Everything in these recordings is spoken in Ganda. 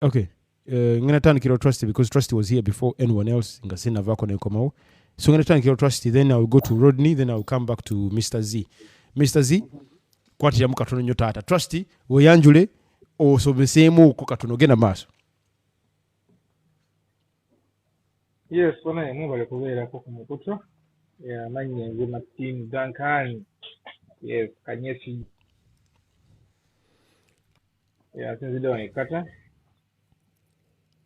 Okay. Ngana tandikira trusty because trusty was here before anyone else. Ngasina vako na yukomao. So ngana tandikira trusty, then I'll go to Rodney, then I'll come back to Mr. Z. Mr. Z, kwati ya mukatono nyo tata. Trusty, weyanjule, osobesemu kukatono gena maso. Yes, wana mwale kubera kwa mkuto. Ya manye nge Martin Duncan. Yes, kanyesi. Yeah, since doing kata.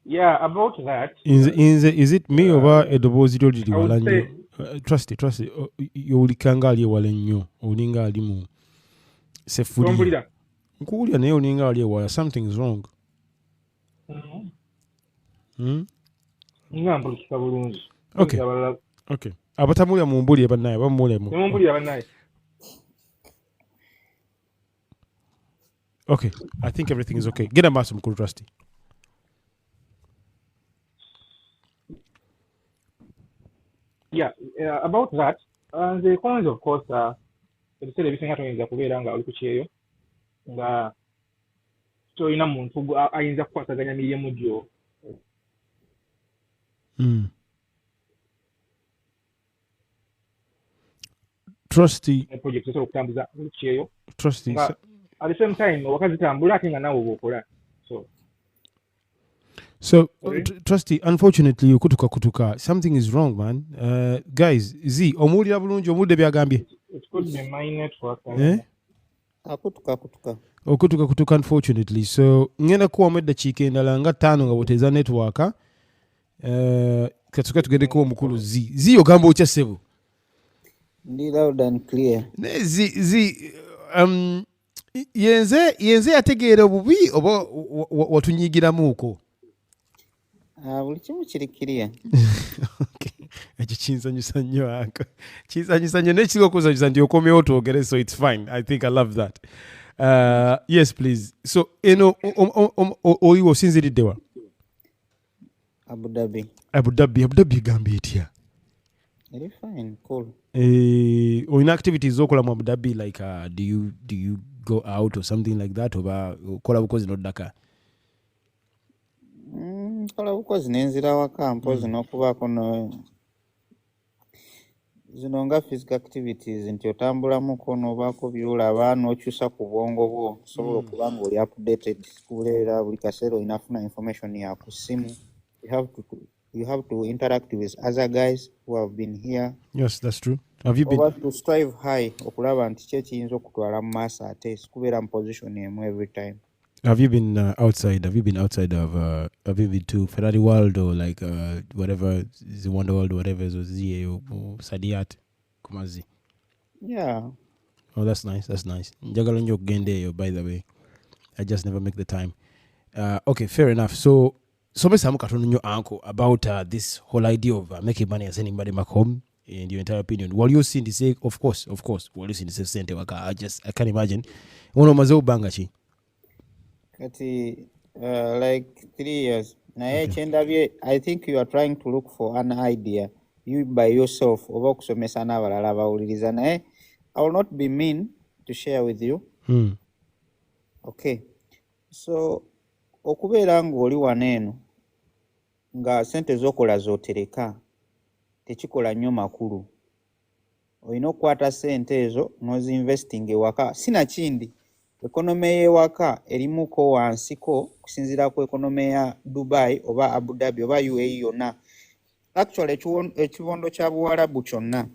Yeah, about that. Is it me or edobozito didi walanyo? Trusty. Yolikanga ali walenyo. Oninga ali mu. Sefuli. Kumbulida. Nkulia ne oninga ali wala. Something's wrong. Ngambulika bulungi. Okay. Abatamuli mumbuli abanaye bamule mu. Mumbuli abanaye. Okay, I think everything is okay. Get a mass mkulu trusty. Yeah, about that, the cons of course ebisere bisinga toyinza kubeera nga oli ku kyeyo nga toyina muntu ayinza kukwasaganya mirimu gyo. Trusty project so okutambuza kyeyo. Trusty at the same time wakazitambula ate nga nawe obokola. So Trusty, unfortunately you kutuka something is wrong, man. Guys, Z omulira bulungi omudde byagambye. It could be my network. Kutuka unfortunately. So ngenda kuwa mwedda chikendala nga 5 nga boteza network. Katuka tugende kuwa mukulu Z ogamba ocha sebo. Ndi loud and clear. Z yenze ategeera obubi oba watunyigiramu uko. Buli kimu kiri clear. Okay. Ekyo kinsanyusa nnyo ako. Kinsanyusa nnyo n'ekiri okusanyusa nti okomyewo twogere, so it's fine. I think I love that. Yes, please. So, oyi osinziridde wa? Abu Dhabi gambye etya? Very fine, cool. Oyina activities zokola mu Abu Dhabi, like do you go out or something like that, oba okola bukozi n'oddaka? Kola bukozi nenzira waka mpozi n'okubaako zino nga physical activities nti otambulamuko n'obaako byolaba n'okyusa ku bwongo bwo osobola okuba nga oli updated kuleera buli kaseera olinafuna information ya ku ssimu. You have to interact with other guys who have been here. Yes, that's true. Have you been to strive high okulaba nti kye kiyinza okutwala mu maaso ate sikubeera mu position emu every time. Have you been outside? Have you been outside of? Have you been to Ferrari World or like whatever, the Wonder World, whatever, or ZA or Sadiat, Kumazi? Yeah. Oh, that's nice. Njagala nyo gende, by the way. I just never make the time. Okay, fair enough. So Samu Katono your uncle about this whole idea of making money and sending money back home. In your entire opinion, while you see the say, of course, while you see the center, I can't imagine. One of my bangachi. Kati like 3 years. Okay. I think you are trying to look for an idea. You by yourself. I will not be mean to share with you. Okay. So okubeera ng'oli waneeno nga sente z'okola z'otereka tekikola nnyo makulu. Olina okukwata sente ezo n'ozinvesting ewaka. Sinakindi ekonome y'ewaka erimuko wansiko kusinziira ku ekonome ya Dubai oba Abu Dhabi oba UAE yonna. Actually ekibondo kya Buwarabu kyonna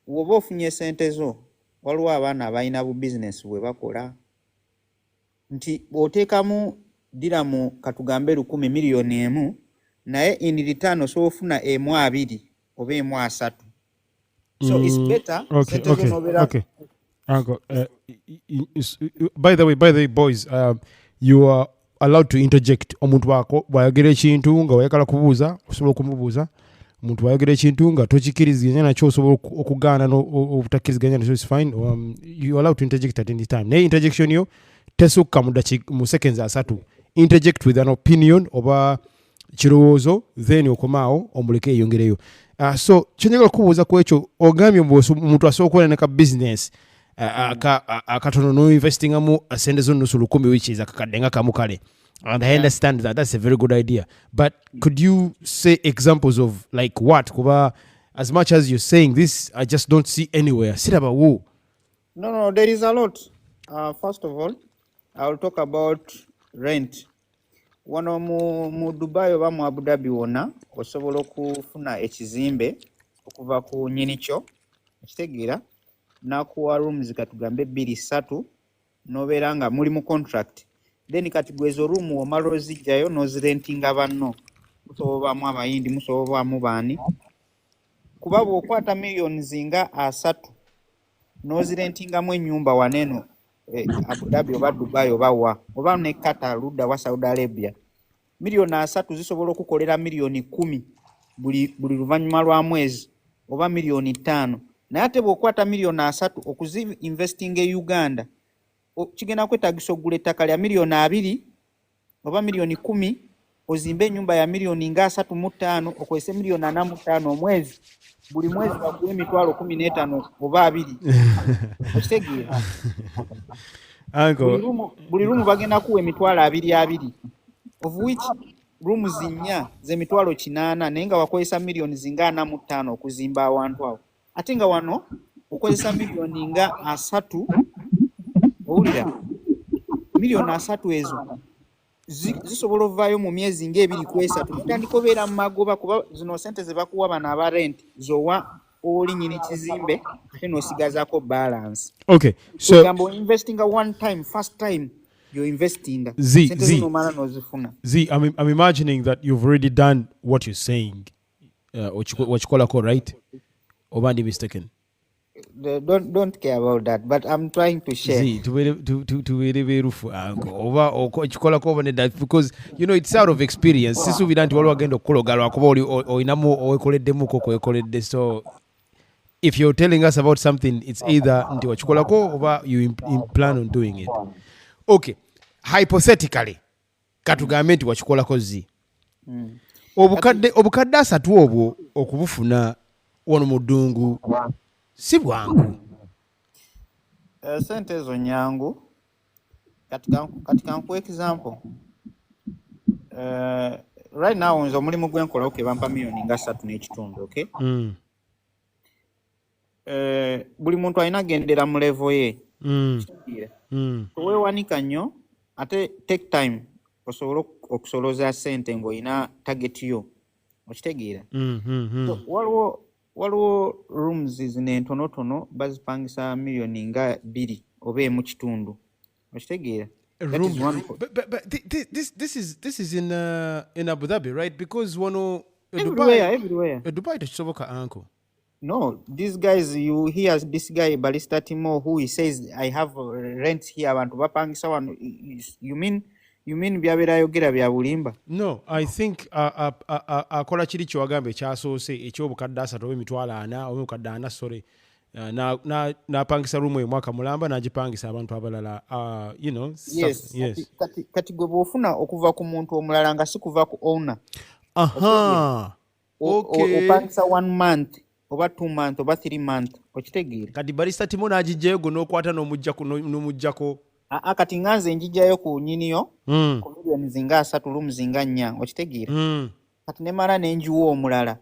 woba ofunye sente zo waliwo abaana abalina bu business bwe bakola nti oteekamu diramu katugambe 10 miliyoni emu naye in return so ofuna emu 2 oba emu 3. So it's better. Okay. By the way, boys, you are allowed to interject. Omuntu wako wayogera ekintu nga wayagala kubuuza osobola okumubuuza. Omuntu wayogera ekintu nga tokikiriziganya nakyo osobola okugaana n'obutakiriziganya nakyo is fine. You are allowed to interject at any time. Naye interjection yo tesukka mu seconds 3. Interject with an opinion oba kirowoozo then okomaawo omuleke yongereyo. So chenjagala kubuuza ku ekyo ogambye omuntu asobola okukola neka business akatono no investingamu sente zo nusu 10 which is akakadde nga kamu kale. And I understand that that's a very good idea. But could you say examples of like what? Kuba, as much as you're saying this, I just don't see anywhere. Siraba wo. No, there is a lot. First of all, I will talk about rent. Wano mu Dubai oba mu Abu Dhabi wona osobola okufuna ekizimbe okuva ku nnyinicho ekitegeera nakuwa rooms katugambe 2-3 nobeera nga muli mu contract. Then kati gwezo room omala ozijjayo nozirentinga banno musobobaamu abayindi musobobaamu baani kuba bw'okwata millions nga 3 nozirentingamu ennyumba waneno Abu Dhabi oba Dubai oba ne Qatar ludda wa Saudi Arabia millions 3 zisobola okukolera millions 10 buli luvannyuma lwa mwezi oba millions 5 naye ate bw'okwata millions 3 okuzi investing e Uganda kigenda kwetagisa okugula ettaka lya millions 2 oba millions 10 ozimbe ennyumba ya millions nga 3.5 okozese millions 4.5 omwezi buli mwezi bakuwe emitwalo 15 oba 2 okitegeera buli rumu bagenda kuwa emitwalo 2 of which rooms 4 z'emitwalo 8 naye nga wakozesa millions nga 4.5 okuzimba awantu awo ate nga wano okozesa millions nga 3 owulira millions 3 ezo zisobola ovaayo mu myezi ng'ebiri ku 3 tutandika obeera mu magoba kuba zino sente ze bakuwa bano aba rent zowa oli nyini kizimbe ate n'osigazaako balance. Okay, so investing one time, first time you're investing. I'm imagining that you've already done what you're saying. What you call a call, right? Or am I mistaken? Don't care about that, but I'm trying to share. Because you know it's out of experience. So if you're telling us about something, it's either or you plan on doing it. Okay, hypothetically, katugamente wachikolako zi. Obukadde asatu obwo okubufuna wano mudungu si bwangu. Sente ezo nyangu katika nku example right now nzo mulimu gwenkola bampa millions nga 3.5, okay? Buli muntu alina gendera mu level ye. Weewanika nnyo ate take time osobola okusoloza sente ng'olina target yo okitegeera. Waliwo rooms zino entonotono bazipangisa millions nga 2 oba mu kitundu okitegeera. But this is in Abu Dhabi, right? Because one everywhere. Dubai tekisoboka uncle. No, these guys, you hear this guy Balista Timo who he says I have rent here abantu bapangisa wano. You mean byabera yogera bya bulimba? No, I think akola kiri kyogambe kyasoose ekyobukadde asatu oba emitwalo 4 oba obukadde 4 sorry. Na pangisa room e mwaka mulamba najipangisa abantu abalala you know yes. Kati gwe bwofuna okuva ku muntu omulala nga si kuva ku owner. Okay. Opangisa 1 month oba 2 months oba 3 months okitegeera. Kati Balista Timo n'agijjayo go n'okwata n'omujjako. Kati nganze njijjayo ku nyiniyo ku millions nga 3 rooms nga 4 okitegeera. Kati ne mara n'enjiwa omulala.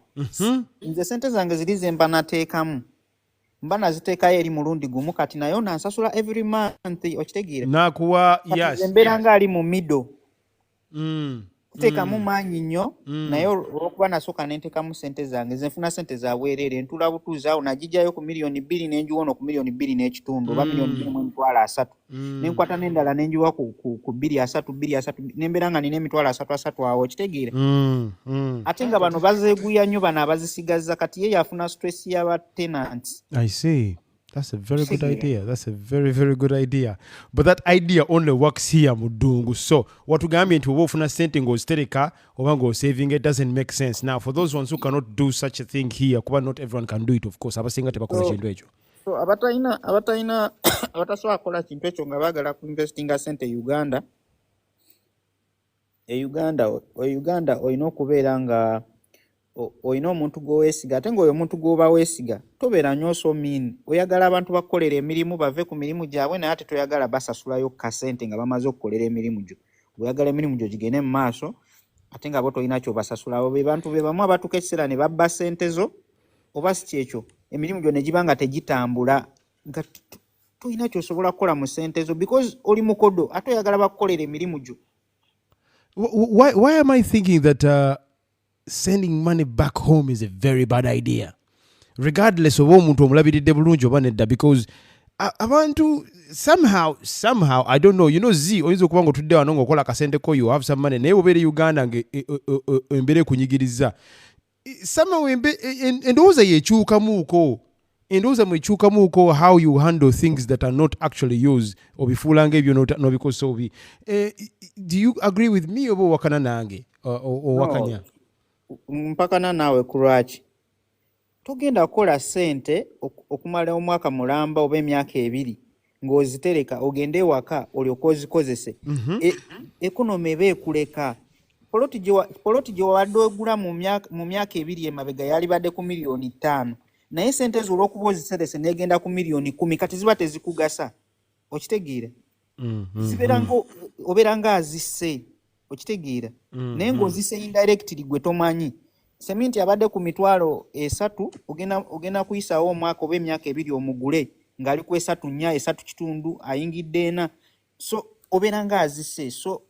Nze sente zange ziri ze mba nateekamu. Mba naziteekayo eri mulundi gumu kati nayo nansasula every month okitegeera. Nakuwa yes. Embeera nga ali mu middle. Teekamu maanyi nnyo naye olwokuba nasooka nenteekamu sente zange zenfuna sente za bwereere ntula butuuzaawo nagijjayo ku millions 2 nenjiwono ku millions 2.5 oba millions 2.3 nenkwata n'endala nenjiwa ku 2.3 nembeera nga nina emitwalo 3 awo okitegeera. Ate nga bano bazeeguya nnyo bano abazisigazza kati ye yafuna stress y'aba tenants. I see. That's a very good idea. That's a very, very good idea. But that idea only works here, Mudungu. So, what we mean to often sending goes stereka or go saving it doesn't make sense. Now, for those ones who cannot do such a thing here, not everyone can do it, of course. So, abataina abatasobola kukola kintu ekyo nga baagala ku investinga sente Uganda. Uganda olina okubeera nga oyina omuntu gwoweesiga ate ng'oyo omuntu gw'oba weesiga tobeera nnyo so mean. Oyagala abantu bakukolera emirimu bave ku mirimu gyabwe naye ate toyagala basasulayo kasente nga bamaze okukolera emirimu gyo. Oyagala emirimu gyo gigende mu maaso ate nga bo tolina kyobasasula. Abo be bantu be bamu abatuuka ekiseera ne babba ssente zo oba si kyekyo emirimu gyo ne giba nga tegitambula nga tolina kyosobola kukola mu ssente zo because oli mukodo ate oyagala bakukolera emirimu gyo. Why am I thinking that sending money back home is a very bad idea? Regardless of omuntu omulabiridde bulungi oba nedda, because abantu somehow I don't know, Z oyinza okuba nga otudde wano ng'okola akasente ko, you have some money naye obeera Uganda embeera ekunyigiriza somehow endowooza yekyukamuuko how you handle things that are not actually yours obifuula ng'ebyo n'obikozesa obi. Do you agree with me oba owakana nange owakanya? Mpakana naawe ku lwaki togenda kukola ssente okumala omwaka mulamba oba emyaka 2 ng'ozitereka ogende ewaka olyoka ozikozese. Ekonomi eba ekuleka. Poloti gye wabadde ogula mu myaka 2 emabega yalibadde ku miliyoni 5 naye ssente zo olw'okuba oziterese negenda ku miliyoni 10 kati ziba tezikugasa. Okitegeera? Obeera nga azisse. Okitegeera? Naye ng'ozisse indirectly gwe tomanyi. Seminti abadde ku mitwalo 3 ogenda kuyisaawo omwaka oba emyaka 2 omugule ng'ali ku 3.4 3.5 ayingidde 4. So obeera nga azisse. So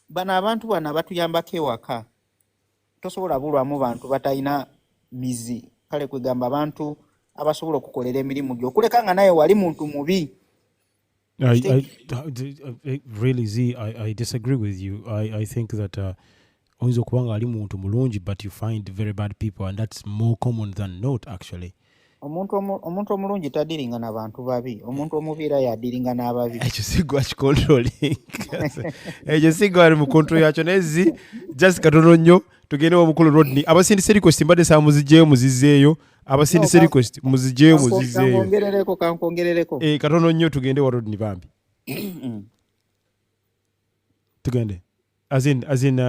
bano abantu bano abatuyambako ewaka tosobola bulwamu bantu batalina mizi. Kale kwegamba abantu abasobola okukolera emirimu gyo okuleka nga naye wali muntu mubi. Really, Z, I disagree with you. I think that oyinza okuba nga ali muntu mulungi but you find very bad people and that's more common than not actually. Omuntu omulungi tadiringa n'abantu babi. Omuntu omubiira yadiringa n'ababi. Ekyo sigwa kikontroling. Ekyo sigwa ali mu control yakyo naye Z just katono nnyo tugende omukulu Rodney. Abasindise request mbadde saa muzijeyo muzizeeyo. Abasindise request muzijeyo muzizeeyo. Kankongerereko. Katono nnyo tugende wa Rodney bambi. Tugende. As in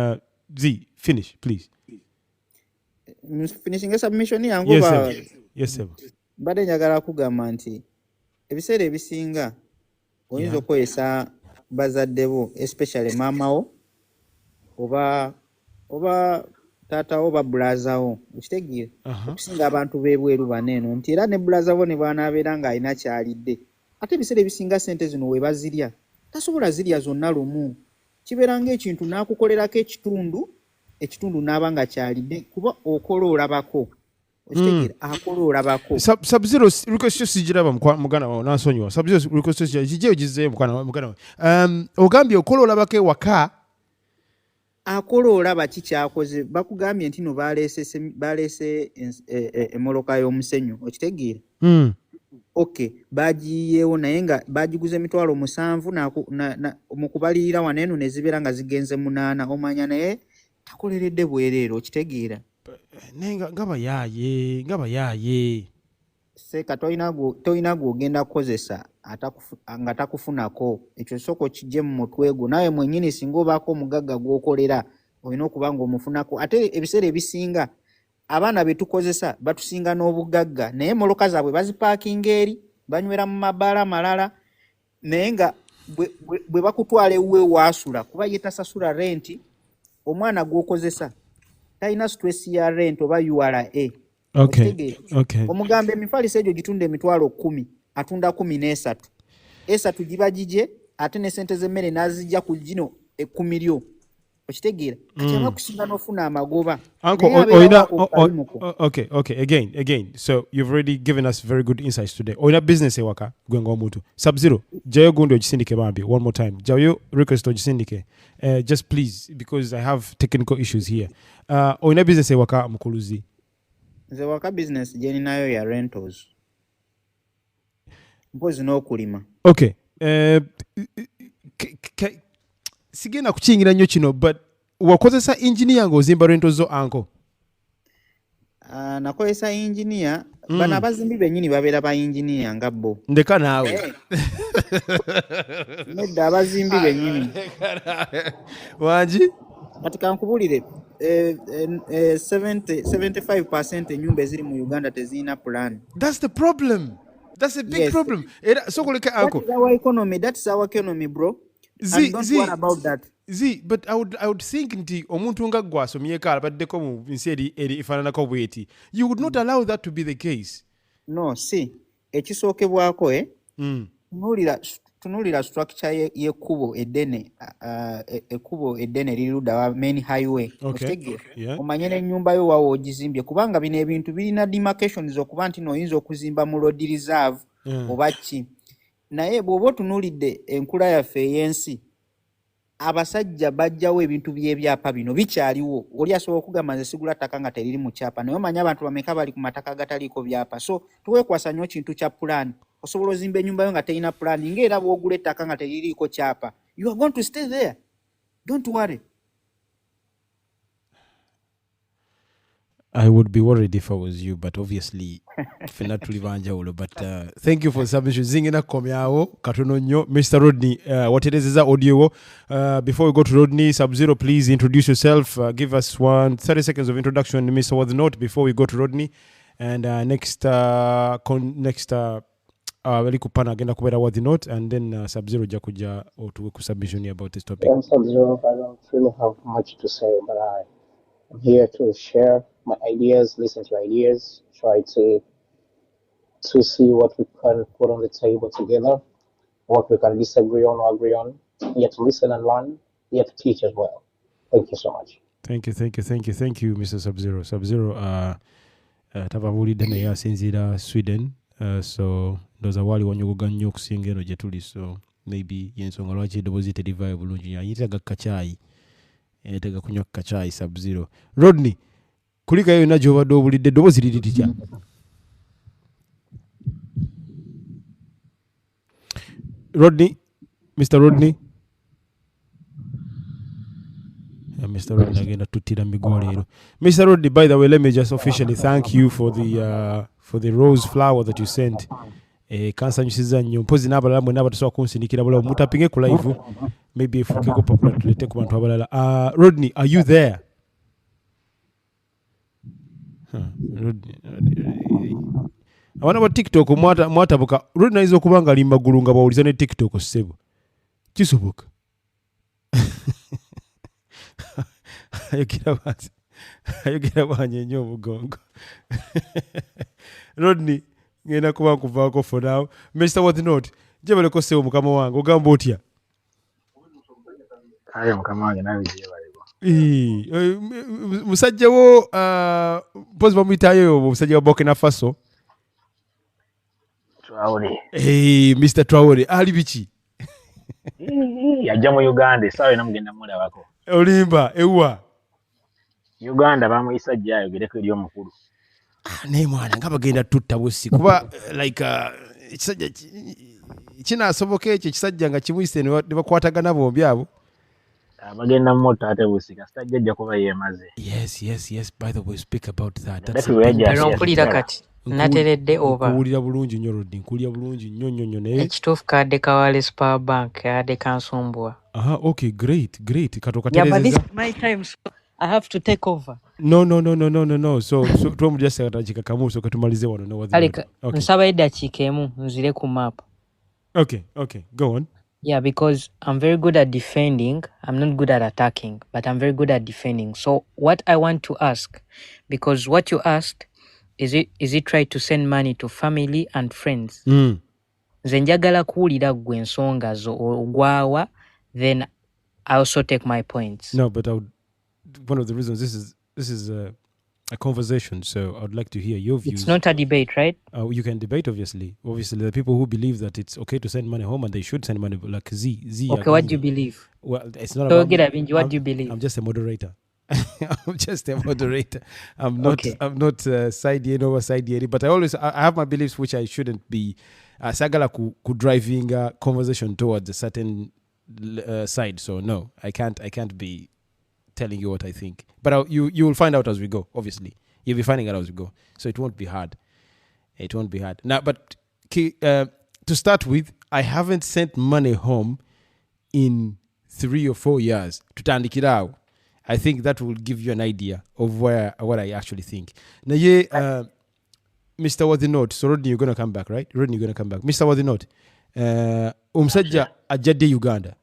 Z, finish please. Finishing a submission yangu Yes sir. Bade njagala kugamba nti ebiseera ebisinga oyinza okukozesa bazaddebo especially maamawo oba taatawo oba bulazawo okitegeera okusinga abantu b'ebweru baneeno nti era ne bulazawo ne bw'anaabeera ng'alina kyalidde ate ebiseera ebisinga ssente zino we bazirya tasobola zirya zonna lumu kibeera ng'ekintu n'akukolerako ekitundu n'aba nga kyalidde kuba okola olabako. Sub-Zero request sijiraba mugana wa nansonyiwa. Sub-Zero request sijije jize mugana. Ogambye okola olabake waka akola olaba kikyakoze bakugambye nti no balese emoloka y'omusenyu okitegeera. Okay, bagiyewo naye nga bagiguze emitwalo 7 mu kubalirira waneeno ne zibeera nga zigenze 8 omanya naye takoleredde bwereero okitegeera. Ngaba yaye seka toyina gw'ogenda kukozesa nga takufunako ekyo soko kijje mu mutwe gwo nawe mwennyini singa obaako omugagga gw'okolera olina okuba ng'omufunako ate ebiseera ebisinga abaana be tukozesa batusinga n'obugagga naye moloka zaabwe bazipaakinga eri banywera mu mabaala malala naye nga bwe bakutwala ewuwe waasula kuba ye tasasula renti omwana gw'okozesa talina stress ya rent oba URA. Okay. Omugambe emifaliso egyo gitunda emitwalo 10 atunda 13 esatu giba gije ate ne sente z'emmere n'azijja ku gino 10 lyo okitegeera akyama kusinga n'ofuna amagoba. Okay, again, so you've already given us very good insights today. Oina business ewaka gwenga omuntu Sub-Zero jayo gundi ogisindike bambi one more time jayo request ogisindike just please because I have technical issues here. Oina business ewaka mukuluzi nze waka business jeni nayo ya rentals mpozi n'okulima. Okay, sigenda kukingira nnyo kino but wakozesa engineer ng'ozimba rentals zo anko? Nakozesa engineer bano abazimbi bennyini babeera ba engineer nga bo. Ndeka naawe. Nedda abazimbi bennyini. Wangi? Kati kankubulire 75% ennyumba eziri mu Uganda tezirina plan. That's the problem. That's a big Yes. problem. So That is our economy. That's our economy, bro. And don't worry about that. But I would think nti omuntu nga gwe asomyeko alabaddeko mu nsi eri ifaananako bweti. You would not allow that to be the case. No, see, ekisookebwako tunuulira structure y'ekkubo eddene, ekkubo eddene lirudda wa main highway. Okay. Yeah. Omanye n'ennyumba yo waawo ogizimbye kubanga bino ebintu birina demarcations okuba nti n'oyinza okuzimba mu road reserve oba ki. Naye bw'oba otunuulidde enkula yaffe ey'ensi, abasajja bajjawo ebintu by'ebyapa bino bikyaliwo. Oli asobola okugamba nze sigula ttaka nga teriri mu kyapa, naye omanye abantu bameka bali ku mataka agataliiko byapa. So tuweekwasa nnyo kintu kya plan. Osobola ozimba ennyumba yo nga terina plan, ng'era bw'ogula ettaka nga teririiko kyapa. You are going to stay there. Don't worry. I would be worried if I was you, but obviously fena tuli banjawulo. But thank you for submission. Zingina komyawo katono nnyo. Mr. Rodney, waterezeza audio. Before we go to Rodney, Sub-Zero, please introduce yourself. Give us 30 seconds of introduction, Mr. Worthnote, before we go to Rodney. And next very kupana agenda kubera Worthnote, and then Sub-Zero jakuja otuwe ku submission about this topic. Sub-Zero, I don't really have much to say, but I'm here to share my ideas, listen to ideas, try to see what we can put on the table together, what we can disagree on or agree on, yet listen and learn, yet teach as well. Thank you so much. Thank you, Mr. Sub-Zero. Sub-Zero, tababulidde naye asinziira Sweden, so ndowooza waali wanyogoga nnyo okusinga eno gye tuli, so maybe yensonga lwaki eddoboozi terivaayo bulungi. Ayitega kacaayi. Tega kunywa kacaayi Sub-Zero. Rodney, kulikayo yonna gy'obadde obulidde eddoboozi liri litya? Rodney, Mr. Rodney. Mr. Rodney agenda tuttira migwa leero. Mr. Rodney, by the way, let me just officially thank you for the rose flower that you sent. Kansanyusiza nnyo. Mpozi n'abalala mwenna abatasobola kunsinikira bulabu mutapinge ku live. Maybe efukeko popular tulete ku bantu abalala. Rodney, are you there? Rodney. Abaana ba TikTok mwatabuka. Rodney ayinza okuba nga ali magulu nga bawuliza ne TikTok ssebo. Kisoboka. Ayogera bwanye nnyo omugongo. Rodney, ngenda kuba nkuvaako for now. Mr. Worthnote, gye baleko ssebo mukama wange ogamba otya? Kale mukama wange nawe gye baleko. Musajja wo mpozi bamuyitayo omusajja wa Burkina Faso. Traore. Mr. Traore, ali biki? Yajja mu Uganda, essaawa ena mugenda mulabako. Olimba, ewa? Uganda bamuyisa ajja ayogereko eri omukulu. Naye mwana nga bagenda tutta bussi kuba like ekisajja kinaasoboka ekyo ekisajja nga kimuyise ne bakwatagana bombi abo. Bagenda mu moto ate bussi kasita ajja kuba yeemaze. Yes. By the way, speak about that. Mpulira kati nateredde oba. Nkuwulira bulungi nnyo Rodney, nkuwulira bulungi nnyo naye. Ekituufu kadde kawale Super Bank kadde kansumbwa. Okay, great. Katoka Yeah, but this is my time, so I have to take over. No. So twomujasa katakika kamu so katumalize wano no wadhi. Alika, nsaba eddakiika emu nzire ku map. Okay, go on. Yeah, because I'm very good at defending. I'm not good at attacking, but I'm very good at defending. So what I want to ask, because what you asked, is it right to send money to family and friends? Nze njagala kuwulira gwe ensonga zo ogwawa, then I also take my points. No, but one of the reasons this is a conversation, so I'd like to hear your views. It's not a debate, right? You can debate, obviously. Obviously, there are people who believe that it's okay to send money home and they should send money, like Z. Okay, what do you believe? Well, it's not so about me. What do you believe? I'm just a moderator. I'm not side A over side A, but I have my beliefs which I shouldn't be. Sagala could driving a conversation towards a certain side. So no, I can't be telling you what I think. But you will find out as we go. Obviously, you'll be finding out as we go. So it won't be hard. Now, but to start with, I haven't sent money home in 3 or 4 years. Tutandikirao. I think that will give you an idea of what I actually think. Now, yeah, Mr. Wadinot, so Rodney, you're going to come back, right? Rodney, you're going to come back. Mr. Wadinot, omusajja ajjadde Uganda.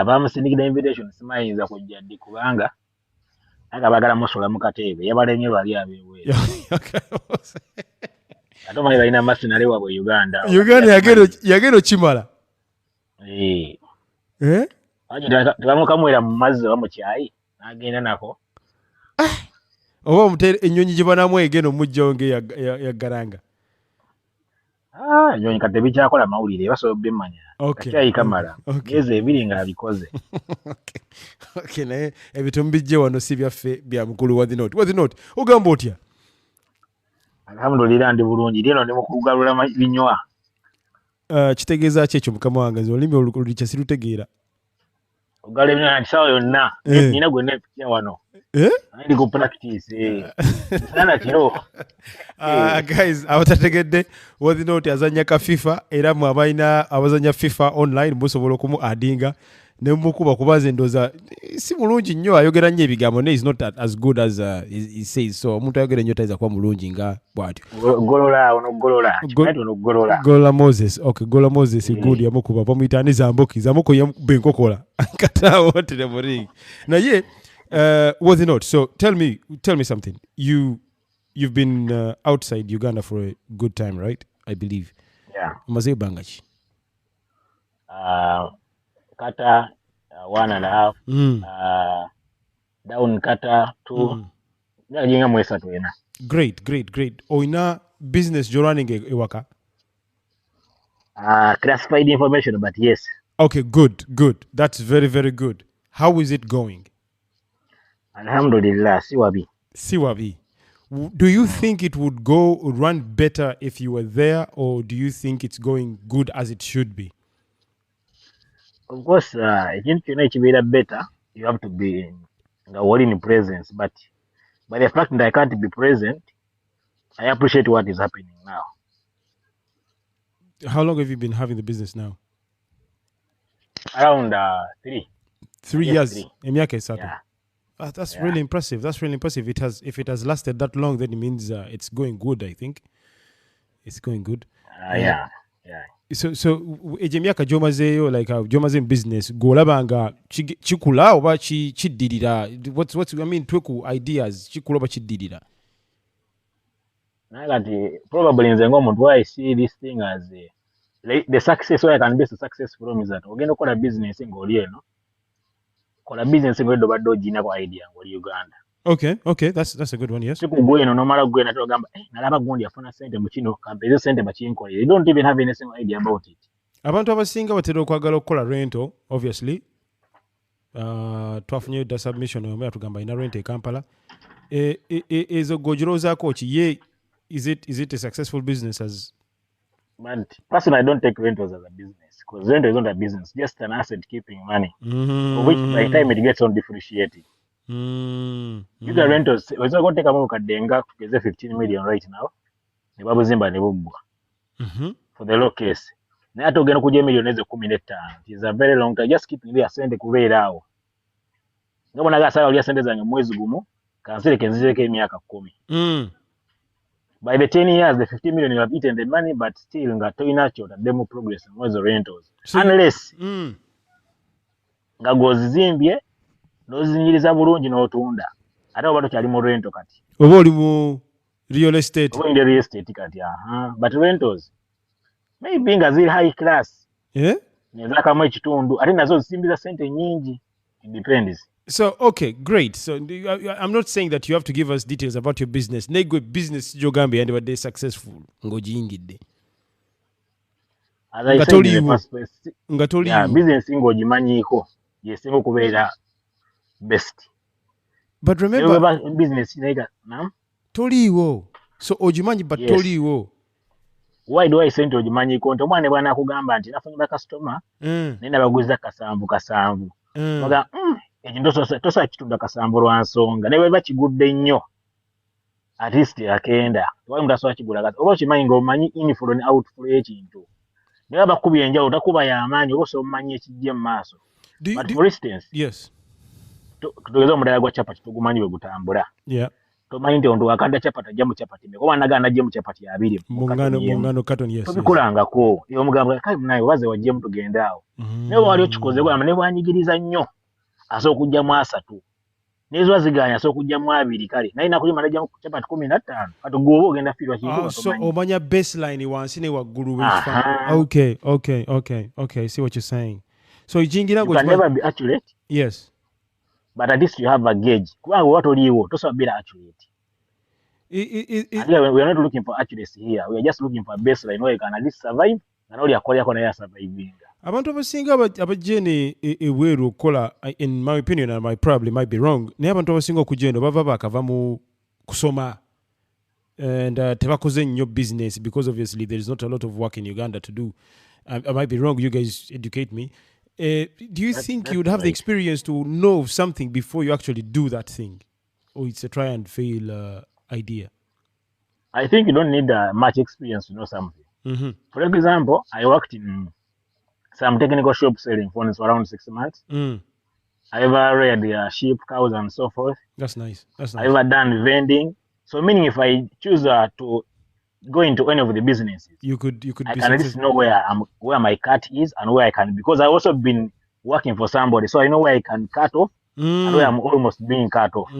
Bamusindikira invitation simayinza kujja ddi kubanga agabagala musola mu kateebe yabalemye bali abeeweera. Ate omanyi balina masinale waabwe Uganda yagenda okimala. Tebamukamwera mu mazzi oba mu kyayi n'agenda nako. Oba omutere ennyonyi gye banamu egenda omugjawo ng'eyaggalanga. Ennyonyi kati tebikyakola mawulire basobola obbemmanya. Kyayi kamala ngeze ebiri nga abikoze. Okay, naye ebitomu bijje wano si byaffe bya mukulu Wadinot ogamba otya? Alhamdulillah ndi bulungi lino ndi mu kugalula binywa. Kitegeeza ki ekyo mukama wange nze olulimi olulikya sirutegeera. Ogalula binywa nkisawa yonna nina gwe nepikya wano. Ndi ku practice. Sana kiro. Guys, abatategedde Wadinot azannya ka FIFA era mu abayina abazannya FIFA online musobola okumu adinga ne mukuba kubaze ndoza si mulungi nnyo ayogera nnyo ebigambo ne is not as good as he says, so omuntu ayogera nnyo tayinza kuba mulungi nga bw'atyo. Golola Moses. Okay, Golola Moses good yamukuba bamuyita ne Zamboki benkokola kataawo tere muringi naye Wadinot, so tell me something. You've been outside Uganda for a good time, right? I believe. Yeah. Umaze bangachi. Kata 1.5. Down kata 2. Jinga mwesa tuena. Great. Oina business running ewaka. Classified information, but yes. Okay, good. That's very, very good. How is it going? Alhamdulillah, siwabi. Do you think it would run better if you were there, or do you think it's going good as it should be? Of course, better. You have to be in presence, but by the fact that I can't be present, I appreciate what is happening now. How long have you been having the business now? Around 3. 3 years. Yeah. That's really impressive. If it has lasted that long, then it means it's going good, I think. It's going good. Yeah. So ejemyaka jomazeyo like jomaze business golabanga chikula oba chididira. What's I mean tweku ideas chikula oba chididira. Probably in the moment where I see this thing as the success where I can base the success from is that ogenda kola business ngoli eno. Kola business ngoli bado jina kwa idea ngoli Uganda. Okay, that's a good one, yes. Siku eno no mara gwe natyo gamba nalaba gundi afuna sente mu kino kampeze sente bachinkole. They don't even have any single idea about it. Abantu abasinga batera okwagala okukola rental, obviously. Twafunye da submission omwe atugamba ina rent e Kampala. Ezo gojiroza kochi ye is it a successful business as? But personally, I don't take rentals as a business because rental is not a business, just an asset keeping money, which by the time it gets on depreciated. You got rentals. We're going to take a look at Denga to get 15 million right now. The Babu Zimba for the low case. Now to get a million is a kumineta. It's a very long time. Just keeping there, send the Kuwait out. No one has all your senders and your Mwezi Gumo. Consider Kenzeke Miaka Kumi. By the 10 years, the 50 million you have eaten the money, but still got to inacho the demo progress and was the rentals. Unless Gagoz Zimbie, no Zingiza Burunji no Tunda. I don't want to tell you more rento kati. Obo real estate. In the real estate kati, but rentals. Maybe being a high class. Yeah? Nezaka mwe chitundu. Ati nazo zimbiza sente nyingi. It depends. So, okay, great. So, I'm not saying that you have to give us details about your business. Nego business Jogambi and what they successful. Ngoji ingide. As I said in the first place, yeah, business ngoji manyiko. Yes, ngo kubera best. But remember, business nega, na? Toliwo. So ojimanyi but yes. Toliwo. Why do I send ojimanyiko? Nto mwane bwana kugamba nti nafunyiba customer. Nenda baguza kasambu. Waga ekindo tosa kitunda kasambu lwansonga ne bwe bakigudde nnyo at least akenda wali mutasobola kigula kati oba kimanyi ng'omanyi inflow ne outflow y'ekintu ne baba kubye enjawulo takuba y'amaanyi oba omanyi ekijja mu maaso. But for instance, yes, tugeze omudala gwa chapati tugumanyi bwe gutambula. Yeah. Tomanyi nti omuntu akanda chapati ajja mu chapati me. Kuba nagana ajje mu chapati abiri. Mungano carton, yes. Tobikulangako. Iyo mugamba kai naye waze wajje mu tugenda awo. Ne wali okikoze gwa ne bwanyigiriza nnyo. Asokujja mu 3. Nezo aziganya asokujja mu 2 kale. Naye nakulima najja mu chapati 15. Kati gwobo ogenda fiirwa kintu. So omanya baseline wansi ne waggulu. Okay. See what you're saying. So you can never be accurate. Yes. But at least you have a gauge. Kubanga what oliwo tosobera accurate. We are not looking for accuracy here. We are just looking for a baseline where you can at least survive. And all your career can survive. Abantu abasinga abajene eweru okola, in my opinion, and I probably might be wrong, naye abantu abasinga okujenda bava bakava mu kusoma and tebakoze nnyo business because obviously there is not a lot of work in Uganda to do. I might be wrong. You guys educate me. Do you think you would have the experience to know something before you actually do that thing? Or it's a try and fail idea? I think you don't need much experience to know something. Mm-hmm. For example, I worked in some technical shops selling phones for around 6 months. I ever reared sheep, cows, and so forth. That's nice. I ever done vending. So meaning if I choose to go into any of the businesses, you could I can at least know where my cut is and where I can, because I also been working for somebody, so I know where I can cut off and where I'm almost being cut off. So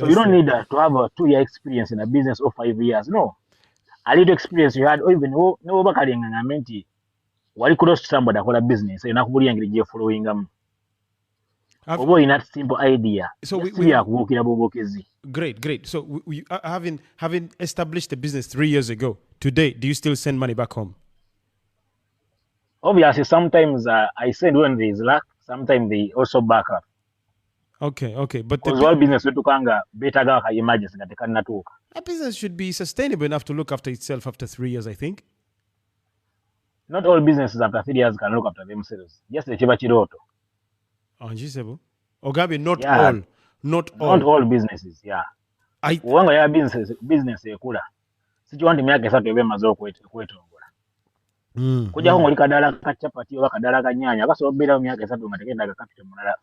you don't need to have a 2-year experience in a business or 5 years. No, a little experience you had, or even no bakali wali close to somebody akola business and nakubuli ngiri je following in that simple idea. So we are working about Great. So we having established the business 3 years ago, today, do you still send money back home? Obviously, sometimes I send when there is luck. Sometimes they also back up. Okay. But because all business we tukanga better ga ka emergency that can not work. A business should be sustainable enough to look after itself after 3 years, I think. Not all businesses after 3 years can look after themselves. Just the chiba chiroto. Ogabe, not all businesses, yeah. Uwanga ya business ekula. Sichiwandi myaka 3 ebe mazo kwetongola. Kuja hongo likadala ka chapati oba kadala ka nyanya akasobera myaka 3 ngategenda ga capital mulala.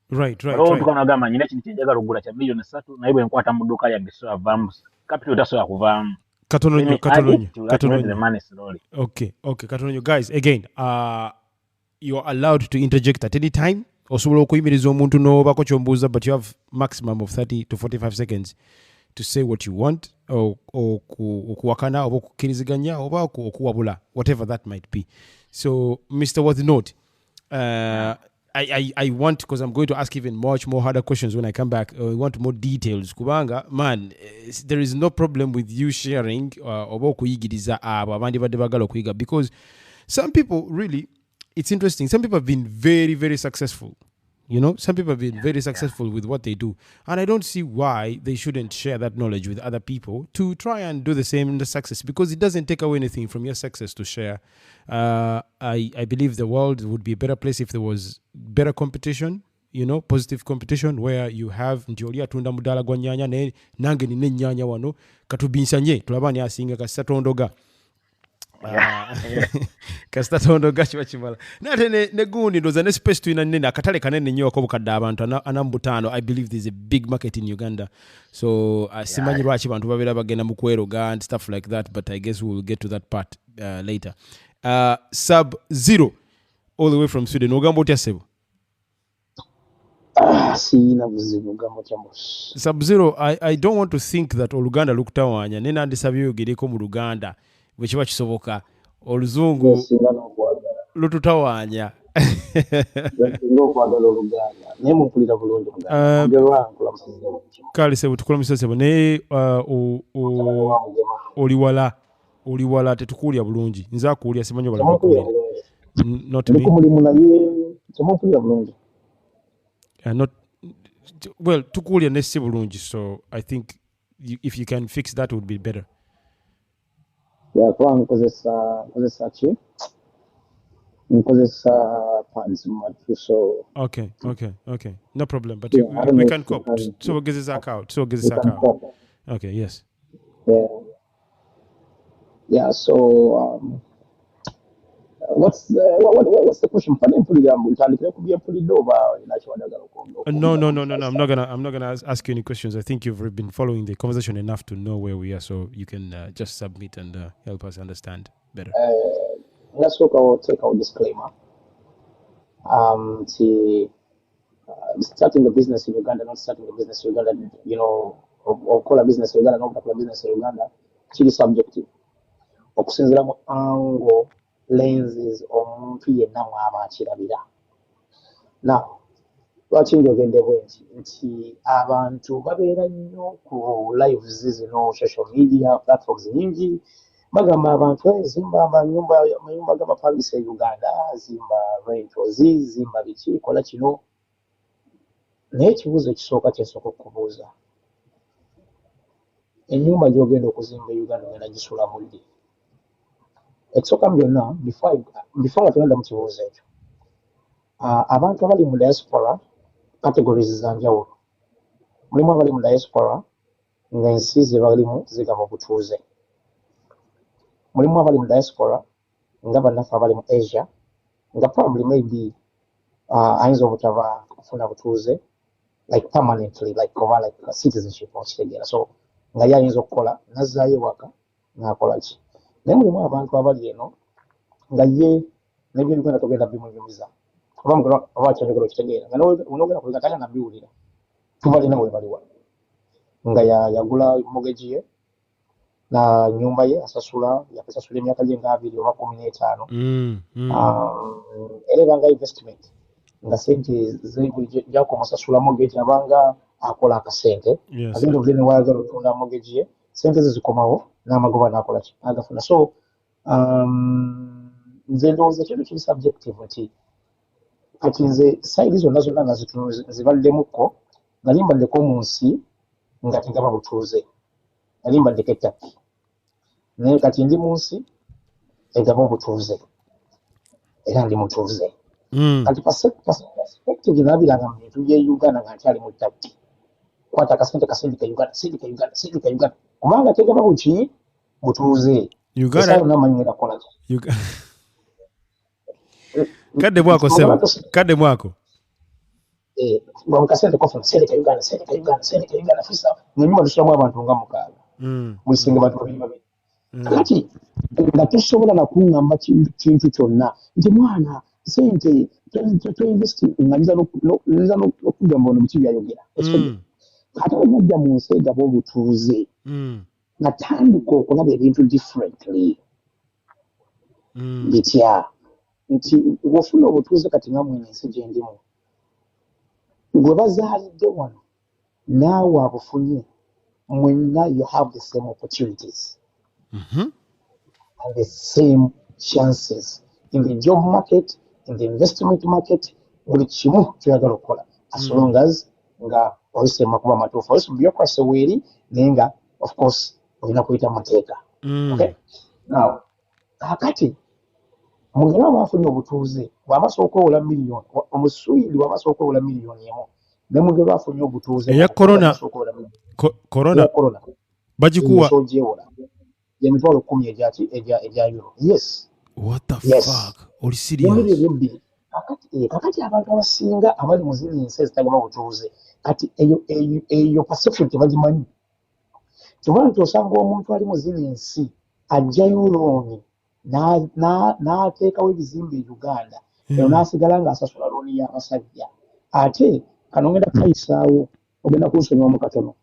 Right. Tukana gama nyina kintu kyenjaga lugula kya milioni 3 na ibe nkwata mu duka ya biso avamu. Capital tasoya kuvamu. Katononyo. The money slowly. Okay. Katononyo, guys, again, you're allowed to interject at any time. Osobola okuyimiriza omuntu n'obako kyombuuza, but you have maximum of 30 to 45 seconds to say what you want, okuwakana oba okukkiriziganya oba okuwabula, whatever that might be. So Mr. Worthnot, I want, because I'm going to ask even much more harder questions when I come back. I want more details. Kubanga, man, there is no problem with you sharing oba okuyigiriza abo abandi badde bagala okuyiga, because some people really, it's interesting. Some people have been very, very successful. Some people have been very successful with what they do. And I don't see why they shouldn't share that knowledge with other people to try and do the same in the success, because it doesn't take away anything from your success to share. I believe the world would be a better place if there was better competition, positive competition, where you have ntioli atunda mudala gwa nyanya nange nine nyanya wano katubinsanye tulabani asinga kasatondoga. Kasita tondoga chibala nate ne gundi ndoza ne space tu inanene akatale kanene nnyo akobukadde abantu anambutano. I believe there's a big market in Uganda, so simanyi lwaki bantu babera bagenda mu kweroga and stuff like that, but I guess we'll get to that part later. Sub-Zero all the way from Sweden, ogamba otya sebo? Sub-Zero, I don't want to think that Oluganda lukutawanya nena ndisabye yogereko mu Luganda bwekiba kisoboka, oluzungu lututawanya. Kale sebo tukola sebo naye oliwala tetukuulya bulungi, nze akuulya simanyi obala bakuulira. Not me. Not well, tukuulya ne si bulungi, so I think if you can fix that would be better. Yeah, kwa nkozesa ki? Nkozesa pads matu, so. Okay. No problem, but we can cope. So gezeza account. Okay, yes. Yeah, so what's the question? No. I'm not gonna ask you any questions. I think you've been following the conversation enough to know where we are, so you can just submit and help us understand better. Let's take our disclaimer. Starting a business in Uganda, not starting a business in Uganda, or call a business in Uganda, not call a business in Uganda, kiri subjective. Okusinzira mu angle lenses omuntu yenna mwaba akirabira. Now, lwaki njogedde bwenti nti abantu babeera nnyo ku lives zino social media platforms nyingi bagamba abantu zimba amayumba g'amapangisa e Uganda, zimba rentals, zimba biki, kola kino. Naye ekibuuzo ekisooka kyesooka okubuuza, ennyumba gy'ogenda okuzimba e Uganda ogenda gisulamu ddi? Ekisooka mu byonna before nga tugenda mu kibuuzo ekyo, abantu abali mu diaspora categories za njawulo. Mulimu abali mu diaspora ng'ensi ze balimu zigaba obutuuze. Mulimu abali mu diaspora nga bannaffe abali mu Asia nga probably maybe ayinza obutaba kufuna butuuze like permanently, like over like citizenship okitegeera, so nga ye ayinza okukola nazzaayo ewaka n'akola ki. Naye mulimu abantu abali eno nga ye n'eby'Uganda togenda bimunyumiza oba kyayogera okitegeera nga n'ogenda kuliga talina nabiwulira, tubalina we baliwa nga yagula mortgage ye na nyumba ye asasula yakasasula emyaka gye nga 2 oba 15 era nga investment nga sente gyakumusasula mortgage abanga akola akasente agenda obuzene wayagala otunda mortgage ye sente ze zikomawo n'amagoba n'akola ki agafuna. So nze ndowooza kintu kiri subjective nti kati nze sayidi zonna nga zibaddemukko nali mbaddeko mu nsi nga tegaba butuuze, nali mbaddeko ettaki, naye kati ndi mu nsi egaba obutuuze era ndi mutuuze. Kati perspective nabiranga mu bintu bye Uganda nga nkyali mu ttaki, kwata akasente Uganda kubanga tegaba buki butuuze. Uganda namanyira kola kadde mwako sebo kadde mwako bwa kasente kofuna sente Uganda fisa nyuma lushamu abantu nga mukaaga musinga bantu babiri kati nga tusobola na kungamba kintu kyonna nti mwana sente to invest ngaliza no kugamba ono mukibi ayogera ate omujja mu nsi egaba obutuuze natandika okulaba ebintu differently bitya nti wofuna obutuuze kati nga mwene ensi gye ndimu gwe bazaalidde wano naawe abufunye mwenna you have the same opportunities and the same chances in the job market, in the investment market, buli kimu kyoyagala okukola as long as nga oyise makuba matuufu oyise bureaucracy weeri naye nga of course olina kuyita mateeka. Okay? Now kakati mugera abafunye obutuuze bw'abasooka okwewola miliyoni omuswidi bw'abasooka okwewola miliyoni emu ne mugera afunye obutuuze eya corona bagikuwa emitwalo 10 egya euro. Yes. What the fuck? Oli serious? Kakati abantu abasinga abali mu zino ensi ezitagaba obutuuze kati eyo perception tebagimanyi. Kyobala nti osanga omuntu ali mu zino ensi ajjayo looni n'ateekawo ebizimbe e Uganda eyo n'asigala ng'asasula looni y'abasajja ate kano ngenda kayisaawo ogenda kunsonyiwamu katono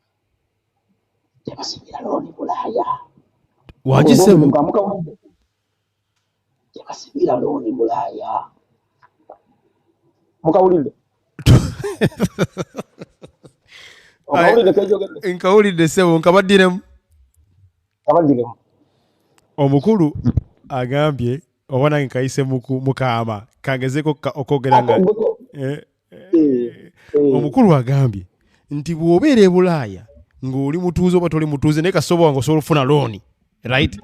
tebasibira looni Bulaaya wagisemu tebasibira looni Bulaaya mukawulidde nkawulidde sebo nkabaddiremu omukulu agambye oba nange kayise mukaama kagezeko okwogera nga omukulu agambye nti bw'obeera e Bulaaya ng'oli mutuuze oba toli mutuuze naye kasobo wange osobola okufuna looni right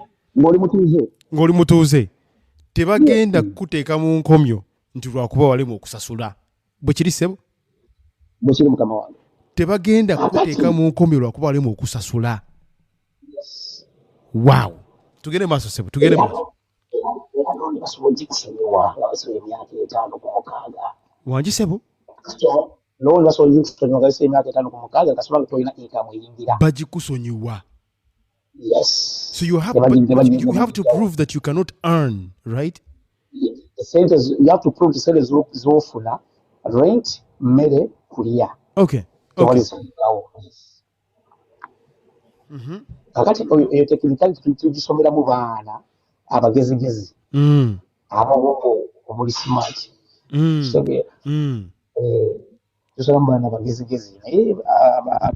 ng'oli mutuuze tebagenda kukuteeka mu nkomyo nti lwakuba walimu okusasula bwe kiri sebo bwe kiri mukama wange tebagenda kukuteeka mu nkomyo lwakuba walimu okusasula. Wow. Tugende maaso sebo tugende maaso basobola kusonyiwa nga basobola emyaka 5 ku 6 wangisebo looni basobola kusonyiwa nga basobola emyaka 5 ku 6 kasoma tolina income eyingira bagikusonyiwa. yes So you have, but you have to prove that you cannot earn, right? The centers, you have to prove the centers zofuna rent mmere kulia. Okay. Kakati eyo technicality tugisomera mu baana abagezigezi ababongo omuli smart tusoma mu baana abagezigezi naye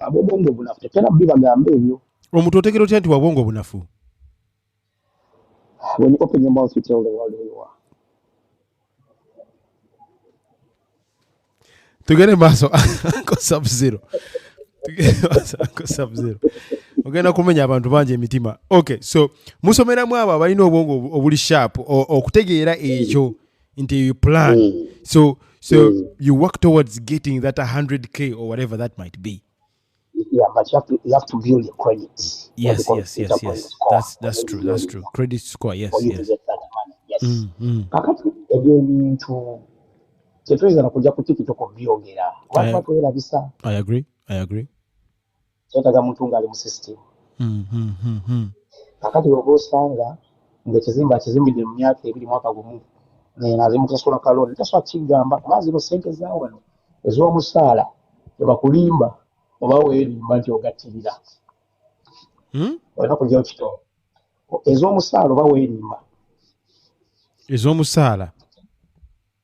abobongo obunafu tetera bbi bagamba ebyo. Omuntu otegera otya nti wabwongo obunafu? When you open your mouth you tell the world who you are. Tugende maaso ko Sub-Zero. Ogenda kumenya abantu bangi emitima. Okay, so musomeramu abo abalina obwongo obuli sharp okutegeera ekyo nti you plan. So you work towards getting that 100K or whatever that might be. Yeah, but you have to build your credit. Yes. That's true. Credit score, yes. For you to get that money, yes. Kakati ebintu tetweza na kujja kutikitoko byogera. Watu werabisa. I agree. Kyetaga muntu ngali mu system. Kakati obosanga ngekizimba kizimbidde mu myaka 2 mwaka gumu. Naze mutasobola kaloni tasobola kigamba bazi no sente zaawe ez'omusaala tebakulimba oba weerimba nti ogattirira. Olina kujjayo kitoko ez'omusaala oba weerimba ez'omusaala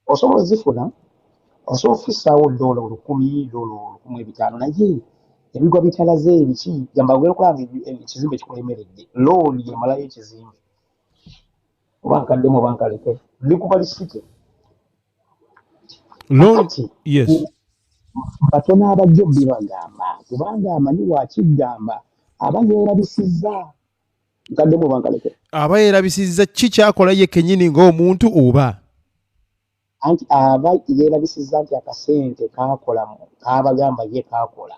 osobola zifuna osobola ofisaawo $1,000 naye ebigwa bitalaze ebiki gamba ogenda okulaba ekizimbe kikulemeredde looni yemalayo ekizimbe oba nkaddemu oba nkaleke ndikuba lisite looni. Yes. Batono abajjo bagamba kubanga amanyi wakigamba aba yeerabisizza nkaddemu oba nkaleke aba yeerabisizza ki kyakola ye kennyini ng'omuntu oba anti aba yeerabisizza nti akasente kakola kabagamba ye kakola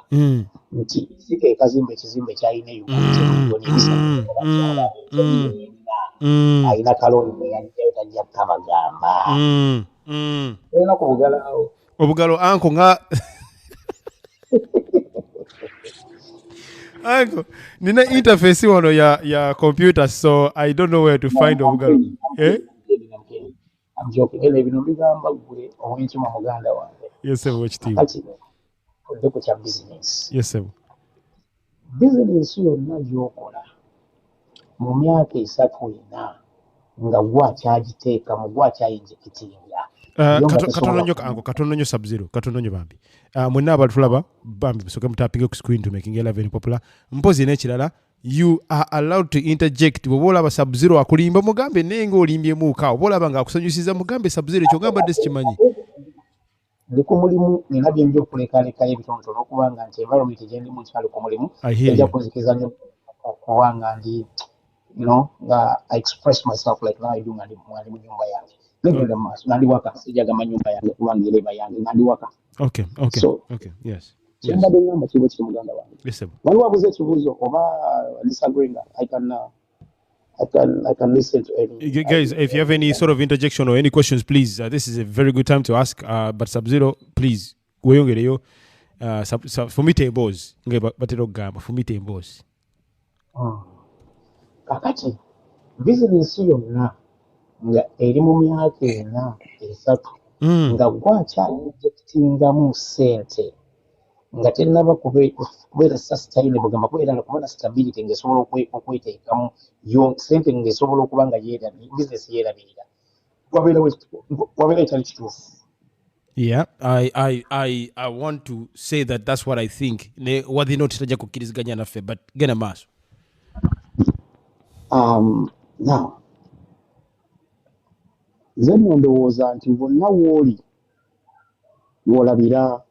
nti sika ekizimbe kyalina ayina kaloni yajjayo tajja kabagamba olina ku bugalawo obugalo anko nga anko nina interface wano ya computer so I don't know where to find obugalo. I'm joking. Ele bino bigamba gwe owenkima muganda wange. Yes sir, watch TV. Kati ku kya business. Yes sir. Business yonna gy'okola mu myaka 3 ena nga gw'akyagiteeka mu gw'akyayinjekitinga. Katono nnyo Sub-Zero, katono nnyo bambi. Mwenna abatulaba bambi musoke mutapinge ku screen to making 11 popular. Mpozi n'ekirala, you are allowed to interject. Bw'oba olaba Sub-Zero akulimba mugambe nenga olimbyemu ka. Oba olaba ng'akusanyusiza mugambe Sub-Zero ekyo ngamba desi kimanyi. Ndi ku mulimu nina bye nja okulekalekayo ebitonotono okubanga nti environment gye ndimu nkyali ku mulimu ejja kunzikiza nnyo kubanga ndi I express myself like now I do nga ndi mu nyumba yange. Negenda maaso nandi waka sijagamba nyumba yange kubanga ereba yange nandi waka. Okay. Yes. Kyembadde ngamba kibo kiri muganda wange. Yes sir. Waliwo abuze ekibuuzo oba disagreeing I can listen to any. Guys, if you have any sort of interjection or any questions, please, this is a very good time to ask. But Sub-Zero, please, gweyongereyo. Fumite boss. Batero gamba. Fumite boss. Kakati, business yonna nga eri mu myaka 4 3 nga gw'akyayinjectingamu ssente nga tennaba kubeera sustainable gamba kubeera kubona stability ng'esobola okweteekamu ssente ng'esobola okuba nga business yeerabirira wabeera etali kituufu. Yeah, I want to say that's what I think. Wadhi not tajja kukkiriziganya naffe but genda maaso. Now nze nno ndowooza nti bonna w'oli w'olabira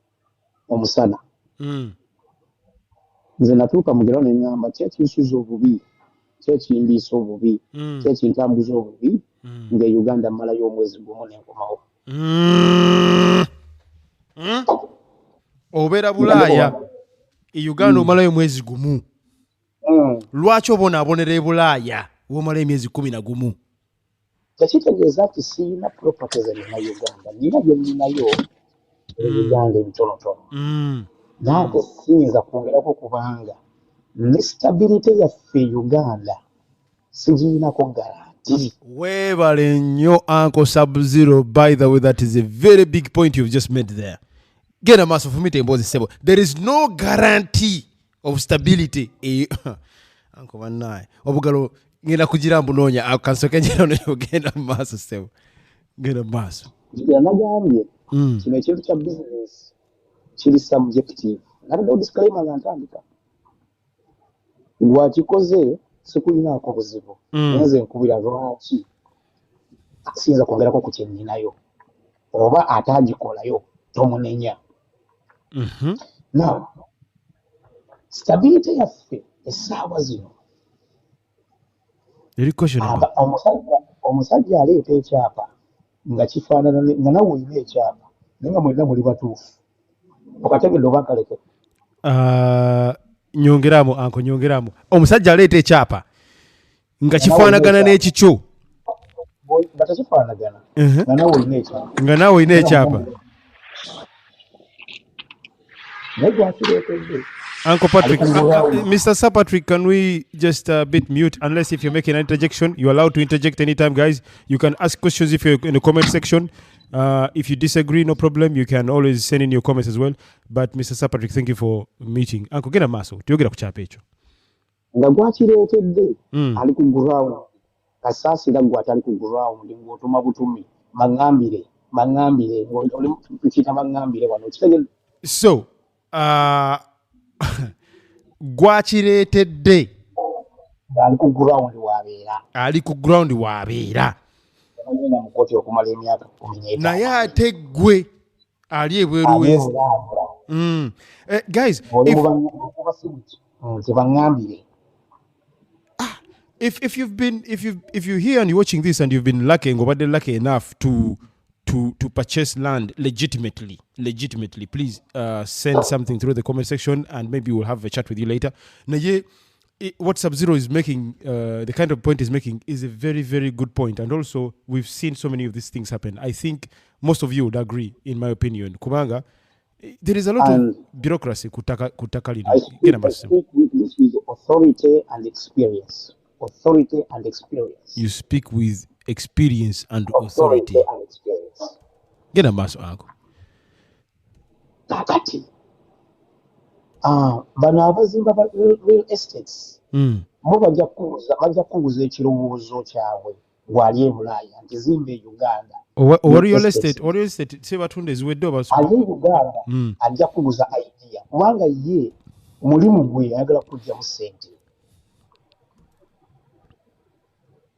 omusana. Nze natuuka mugero ne ŋŋamba kyekinsuza obubi kyekimbiisa obubi kyekintambuza obubi nga Uganda mmalayo omwezi gumu n'enkomawo. Obeera Bulaaya Uganda omalayo mwezi gumu. Lwaki obonaabonera e Bulaaya w'omala emyezi 11? tekitegeeza nti siyina properties ezirina Uganda, nina bye nninayo Uganda ebitonotono. Naate siyinza kwongerako kubanga ne stability yaffe Uganda sigirinako garanti. Weebale nnyo Uncle Sub-Zero. By the way, that is a very big point you've just made there. Get a massive for me to impose the there is no guarantee of stability. Uncle Manai. Obugalo ngenda kugira mbunonya akansoke njira no genda maso sebo. Get a maso. Ngira nagambye kino ekintu kya business kiri subjective. Nalina disclaimer nga ntandika. Gwakikoze sikulinaako buzibu. Nze nkubira lwaki siyinza kwongerako ku kye nninayo oba atagikolayo tomunenya. Now, stability yaffe essaawa zino omusajja aleeta ekyapa nga kifaanana nga nawe olina ekyapa naye nga mwenna muli batuufu okategedde oba nkaleke. Nyongeramu anko nyongeramu. Omusajja aleeta ekyapa nga kifaanagana n'ekikyo nga tekifaanagana nga nawe olina ekyapa Uncle Patrick, Mr. Sir Patrick, can we just a bit mute? Unless if you're making an interjection, you're allowed to interject anytime, guys. You can ask questions if you're in the comment section. If you disagree, no problem. You can always send in your comments as well. But Mr. Sir Patrick, thank you for meeting. Uncle, get a maso. Tuyogera ku kyapa ekyo. Nga gwakireetedde ali ku ground kasaasira gwe atali ku ground ng'otuma butumi maŋŋambire oli tukiyita maŋŋambire wano kitegedde. So gwakireetedde ali ku ground w'abeera mu kkooti okumala emyaka 15 naye ate ggwe ali ebweru w'ensi. Guys, tebaŋŋambire. If you're here and you're watching this and you've been lucky enough to purchase land legitimately, please send something through the comment section and maybe we'll have a chat with you later. Now, what Sub-Zero is making, the kind of point he's making is a very, very good point. And also, we've seen so many of these things happen. I think most of you would agree, in my opinion. Kumanga, there is a lot of bureaucracy. I speak with this with authority and experience. You speak with experience and authority. Get a mass uncle. Kakati. Bano abazimba real estates. Mo bajja kubuza ekirowoozo kyabwe gwali e Bulaaya nti zimbe Uganda. Real estate sebatunde eziwedde oba ali Uganda ajja kubuza idea kubanga ye mulimu gwe ayagala kujjamu ssente.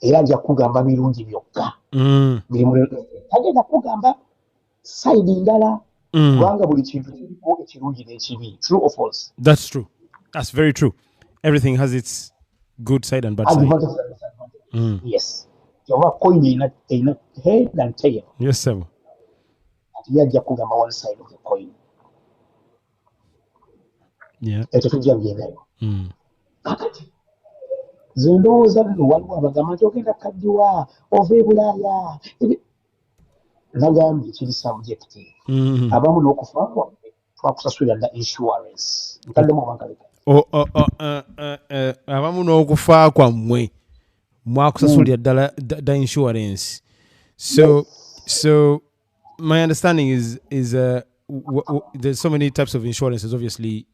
Era ajja kugamba birungi byokka. Agenda kugamba side ndala kubanga buli kintu kiriko ekirungi n'ekibi. True or false? That's true. That's very true. Everything has its good side and bad side. Yes. Your coin in head and tail. Yes, sir. He ajja kugamba one side of the coin. Yeah. Ze ndowooza nno waliwo abagamba nti ogenda kaddiwa ova e Bulaaya. Nagambye kiri subjective. Abamu n'okufa kwabwe twakusasulira dda insurance. Nkaddemu oba nkaleka. Abamu n'okufa kwammwe mwakusasulira ddala insurance. So my understanding is there's so many types of insurances. Obviously,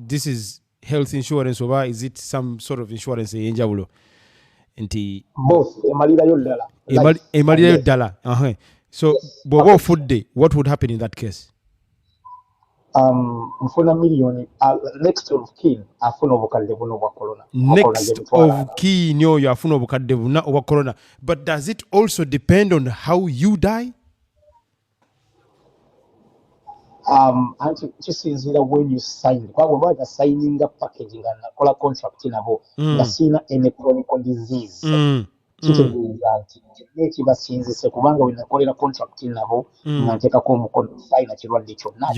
this is health insurance, or is it some sort of insurance enjawulo? Both. Emalirayo ddala. So bw'oba ofudde, what would happen in that case? Nfuna million next of kin afuna obukadde buno obwa corona. Next of kin oyo afuna obukadde buna obwa corona. But does it also depend on how you die? Kisinzira when you sign. Kwa bw'oba signing a package nga nakola contract nabo nga sina any chronic disease. Kitegeeza nti ekibasinzise kubanga we nakolera contract nabo nga nteekako omukono sign kirwadde kyonna.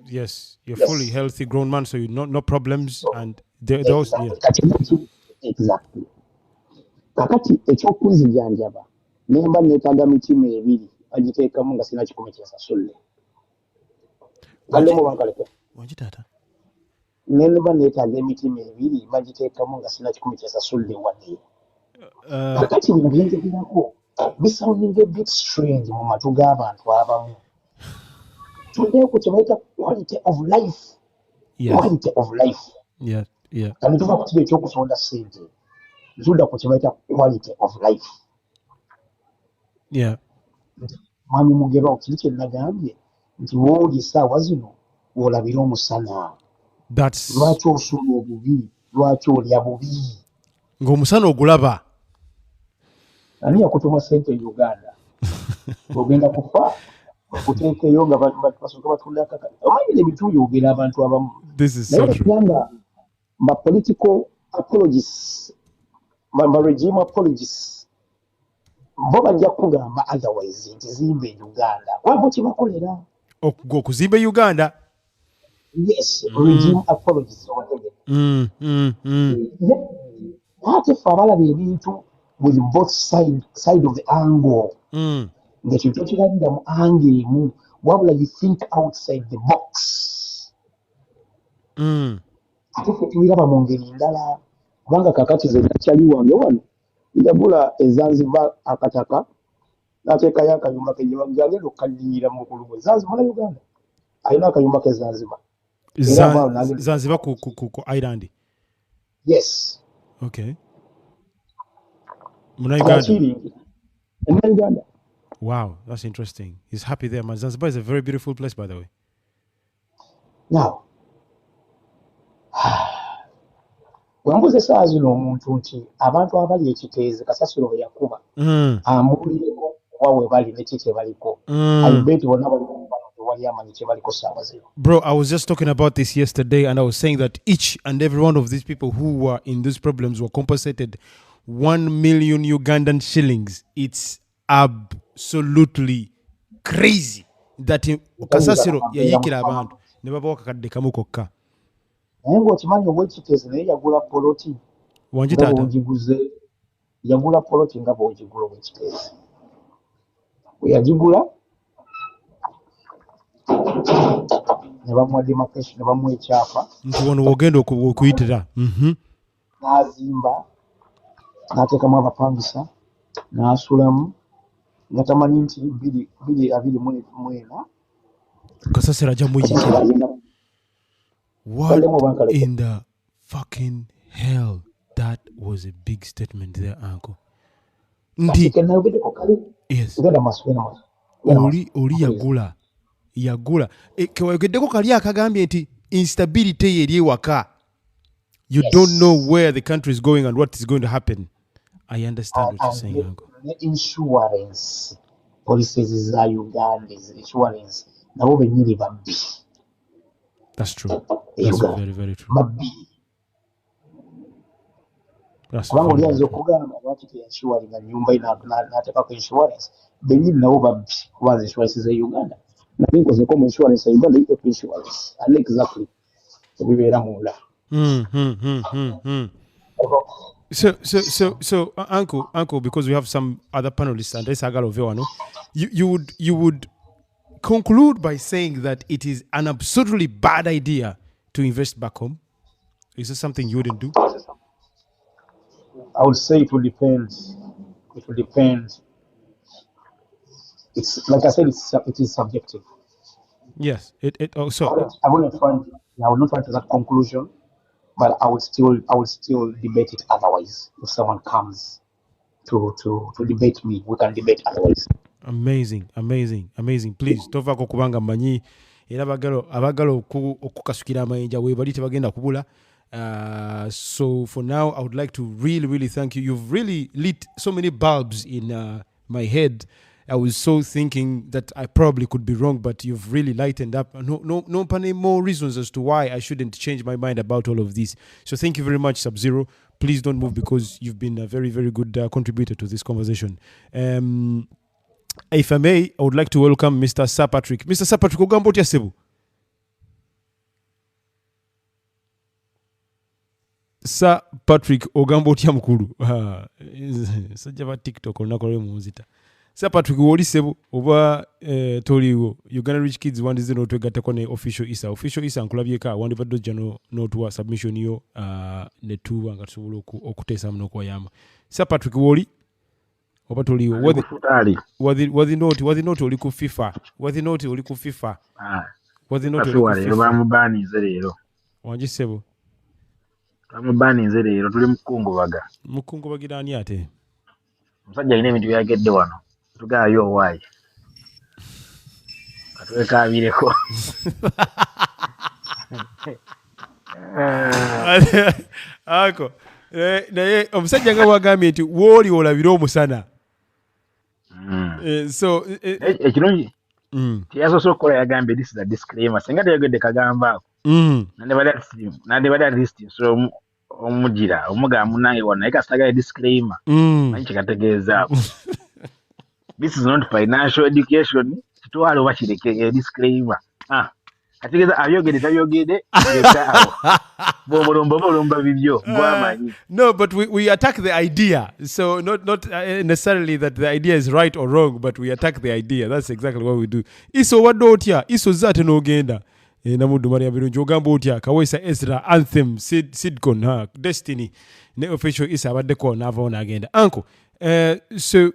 Yes, you're fully healthy grown man, so you no problems and those. Exactly. kakati ekyokunzijanjaba nemba neetaaga mitima ebiri bagiteekamu nga sina kikumi kyensasulle gaddemu bankaleke wangi taata nemba neetaaga emitima ebiri bagiteekamu nga sina kikumi kyensasulle wadde kakati bino byenjogerako bisounding a bit strange mu matu g'abantu abamu tuddeyo ku kyebayita quality of life quality of life kandi tuva ku kiri ekyokusonda ssente tudda ku kyebayita quality of life mwami mugerwa kiri kye nagambye nti wooli essaawa zino olabira omusana lwaki osula obubi lwaki olya bubi ng'omusana ogulaba ani yakutuma ssente Uganda ogenda kufa okuteekeyo nga basooka batunda kaka omanyire ebituyogera abantu abamu naye ekugamba ba political apologists ba regime apologists bo bajja kugamba otherwise nti zimbe Uganda wabo kibakolera okuzimba Uganda yes regime apologists ate fe abalaba ebintu with both side of the angle nga kintu ekirabira mu angle emu wabula you think outside the box ate fe tubiraba mu ngeri ndala kubanga kakati ze nakyali wange wano yagula ezanzibar akataka n'ateekayo akayumba ke gyagenda okukaddiira mu kulumwe zanzibar na Uganda alina akayumba ke zanzibar zanzibar ku island yes okay muna Uganda wow that's interesting he's happy there man Zanzibar is a very beautiful place by the way now wambuze saa zino omuntu nti abantu abali ekiteezi kasasiro bwe yakuba ambuulireko oba we bali neki kye baliko ayibeti bonna wali amanyi kye baliko saawa zino. Bro, I was just talking about this yesterday and I was saying that each and every one of these people who were in these problems were compensated 1 million Ugandan shillings. It's absolutely crazy that kasasiro yayikira abantu ne babawa kakadde kamu kokka. Naye ng'okimanyi ow'ekiteezi naye yagula poloti wangi taata ogiguze yagula poloti nga bw'ogigula ow'ekiteezi bwe yagigula ne bamuwa demarcation ne bamuwa ekyapa nti wano wogenda okuyitira n'azimba n'ateekamu abapangisa n'asulamu nga tamanyi nti 2024 kasasiro ajja muyikira. What in the fucking hell? That was a big statement there, uncle. Yes. Oli yagula. Kewayogeddeko kali akagambye nti instability eri ewaka. You don't know where the country is going and what is going to happen. I understand what you're saying, uncle. Insurance policies za Ugandans, insurance nabo benyiri babbi. That's true. That's very, very true. That's very true. Okugamba lwaki insurance na nyumba n'ateekako insurance benyini nabo babbi kubaza insurance za Uganda naye nkozeko mu insurance ya Uganda iko insurance and exactly ebibeera munda. So, uncle, because we have some other panelists and Sagalo Veano, you would conclude by saying that it is an absolutely bad idea to invest back home. Is this something you wouldn't do? I would say it will depend. It will depend. It's like I said, it is subjective. Yes. It also. I will not find to that conclusion, but I would still debate it otherwise. If someone comes to debate me, we can debate otherwise. Amazing. Please, tovako kubanga manyi era abagalo okukasukira amayinja we bali tebagenda kubula. So for now, I would like to really, really thank you. You've really lit so many bulbs in my head. I was so thinking that I probably could be wrong, but you've really lightened up. No more reasons as to why I shouldn't change my mind about all of this. So thank you very much, Sub-Zero. Please don't move because you've been a very, very good contributor to this conversation. If I may, I would like to welcome Mr. Sir Patrick. Mr. Sir Patrick, ogambo otya sebu? Sir Patrick ogamba otya mukulu sajja ba TikTok olunaku lwe munzita Sir Patrick wolisebo oba toliwo Uganda Rich Kids wandize n'otwegattako ne official isa nkulabyeka wandibadde ojja n'otuwa submission yo ne tuba nga tusobola okuteesamu n'okwayamba Sir Patrick woli oba toliwo wathi not oli ku FIFA wathi not oli ku FIFA wathi not oli ku FIFA bamubanize leero wangisebo bamubanize leero tuli mukungubagira ani ate omusajja alina ebintu byagedde wano tugaayo owaayi katwekaabireko ako naye omusajja nga bwagambye nti wooli olabire omusana so ekirungi tiyasoose okukola yagambye this is a disclaimer singa teyogedde kagamba ako nandibadde at least nsobola omugira omugamba munange wano naye kasitagala disclaimer manyi kyekategeezaawo this is not financial education kitwala oba kireke disclaimer kategeeza abyogedde tabyogedde ekaawo bw'omulomba bibyo gwamanyi no but we attack the idea so not necessarily that the idea is right or wrong but we attack the idea that's exactly what we do iso wadde otya iso zaate n'ogenda namuddu Maria birungi ogamba otya Kaweesa Ezra Anthem Sidcon Destiny ne official isa abaddeko n'avaawo n'agenda uncle so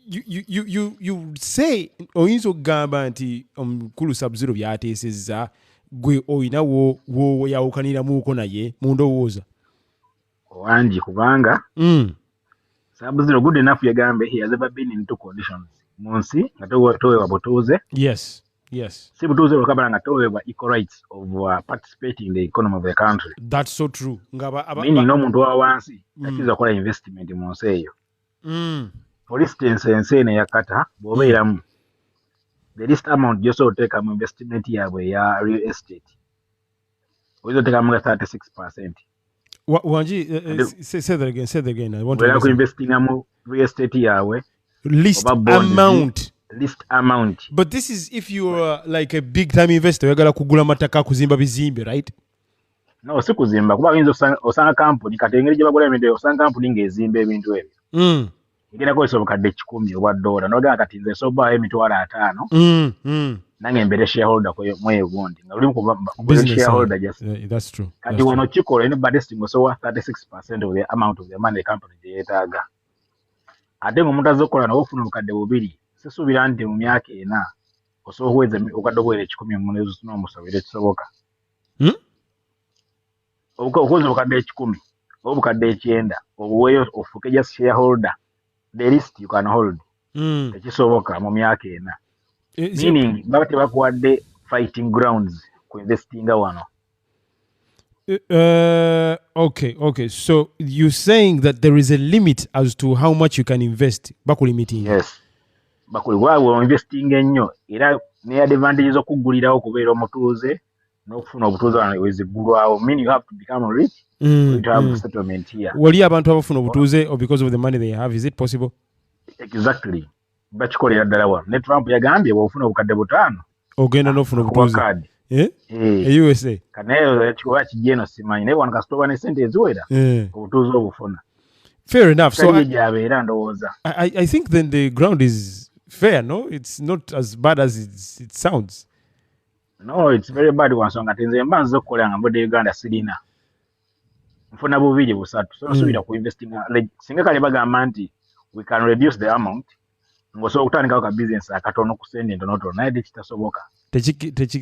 you say oyinza okugamba nti omukulu Sub-Zero byateesezza gwe oyina wo yawukaniramuuko naye mu ndowooza wangi kubanga Sub-Zero good enough yagambe he has ever been in two conditions mu nsi nga toweebwa butuuze yes si butuuze olwokabala nga toweebwa equal rights of participating in the economy of the country that's so true meaning n'omuntu wa wansi takiriza kukola investment mu nsi eyo for instance ensi eno yakata bw'obeeramu the least amount gy'osobola oteekamu investment yaabwe ya real estate oyinza oteekamu nga 36%. Wanji, say that again. I want to investingamu real estate yaabwe least amount. But this is if you are like a big time investor, oyagala kugula mataka kuzimba bizimbe, right? No, si kuzimba kuba oyinza osanga company kati engeri gye bagula ebintu osanga company ng'ezimba ebintu ebyo. Ngenda ko obukadde 10 obwa $1 n'ogamba kati nze soba emitwalo 5 nange mbere shareholder ko mwe gundi nga uli ku shareholder just that's true kati wono kikola ine budgeting so 36% of the amount of the money company yetaaga ate ngomuntu azokola na ofuna obukadde 2 sisubira nti mu myaka ena osobola kuweza okadde obwere 10 mu n'omusabire kisoboka obukozi obukadde 10 obukadde 9 obuweyo ofuke just shareholder the least you can hold tekisoboka mu myaka ena meaning baba tebakuwadde fighting grounds ku investinga wano. Okay. So you're saying that there is a limit as to how much you can invest. Bakulimiting. Yes. Bakuliwa investing ennyo era ne advantages okugulirawo kubeera omutuuze n'okufuna obutuuze wano wezigulwawo. Meaning you have to become rich to have settlement here. Wali abantu abafuna obutuuze or because of the money they have, is it possible? Exactly. Bakikolera ddala wano. Ne Trump yagambye bw'ofuna obukadde 5 ogenda n'ofuna obutuuze. USA. Kanayo ekikuba kijeno simanyi naye wano kasitoba ne sente eziwera obutuuze obufuna. Fair enough. So I think then the ground is fair, no? It's not as bad as it sounds. No, it's very bad wansonga tenze mbanza okukola nga mbodde Uganda sirina. Nfuna 2-3 so nsubira ku investing singa kale bagamba nti we can reduce the amount ngosobola okutandikawo ka business akatono ku sente ntonotono naye tekitasoboka.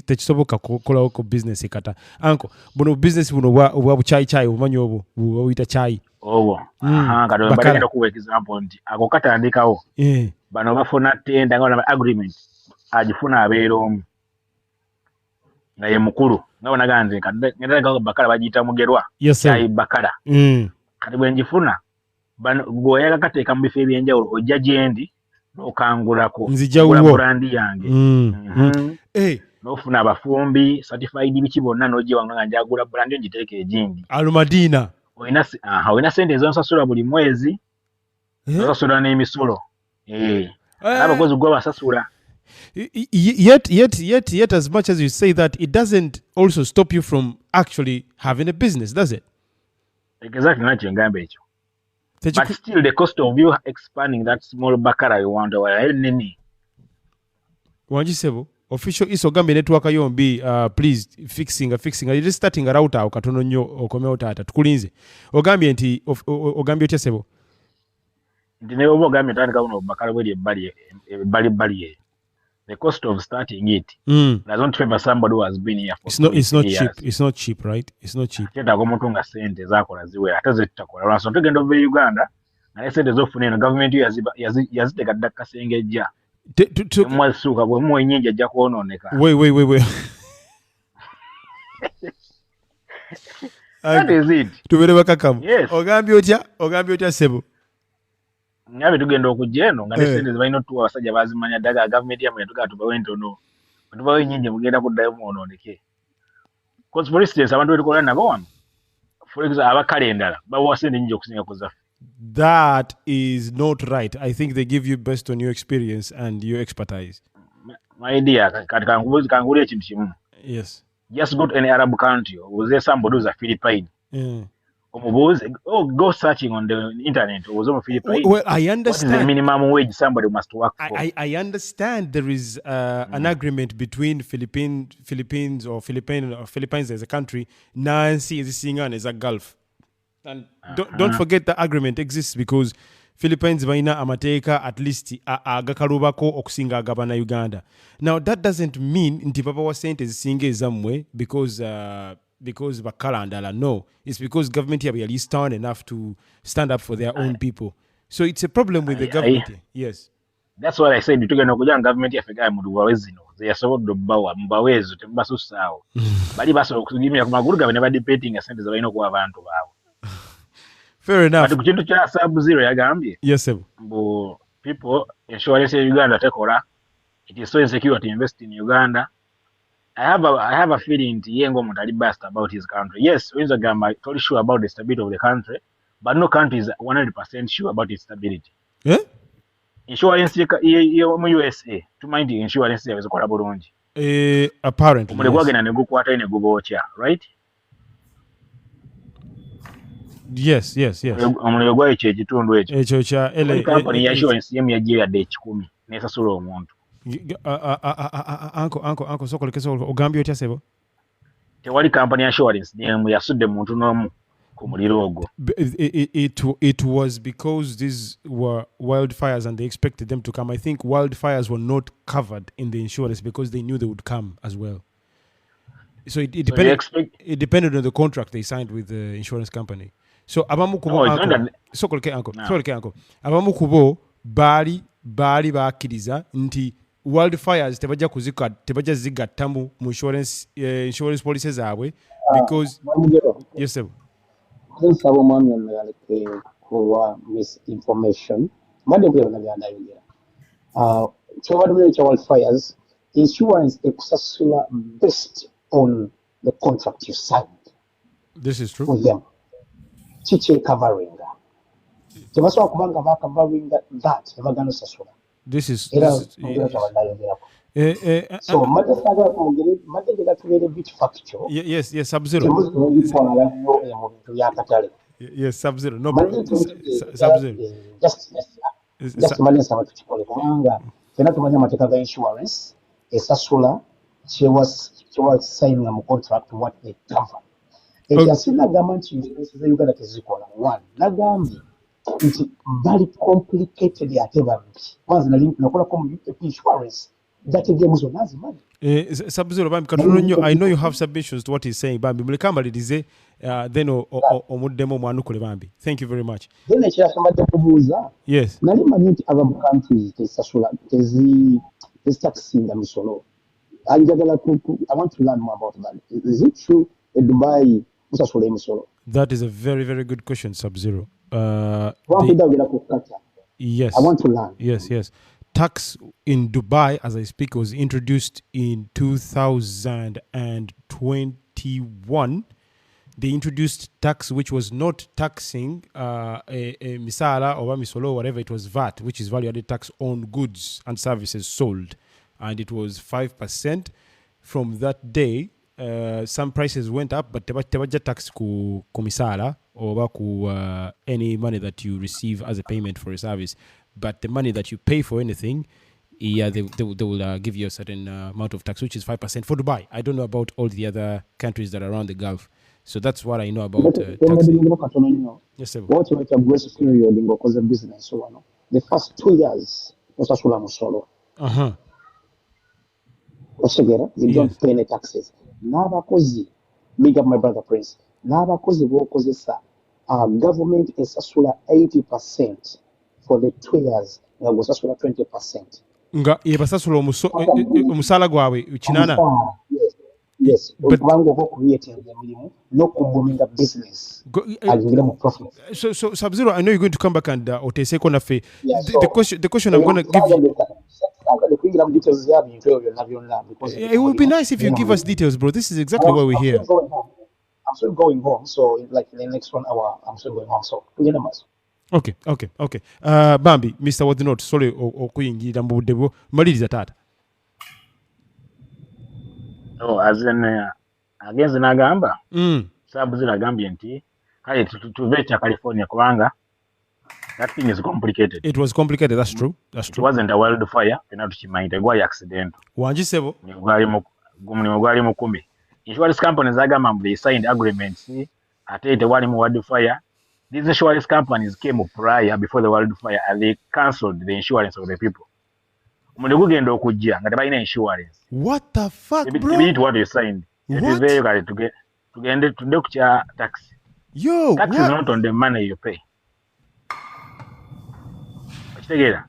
Tekisoboka kukolawo ku business ekata. Anko, buno business buno obwa buchayi obumanyi obwo buyita chayi. Owo. Kati bagenda kuwa example nti ako katandikawo. Bano bafuna tenda nga agreement agifuna abeera omu. Na ye mukulu nga wanaganze ngenda nga bakala bagiyita mugerwa chayi bakala. Kati bwe njifuna goyaga kateeka mu bifo ebyenjawulo ojja gyendi n'okangulako brandi yange n'ofuna abafumbi certified biki bonna n'ogiwa nga njagula brandi ngiteeka egindi Alumadina olina sente ezonsasula buli mwezi osasula n'emisolo abakozi gwe basasula. Yet as much as you say that, it doesn't also stop you from actually having a business, does it? Exactly, nakyo ngamba ekyo. But still, the cost of you expanding that small bakara you want to nini. Wanjisebo, official iso gambe network yombi, please fixing. It is starting a router okatono nnyo okomeo tata. Tukulinze. Ogambye nti ogambye otya sebo. Nti ne obo gambe tandika uno bakara bweli ebbali. The cost of starting it doesn't favor somebody who has been here for it's not years. cheap. It's not cheap, right? It's not cheap. Kyetaaga omuntu nga sente zakola ziwe ate zitakola. Lwansonga tugenda ova Uganda naye sente zofuna eno gavumenti yaziteka dda kasengejja. Mwasuuka bwe muwa ennyingi ajja kwonooneka. Wait. That is it. Tubere bakakamu. Yes. Ogambye otya sebo. Ngabe tugenda okujja eno nga ne sente zibalina otuwa abasajja bazimanya ddaga gavumenti yamwe yatugaa tubawe ntono. Tubawe ennyingi mugenda kuddayo mwonooneke. Because for instance, abantu betukola nabo wano. For example, abakale endala bawa sente nnyingi okusinga ku zaffe. That is not right. I think they give you based on your experience and your expertise. My dear, kangulia ekintu kimu. Yes. Just go to any Arab country. Was there somebody who's a Philippine? Go searching on the internet. Was a Philippine? Well, I understand. What is the minimum wage somebody must work for? I understand there is an agreement between Philippines as a country. Nancy is seeing as a Gulf. And don't forget the agreement exists because Philippines baina amateka at least agakalubako okusinga agabana Uganda. Now that doesn't mean nti papa wa sente zisinge zamwe because bakalandala. No, it's because government here is stern enough to stand up for their own people. So it's a problem with the government. Yes. That's what I said. Tugenda okujja government yaffe mu duwawe zino zeyasobodde obbawa mbaweezo temubasusaawo. Bali basobola okugimira ku magulu gabe ne badebating sente ze balina okuwa abantu baabwe. Fair enough. But kukintu kya Sub-Zero yagambye. Yes, sir. People, insurance in Uganda tekola. It is so insecure to invest in Uganda. I have a feeling that yengo omuntu ali biased about his country. Yes, Windsor Gamba is totally sure about the stability of the country, but no country is 100% sure about its stability. Yeah? Insurance mu USA, tumanyi insurance yabezekola bulungi. Apparently. Omule gwagenda ne gukwata ine gubookya, right? Yes. Omuliro gwa ekyo ekitundu ekyo. Ekyo kya company ya insurance yemu yagiye yadde ekikumi nesasula omuntu. Uncle sokolekesa ogambye otya sebo? Tewali company ya insurance yemu yasudde muntu n'omu ku muliro ogwo. It was because these were wildfires and they expected them to come. I think wildfires were not covered in the insurance because they knew they would come as well. So it depended on the contract they signed with the insurance company. So abamu kubo uncle. Abamu kubo bali bakiriza nti wildfires tebajja zigattamu mu insurance policies zaabwe because yes sir. Since our money and like for misinformation, money we have so what we wildfires insurance is based on the contract you signed. This is true. With them. Chiche covering that. Tebasobola kubanga ba covering that ebagano sasula. This is so matter that bit factual. Yes, Sub-Zero. Yes, Sub-Zero. No, Sub-Zero. Just money sabatu chikole kubanga fena tumanya mateka ga insurance esasula she was signing a contract what they cover. Ekasina gamba nti insurance za Uganda tezikola. One, nagambye nti very complicated ate bambi. Kwanza nakola insurance that again was nazi money. Sub-Zero bambi katono I know you have submissions to what he's saying bambi mulikamba lidize then omuddemu mwanukule bambi. Thank you very much. Then ekya somebody kubuuza. Yes. Nali manyi nti aba countries tesasula tezi taxing amisolo. I want to learn more about that. Is it true in Dubai? That is a very, very good question, Sub-Zero. Yes. I want to learn. Yes. Tax in Dubai, as I speak, was introduced in 2021. They introduced tax which was not taxing a misala or misolo, whatever. It was VAT, which is value-added tax on goods and services sold. And it was 5%. From that day, some prices went up, but tebajja tax ku misala or ku any money that you receive as a payment for a service. But the money that you pay for anything, yeah, they will give you a certain amount of tax, which is 5% for Dubai. I don't know about all the other countries that are around the Gulf. So that's what I know about taxing. Yes, sir. What you have grace period because of business. So, the first 2 years, osasula musolo. Osegera, you don't pay any taxes. N'abakozi, big up my brother Prince. N'abakozi b'okozesa, government esasula 80% for the 2 years. Nga gosasula 20%. Nga yebasasula omusala gwabwe kinana. Yes, but go create emirimu no kubominga business. Profit. So Sub-Zero, I know you're going to come back and oteseko nafe. The question I'm going to give you. It would be nice if you give us details, bro. This is exactly why we're here. I'm still going home, so like in the next 1 hour, I'm still going home. So Okay. Bambi, Mr. Wadinot, sorry, okuyingira mu budde maliriza tata. Oh, as in against nagamba. Sub-Zero agambye nti kale tuvecha California kubanga that thing is complicated. It was complicated, that's true. It wasn't a wildfire, penatukimanyi tegwali accident. Wanjisebo. Gwali mukumi. Insurance companies agamba they signed agreements ate tewali mu wildfire. These insurance companies came prior before the wildfire and they cancelled the insurance of the people. Omuntu gugenda okujja nga tebalina insurance. What the fuck, bro? They what you signed. It is very good to get to tax. Yo, tax is not on the money you pay. Kitegera.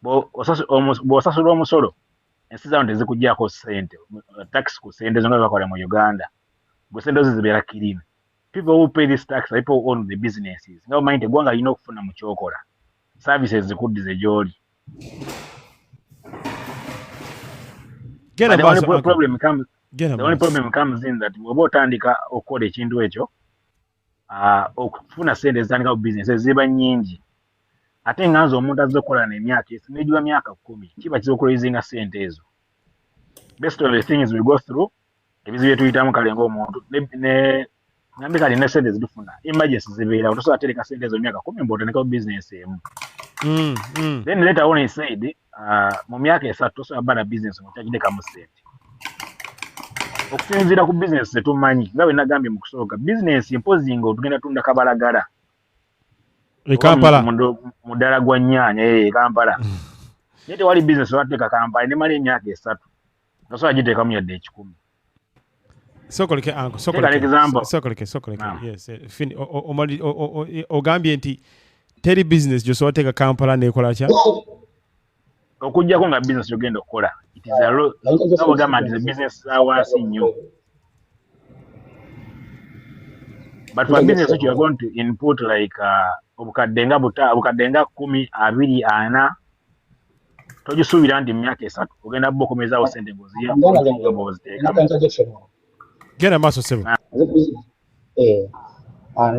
Bw'osasula omusolo ensi zano tezikugyako ssente. Tax ku ssente zonga bakola mu Uganda. Bwe ssente zo zibeera kirina. People who pay this tax, people who own the businesses. Nga omanyi tegwanga lina okufuna mu kyokola. Services zikuddize gy'oli. The only problem comes in that bw'oba otandika okukola ekintu ekyo okufuna ssente ezitandika ku business ziba nnyingi. Ate nga nze omuntu azze okukola n'emyaka esimegiwa myaka 10 kiba kizokuloizinga ssente ezo. Best of the things we go through ebizibu byetuyitamu kale ng'omuntu nambi kale ne ssente zitufuna emergency zibeera otosobola tereka ssente ezo myaka 10 mb'otandikawo business emu. Then later on he said mu myaka 3 tosobola bba na business mukyagidekamu ssente. Okusinziira ku business tetumanyi nga bwe nagambye mu kusooka business imposing otugenda tunda kabalagala. Kampala muddala gwa nnyaanya Kampala. Naye tewali business wateeka Kampala nemala emyaka 3 tosobola giteekamu yadde 10. Sokoleke. Yes. Ogambye nti teri business gy'osobola wateeka Kampala nekola kya? Okujjako nga business yogenda okukola. It is a law. No government is a business wansi nnyo. But for business which you are going to input like obukadde nga 10, 20, 40 togisuubira nti myaka 3 ogenda bokomezaawo ssente ngoziya. Genda maaso sebo.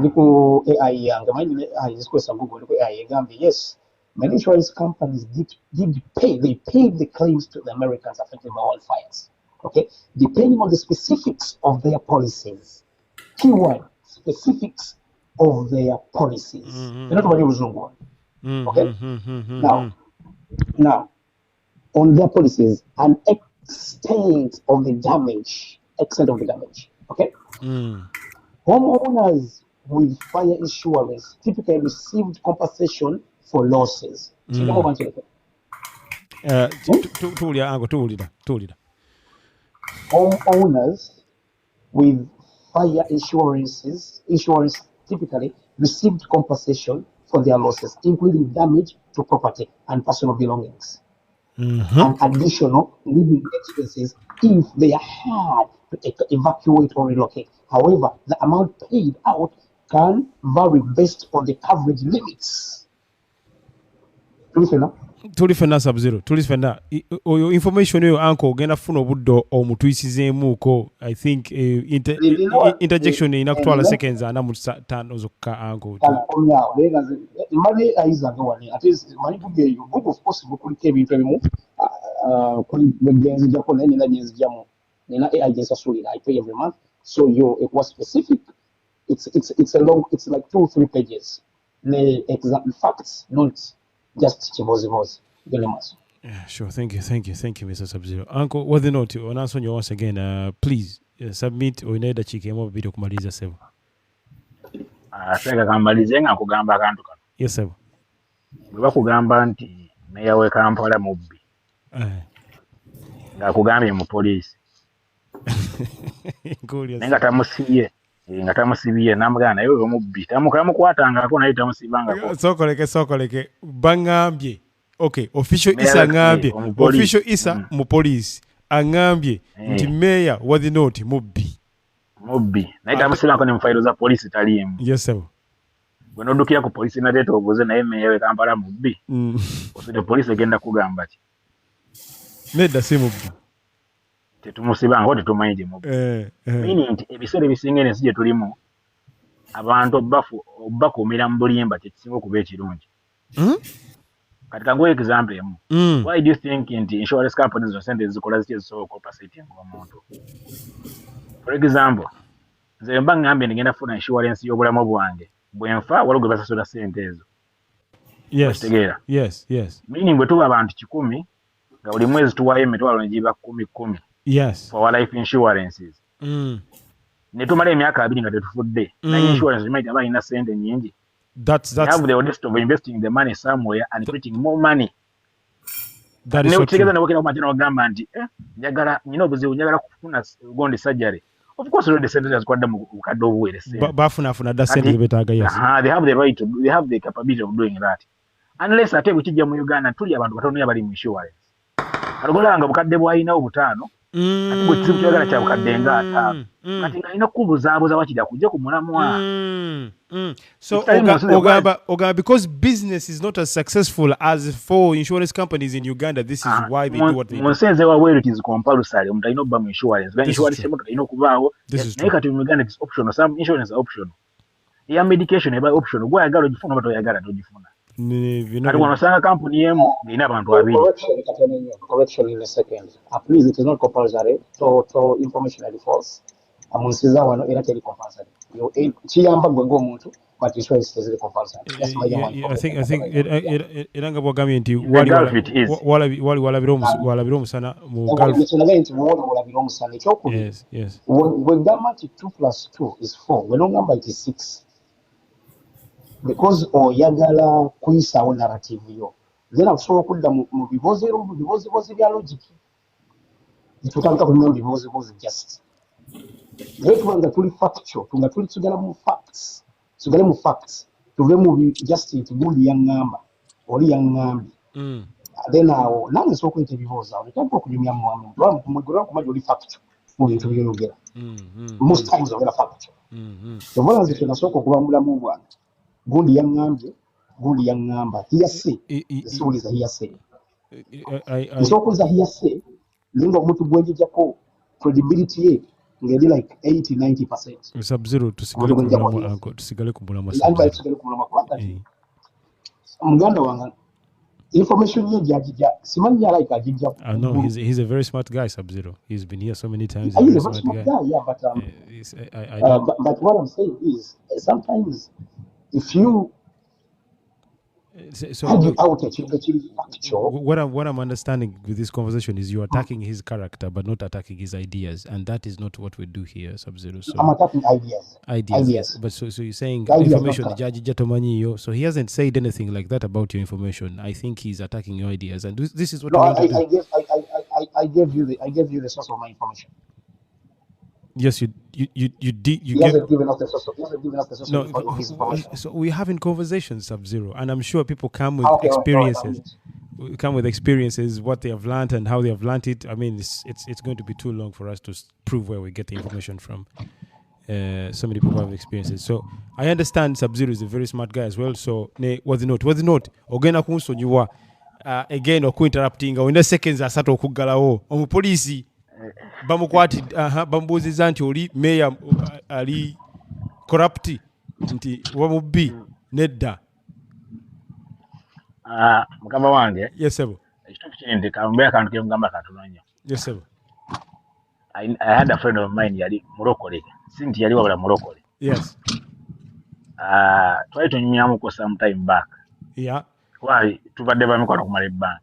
Niku AI yanga mind AI is question Google niku AI gambi yes. Many insurance companies did pay. They paid the claims to the Americans affected by wildfires. Okay, depending on the specifics of their policies. Keyword: specifics of their policies. Not what was wrong. Okay. Now, on their policies, an extent of the damage. Okay. Homeowners with fire insurance typically received compensation for losses. Homeowners with fire insurance typically received compensation for their losses, including damage to property and personal belongings, and additional living expenses if they had to evacuate or relocate. However, the amount paid out can vary based on the coverage limits. Tulifena Sub-Zero. Oyo information yo anko ogenda funa obuddo omutuyisizeemuuko. I think interjection inakutwala seconds ana mu 5 zokka anko. Imali aiza ngwani at least mani kugeyo of course bukulike ebintu ebimu kuli bwenzi jako nene na jenzi jamu Nina AI Sulina, I pay every month. So it was specific. It's a long, it's like 2-3 pages. The exact facts, not just chivos. Yeah, sure. Thank you, Mr. Sub-Zero. Uncle, what the note? On answer you once again, please submit or inaida chikemo video kumaliza sebo. Sega kamalize nga kugamba akantu kano. Yes, sebo. Bwe bakugamba nti meya we Kampala mubbi. Nga kugambye mu poliisi. Nga tamusibye namugana naye we mubbi. Tamukwatangako naye tamusibangako. Sokoleke bangambye. Okay, official isa ngambye. Official isa mu police angambye nti meya was not mubbi. Naye tamusibangako ne mu file za police talimu. Yes, sir. Bwe nodukira ku police na leeta obuze naye meya we Kampala mubbi. Oside police egenda kugamba ki? Nedda si mubbi. Tetumusibanga ko tetumanyi gye mubbi. Meaning nti ebiseera ebisinga ensi gye tulimu abantu bakuumira mu bulimba kyekisinga okuba ekirungi. Kati kanguwa example emu. Why do you think nti insurance companies zo sente zikola ziki ezisobola okukopasating omuntu? For example, nze mba ngambye ngenda kufuna insurance y'obulamu bwange bwe nfa waliwo gwe basasula sente ezo. Yes. Meaning bwe tuba abantu 100 nga buli mwezi tuwaayo emitwalo negiba 10. Yes. For our life insurances. Ne tumala emyaka 2 nga tetufudde. Na insurance zimaita aba ina sente nyingi. That's they have the audacity of investing the money somewhere and putting more money. That is so true. Njagala kufuna gondi surgery. Of course, the centers kwenda mu kadde obuwere. Bafuna da sente betaga, yes. They have the right to do, they have the capability of doing that. Unless ate bukijja mu Uganda tuli abantu batono yabali mu insurance. Alugolanga bukadde bwayina obutano. Ati bwe kizibu kyagala kya bukadde nga atano. Kati ng'alina kubuzaabuza wakijja kujja ku mulamwa. So Oga, because business is not as successful as for insurance companies in Uganda, this is why they do what they do. Munsenze wabweru it is compulsory. Omuntu alina okuba mu insurance. Insurance y'emotoka alina okubaawo. Naye kati mu Uganda it is optional. Some insurance are optional. Eya medication eba optional. Gwayagala ogifuna oba toyagala togifuna. Kati wanosanga kampuni emu ng'erina abantu 2. Correction in a second. Please, it is not compulsory. So information is false. Amunsiza wano era teri compulsory. Kiyamba gwe ng'omuntu, but insurance is compulsory. I think eranga bwagambye nti walabira omusana mu Gulf. Yes. When government 2+2 is 4, when number it is 6. Because oyagala kuyisaawo narrative yo. Then akusobola okudda mu bibuuzo bya logic. Tutandika kunyuma mu bibuuzo just. Naye tubanza tuli factual, tugala mu facts. Tugale mu facts. Tuve mu just nti gundi yaŋŋamba, oli yaŋŋambye. Then awo nange sooka okuyita ebibuuzo awo. Netandika okunyumya mu muntu. Mugulwa kumaji oli factual mu bintu by'oyogera. Most times ogera factual. Tovola nze nasooka okuba mulamu bwange. Gundi yaŋŋamba. Hearsay. Esiwuliza hearsay. Nsookuliza hearsay. Nenga omuntu gwenjijjako credibility ye ng'eri like 80-90%. Sub-Zero tusigale ku mulamwa. Muganda wange information ye gyagijja simanyi like agijja. No, he's a very smart guy, Sub-Zero. He's been here so many times. He's a very smart guy, yeah, but what I'm saying is sometimes if you what I'm understanding with this conversation is you're attacking his character but not attacking his ideas, and that is not what we do here, Sub-Zero. So I'm attacking ideas. But so you're saying information Jaji Jatomanyiyo, so he hasn't said anything like that about your information. I think he's attacking your ideas, and this is what I gave you the source of my information. Yes, you did. He hasn't given us the source of his information. So we're having conversations, Sub-Zero, and I'm sure people come with experiences. Come with experiences, what they have learned and how they have learned it. I mean, it's going to be too long for us to prove where we get the information from. So many people have experiences. So I understand Sub-Zero is a very smart guy as well. So was it not? Ogena kunsonyiwa again okuinterrupting in the seconds asatu okuggalawo omupoliisi bamubuuziza nti oli meya ali corrupt nti wamubbi nedda. Mukama wange. Yes sebo. Ekituufu kiri nti kambe akantu ke mugamba katono nnyo. Yes sebo. I had a friend of mine yali mulokole. Sinti yali wabula mulokole. Yes. Twali tunyumyamuko some time back. Yeah. Why tubadde bamikono kumala ebbanga.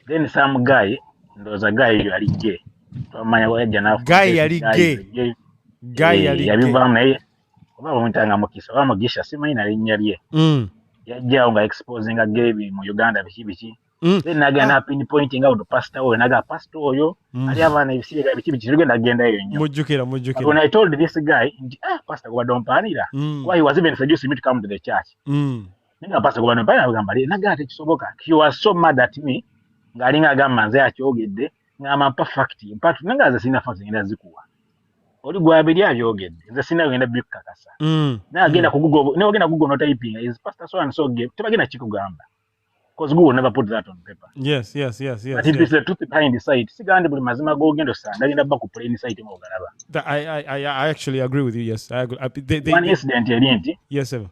Then some guy, ndoza guy yali gay. Twamanya wajja nafu. Guy yali gay. Guy yali gay. Yabivaamu naye oba bamuyitanga Mukisa oba Mugisha simanyi na linnya lye. Yajjaawo nga exposing a gay mu Uganda biki. Then nagenda pinpointing out pastor oyo naga pastor oyo ali abaana ebisiga biki tugenda agenda eyo nnyo. Mujjukira. When I told this guy, pastor gwa dompanira, why he was even seducing me to come to the church. Ninga pastor gwa dompanira agamba naga tekisoboka. He was so mad at me ngalinga agamba nze akyogedde ngamba perfect. In fact nanga sina facts ngenda zikuwa. Oli gwabiri abyogedde nze sina genda bikakasa. Na agenda ku Google, ne ogenda Google no typing is pastor so and so gay. Tebagenda kikugamba. Because Google never put that on paper. Yes. But it is the truth behind the site. Sigande buli mazima gogendo sanda genda ba ku plain site mo galaba. I actually agree with you. Yes, I agree. One incident yali yes sir.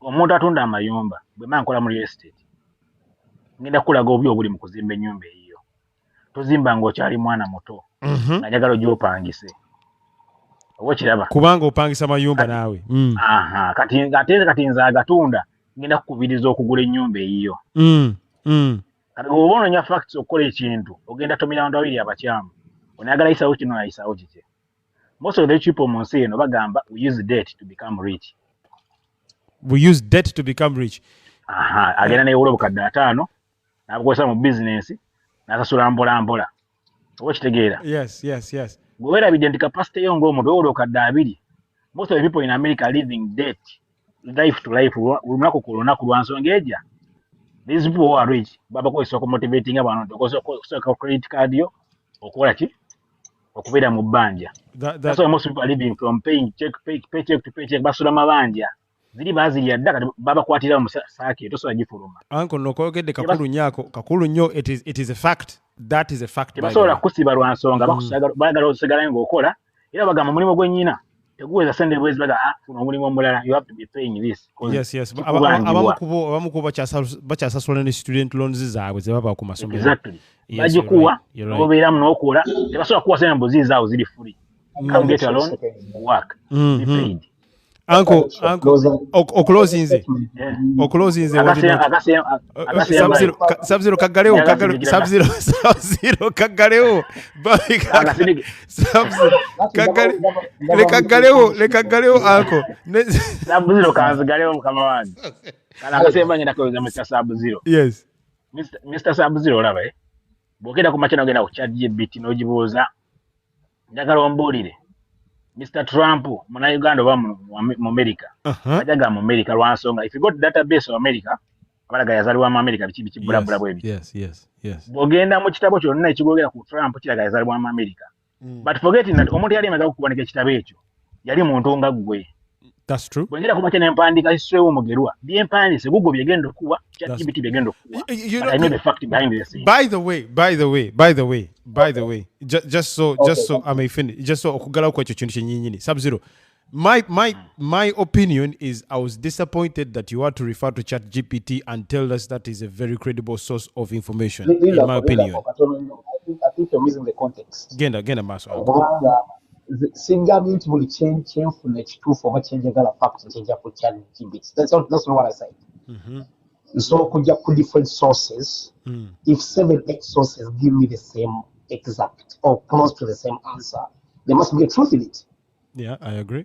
Omuntu atunda amayumba bwe mankola mu real estate. Ngenda kulaga obubi obuli mu kuzimba ennyumba eyo. Tozimba ng'okyali mwana muto. Najagala gyopangise. Obo kiraba. Kubanga opangisa mayumba naawe. Kati nze agatunda ngenda kukubiriza okugula ennyumba eyo. Kati obono nya facts okukola ekintu ogenda tomira abantu babiri abakyamu. Onayagala isawo kino na isawo kike. Most of the people mu nsi eno bagamba we use debt to become rich. We use debt to become rich. Agenda ne wolo bukadde 5 nabukozesa mu business nasasula mpola. Obo kitegeera. Yes. Gwera bident capacity yo ng'omuntu wolo bukadde 2. Most of the people in America are living debt. Life to life lunaku ku lunaku lwansonga ejja. These people who are rich baba ko motivating abantu ko credit card yo okola ki okubeera mu bbanja. That's why most people are living from paying paycheck to paycheck basula mabanja. Zili bazili yadda kati baba kwatira mu saaki tosobola gifuluma. Anko nokogedde kakulu nnyo it is a fact. That is a fact. Basobola kusiba lwansonga bagala osigala ng'okola era bagamba mulimu gwennyina teguweza sente bwezi baga funa omulimu omulala you have to be paying this. Yes. Abamu bakyasasula ne student loans zaabwe ze baba ku masomero. Exactly. Bagikuwa obeeramu n'okola tebasobola kuwa sente mbuzi zaawo ziri free. Come get a loan, work. Be paid. Uncle, okulozinze Sub-Zero kaggaleo Sub-Zero kaggaleo lekaggaleo uncle Sub-Zero kanzigaleo mukama wange kana akasemba ngenda kweyoza Mr. Sub-Zero. Yes. Mr. Sub-Zero olaba bwogenda ku makina ogenda ku ChatGPT n'ogibuuza njagala ombuulire Mr. Trump muna Uganda oba mu America. Ajaga mu America lwansonga if you got database of America abalaga yazaliwa mu America biki bulabula bwebi. Yes. Bwogenda mu kitabo kyonna ekigogera ku Trump kiraga yazaliwa mu America. But forgetting that omuntu yali amaze okukubanika ekitabo ekyo yali muntu nga gwe. That's true. Bwengera ku makina empandika iswewo omugerwa byempandise Google byegenda okuwa ChatGPT byegenda okuwa. I know the fact behind the scene. By the way, just so I may finish, just so okugala kwa ekyo kintu kyenyinyini Sub-Zero. My opinion is I was disappointed that you had to refer to ChatGPT and tell us that is a very credible source of information. In my opinion, I think you're missing the context. Genda maso. Singa bintu buli kyenfuna ekituufu oba kyenjagala fact nkyejja ku ChatGPT. That's not what I said. So kujja ku different sources. If 7-8 sources give me the same exact or close to the same answer, there must be a truth in it. Yeah, I agree.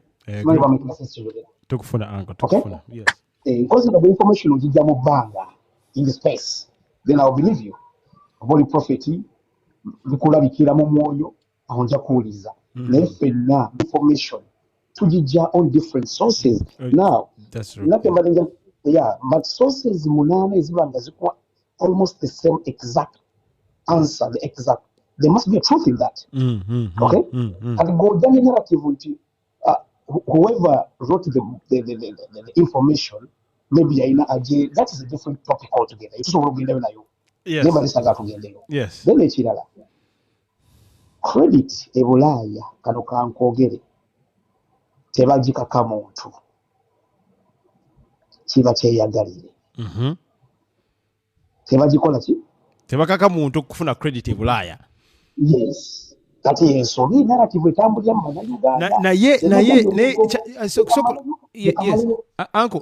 Tukufuna uncle. Tukufuna. Yes. Because of the information ojijja mu bbanga in the space, then I'll believe you. Boli prophet bikulabikira mu mwoyo aho nja kuwuliza. Naye ffenna information tujijja on different sources. Now, that's true. But sources munana ezibanga zikuwa almost the same exact answer, there must be a truth in that. Okay? And go down the narrative with whoever wrote the information, maybe that is a different topic altogether. It's all yes. Then ekirala credit ebulaaya kano kankogere tebagikaka muntu kiba kyeyagalire. Tebagikola ki? Tebakaka muntu kufuna credit ebulaaya. Yes. kati ensobi narrative etambulira mu Bannayuganda naye yes uncle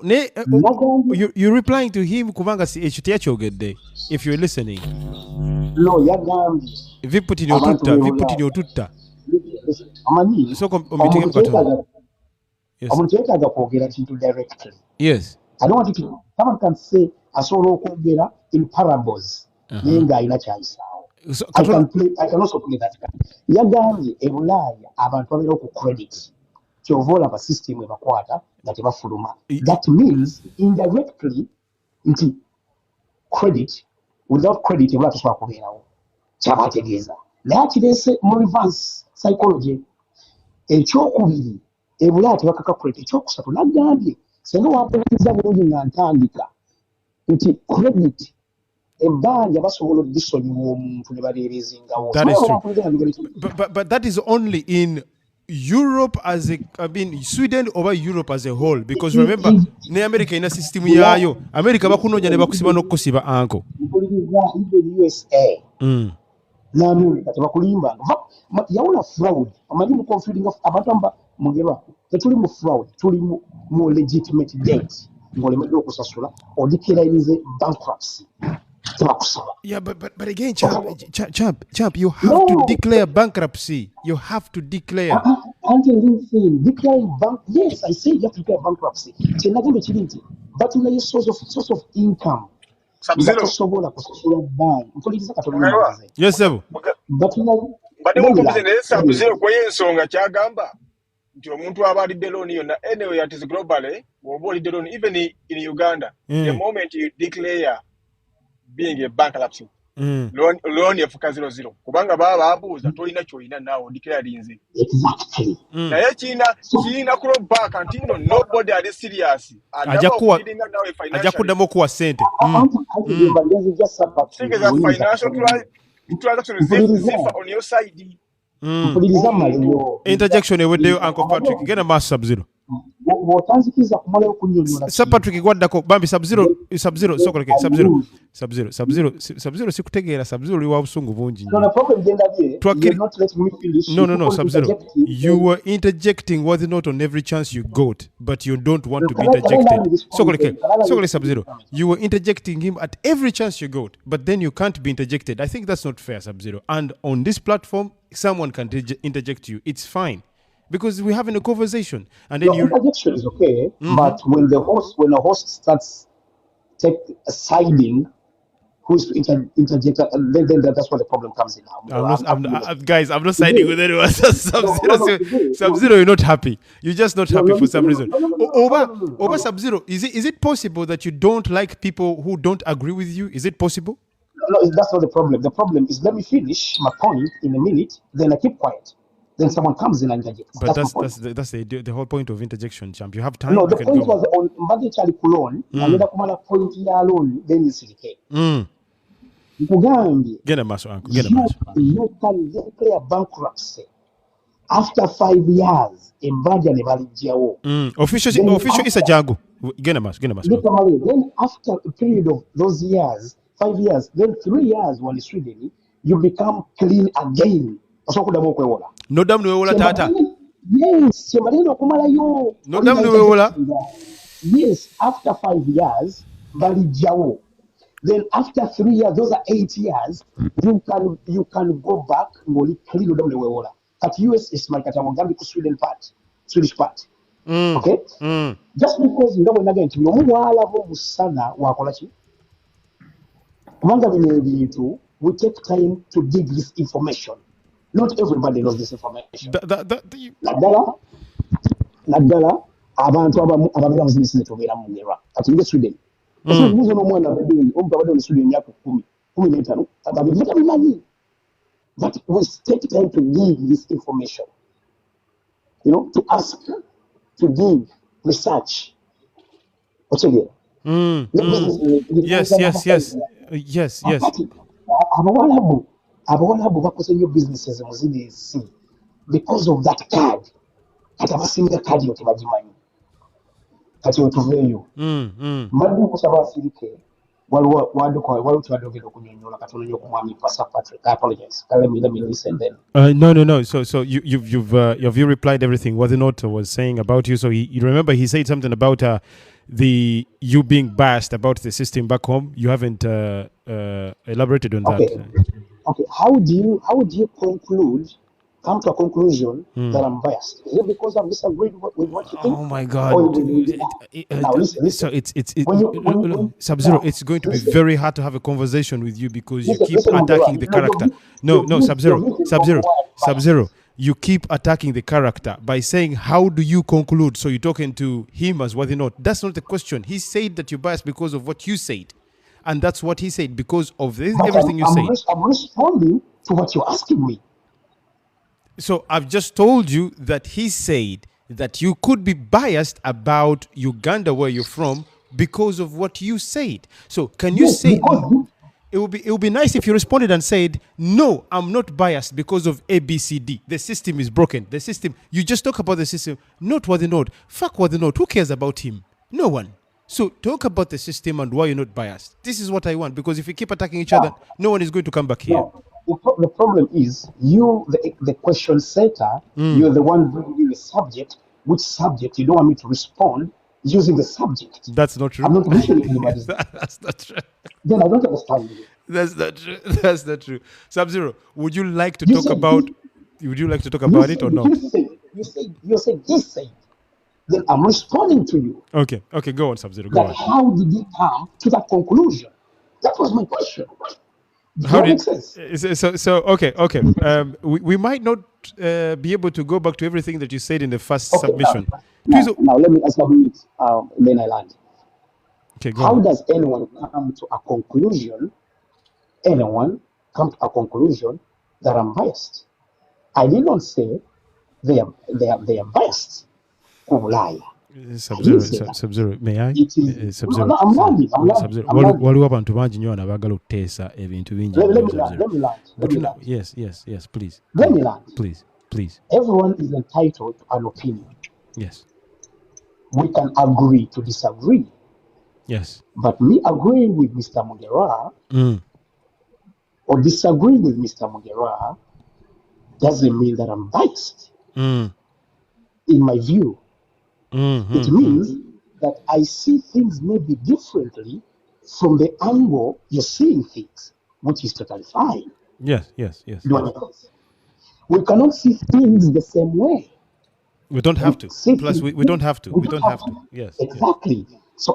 you replying to him kubanga si ekyo teyakyogedde if you're listening no yagambye viputini otutta amanyi soko omitinge mukatono omuntu yetaaga kwogera kintu directly. Yes, I don't want you to someone can say asobola okwogera in parables naye ng'alina kyayisaawo. I can also play that card. Yagambye e Bulaaya abantu babeera oku credit kyova olaba system ebakwata nga tebafuluma. That means indirectly nti credit without credit ebula tosobola kubeerawo kyaba ategeeza naye akireese mu reverse psychology. Ekyokubiri e Bulaaya tebakaka credit. Ekyokusatu nagambye senga wampuliriza bulungi nga ntandika nti credit ebbanja basobola odisonyiwa omuntu ne baleerezingawo. That is true. But that is only in Europe Sweden over Europe as a whole, because remember ne America ina system yayo. America bakunoonya ne bakusiba n'okusiba anko. Mpuliriza even USA n'America tebakulimba yawula fraud amanyi mu confiding of abantu amba mugerwa tetuli mu fraud tuli mu legitimate debt ng'olemedde okusasula odeclarinze bankruptcy. Yeah, but again, champ, you have to declare bankruptcy. You have to declare. Declaring bank. Yes, I say you have to declare bankruptcy. But you source of income. Sub-Zero. Yes, sir. But Sub-Zero kwa ensonga kyagamba nti omuntu abalidde loan yonna anyway it is globally woba olidde loan even in Uganda the moment you declare being a bankruptcy loan efuka 0-0 kubanga baba baabuuza tolina kyolina naawe declarinze naye kiina kulo back until nobody are serious ajja kuddamu okuwa ssente financial transactions zifa on your side. Interjection eweddeyo Uncle Patrick genda maaso Sub-Zero. Bw'otanzikiza kumalayo kunnyonnyola Sir Patrick gwaddako bambi Sub-Zero sokoleke Sub-Zero sikutegeera Sub-Zero oli wa busungu bungi nnyo. No Sub-Zero you were interjecting was not on every chance you got but you don't want to be interjected. Sokoleke Sub-Zero you were interjecting him at every chance you got but then you can't be interjected. I think that's not fair, Sub-Zero, and on this platform someone can interject you. It's fine. Because we're having a conversation, and then interjection is okay, but when a host starts siding, who's to interject, then that's where the problem comes in. Guys, I'm not siding with anyone. Sub-Zero, you're not happy. You're just not happy for some reason. Over Sub-Zero, is it possible that you don't like people who don't agree with you? Is it possible? No, that's not the problem. The problem is, let me finish my point in a minute, then I keep quiet. Then someone comes in and interjects. But that's the whole point of interjection, champ. You have time. No, the point was on Mbadi Chali Kulon, and the Kumala point alone, then you see the Get a maso, uncle. You can declare bankruptcy after 5 years. Mbadi and Mbadi Jao. Official is a jago. Get a maso. Then after a period of those years, 5 years, then 3 years when it's Sweden, you become clean again. No damn no tata. Yes, no damn no. Yes, after 5 years, Balijao. Then after 3 years, those are 8 years. You can go back. At US is my Katamogambi Swedish part. Okay. Just because you know again to Musana Wakolachi. We take time to dig this information. Not everybody knows this information. Naddala abantu ababeera mu bizinesi zetwobeera mu ngera kati nga Sweden. Nizo n'omwana omuntu abadde mu Sweden emyaka 10-15 tabimanyi. But we take time to give this information. To ask, to give research. What's again? Yes. Abawalabu bakoze nnyo businesses mu zino ensi because of that card. Kati abasinga card yo tebagimanyi. Kati otuveeyo. Mbadde nkusaba asirike waliwo kibadde okunyonyola katono nnyo ku mwami Pastor Patrick. I apologize. Let me listen then. No. So have you replied everything? Was it not was saying about you? So you remember he said something about the you being biased about the system back home. You haven't elaborated on that. Okay. How do you come to a conclusion that I'm biased? Is it because I'm disagreeing with what you think? Oh my God! Now listen. So it's when Sub-Zero. It's going to be very hard to have a conversation with you because you keep listen, attacking the character. No, Sub-Zero. You keep attacking the character by saying, "How do you conclude?" So you're talking to him as whether or not. That's not the question. He said that you're biased because of what you said, and that's what he said because of this, everything you said. I'm responding to what you're asking me. So I've just told you that he said that you could be biased about Uganda, where you're from, because of what you said. So can you say it would be nice if you responded and said, "No, I'm not biased because of ABCD. The system is broken. The system." You just talk about the system, not what the note. Fuck what the note. Who cares about him? No one. So talk about the system and why you're not biased. This is what I want, because if we keep attacking each other, no one is going to come back here. No. The problem is you, the question setter, you're the one bringing the subject. Which subject? You don't want me to respond using the subject. That's not true. I'm not mentioning anybody's name. That's not true. Then I don't understand you. That's not true. That's not true. Sub-Zero, would you like to talk about? Would you like to talk about it or not? You say he said. Then I'm responding to you. Okay, go on, Sub-Zero. Go on. How did you come to that conclusion? That was my question. How did make sense? Okay. We might not be able to go back to everything that you said in the first submission. Now let me establish it. Then I land. Okay, go How on. does anyone come to a conclusion? Anyone come to a conclusion that I'm biased? I did not say they are biased. Liar. Sub-Zero, may I? Sub-Zero. No, I'm landing. Waliwo abantu bangi nnyo abagala okuteesa ebintu bingi. Let me land. Yes, please. Let me land. Please. Everyone is entitled to an opinion. Yes. We can agree to disagree. Yes. But me agreeing with Mr. Mugera or disagreeing with Mr. Mugera doesn't mean that I'm biased. In my view, it means that I see things maybe differently from the angle you're seeing things, which is totally fine. Yes. We cannot see things the same way. We don't have to. Plus, we don't have to. We don't have to. Yes. Exactly. Yes. So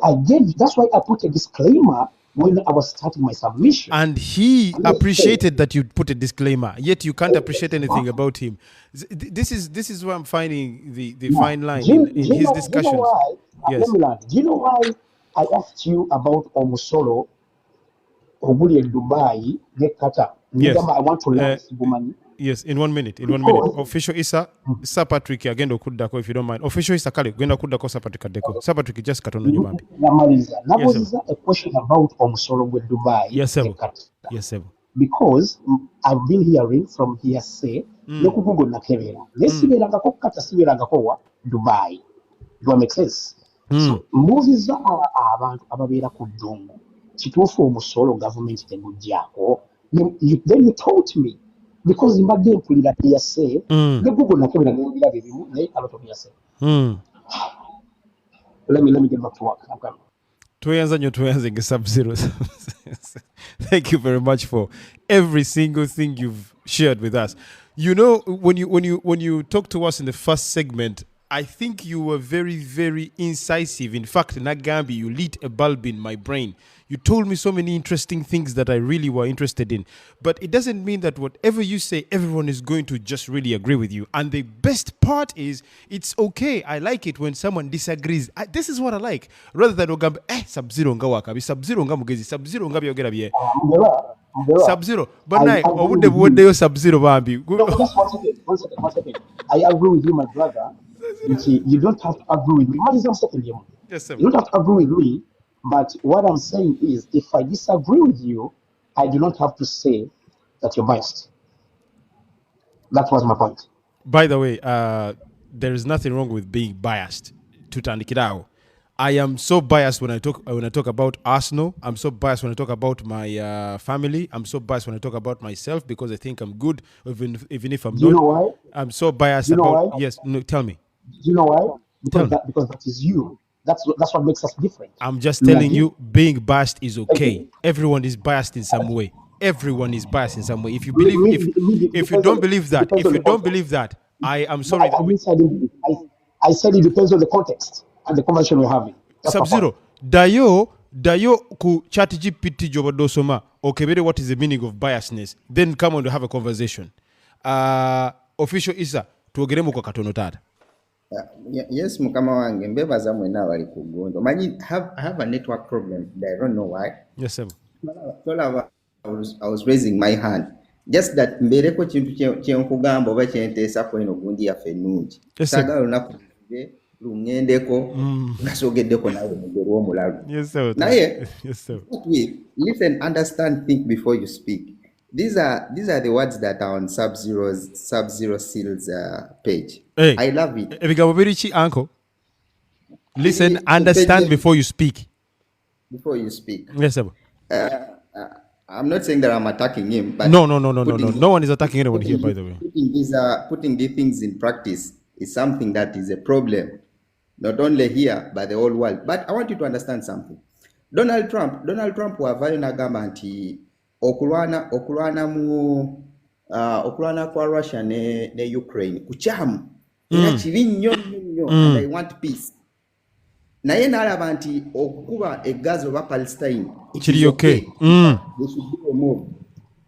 that's why I put a disclaimer when I was starting my submission. And he appreciated that you put a disclaimer, yet you can't appreciate anything about him. This is where I'm finding the fine line in his discussions. Yes. Do you know why I asked you about Omusolo, Oguli in Dubai, Nekata? Yes. I want to learn Sigumani. Yes, in 1 minute. Official Isa Patrick agenda okuddako if you don't mind. Official Isa kale genda okuddako Sir Patrick addeko. Sir Patrick just katono nnyo bambi. Namaliza a question about Omusolo with Dubai. Yes, sir. Because I've been hearing from hearsay nekugugo nakebera. Nesiberangako kata siberangako wa Dubai. Do I make sense? So movies abantu ababeera ku ddungu. Kituufu Omusolo government tegujjako. Then you taught me. Because mbadde mpulira hearsay ne Google nakebera n'ebira bibimu naye a lot of hearsay. Let me get back to work. I'm coming. Tuyanze Sub-Zero. Thank you very much for every single thing you've shared with us. You know, when you talked to us in the first segment, I think you were very, very incisive. In fact, Nagambi, you lit a bulb in my brain. You told me so many interesting things that I really were interested in. But it doesn't mean that whatever you say, everyone is going to just really agree with you. And the best part is, it's okay. I like it when someone disagrees. This is what I like. Rather than Ogamba, Sub-Zero nga wakabi, Sub-Zero nga mugezi, Sub-Zero nga byogera bye. Sub-Zero. But now, what do you Sub-Zero bambi? No, just one second. I agree with you, my brother. You don't have to agree with me. Yes, sir. You don't have to agree with me. But what I'm saying is, if I disagree with you, I do not have to say that you're biased. That was my point. By the way, there is nothing wrong with being biased. Tutandikirao. I am so biased when I talk about Arsenal. I'm so biased when I talk about my family. I'm so biased when I talk about myself because I think I'm good, even if I'm Do you not. know why? I'm so biased Do you know about. why? Yes, no, tell me. Do you know why? Tell me. Because that is you. That's what makes us different. I'm just We are telling you, being biased is okay. different. Everyone is biased in some way. Everyone is biased in some way. If you Me- believe, me- if you depends on don't the, believe it that, depends if on you the don't context. believe that, I am No, sorry. I didn't say I said it depends on the context and the conversation we're having. That's my point. Sub-Zero. Dayo ku chat GPT jobado soma. Okay, very what is the meaning of biasness? Then come on to have a conversation. Official Isa, tuogeremu kwa katono tata. Yes, mukama wange mbebaza mwena abali ku Gondo. Manyi I have a network problem. I don't know why. Yes, sir. I was raising my hand. Just that mbereko kintu kyenkugamba oba kyenteesa kweno gundi yaffe ennungi. Yes, sir. Saagala lunaku lungendeko nga soogeddeko nawe mugero omulalu. Yes, sir. Naye, yes, sir. listen, understand, think before you speak. These are the words that are on Sub-Zero Seal's page. Hey, I love it. Ebigambo birichi uncle. Listen, understand before you speak. Before you speak. Yes, sir. I'm not saying that I'm attacking him, but no. No one is attacking anyone here, by the way. Putting these things in practice is something that is a problem, not only here but the whole world. But I want you to understand something. Donald Trump wavayo nagamba nti okulwana kwa Russia ne Ukraine kuchamu era kibi nnyo and I want peace. Naye n'alaba nti okukuba eggazi oba Palestine kiri okay. They should be removed.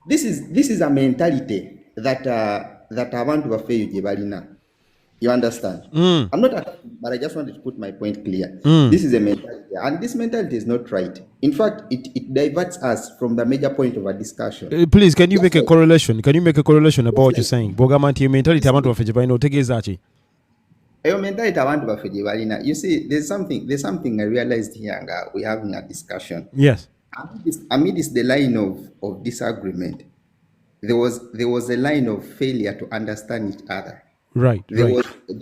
This is a mentality that abantu baffe gye balina. You understand? I'm not attacking, but I just wanted to put my point clear. This is a mentality, and this mentality is not right. In fact, it diverts us from the major point of our discussion. Please, can you make a correlation? Can you make a correlation about what you're saying? Bogamanti mentality abantu baffe gye balina otegeeza ki? Eyo mentality abantu baffe gye balina. You see, there's something I realized here nga we're having a discussion. Yes. Amidst the line of disagreement, there was a line of failure to understand each other. Right. There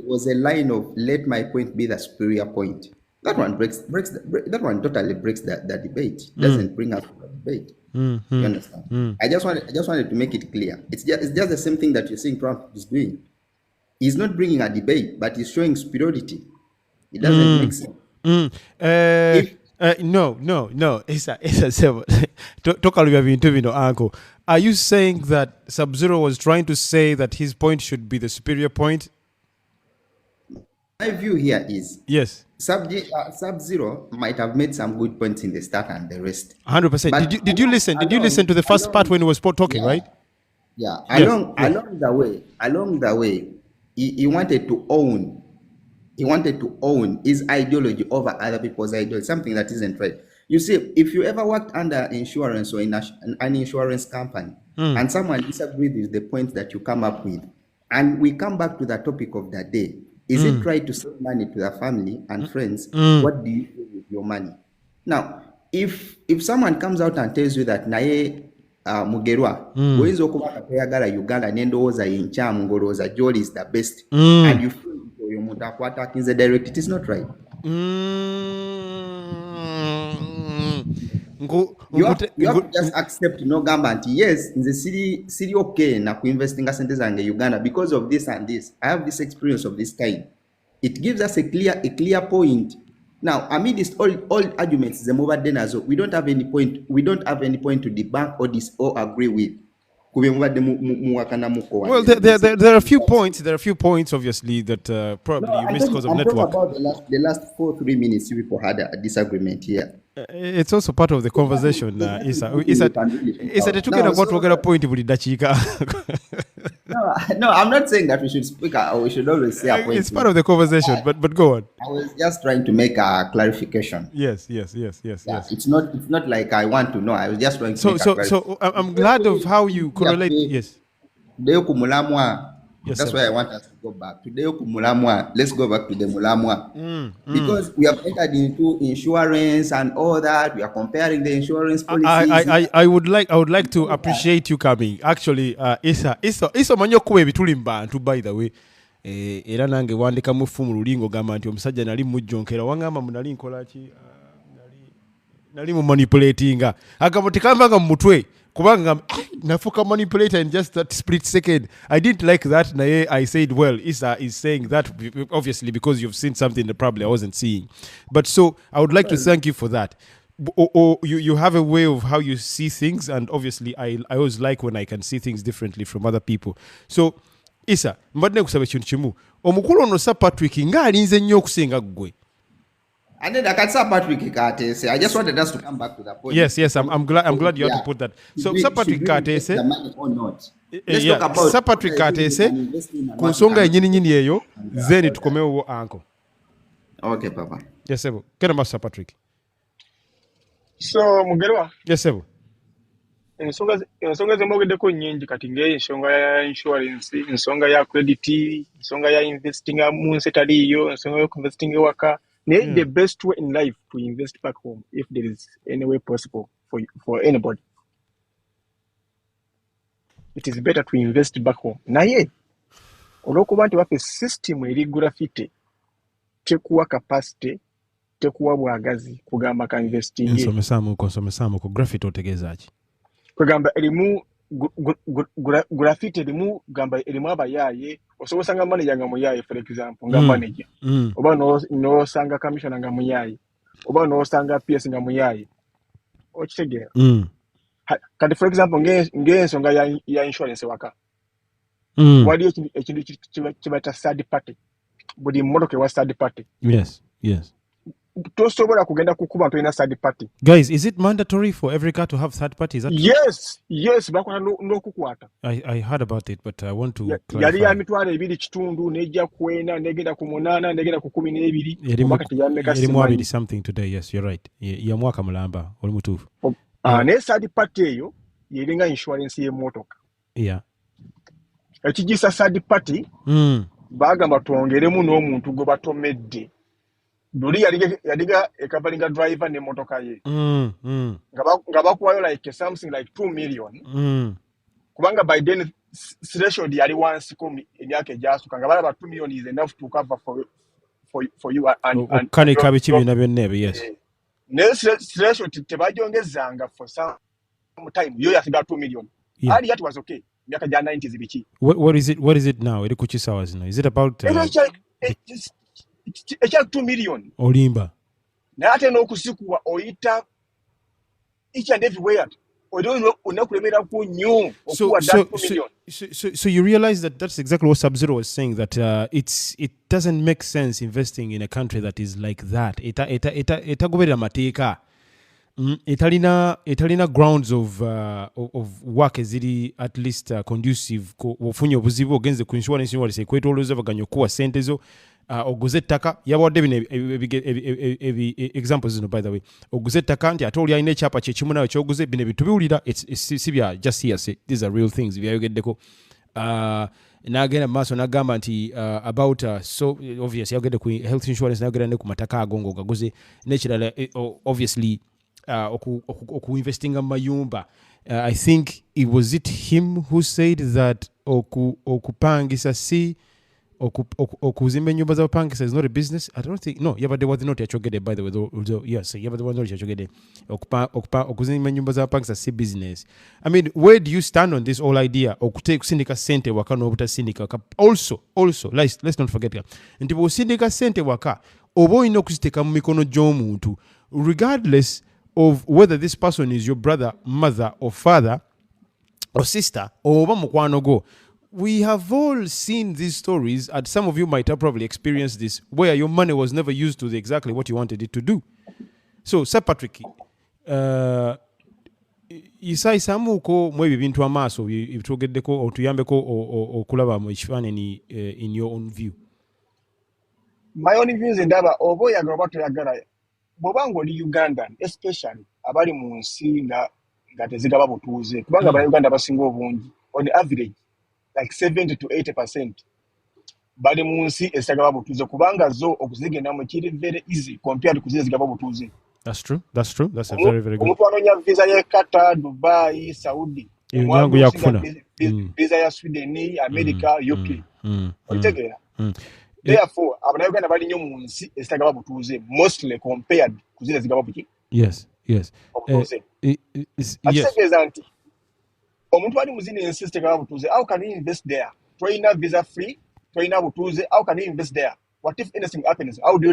was a line of let my point be the superior point. That one that one totally breaks the debate. Doesn't bring us to the debate. You understand? I just wanted to make it clear. It's just the same thing that you're seeing Trump is doing. He's not bringing a debate, but he's showing superiority. It doesn't make sense. No. It's several. Uncle. Are you saying that Sub-Zero was trying to say that his point should be the superior point? My view here is yes. Sub-Zero might have made some good points in the start and the rest. 100%. Did you listen? Did you listen to the first part when he was talking? Right? Yeah. Along the way, he wanted to own. He wanted to own his ideology over other people's ideology, something that isn't right. You see, if you ever worked under insurance or in an insurance company, and someone disagrees with the points that you come up with, and we come back to the topic of the day, is it right to send money to the family and friends? What do you do with your money? Now, if someone comes out and tells you that naye mugerwa oyinza okuba akayagala Uganda n'endowooza yenkyamu ng'olowooza Joel is the best, and you feel oyo muntu akwata akinze direct, it is not right. You have to just accept nogamba nti yes nze siri okay na kuinvestinga sente zange Uganda because of this and this. I have this experience of this time. It gives us a clear point. Now, amidst all arguments zemubadde nazo, we don't have any point to debunk or agree with. Well, there are a few points obviously that probably you missed because of network. About the last 3 minutes you people had a disagreement here. It's also part of the conversation. Isa talking about what point would No, I'm not saying that we should speak or we should always say a point. It's part of the conversation, but go on. I was just trying to make a clarification. Yes. It's not like I want to know. I was just trying to make a clarification. So I'm glad of how you correlate. Yes. That's why I want us to go back. Today, let's go back to the Mulamwa. Because we have entered into insurance and all that. We are comparing the insurance policies. I would like to appreciate you coming. Actually, Isa manyo kuwe bitulimba, by the way. era nange wandika mu ffumu lulingo gamba nti omusajja nali mujjonkera wangamba munali nkola ki nali mu manipulatinga agamba tekambanga mu mutwe kubanga nafuka manipulator in just that split second. I didn't like that. Naye I said, well, Issa is saying that obviously because you've seen something that probably I wasn't seeing. But so I would like to thank you for that. Or you have a way of how you see things, and obviously I always like when I can see things differently from other people. So Issa, mbadde kusaba kintu kimu. Omukulu ono Sir Patrick nga alinze nnyo okusinga ggwe. And then I can say Patrick Katese. I just wanted us to come back to that point. Yes, I'm glad you had to put that. So Sir Patrick Katese, the money or not? Let's talk about Sir Patrick Katese ku nsonga yennyini eyo then tukomewo anko. Okay, Papa. Yes, sir. Kena Sir Patrick. So Mugerwa. Yes, sir. Ensonga zemogeddeko nnyingi kati ng'ensonga ya insurance, ensonga ya credit, ensonga ya investing mu nsi etaliiyo, ensonga y'okuinvesting ewaka. The best way in life to invest back home, if there is any way possible for anybody, it is better to invest back home. Naye olw'okuba nti bafe system eri graffiti tekuwa capacity tekuwa bwagazi kugamba ka investing. Nsomesaamu ku graffiti otegeeza ki? Kugamba erimu graffiti erimu gamba erimu abayaaye osobola osanga manager nga muyaaye for example nga manager oba n'osanga commissioner nga muyaaye oba n'osanga PS nga muyaaye okitegeera kati for example ng'ensonga ya insurance waka waliyo ekintu kibaita third party buli mmotoka ewa third party. Yes tosobola kugenda kukuba ntolina third party. Guys, is it mandatory for every car to have third party? Is that yes bakwata n'okukwata. I heard about it, but I want to clarify. Yali ya mitwalo 2.5 nejja kwena negenda ku 8 negenda ku 12 wakati yameka erimu something today. Yes, you're right. Ya mwaka mulamba oli mutuufu. Ne third party eyo yeringa insurance y'emmotoka. Ekigisa third party bagamba twongeremu n'omuntu gwe batomedde. Duli yadiga ekabalinga driver ne motoka ye. Nga bakuwayo like something like 2 million. Kubanga by then threshold yali once come emyaka egyasuka nga balaba 2 million is enough to cover for you and kane kabe kibina byonnebe. Yes. Ne threshold tebajongezanga for some time yo yasiga 2 million. Ali that was okay. Myaka ja 90s biki. What is it now? Eri ku kisawa zino. Is it about ekya 2 million olimba nate n'okusikuwa oyita each and everywhere onakulemera ku nnyo okuwa that 2 million. So you realize that that's exactly what Sub-Zero was saying, that it doesn't make sense investing in a country that is like that. Etagoberera mateeka etalina grounds of work eziri at least conducive ofunye obuzibu ogenze ku insurance ekwetolooza baganya okuwa sente zo oguze ettaka yabawadde bino examples zino by the way oguze ettaka nti ate oli alina ekyapa kyekimu nawe kyoguze bino bitubiwulira si bya just hearsay, these are real things byayogeddeko n'agenda mu maaso n'agamba nti about so obviously yagende ku health insurance n'agenda ne ku mataka ago ng'ogaguze n'ekirala obviously okuinvestinga mu mayumba. I think it was him who said that okupangisa si okuzimba ennyumba z'abapangisa is not a business. I don't think, no, yabadde was not yachogede by the way though, yes, yabadde was not yachogede okuzimba ennyumba z'abapangisa si business. I mean, where do you stand on this whole idea okusindika sente waka n'obutasindika waka? Also let's not forget nti bw'osindika sente waka oba olina okuziteeka mu mikono gy'omuntu regardless of whether this person is your brother, mother or father or sister or oba mukwano go. We have all seen these stories, and some of you might have probably experienced this, where your money was never used to exactly what you wanted it to do. So, Sir Patrick, isaisamuko mwe bintu amaaso bitugeddeko otuyambeko okulaba mu ekifaananyi in your own view. My own views ndaba oba oyagala oba toyagala bw'oba ng'oli Ugandan especially abali mu nsi nga tezigaba butuuze kubanga Abanyuganda basinga obungi on average like 70 to 80% bali mu nsi ezitagaba butuuze kubanga zo okuzigendamu kiri very easy compared to kuzigaba butuuze. That's true. That's a very, very good. Omuntu anonya visa ya Qatar, Dubai, Saudi. Yangu ya kufuna. Visa ya Sweden, America, UK. Otegera. Therefore, Uganda bali nnyo mu nsi ezitagaba butuuze mostly compared ku zino ezigaba buki. Yes. Obutuuze. Yes. Akitegeeza nti omuntu ali mu zino ensi ezitagaba butuuze, how can you invest there? Toyina visa free, toyina butuuze, how can you invest there? What if anything happens? How do you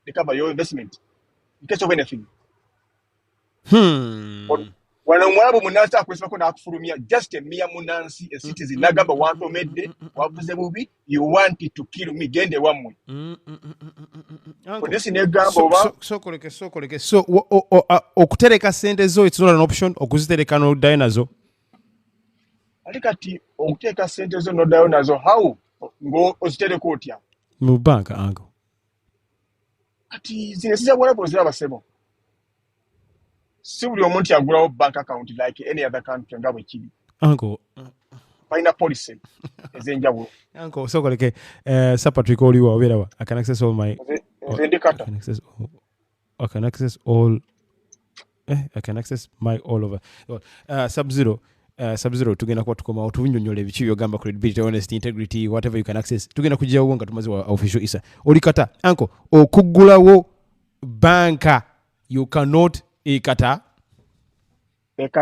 recover your investment in case of anything? Wano mwabo munansi akwesibako n'akufulumya just a mere munansi a citizen nagamba wantomedde wavuze bubi you want to kill me gende wamwe polisi negamba oba sokoleke so okutereka sente zo it's not an option okuzitereka n'oddayo nazo ate kati okuteeka sente zo n'oddayo nazo how ng'ozitereka otya mu banka ango kati zino sizabwalapo zirabasebo si buli omuntu yagulawo bank account like any other country nga bwe kiri uncle balina policy ez'enjawulo uncle sokoleke Patrick oliwa obeerawa I can access all my I can access all I can access my all over Sub-Zero tugenda kuba tukoma otunyonyola ebikibi byogamba credibility honesty integrity whatever you can access tugenda kujjawo nga tumaze wa official isa olikata uncle okuggulawo banka you cannot ekata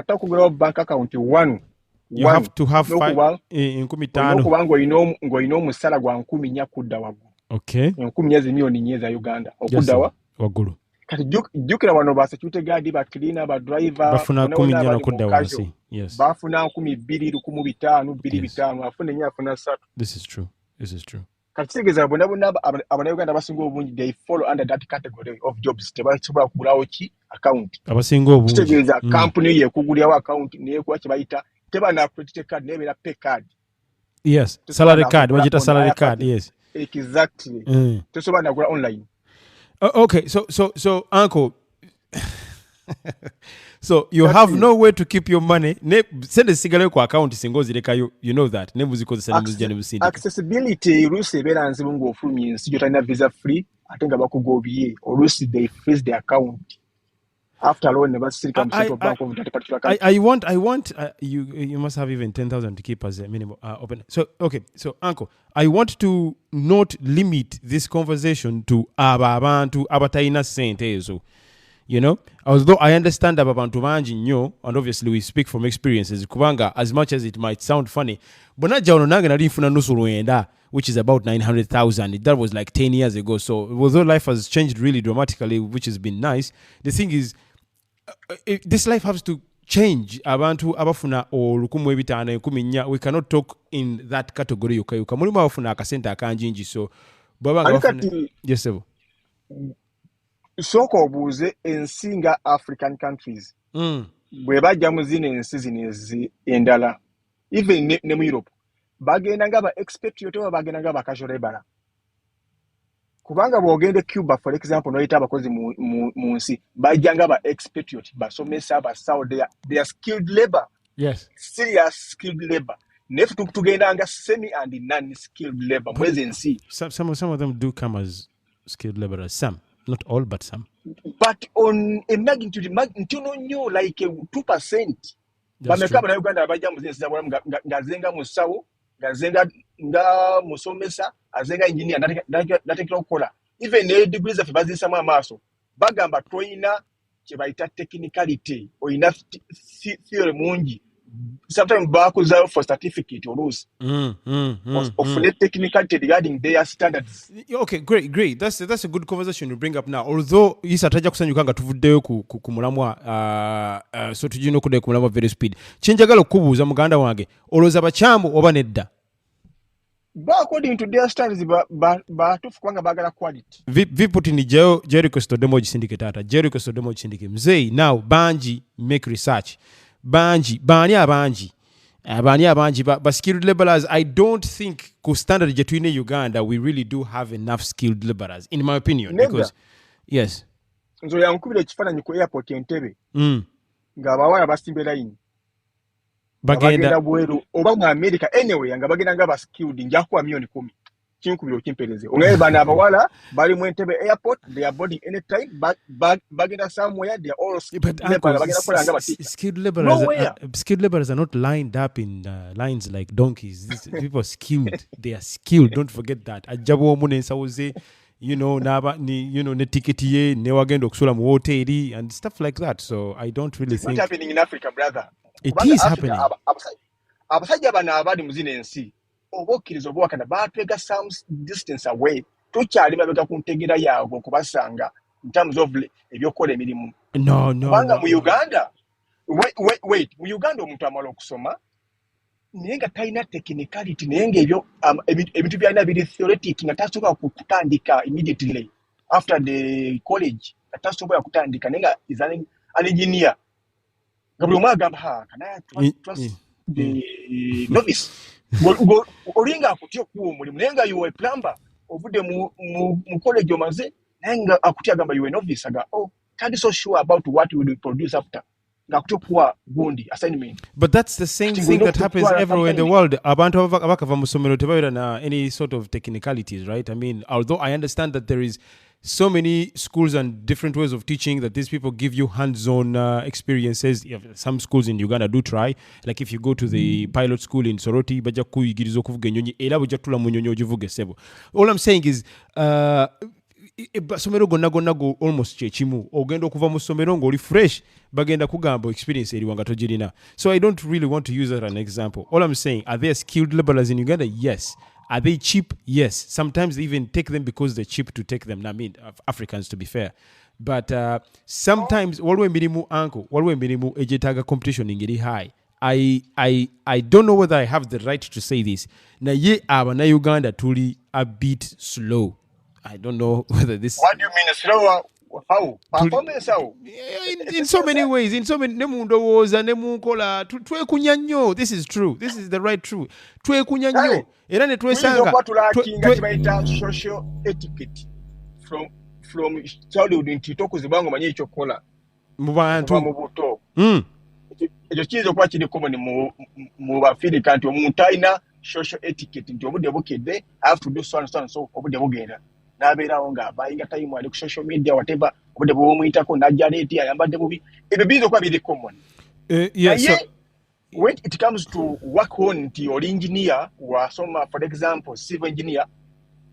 okugulawo bank account one you have to have 5,000 ng'olina omusala gwa 10,000 kudda waggulu okay 10,000 milioni 4 za Uganda okudda waggulu kati jjukira wano ba security guard ba cleaner ba driver bafuna 10,000 kudda wansi yes bafuna 12,000 2,500 afuna nnyo afuna 3 this is true kati kitegeeza bonna Uganda abasinga obungi they fall under that category of jobs tebasobola kugulawo ki account abasinga obungi kitegeeza company yekugulyawo account neyekuba kye bayita tebana credit card nebeera pay card yes salary card wajita salary card yes exactly tesobola nagula online okay so uncle so you have no way to keep your money sende sigale ku account singo zirekayo you know that nebuzikozesa nebuzija nebusindi accessibility oluusi ebeera nzibu ng'ofulumya ensi gy'otalina visa free ate nga bakugobye oluusi they freeze the account after all never sirika mu central bank of that particular country I want you must have even 10,000 to keep as a minimum open so okay so uncle I want to not limit this conversation to abantu abatayina sente ezo you know although I understand abantu bangi nnyo and obviously we speak from experiences kubanga as much as it might sound funny bonajja ono nange nali nfuna nusu lwenda which is about 900,000 that was like 10 years ago so although life has changed really dramatically which has been nice the thing is this life has to change abantu abafuna olukumi 5,000 we cannot talk in that category yuka mulimu abafuna akasente akanjinji so bwabanga bafuna yes sir sooka obuuze ensi nga African countries bwe bajja mu zino ensi zino endala even ne mu Europe bagenda nga ba expatriate oba bagenda nga ba casual laborer kubanga bw'ogende Cuba for example noyita abakozi mu nsi bajja nga ba expatriate basomesa basawo they are skilled labor yes serious skilled labor nefu tugenda nga semi and non skilled labor mwezi ensi some of them do come as skilled laborers some not all but some but on a magnitude ntono nnyo like 2% bameka bana Uganda abajja mu zinsi zabulamu ngazenga musawo ngazenga nga musomesa azenga engineer natekera okukola even ne degrees of bazisamu amaaso bagamba toyina kye bayita technicality oyina theory mungi sometimes bakuza for certificate oluusi of technicality regarding their standards. Okay, great. That's a good conversation to bring up now. Although isa tajja kusanyuka nga tuvuddeyo ku mulamwa so tujino kude ku mulamwa very speed. Chenjagala okubuuza muganda wange olowooza bakyamu oba nedda? According to their standards batufu kubanga bagala quality. Viputi ni Jericho Stodemo gisindike tata. Jericho Stodemo gisindike. Mzee now banji make research. Bani abanji but skilled laborers I don't think ku standard jetu in Uganda we really do have enough skilled laborers in my opinion because yes nzo yankubira ekifaananyi ku airport Entebbe nga abawala basimbe line bagenda bweru oba mu America anyway nga bagenda nga ba skilled njakuwa milioni 10 kinkubiro kimpereze ongaye bana abawala bali mu Entebbe airport, they are boarding anytime bagenda somewhere, they are all But labor bagenda kola nga batika skilled laborers are not lined up in lines like donkeys. These people are skilled. They are skilled. Don't forget that. Ajabo omune nsawuze, naba ni ne tiketi ye ne wagenda okusula mu hoteli and stuff like that. So I don't really think it's happening in Africa, brother. It is happening. Abasajja bana abali mu zino ensi obokkiriza obwakana batwega some distance away tukyali babega ku ntegera yaabwe okubasanga in terms of ebyokukola emirimu. No. Mu Uganda, wait, mu Uganda omuntu amala okusoma naye nga talina technicality naye nga ebyo ebintu byalina biri theoretic nga tasobola kutandika immediately after the college, tasobola kutandika naye nga is an engineer. Gabuli omwe agamba can I trust the novice? Olinga akutya okuwa omulimu naye nga you were a plumber ovudde mu college omaze naye nga akutya agamba you were a novice aga can't be so sure about what you will produce after. But that's the same thing that happens everywhere in the world. Abantu abakava mu ssomero tebabeera na any sort of technicalities, right? I mean, although I understand that there is so many schools and different ways of teaching that these people give you hands-on experiences. Some schools in Uganda do try. Like if you go to the pilot school in Soroti, bajja kuyigiriza okuvuga ennyonyi era bujja tula mu nnyonyi ogivuge ssebo. All I'm saying is somero gonna go almost chechimu ogenda okuva mu somero ngoli fresh bagenda kugamba experience eri wanga tojirina. So I don't really want to use that as an example. All I'm saying, are there skilled laborers in Uganda? Yes. Are they cheap? Yes. Sometimes they even take them because they're cheap to take them. I mean, Africans, to be fair. But sometimes, waliwo emirimu ejetaga competition ingeri high. I don't know whether I have the right to say this. Naye abana Uganda tuli a bit slow. I don't know whether this. What do you mean slower? How? Performance how? In so many ways. In so many. Nemundowoza, nemunkola. Twekunya nnyo. This is true. This is the right truth. Twekunya nnyo. Era ne twesanga. Social etiquette from childhood ntito kuzibango manye ekyokola. Mu bantu. Mu buto. Ekyo kiyinza okuba kiri common mu Bafirika nti omuntu alina social etiquette nti obudde bukedde I have to do so and so and so obudde bugenda. Nabeerawo nga abayinga time ali ku social media whatever obudde bw'omuyitako n'ajja leeti ayambadde bubi. Ebyo biyinza okuba biri common. When it comes to work on nti oli engineer wasoma for example civil engineer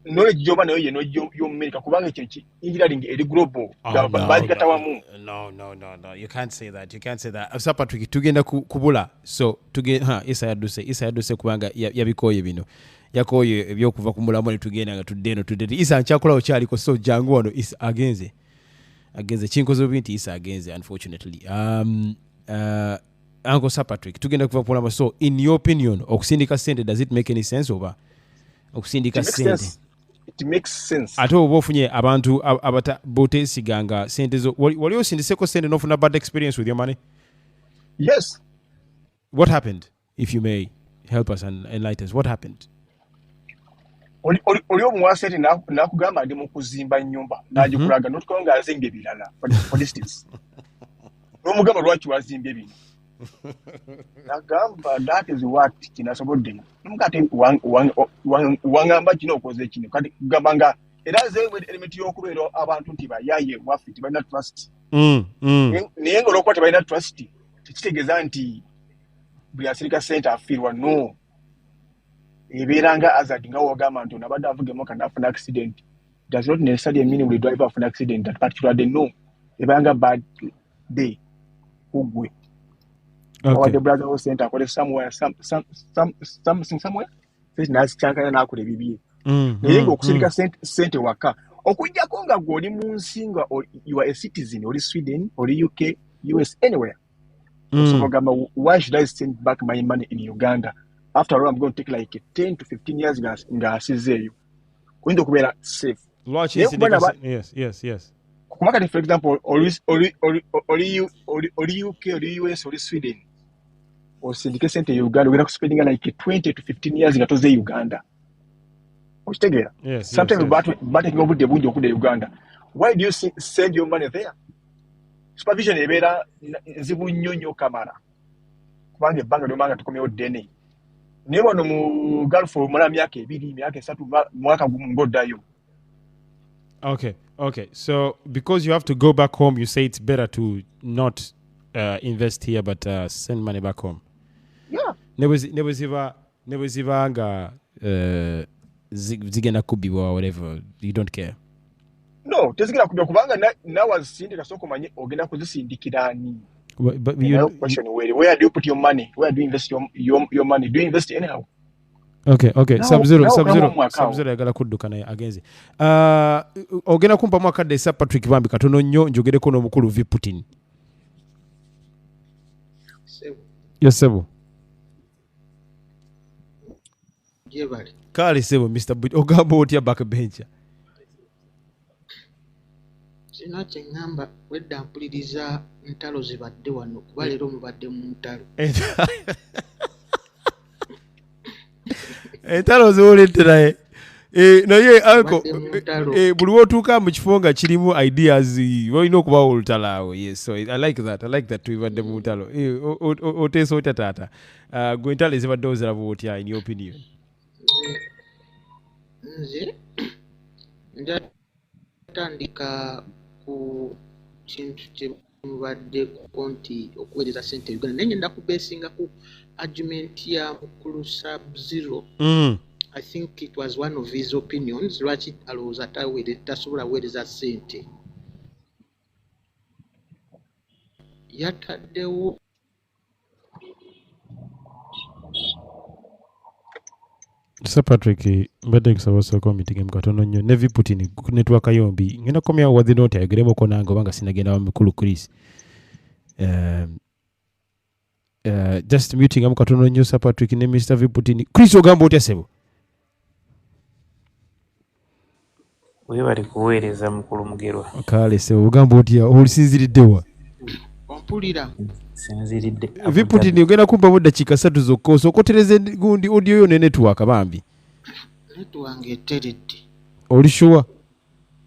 knowledge joba nayo yeno y'Omumerika kubanga ekyo engineering eri global baligata wamu. No. You can't say that. Asa Patrick tugenda kubula. So Isa yaduse kubanga yabikoye bino. Yakoye ebyokuva ku mulambo ne tugenda nga tuddeno Isa nchakola okyaliko so jangu wano Isa agenze chinkozo binti Isa agenze unfortunately. Uncle Sir Patrick tugenda kuva ku mulambo. So in your opinion okusindika sente, does it make any sense over okusindika sente? It makes sense. Ate oba ofunye abantu boteesiganga sente zo wali osindiseko sente n'ofuna bad experience with your money? Yes. What happened, if you may help us and enlighten us? What happened? Oli omuwasete nakugamba ndi mu kuzimba nnyumba n'agikulaga n'otukola ng'azimba ebirala for distance. N'omugamba lwaki wazimba ebino? Nagamba that is what kinasobodde. Nomugate wangamba kino okoze kino kati kugamba nga era ze element y'okubeera abantu nti bayaye waffe tebalina trust. Naye ng'olwokuba tebalina trust tekitegeeza nti buli asirika sente afiirwa no. Ebeera nga hazard nga wagamba nti onabadde avuga emmotoka n'afuna accident. Does not necessarily mean will drive afuna accident that particular day. No. Ebeera nga bad day. Ugwe. Okay. The brother was sent akole somewhere somewhere. Sisi nazichankana nakule bibiye. Naye okusirika sente waka. Okujjako nga gw'oli mu nsi nga you are a citizen, oli Sweden, oli UK, US, anywhere. So why should I send back my money in Uganda? After all, I'm going to take like 10 to 15 years nga asizeeyo. Kuyinza okubeera safe. Yes. Kumakati for example, oli UK, oli US, oli Sweden. Osindike sente Uganda, we're spending like 20 to 15 years nga toze Uganda. Okitegeera? Yes. Sometimes bateeka obudde bungi okudda Uganda. Why do you send your money there? Supervision ebeera nzibu nnyo kamala. Kubanga ebbanga lyomanga tukomyewo ddene. naye wano mu Gulf omala myaka 2 myaka 3 mwaka gumu ng'oddayo. Okay. So because you have to go back home, you say it's better to not invest here, but send money back home. Yeah. Nebuziva nga zigenda kubibwa or whatever. You don't care. No, tezigenda kubibwa kubanga nawe zisindika soko manye ogenda kuzisindikira ani. But question where do you put your money? Where do you invest your money? Do you invest anyhow? Okay. No, Sub-Zero yagala kudduka naye agenze. Ogenda kumpa mwaka Desa Patrick Bambi katono nnyo njogereko n'omukulu V Putin. Yes, Sebo. Jebali. Kale Sebo Mr. Buj ogamba otya backbencher. Sina kyengamba wedda mpuliriza ntalo zibadde wano kuba leero mubadde mu ntalo. Entalo ziwulidde naye. Naye anko buli wotuuka mu kifo nga kirimu ideas olina okubawo olutalo awo. Yes, so I like that tubadde mu ntalo. Oteesa otya taata? Gwe entalo ezibadde oziraba otya in your opinion? Nze njatandika ku kintu kye mubadde ku nti okuweereza ssente Uganda naye ngenda kubeesinga ku argument ya mukulu Sub-Zero. I think it was one of his opinions lwaki alowooza tasobola weereza ssente. Yataddewo Sir Patrick mbadde nkusaba osooka omitigemu katono nnyo ne V Putin network yombi ngenda komyawo wadde noti ayogeremu nange obanga sinagenda wa mukulu Chris. Just muting amu katono nnyo Sir Patrick ne Mr. V Putin. Chris ogamba otya Sebo? Webali kuweereza mukulu Mugerwa. Kale Sebo ogamba otya olisinziridde wa? Ompulira. Sinziridde. V Putin ogenda kumpa mu dakika 3 zokka osokotereze gundi audio yo ne network Bambi. Network eteredde. Oli sure?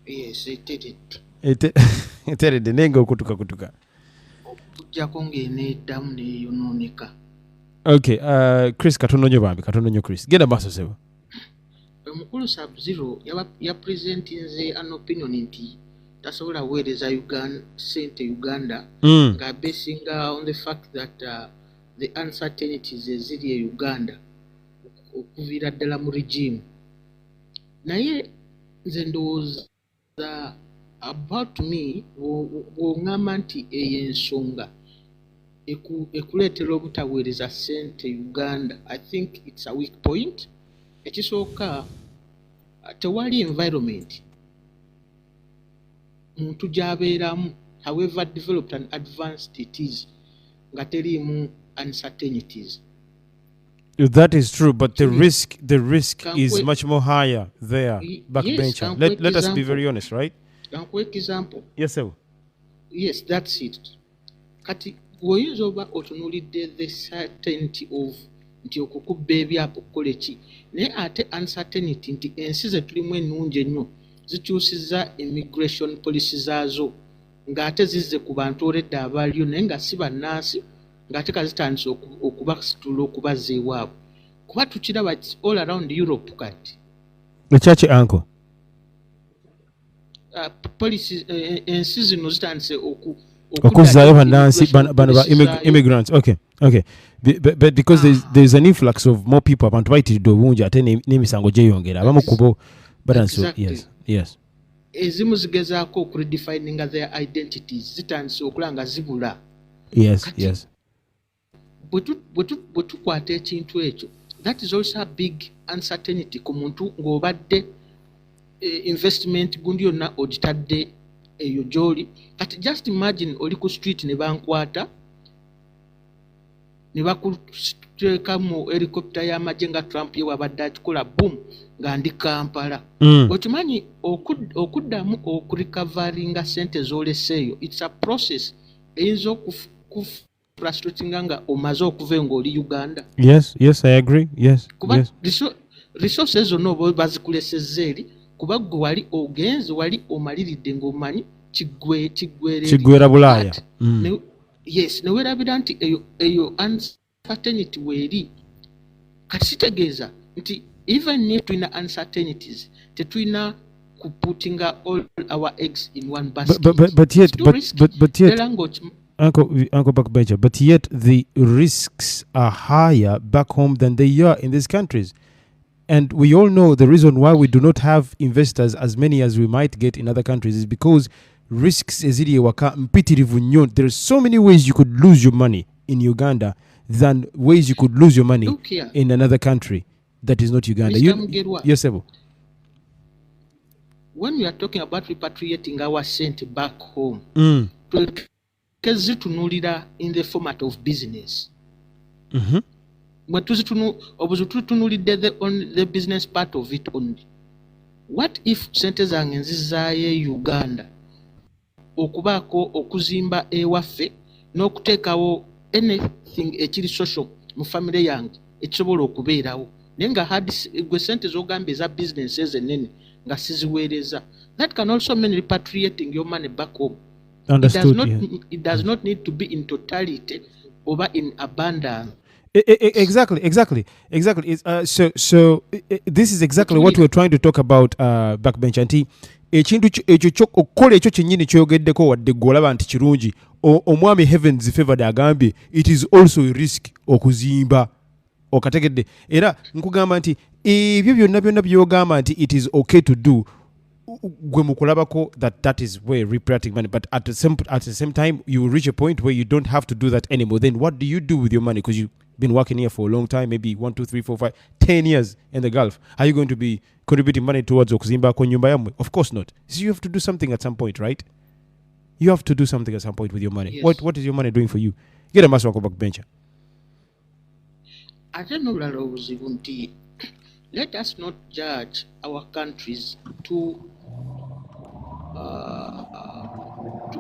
Yes, eteredde. Eteredde nenga okutuka. Okujjako ng'eneeddamu neeyonooneka. Okay, Chris katono nnyo Bambi, katono nnyo Chris. Genda maaso Sebo. Omukulu Sub-Zero yapresentinze an opinion nti tasobola weereza ssente Uganda nga basinga on the fact that the uncertainties eziri e Uganda okuviira ddala mu regime. Naye nze ndowooza about me bw'oŋŋamba nti eyo ensonga ekuleetera obutaweereza ssente Uganda, I think it's a weak point. Ekisooka tewali environment muntu gy'abeeramu however developed and advanced it is nga teriimu uncertainties. That is true, but the risk is much more higher there. Backbencher. Yes, let us be very honest, right? Can quick example. Yes, sir. Yes, that's it. Kati woyinza oba otunuulidde the certainty of nti okukubba ebyapo kukola ki naye ate uncertainty nti ensi ze tulimu ennungi ennyo zikyusizza immigration policy zaazo ng'ate zizze ku bantu oledde abaliyo naye nga si bannansi ng'ate kazitandise okubasitula okubazza ewaabwe kuba tukiraba all around Europe kati ekyaki anko policy ensi zino zitandise okuzzaayo bannansi bano ba immigrants. Okay. But because there's an influx of more people abantu bayitiridde obungi ate n'emisango gyeyongera abamu kubo batanso. Yes. Ezimu zigezaako okuredefininga their identities zitandise okulaba nga zibula. Yes. Bwe tukwata ekintu ekyo, that is also a big uncertainty ku muntu ng'obadde investment gundi yonna ogitadde eyo gy'oli. Kati just imagine oli ku street ne bankwata ne bakuteeka mu helicopter y'amagye nga Trump ye wabadde akikola boom nga ndi Kampala. Okimanyi okuddamu okurecoveringa ssente z'oleseeyo it's a process eyinza okufrustratinga nga omaze okuva ng'oli Uganda. Yes, I agree. Yes. Kuba resources zonna oba bazikulesezza eri kuba gwe wali ogenze wali omaliridde ng'omanyi kiggwera Bulaaya. Yes, neweerabira nti eyo uncertainty weeri kati kitegeeza nti even if tulina uncertainties tetulina putting all our eggs in one basket. But yet, Language, Uncle Backbencher, but yet the risks are higher back home than they are in these countries. And we all know the reason why we do not have investors as many as we might get in other countries is because risks eziri waka mpitirivu nnyo. There's so many ways you could lose your money in Uganda than ways you could lose your money in another country that is not Uganda. Yes, Ebo. When we are talking about repatriating our cent back home, tunuulira in the format of business. Tunuulidde on the business part of it only. What if sente zange nzizaayo Uganda okubaako okuzimba ewaffe n'okuteekawo anything ekiri social mu family yange ekisobola okubeerawo naye nga gwe sente z'ogamba eza businesses ennene nga siziweereza. That can also mean repatriating your money back home. Understood. It does not need to be in totality or in abundance. Exactly. So this is exactly what we're trying to talk about, Backbench Anti. Ekintu ekyo okukola ekyo kyennyini kyogeddeko wadde gw'olaba nti kirungi omwami Heavens favored agambye it is also a risk okuzimba okategedde era nkugamba nti ebyo byonna byogamba nti it is okay to do gwe mukulabako that is where repatriating money, but at the same time you will reach a point where you don't have to do that anymore. Then what do you do with your money? Because you've been working here for a long time, maybe 1, 2, 3, 4, 5, 10 years in the Gulf. Are you going to be contributing money towards okuzimba kwa nyumba yamwe? Of course not. So you have to do something at some point, right? You have to do something at some point with your money. Yes. What is your money doing for you? Get a master backbencher. Ate n'olulala obuzibu nti let us not judge our countries to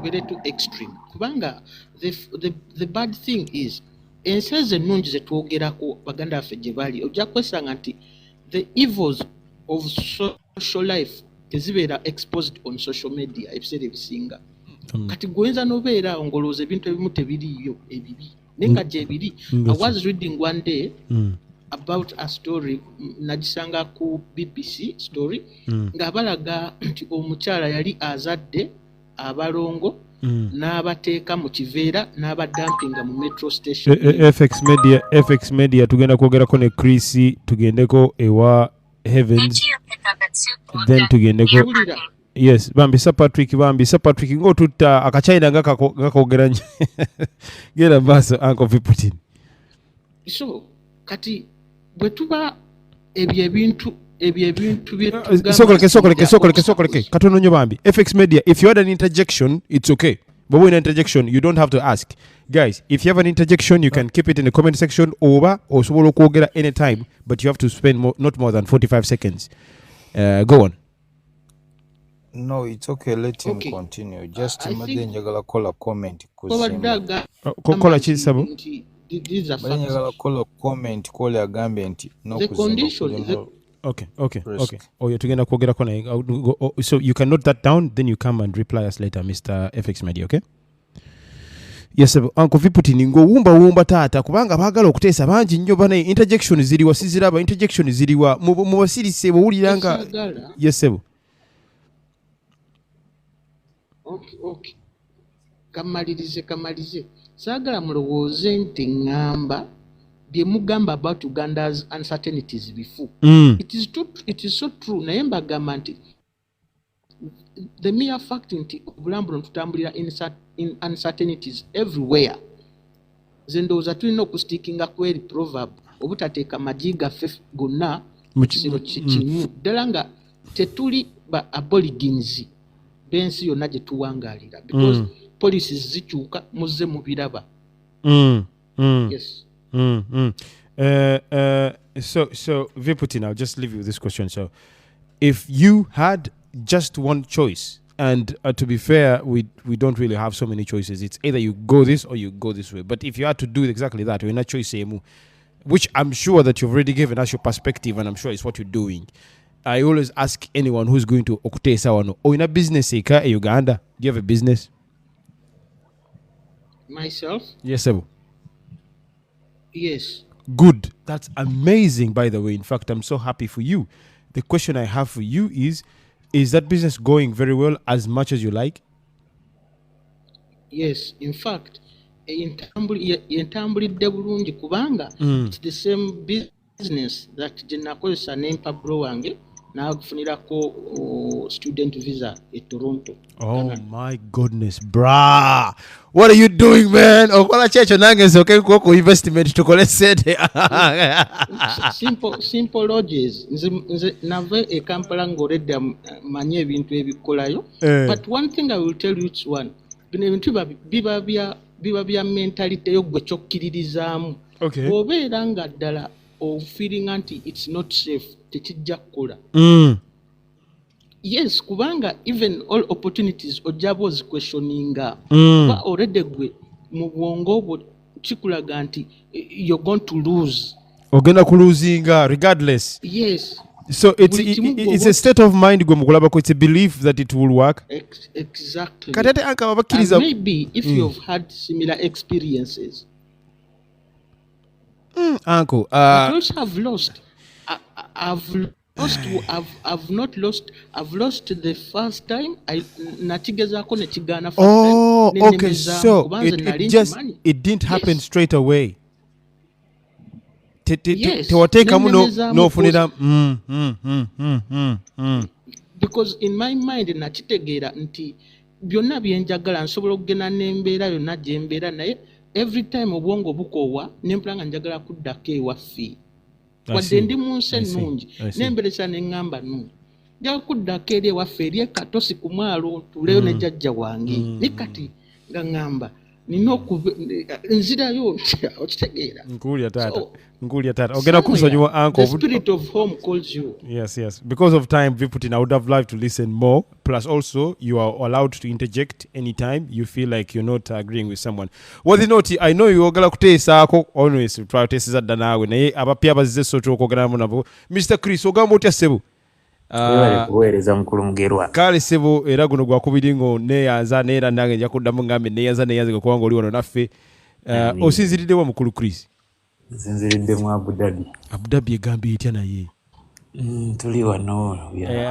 get too extreme. Kubanga the bad thing is ensi ennungi zetwogerako baganda baffe gye bali ojja kwesanga nti the evils of social life tezibeera exposed on social media ebiseera ebisinga. Kati gwoyinza n'obeera ngolooza ebintu ebimu tebiriiyo ebibi naye nga gyebiri. I was reading one day about a story nagisanga ku BBC story nga balaga nti omukyala yali azadde abalongo n'abateeka mu kiveera n'abadampinga mu metro station. FX Media tugenda kwogerako ne Chris, tugendeko ewa Heavens, then tugendeko yes bambisa Patrick ng'otutta akachina nga kakogera nnyo. Gera baso Uncle Putin. So kati bwe tuba ebyo ebintu sokoleke katono nnyo bambi. FX Media, if you had an interjection it's okay, but when interjection you don't have to ask. Guys, if you have an interjection you can keep it in the comment section or osobola okwogera anytime, but you have to spend not more than 45 seconds. Go on. No, it's okay. Let him continue. Just imagine njagala kola comment kola chisabu. Njagala kola comment kola agambe nti no kuzimba. Okay. Oh, you're tugenda kwogera kona. So you can note that down, then you come and reply us later, Mr. FX Media, okay? Yes, Uncle Putin ng'owumba taata kubanga baagala okuteesa bangi nnyo bana. Interjection ziriwa siziraba, interjection ziriwa mu basirise bw'owuliranga. Yes, sebo. Okay. Kamalirize. Saagala mulowooze nti ngamba bye mugamba about Uganda's uncertainties before. It is so true. Naye mbagamba nti the mere fact nti obulambulo tutambulira in uncertainties everywhere. Ze ndowooza tulina okustikinga kweri proverb obutateeka magi gaffe gonna mu kisero kimu. Ddala nga tetuli ba aborigines b'ensi yonna gye tuwangaalira because policies zikyuka muzze mu biraba. Yes. So Viputin, I'll just leave you with this question. So if you had just one choice, and to be fair, we don't really have so many choices. It's either you go this or you go this way. But if you had to do exactly that, we're not choice which I'm sure that you've already given us your perspective, and I'm sure it's what you're doing. I always ask anyone who's going to okutesa wano, in a business in Uganda, do you have a business? Myself? Yes, sir. Yes. Good. That's amazing, by the way. In fact, I'm so happy for you. The question I have for you is that business going very well as much as you like? Yes, in fact, entambulidde bulungi kubanga it's the same business that gye nakozesa n'empapuro wange n'afunirako student visa e Toronto. Oh my goodness, brah. What are you doing, man? Okola checho nange nsoke ku investment tukole sente. Simple lodges. Nze nave e Kampala ng'oledde manye ebintu ebikolayo. But one thing I will tell you each one. Bino ebintu biba bya mentality yo gwe kyokkiririzaamu. Obeera nga ddala feeling nti it's not safe tekijja kukola. Yes, kubanga even all opportunities ojjaba ozikwesioninga kuba already gwe mu bwongo obwo kikulaga nti you're going to lose. Ogenda kuluzinga regardless. Yes. So it's a state of mind gwe mukulabako, it's a belief that it will work. Exactly. Katete anka babakiriza. Maybe if you've had similar experiences. Uncle, I also have lost. I've not lost. I've lost the first time. Natigezako nekigana first time. Oh, okay. So it didn't happen straight away. Yes. Because in my mind nakitegeera nti byonna byenjagala nsobola okugenda n'embeera yonna gye mbeera naye every time obwongo bukoowa nempula nga njagala kuddako ewaffe. Wadde ndi mu nsi ennungi n'emberesa n'eŋŋamba nungi njagala kuddako eri ewaffe eri ekatosi ku mwalo tuleyo ne jjajja wange ne kati nga ŋŋamba nina nzirayo okitegeera. Ngulia tata. Ogenda kusonyiwa uncle. The spirit of home calls you. Yes. Because of time, Viputin, I would have liked to listen more. Plus, also, you are allowed to interject anytime you feel like you're not agreeing with someone. What you know, I know you ogala kutesa ako always try to say that nawe naye abapya bazize soto okogana munabo. Mr. Chris ogamba otya sebo. Kuweereza mukulu mugerwa. Kale sebo era guno gwakubidingo neyanza neera nange nja kuddamu ngambe neyanza kukwanga oli wano naffe. Osinziridde wa mukulu Chris? Nsinziridde mu Abu Dhabi. Abu Dhabi egambye etya naye? Tuli wano.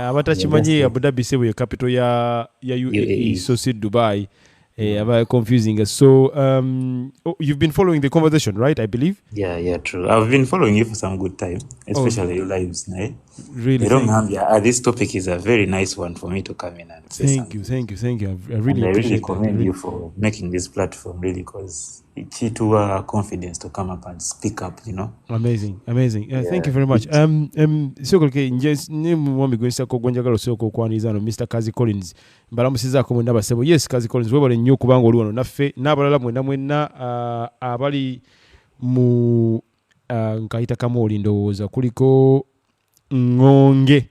Abatakimanyi Abu Dhabi sebo ye capital ya UAE, so si Dubai. About confusing us. So you've been following the conversation, right? I believe. Yeah, true. I've been following you for some good time, especially your lives, right? Really. This topic is a very nice one for me to come in and say something. Thank you. I really commend you for making this platform, really, because it to our confidence to come up and speak up, you know. Amazing. Thank you very much. So just mwami gwesa ko gonjagalo soko kwaniza no Mr. Kazi Collins. Mbalamusiza ko mwenda basebo. Yes, Kazi Collins webale nnyo kubanga oli wano naffe n'abalala mwena abali mu nkayita kamoli ndowooza kuliko ngonge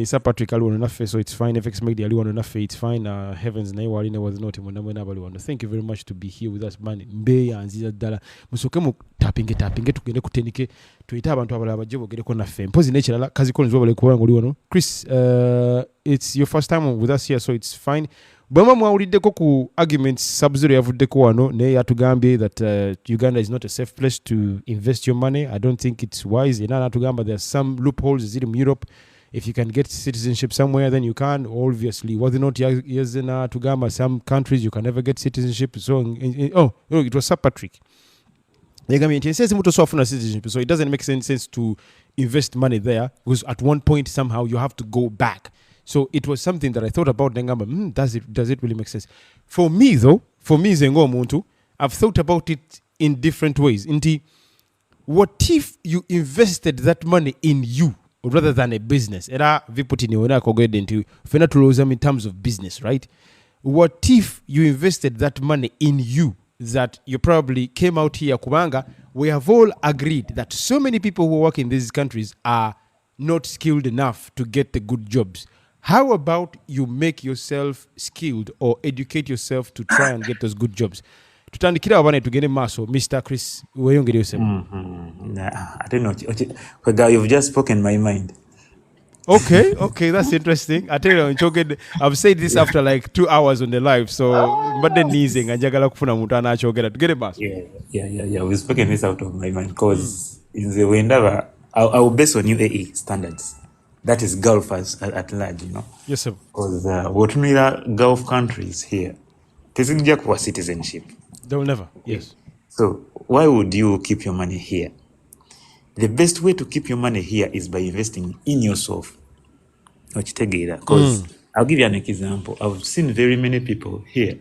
Sir Patrick ali wano naffe, so it's fine. FX Media ali wano naffe, it's fine. Heavens naye wali ne was not mwena abali wano. Thank you very much to be here with us, man. Mbeya nziza ddala musoke mu tapping tugende kutenike tuyita abantu abalala bajje bogereko naffe mpozi n'ekirala. Kazi Collins wabale kubanga oli wano. Chris, it's your first time with us here, so it's fine. Bwema mwawuliddeko ku arguments Sub-Zero yavuddeko wano naye yatugambye that Uganda is not a safe place to invest your money. I don't think it's wise. Era natugamba there are some loopholes ziri mu Europe. If you can get citizenship somewhere, then you can. Obviously, was it not yazena tugamba some countries you can never get citizenship. So it was Sir Patrick. It says citizenship, so it doesn't make sense to invest money there because at one point somehow you have to go back. So it was something that I thought about. Does it really make sense? For me though, Zengo Muntu, I've thought about it in different ways. What if you invested that money in you rather than a business? Era viputini wena kogede into fena tulozam in terms of business, right? What if you invested that money in you, that you probably came out here kubanga? We have all agreed that so many people who work in these countries are not skilled enough to get the good jobs. How about you make yourself skilled or educate yourself to try and get those good jobs? Tutandikira abane tugende maso. Mr. Chris, weyongere yosema. I don't know. You've just spoken my mind. Okay, that's interesting. I tell you, nchogedde, I've said this after like 2 hours on the live, so mbadde nnize nga njagala kufuna muntu anakyogera. Tugere basi. Yeah. We've spoken this out of my mind because in the Wendava, I'll base on UAE standards. That is Gulf at large, you know. Yes, sir. Because what Gulf countries here, tesijja kuwa citizenship. They will never. Yes. So why would you keep your money here? The best way to keep your money here is by investing in yourself. Because I'll give you an example. I've seen very many people here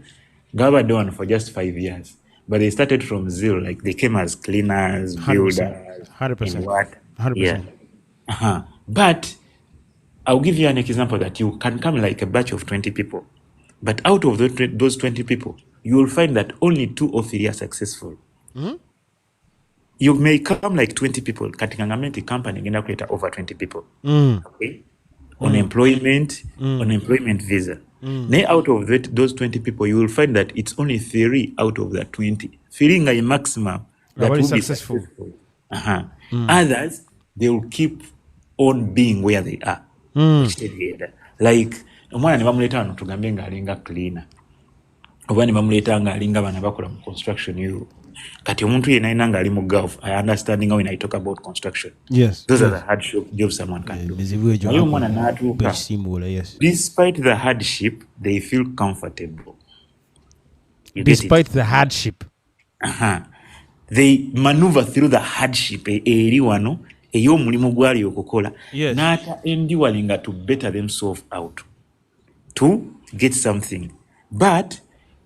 Gaba done for just 5 years, but they started from zero. Like they came as cleaners, 100%. builders, 100%. and what? 100%. Yeah. But I'll give you an example that you can come like a batch of 20 people, but out of those 20 people, you will find that only 2 or 3 are successful. You may come like 20 people, katika company genda kuleta over 20 people. Okay? Unemployment visa. Out of those 20 people, you will find that it's only 3 out of the 20. Feeling a maximum that will be successful. Others, they will keep on being where they are. Like, omwana ne bamuleta wano tugambe ng'alinga cleaner. Oba ne bamuleta ng'alinga bana bakola mu construction. Kati omuntu yenna yenna ng'ali mu Gulf, I understanding when I talk about construction. Yes. Those are the hardship jobs someone can do. Despite the hardship, they feel comfortable. Despite the hardship. They maneuver through the hardship. Eri wano, eyo mulimu gwali okukola. Nata enduring to better themselves out. To get something. But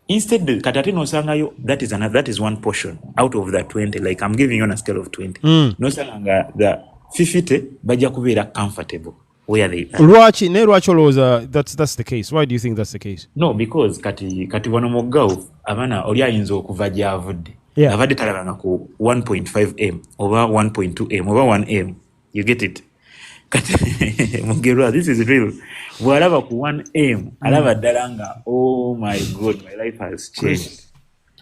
instead, katate no sangayo, that is one portion out of the 20. Like I'm giving you on a scale of 20. No sanga the 50 baja kubeera comfortable where they are. Lwachi that's the case. Why do you think that's the case? No, because kati wano mu Gulf abana oli ayinza okuva gyavudde. Avadde talabanga ku 1.5 m oba 1.2 m oba 1 m. You get it? Mugerwa, this is real. Bwalaba ku 1 m alaba ddala nga, oh my God, my life has changed.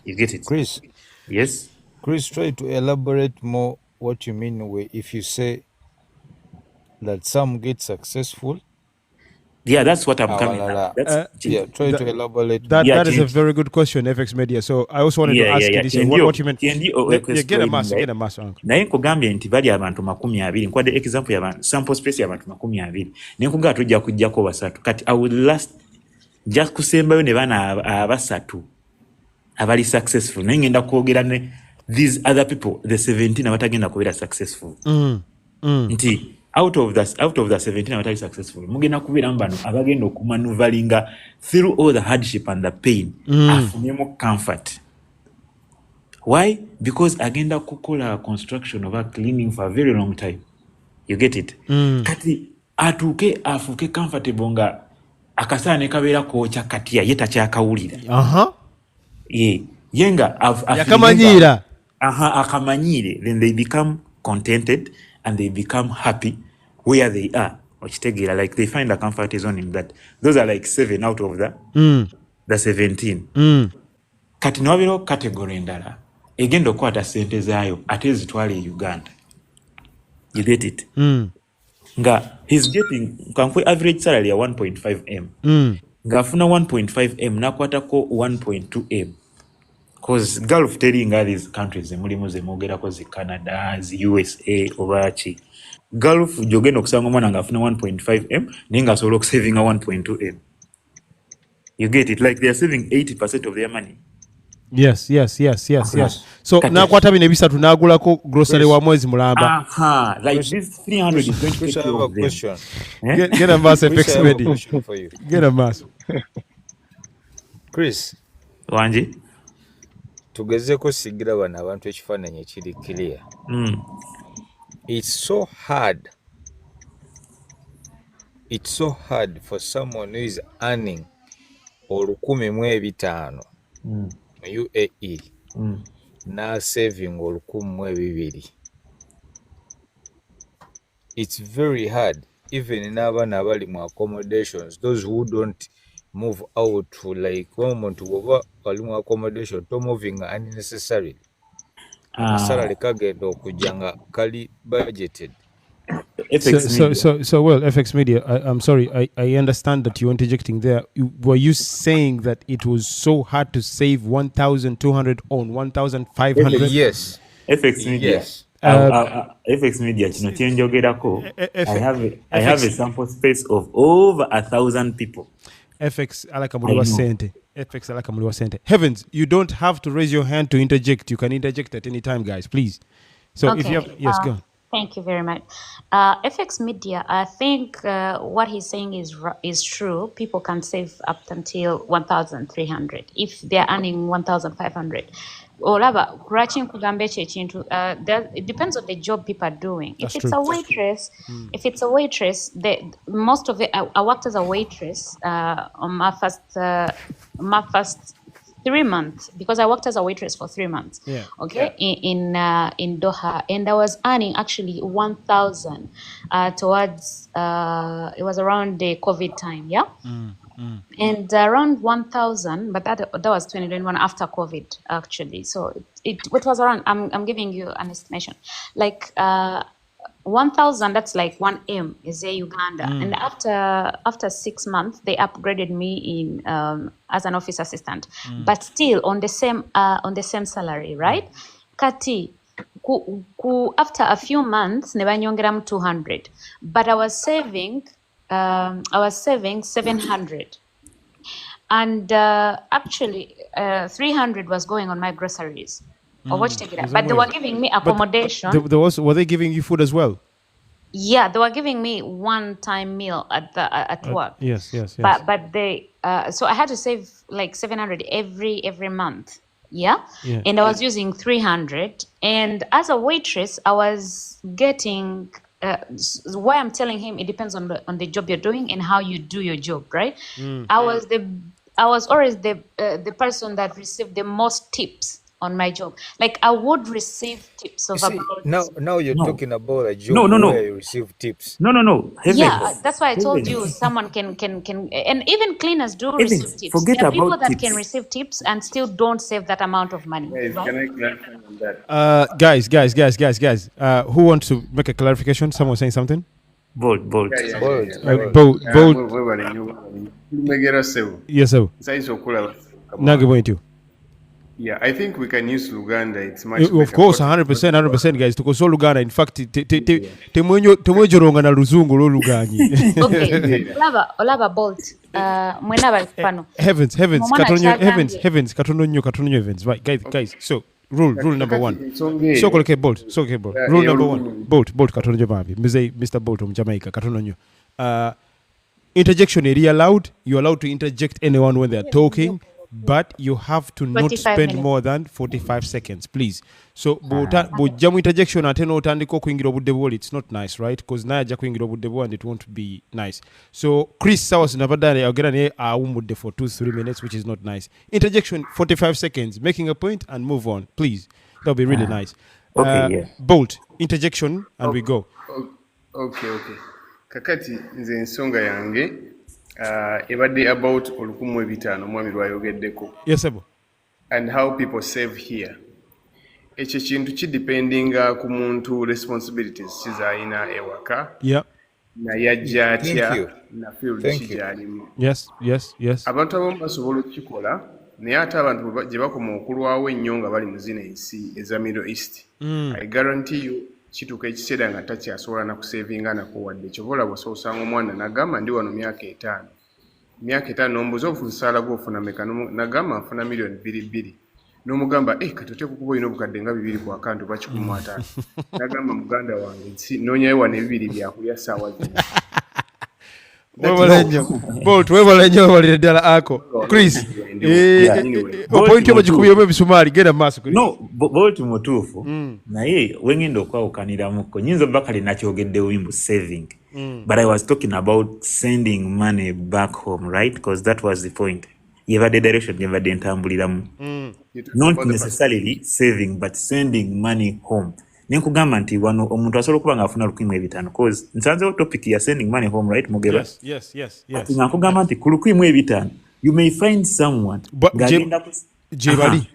You get it? Chris. Yes? Chris, try to elaborate more what you mean if you say that some get successful. Yeah, that's what I'm coming at. Try to elaborate. That is a very good question, FX Media. So I also wanted to ask you this. What you meant? Get a mass. Naye nkugambye nti bali abantu 20. Nkwade example ya sample space ya abantu 20. Ne nkuga tujja kujjako basatu. Kati I would last just kusembayo ne bana abasatu abali successful. Naye ngenda kwogera ne these other people, the 17 abatagenda kubeera successful. Nti out of the 17 abatali successful, mugenda kubeera mbano abagenda okumanuvalinga through all the hardship and the pain, afunemu comfort. Why? Because agenda kukola construction or cleaning for a very long time. You get it? Kati afuke comfortable nga akasane kabeera kocha katia yeta kyakawulira. Yenga yakamanyira. Akamanyire. Then they become contented and they become happy where they are. Like they find a comfort zone in that. Those are like 7 out of the 17. Kati nwabiro category ndala. Egendo kwata sente zaayo ate zitwale Uganda. You get it? Nga he's getting average salary ya 1.5 m. Nga afuna 1.5 m nakwatako 1.2 m. Because Gulf telling all these countries mulimu ze mogerako zi Canada, zi USA obachi. Gulf jogenda okusanga mwana nga afuna 1.5 m ninga asobola okusavinga 1.2 m. You get it? Like they are saving 80% of their money. Yes. So nakwata bine bisatu nagulako grocery wa mwezi mulamba. Like this 300 is going to take care of question. Get a mass FX Media. Get a mass. Chris. Wanji? Tugezeko sigira bana abantu ekifaananyi ekiri clear. It's so hard for someone who is earning 1,500 mu UAE na saving 1,200. It's very hard even n'abaana abali mu accommodations, those who don't move out to like omuntu bwoba wali mu accommodation to moving unnecessarily. Salary kagenda okujja nga kali budgeted. So well, FX Media, I'm sorry, I understand that you're interjecting there. Were you saying that it was so hard to save 1,200 on 1,500? Yes. FX Media. Yes. FX Media kino kyenjogerako. I have a FX sample space of over 1,000 people. FX alakamuliwa sente. FX alakamuliwa sente. Heavens, you don't have to raise your hand to interject. You can interject at any time, guys, please. So Okay. if you have, yes, go on. Thank you very much. FX Media, I think what he's saying is true. People can save up until 1,300 if they're earning 1,500. Olaba, scratching kugambe chintu. It depends on the job people are doing. That's If it's true. a waitress, most of it. I worked as a waitress on my first 3 months because I worked as a waitress for 3 months. Yeah. Okay. Yeah. In Doha, and I was earning actually 1,000 towards it was around the COVID time. Yeah. And around 1,000, but that was 2021 after COVID actually. So it was around. I'm giving you an estimation, like 1,000. That's like 1M is a Uganda. And after 6 months, they upgraded me in as an office assistant, but still on the same salary, right? Kati. After a few months, ne banyongeramu 200, but I was saving 700, and actually 300 was going on my groceries. Or what you take it up. But they were giving me accommodation. Were they giving you food as well? Yeah, they were giving me one-time meal at work. Yes. But they so I had to save like 700 every month. Yeah. And I was using 300. And as a waitress, I was getting why I'm telling him it depends on the job you're doing and how you do your job, right? I was always the person that received the most tips on my job. Like I would receive tips of about. Now you're talking about a job where you receive tips. No. Yeah, that's why I told you someone can, and even cleaners do receive tips. There are people that can receive tips and still don't save that amount of money. Guys, right? can I clarify on that? Guys. Who wants to make a clarification? Someone saying something? Bold. Bold. Yes, sir. Yeah, I think we can use Luganda. It's much of course, 100%, guys. Tuko so Luganda. In fact, temwejoronga na luzungu lo luganyi. Okay. Olaba Bolt. Mwenaba pano. Heavens. Katono nyo heavens. Right, guys. So rule number 1. So koleke Bolt. Rule number 1. Bolt katono nyo babi. Mr. Bolt from Jamaica. Katono nyo. Interjection area allowed. You're allowed to interject anyone when they're talking. But you have to not spend more than 45 seconds, please. So, bojamu interjection ateno utandiko kuingira obudde it's not nice, right? Because na aja kuingira obudde and it won't be nice. So, Chris sawas nabadane agera ne awumudde for 2-3 minutes, which is not nice. Interjection 45 seconds, making a point and move on, please. That'll be really nice. Okay, Bolt interjection and we go. Okay. Kakati nze ensonga yange. Ebadde about olukumu ebitaano mwami lwayogeddeko. Yes, sir. And how people save here. Ekyo kintu kidependinga ku muntu responsibilities kizayina ewaka. Yeah. Naye ajja atya na field kigyalimu. Yes. Abantu abamu basobola okukikola naye ate abantu gye bakoma okulwawo ennyo nga bali mu zino ensi eza Middle East. I guarantee you kituuka ekiseera nga takyasobola na kusevinga nako wadde kyobola bw'osanga omwana nagamba ndi wano myaka 5 n'ombuuza omusaala gw'ofuna meka nagamba nfuna million 2 n'omugamba katote kukuba olina obukadde nga 2 ku akantu bakikumu5 nagamba muganda wange noonyayo wano 2 byakulya ssaawa zino. Webale nnyo obalire ddala ako Chris opointi oba gikubyemu ebisumaali genda mu maaso. No, Bolt mutuufu naye wengenda okwawukaniramuko nyinza obba kale nakyogeddewo imbu saving but I was talking about sending money back home, right? Because that was the point. Yevadde direction yevadde ntambuliramu not necessarily saving but sending money home. Nenkugamba nti wano omuntu asobola okuba ng'afuna 1,500 because nsanzewo topic ya sending money home, right? Mugeba. Yes. Nkugamba nti ku 1,500 you may find someone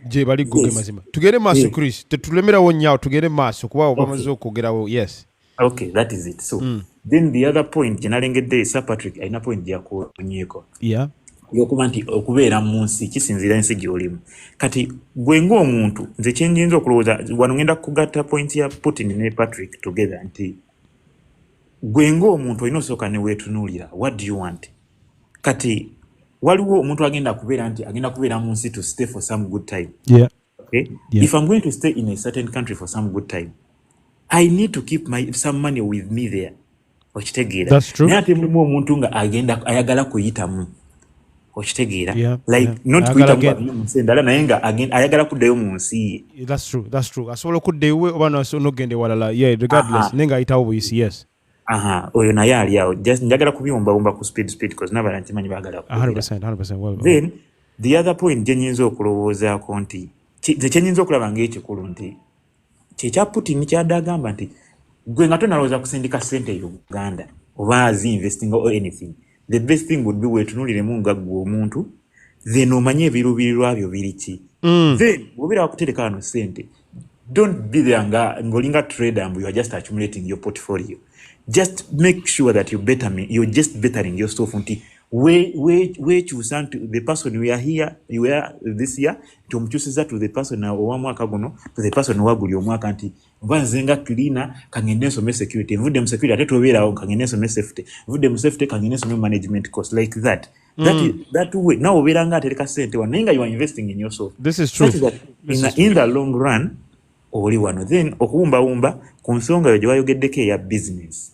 jebali guge mazima tugere maaso Chris tetulemerawo nnyawo tugere maaso kuba bamaze okwogerawo. Yes. Okay, that is it. So then the other point gyenalengedde Sir Patrick alina point gyakunyeko yokuba nti okubeera mu nsi kisinziira ensi gy'olimu. Kati gwe ng'omuntu nze kyenjinza okulowooza wano ngenda kugatta point ya Putin ne Patrick together nti gwe ng'omuntu olina osooka ne weetunuulira what do you want. Kati waliwo omuntu agenda kubeera mu nsi to stay for some good time. Okay? If I'm going to stay in a certain country for some good time, I need to keep some money with me there. That's true. Naye ate mulimu omuntu nga ayagala kuyitamu. Like not kuyitamu mu nsi endala naye nga ayagala kuddayo mu nsi ye. That's true. Asobola okuddayo oba n'ogenda ewalala regardless naye nga ayitawo buyisi yes. Oyo naye ali awo njagala kubyomba ku speed because n'abala nkimanyi baagala 100% well. Then the other point gye nnyinza okulowoozaako nti kyenyinza okulaba ng'ekikulu nti kyekya Putin kyadde agamba nti gwe nga tonalowooza kusindika ssente Uganda oba zi-investing or anything, the best thing would be weetunuuliremu nga ggwe omuntu then omanye ebiruubirirwa byo biri ki. Then bw'obeera wakutereka wano ssente, don't be there ng'olinga trader mbu you are just accumulating your portfolio. Just make sure that you're just bettering yourself until wekyusa nti the person we are this year tomukyusiza to the person owa mwaka guno to the person waguli omwaka nti nva nze nga cleaner kangende nsome security nvudde mu security ate tobeerawo kangende nsome safety nvudde mu safety kangende nsome management course like that. That way nawe obeera nga atereka ssente wano naye nga you are investing in yourself. This is true. In the long run oli wano then okuwumbawumba ku nsonga yo gye bayogeddeko eya business.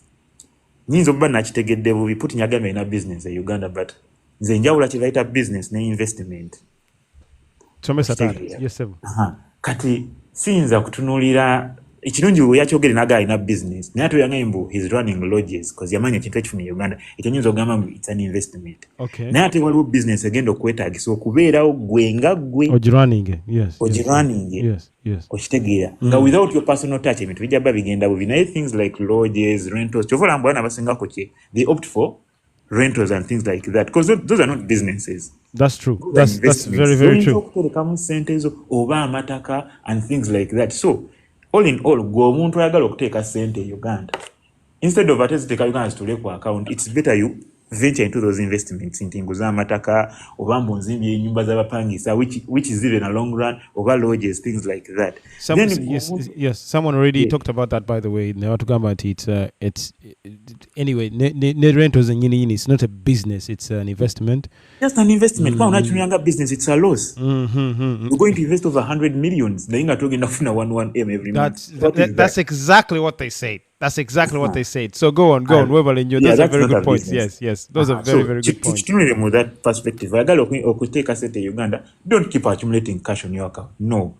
Nyinza okuba nakitegedde bubi Putin agambye alina business e Uganda but nze njawula kye bayita business ne investment. Kati siyinza kutunuulira ekirungi we yakyogere naga alina business naye ate oyangaye mbu he's running lodges because yamanya ekintu ekifuna e Uganda ekyo nyinza okugamba mbu it's an investment. Naye ate waliwo business egenda okwetaagisa okubeerawo gwe nga ggwe ogirunning okitegeera nga without your personal touch ebintu bijja bba bigenda bubi naye things like lodges, rentals kyova olamba bwana abasingako kye they opt for rentals and things like that because those are not businesses. That's true. That's very, very true. Okuterekamu ssente ezo oba amataka and things like that. So all in all gwe omuntu ayagala okuteeka ssente e Uganda instead of ate ziteeka Uganda zitule ku account, it's better you venture into those investments nti nguza amataka oba mbu nzimbye ennyumba z'abapangisa which is even a long run over lodges things like that. Someone already talked about that by the way. Nevatugamba nti it's anyway ne rentals nyini it's not a business, it's an investment. Just an investment. Kwa unachunyanga business, it's a loss. You're going to invest over 100 millions. Na inga togenda funa 1 every month. That's exactly what they said. That's exactly what they said. So go on, Weber. Those are very good points. Yes. Those are very good points. With that perspective, I got okuteka sente Uganda. Don't keep accumulating cash on your account. No.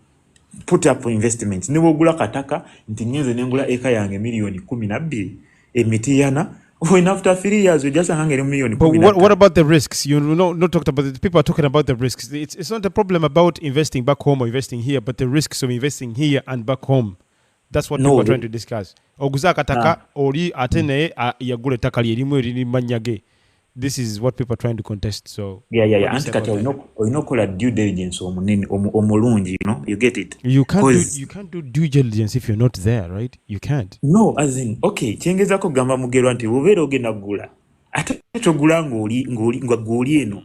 Put up investments. Niwo gula kataka, nti nyenze nengula eka yange milioni 12. Emitiyana. When after 3 years, we just hang a million. But what about the risks? Not talked about it. People are talking about the risks. It's not a problem about investing back home or investing here, but the risks of investing here and back home. That's what people are trying to discuss. Oguzaka taka ori atene yagule taka lierimu eri manyage. This is what people are trying to contest. So Anti kati olinokola due diligence omulungi, you get it. You can't do due diligence if you're not there, right? You can't. No, as in okay, kyengezako gamba mugerwa nti obeera ogenda gula. Ate togula ng'oli eno.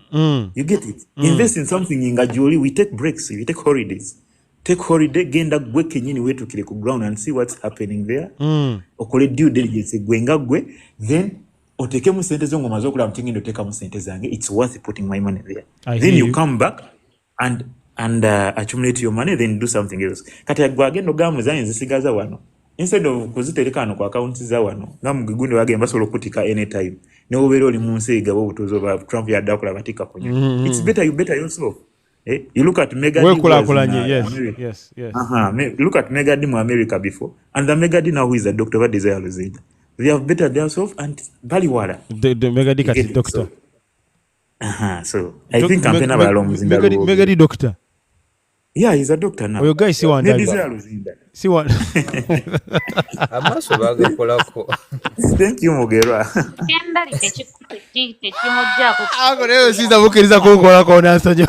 You get it. Invest in something nga gyoli. We take breaks, we take holidays. Take holiday, genda gwe kenyini wetukire ku ground and see what's happening there. Okole due diligence gwenga gwe, then oteke mu sente zo ngomazo kula mtingendo teka mu sente zange. It's worth putting my money there. Then you come back and accumulate your money, then do something else. Kati agwagendo gamu zanyi zisigaza wano. Instead of kuzitereka ano kwa account za wano, gamu gigundi wage mbasolo kutika anytime. Ne obero li munsi gabo butozo ba Trump ya dakula batika konyo. It's better you better yourself. You look at Megadi. Yes. Look at Megadi in America before, and the Megadi now who is a doctor, what desire Luzinda. They have bettered themselves and Baliwara. The Megadi is doctor. So I think campaign about Megadi doctor. Yeah, he's a doctor now. Your guy see one. See what? Amaso bagakolako. Thank you Mugerwa. Kendali tekimujjaako. Ako leo siza bukiriza kukolako nansonyo.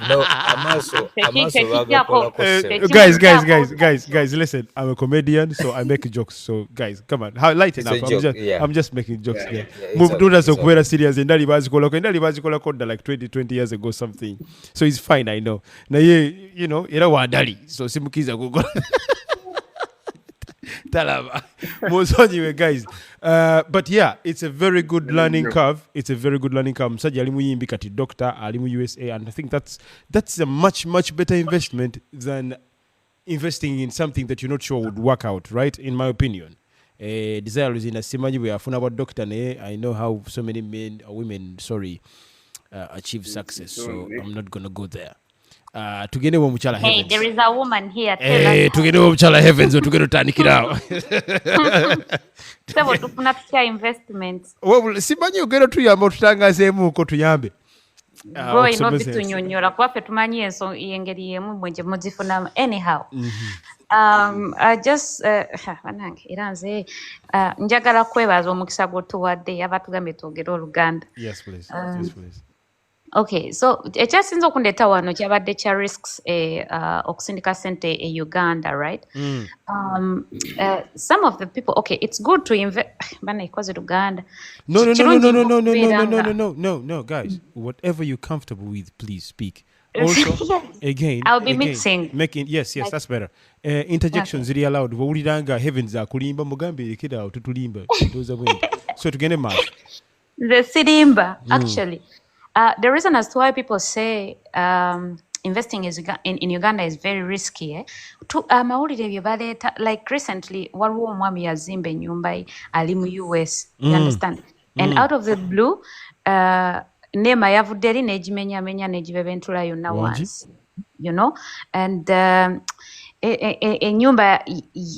No, amaso bagakolako. Guys, listen. I'm a comedian, so I make jokes. So guys, come on. How lighten up. I'm just making jokes there. Move do so very serious. Endali bazikolako like 20 years ago something. So it's fine, I know. Na ye, you know, era wadali. So simukiza kukola. Talaba. Guys. But yeah, it's a very good learning curve. Msaji alimu yimbi kati doctor, alimu USA, and I think that's a much better investment than investing in something that you're not sure would work out, right? In my opinion. Desire is in a simaji we afuna about doctor ne. I know how so many men or women, achieve success. So I'm not gonna go there. Tugende wo muchala heavens. Hey, there is a woman here. Tugende wo muchala heavens tugende tanikirawo. Sebo tufuna tucha investment. Well, simanyi ogero tuyamba tutangazeemu ko tuyambe. Bro, ino bitunyonyola kwafe tumanyi enso yengeri yemu mwenje muzifuna anyhow. I just banange iranze njagala kwebaza omukisa gwotuwadde abatugambe twogera Oluganda. Yes please. Okay, so ekyasinza okundeta wano kyabadde kya risks okusindika sente e Uganda, right? Some of the people, okay, it's good to invest. Bana ikoze Uganda. No, guys. Whatever you're comfortable with, please speak. Also, again, I'll be mixing. Yes, that's better. Interjections really allowed. Wuliranga heavens akulimba mugambe ekida tutulimba. So tugende match. The Sidimba, actually. The reason as to why people say investing in Uganda is very risky, like recently, waliwo omwami yazimba ennyumba ali mu US, you understand? And out of the blue, Nema yavudde eri n'egimenyamenya n'egibebentula yonna once, you know? And ennyumba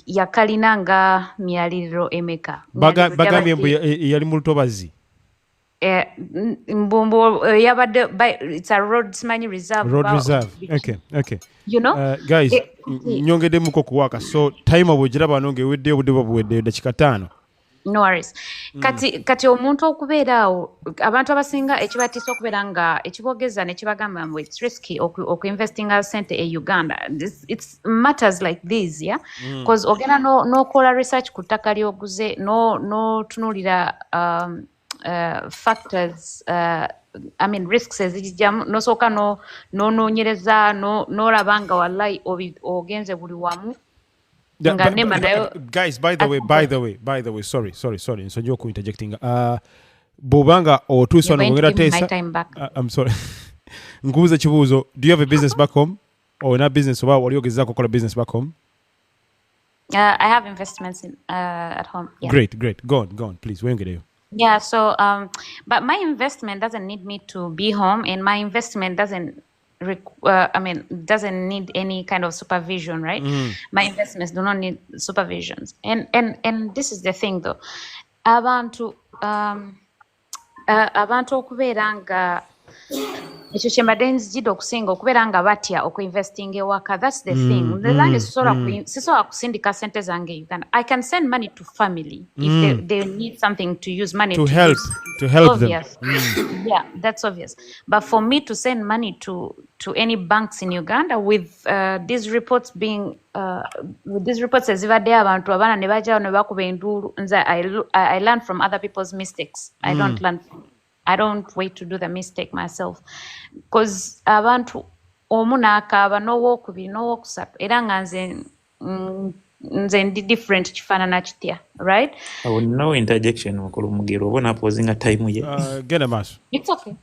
yakalina nga myaliriro emeka. Bagambye mbu yali mu lutobazi. It's a road reserve. Okay. You know, guys, nyongede muko kuwaka. So time obujiraba nonge wedde obuwedde dakika 5. No worries. Kati omuntu okubeera awo abantu abasinga ekibatisa okubeera nga ekibogeza nekibagamba mbu it's risky okuinvestinga sente e Uganda. It's matters like these, yeah? Because ogenda nokola research ku ttaka lyoguze no tunulira factors, risks ezijjamu nosooka nonoonyereza n'olabanga wallahi ogenze buli wamu. Guys, by the way, sorry, nsonyiwa ku interjecting. Bobanga otuusa wano ngera teesa. I'm sorry. Nkubuuza kibuuzo, do you have a business back home? Or not business oba wali ogezaako kola business back home? I have investments at home. Yeah. Great. Go on, please. Wengereyo. Yeah, so but my investment doesn't need me to be home, and my investment doesn't need any kind of supervision, right? My investments do not need supervisions, and this is the thing though. Abantu okubeera nga ekyo kyembadde nzijjidde okusinga okubeera nga batya okuinvesting ewaka. That's the thing. Nange sisobola kusindika sente zange Uganda. I can send money to family if they need something to use money to help them. Yeah, that's obvious. But for me to send money to any banks in Uganda with these reports ezibadde abantu abaana ne bajjawo ne bakuba enduulu, I learn from other people's mistakes. I don't wait to do the mistake myself, because abantu omu n'akaaba n'owookubiri n'owookusatu era nga nze ndi different kifaanana kitya, right? No interjection mukulu Mugero oba napozinga time ye. Get a mass. It's okay.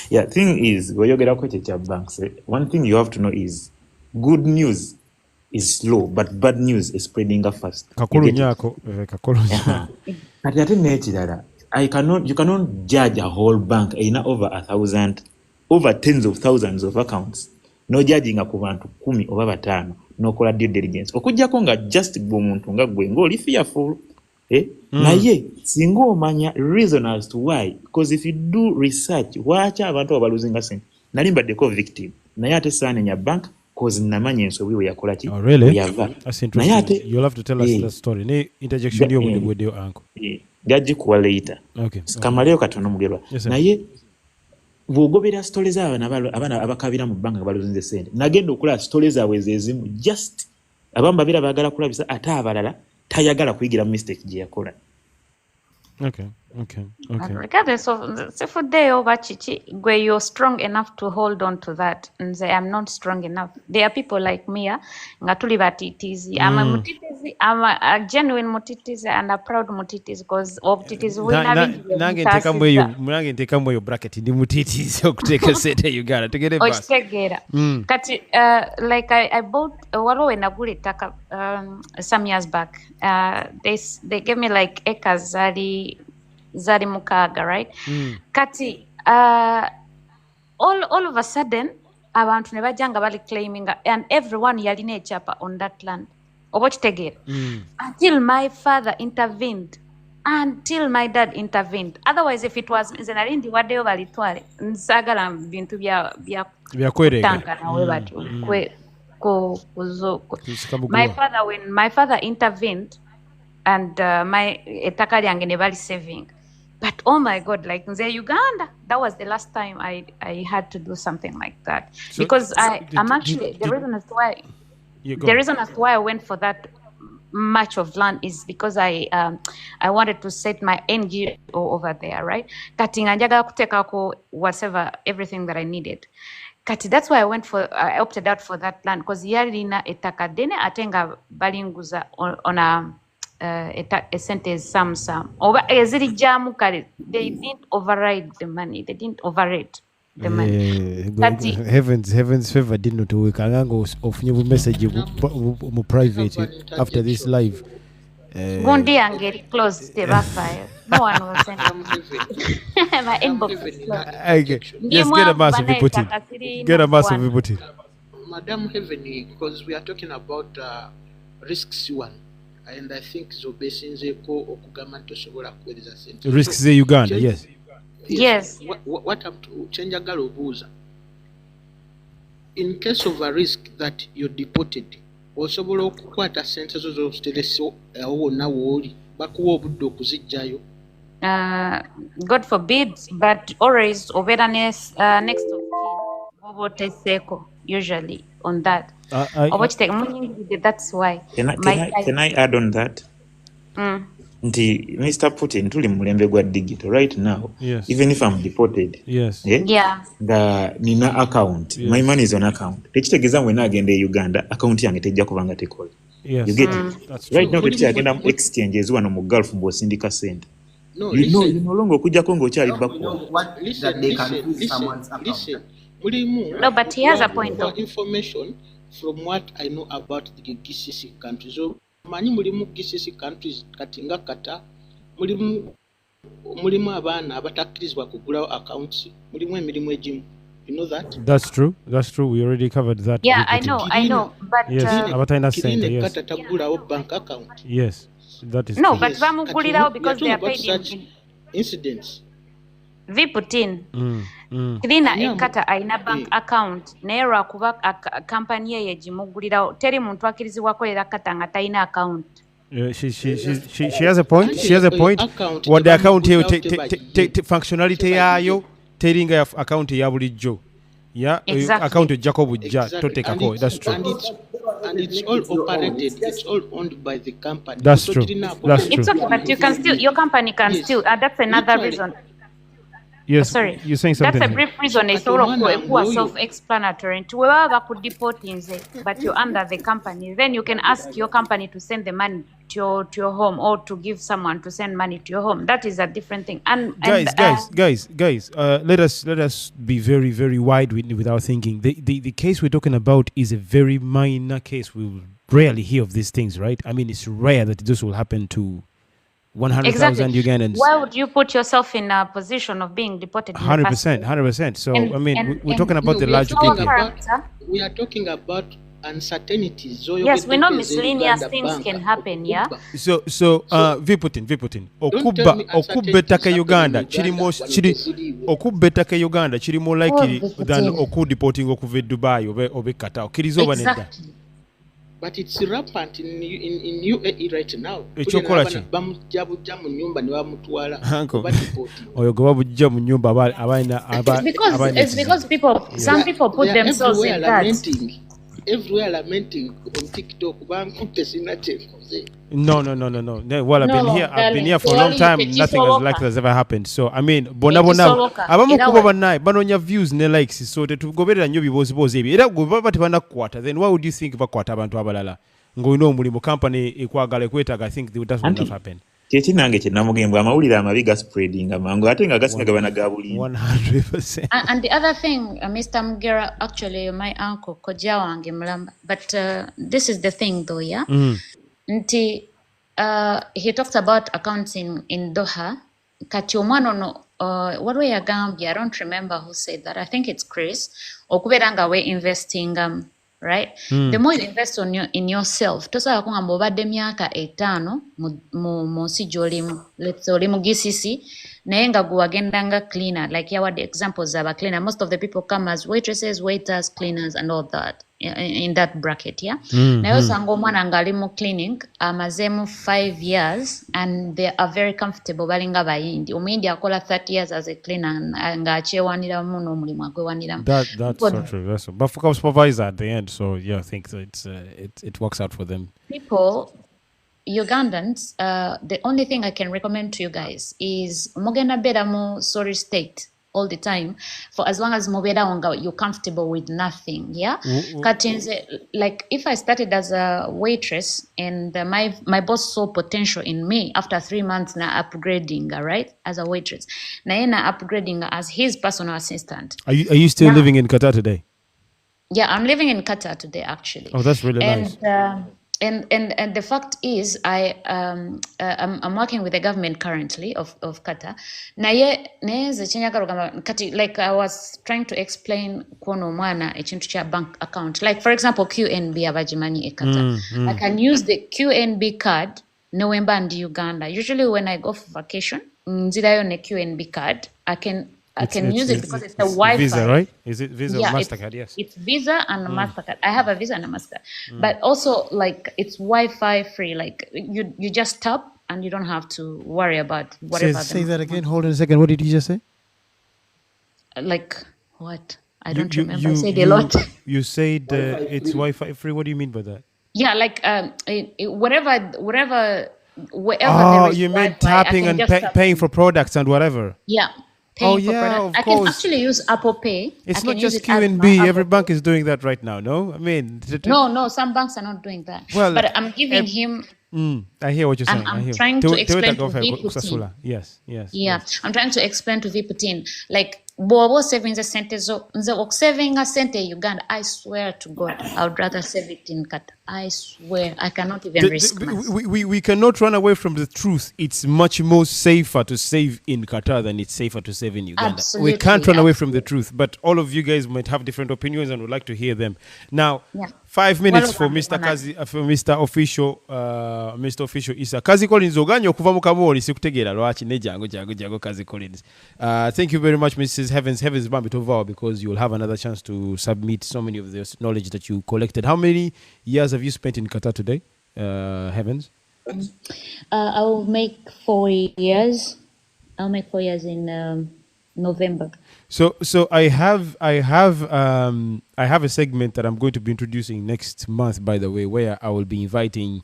Yeah, thing is weyogerako ekya banks, one thing you have to know is good news is slow but bad news is spreading fast. Kakulu nyako kati ate n'ekirala, you cannot judge a whole bank over tens of thousands of accounts. No judging ku bantu 10 oba 5 nokola due diligence. Okujjako nga just gwe omuntu nga gwe ng'oli fearful. Naye singa omanya reason as to why, because if you do research, lwaki abantu abaluzinga sente. Nali mbaddeko victim naye ate saanenya bank cause namanya ensobi we yakola ki Oh, really? yava That's naye interesting. ate You'll have to tell us that story. Ne interjection yo bude bude uncle. gajikuwa later. Okay. Kamaleo katono mugerwa. Yes, sir. Naye bwogobera stories abana abakabira mu bbanga balunze sente. Nagenda okula stories zaabwe zezimu just abamba bira bagala kulabisa ate abalala tayagala kuyigira mistake gye yakola. Okay. Regardless of sefu day over chichi, where you're strong enough to hold on to that and say I'm not strong enough. There are people like me, ngatuli batitizi. I'm a mutitizi. I'm a genuine mutitizi and a proud mutitizi because of titizi we nange nteka mweyo bracket ndi mutitizi okuteka sente Uganda tegere bus. Ochitegera. Kati like I bought walo enagule taka some years back. They gave me like acres zari mukaga, right? Kati all of a sudden abantu ne bajanga bali claiming and everyone yalina echapa on that land. Obochitegera. Until my father intervened. Until my dad intervened. Otherwise, if it was zenarindi wadeyo balitwale nsagala bintu bya kwerega nawe bati when my father intervened and my etaka lyange ne bali saving. But oh my God, like in Uganda, that was the last time I had to do something like that. So, because the reason as to why I went for that much of land is because I wanted to set my NGO over there, right? Kati nganjaga kuteka ko whatever, everything that I needed. Kati that's why I opted out for that land because yalina etaka dene atenga balinguza on a sente some over eziri jamu kale they didn't override the money, they didn't overrate the money. Heaven's favor didn't to work angango ofunye bu message mu private after this live Gundi angeri closed the backfire. No one will send them. My inbox is closed. Okay. Just get a massive input. Get a massive input. Madam Heavenly, because we are talking about risks one. And I think Zobesinzeko okugama tosobola kuweleza sente. Risks in Uganda, yes. Yes. What I'm changing buza. In case of a risk that you're deported, osobola okukwata sente zo z'ostereso awo na woli bakuwa obudde okuzijjayo. God forbid, but always awareness next of kin oboteseko usually on that. That's why. Can I add on that? Nti Mr. Putin tuli mulembe gwa digital right now. Yes. Even if I'm deported. Yes. Yeah. The nina account. Yes. My money is on account. Tekitegeza when agenda Uganda account yange tejja kubanga tekola. Yes. You get it? That's right true. now agenda exchanges wano mu Gulf mbo sindika send. No, you no longer kujja kongo chali bako. That they can freeze someone's account. No, but he has a point of information from what I know about the GCC countries. So mani mulimu GCC countries katinga kata mulimu abana abatakkirizibwa kugulawo accounts mulimu emirimu egimu. You know that? That's true. We already covered that. Yeah, I know. But yes, abatayina sente, yes. Kata tagulawo bank account. Yes, that is no, true. But bamugulirawo because they are paid in incidents. Viputin. Kirina ekata aina bank account naye lwakuba kampani ye yegimugulirawo teri muntu akirizibwa kolera kata nga talina account. She has a point. What the account here functionality yayo teringa account ya bulijjo. Yeah, exactly. Account Jacob Bujja to take a call. That's true. And it's all operated. It's all owned by the company. That's true. It's okay, but you can still, your company can still. That's another reason. Yes, sorry. You're saying something. That's a brief reason. It's all of self-explanatory. Whoever could deport in, but you're under the company. Then you can ask your company to send the money to your home, or to give someone to send money to your home. That is a different thing. Guys, let us be very, very wide with our thinking. The case we're talking about is a very minor case. We will rarely hear of these things, right? I mean, it's rare that this will happen to 100,000 Ugandans. Why would you put yourself in a position of being deported? 100%. So, we're talking about the large people. We are talking about uncertainties Yes, we know miscellaneous things can happen, yeah. So Viputin okubba ettaka Uganda kirimo okubba ettaka Uganda kirimo likely than okudeporting okuva Dubai oba Qatar okkiriza oba nedda. But it's rampant in UAE right now. Ekyokola ki? Bamujjabujja mu nnyumba ne bamutwala. Oyo gwe babujja mu nnyumba abaina It's because people, some people put themselves in that. Everywhere lamenting on TikTok. No. Well, I've been here for a long time. Nothing as like that has ever happened. So I mean, bona abamu kuba banaye banonya views ne likes, so tetugoberera nnyo bibozibozi ebyo. Era gwe baba tebanakukwata, then why would you think bakwata abantu abalala? Ng'olina omulimu company ekwagala ekwetaaga, I think that would have happened. Kyeki nange kye namugamba amawulire amabi ga spreading amangu ate nga gasinga gabana gabuli 100%. And the other thing, Mr. Mugera, actually my uncle koja wange mulamba, but this is the thing though, yeah. Nti he talked about accounts in Doha. Kati omwana ono what we yagambye, I don't remember who said that. I think it's Chris. Okubeera nga we investing right? The more you invest in yourself, tosaba kungamba obadde myaka 5 mu nsi gy'olimu, let's say oli mu GCC naye nga gwe wagendanga cleaner, like yawadde examples of a cleaner. Most of the people come as waitresses, waiters, cleaners and all that in that bracket, yeah. Naye osanga omwana ng'ali mu cleaning amazeemu 5 years and they are very comfortable, balinga bayindi. Omuyindi akola 30 years as a cleaner ng'akyewaniramu n'omulimu agwewaniramu. That's so true. But for supervisor at the end, so yeah, I think it works out for them. People, Ugandans, the only thing I can recommend to you guys is mugenda beda mu sorry state all the time for as long as mubeda wanga you're comfortable with nothing, yeah. Katinze, like if I started as a waitress and my boss saw potential in me after 3 months na upgrading, right, as a waitress na yena upgrading as his personal assistant. Are you still living in Qatar today? Yeah, I'm living in Qatar today actually. Oh, that's really nice. And the fact is, I'm working with the government currently of Qatar. Like I was trying to explain kono mwana echintu cha bank account. Like for example, QNB abajimanyi e Qatar. I can use the QNB card November and Uganda. Usually when I go for vacation, nzirayo ne QNB card, I can use it because it's a Wi-Fi. Visa, right? Is it Visa or MasterCard? Yes. It's Visa and MasterCard. I have a Visa and a MasterCard. But also, like, it's Wi-Fi free. Like, you just tap and you don't have to worry about whatever. Say that again. Hold on a second. What did you just say? Like, what? I don't remember. I said a lot. You said it's Wi-Fi free. What do you mean by that? Yeah, like, wherever there is you meant tapping and paying for products and whatever. Yeah. Of course. I can actually use Apple Pay. It's not just QNB. Every bank is doing that right now, no? I mean... No, some banks are not doing that. Well, but I'm giving him... I hear what you're saying. I'm trying to explain to Viputin. Yes. I'm trying to explain to Viputin. Like, Bobo saving the sente saving a sente Uganda. I swear to God, I would rather save it in Qatar. I swear, I cannot even risk myself. We cannot run away from the truth. It's much more safer to save in Qatar than it's safer to save in Uganda. Absolutely, we can't run away from the truth, but all of you guys might have different opinions and would like to hear them. Now, 5 minutes for Mr. Kazi, for Mr. Official Isa. Kazi Collins oganyo okuva mu kamoli sikutegeera lwaki ne jango Kazi Collins. Thank you very much, Mrs. Heavens Bambitovawa, because you will have another chance to submit so many of the knowledge that you collected. How many years have you spent in Qatar today, Heavens? I will make 4 years. I'll make 4 years in November. So I have a segment that I'm going to be introducing next month, by the way, where I will be inviting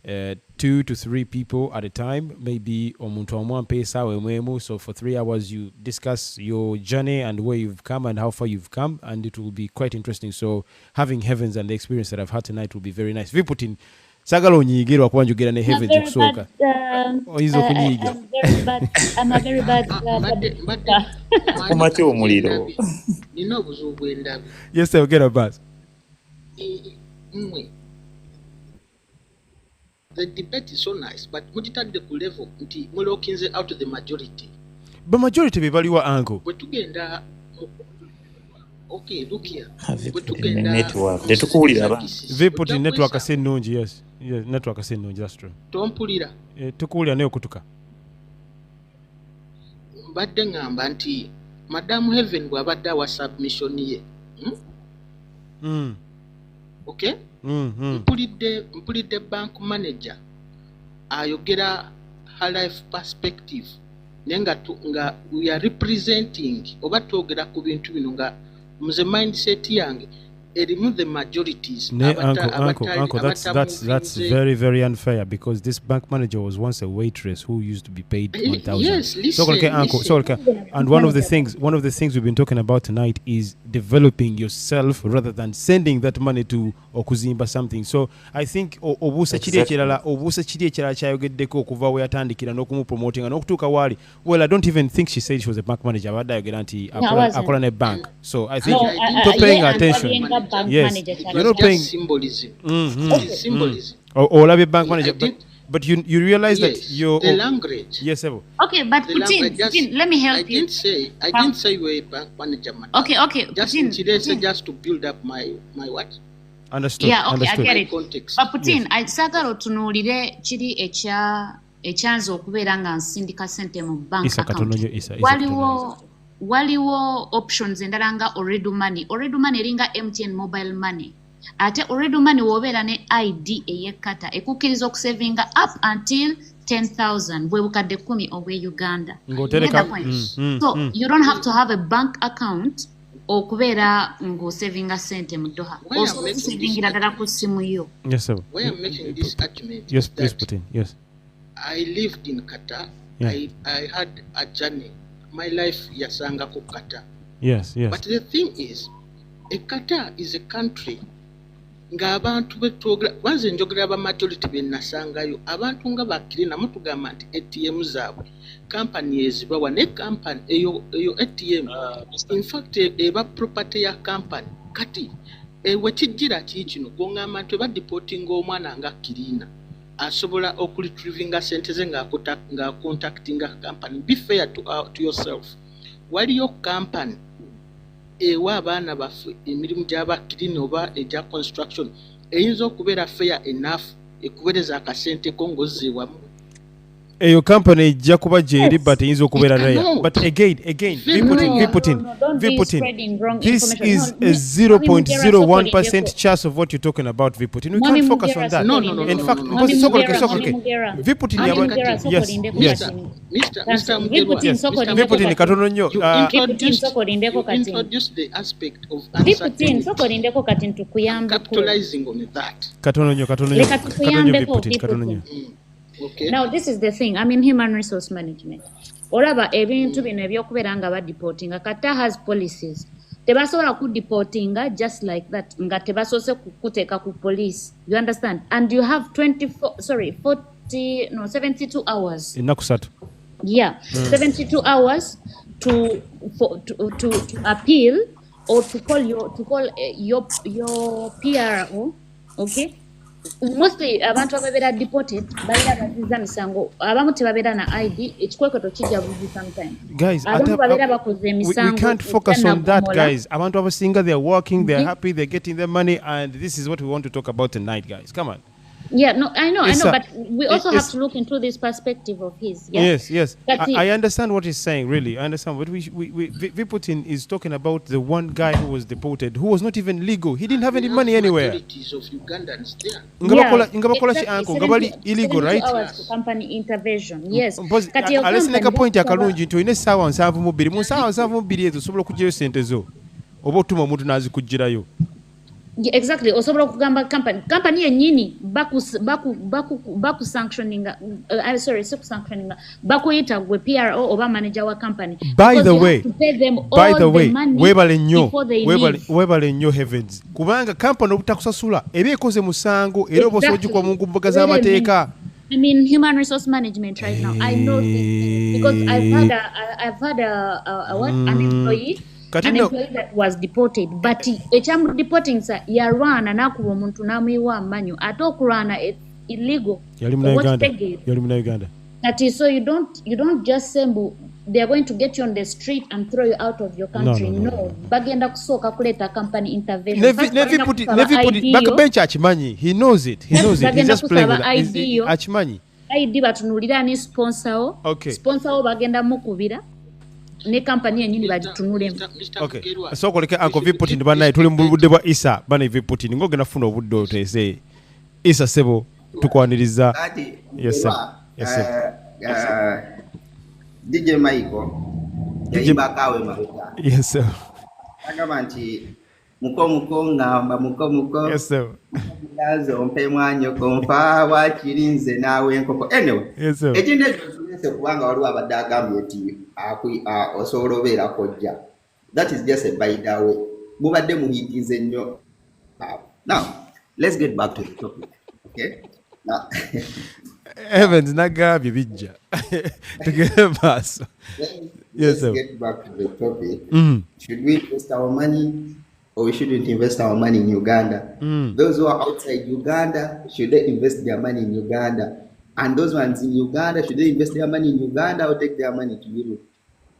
2 to 3 people at a time, maybe omuntu omwa mpesa wemwemu. So for 3 hours you discuss your journey and where you've come and how far you've come, and it will be quite interesting. So having Heavens and the experience that I've had tonight will be very nice. Viputin sagala onyiigirwa kuba njogera ne Heavens okusooka oyinza okunyiiga. I'm a very bad kumate omuliro. Nina obuzibu bw'endabi. Yes, sir, get a buzz. The debate is so nice, but mutitadde ku level nti mulookinze out of the majority. But majority be baliwa angle. Bwe tugenda Okay, look here. Network. Tetukuwulira abantu. Vipoti network ase nnungi, yes. Yes, network ase nnungi, that's true. Tompulira. Tukuwulira naye okutuka. Mbadde ngamba nti Madam Heaven bw'abadde awa submission ye. Okay? Mpulidde bank manager ayogera her life perspective. Nenga we are representing oba twogera ku bintu bino nga muze mindset yange erimu the majorities. Uncle, that's very, very unfair because this bank manager was once a waitress who used to be paid 1,000. Yes, listen, and one of the things we've been talking about tonight is developing yourself rather than sending that money to okuzimba something. So I think obuusa kiri ekirala kyayogeddeko okuva we yatandikira n'okumupromotinga n'okutuuka waali. Well, I don't even think she said she was a bank manager. Abadde ayogera nti akola ne bank. So I think you're paying attention. Yes, you're not paying symbolism. Symbolism. Or a bank manager, but you realize that you're the language. Yes, Evo. Okay, but Putin, let me help you. I didn't say you were a bank manager, man. Okay. Just to build up my what? Understood. Yeah, okay, understood. I get it. Context. But Putin, I sagala otunuulire kiri ekyanza okubeera nga nsindika sente mu bank account. Waliwo options endala nga already money eringa MTN mobile money. Ate already money wobeera ne ID eyekata ekukkiriza okusavinga up until 10,000 bwe bukadde 10 obwe Uganda. So you don't have to have a bank account okubeera ng'osavinga sente mu Doha. Osavingira ddala ku simu yo. Yes, sir. Why I'm making this argument? Yes, please, Putin. Yes. I lived in Qatar. Yeah. I had a journey. My life yasanga ku Qatar. Yes. But the thing is, Qatar is a country nga abantu betogera wanze njogera aba majority benasangayo abantu nga bakirina mutugamba nti ATM zaabwe company ezibawa ne company eyo ATM in fact eba property ya company kati wekijira kino gongamba nti badeporting omwana nga kirina asobola okuretrievinga sente ze nga contactinga company. Be fair to yourself. Waliyo company ewa abaana baffe emirimu gy'abakirina oba egya construction eyinza okubeera fair enough ekubereza akasente ko ng'ozzeewamu. Eyo company ejja kuba gyeri but eyinza okubeera rare. But again, Viputin, this is a 0.01% chance of what you're talking about, Viputin. We can't focus on that. No. In fact, Viputin, yes. Viputin, katono nnyo. Introduce the aspect of uncertainty. Capitalizing on that. Katono nnyo, Viputin. Okay. Now this is the thing. I mean human resource management. Olaba ebintu bino ebyokubeera nga badeportinga. Qatar has policies. Tebasobola kudeportinga just like that. Nga tebasoose kukuteeka ku police. You understand? And you have 72 hours. Ennaku 3. Yeah, 72 hours to appeal or to call your PRO. Okay. Mostly abantu ababeera deported balina baziza misango abamu tebabeera na ID ekikweketo kijja buzi sometimes. Guys, we can't focus on that, guys. Abantu abasinga, they're working, they're happy, they're getting their money, and this is what we want to talk about tonight, guys. Come on. Yeah, no, I know, but we also have to look into this perspective of his. Yeah? Yes. I understand what he's saying, really. I understand. But Viputin is talking about the one guy who was deported, who was not even legal. He didn't have any money anywhere. Of Ugandans there. Illegal, right? Hours company intervention. Yes. Alesneka point akalungi nti oyina essaawa 72 mu ssaawa 72 ezo osobola okuggyayo sente zo oba otuma omuntu n'azikuggirayo. Exactly. Osobola kugamba company yennyini baku sanctioninga bakuyita gwe PRO oba manager wa company. By the way, webale nnyo Heavens kubanga company obutakusasula eba ekoze musango era oba osobola mu mbuga z'amateeka. I mean human resource management right now. I know this because I've had an employee. An employee that was deported, but echamu deporting sa yarwana nakuba omuntu namuyiwa amanyu ate okulwana illegal. Yali muna Uganda. That is, so you don't just say they are going to get you on the street and throw you out of your country. No. Bagenda kusooka kuleta company intervention. Nevi put it back bench achimanyi. He knows it. He just playing with it. Achimanyi. ID batunulira ni sponsor. Okay. Sponsor bagenda mukubira. Ne company yenyini bagitunulemu. Okay. So koleke Uncle V put in bana tuli mbuludde bwa Isa bana V put in ngogena funa obudde otese. Isa sebo tukwaniriza. Yes sir. Yes sir. DJ Michael yaiba kawe maruka. Yes sir. Agamba nti muko ngamba. Yes sir. Lazo mpe mwanyo konfa wakirinze nawe enkoko. Anyway. Yes sir. Ekinde kyose kubanga waliwo abaddagamye eti osobola obeera kojja. That is just a by the way. Mubadde muhitize nnyo. Now, let's get back to the topic. Okay? Now, Evans nagabye bijja. Let's get back to the topic. Should we invest our money or we shouldn't invest our money in Uganda? Those who are outside Uganda, should they invest their money in Uganda? And those ones in Uganda, should they invest their money in Uganda or take their money to Europe?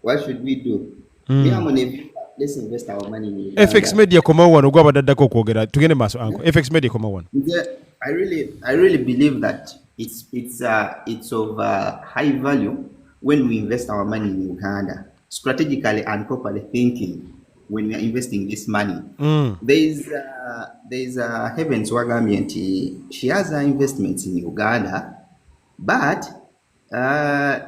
What should we do? Let's invest our money in Uganda. FX Media koma wano gwa badaddako kwogera tugende maaso anko. FX Media koma wano. I really believe that it's of high value when we invest our money in Uganda, strategically and properly thinking when we are investing this money. There's Heavens Wagami, she has investments in Uganda, but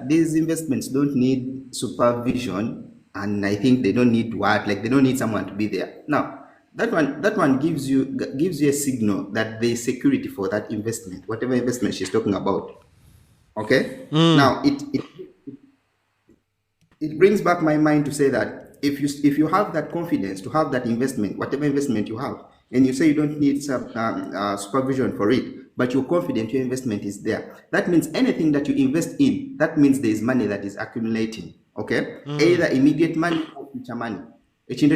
these investments don't need supervision, and I think they don't need they don't need someone to be there. Now, that one gives you a signal that there is security for that investment, whatever investment she's talking about. Okay. Now it brings back my mind to say that if you have that confidence to have that investment, whatever investment you have, and you say you don't need supervision for it, but you're confident your investment is there, that means anything that you invest in, that means there is money that is accumulating. Okay. Either immediate money or future money. So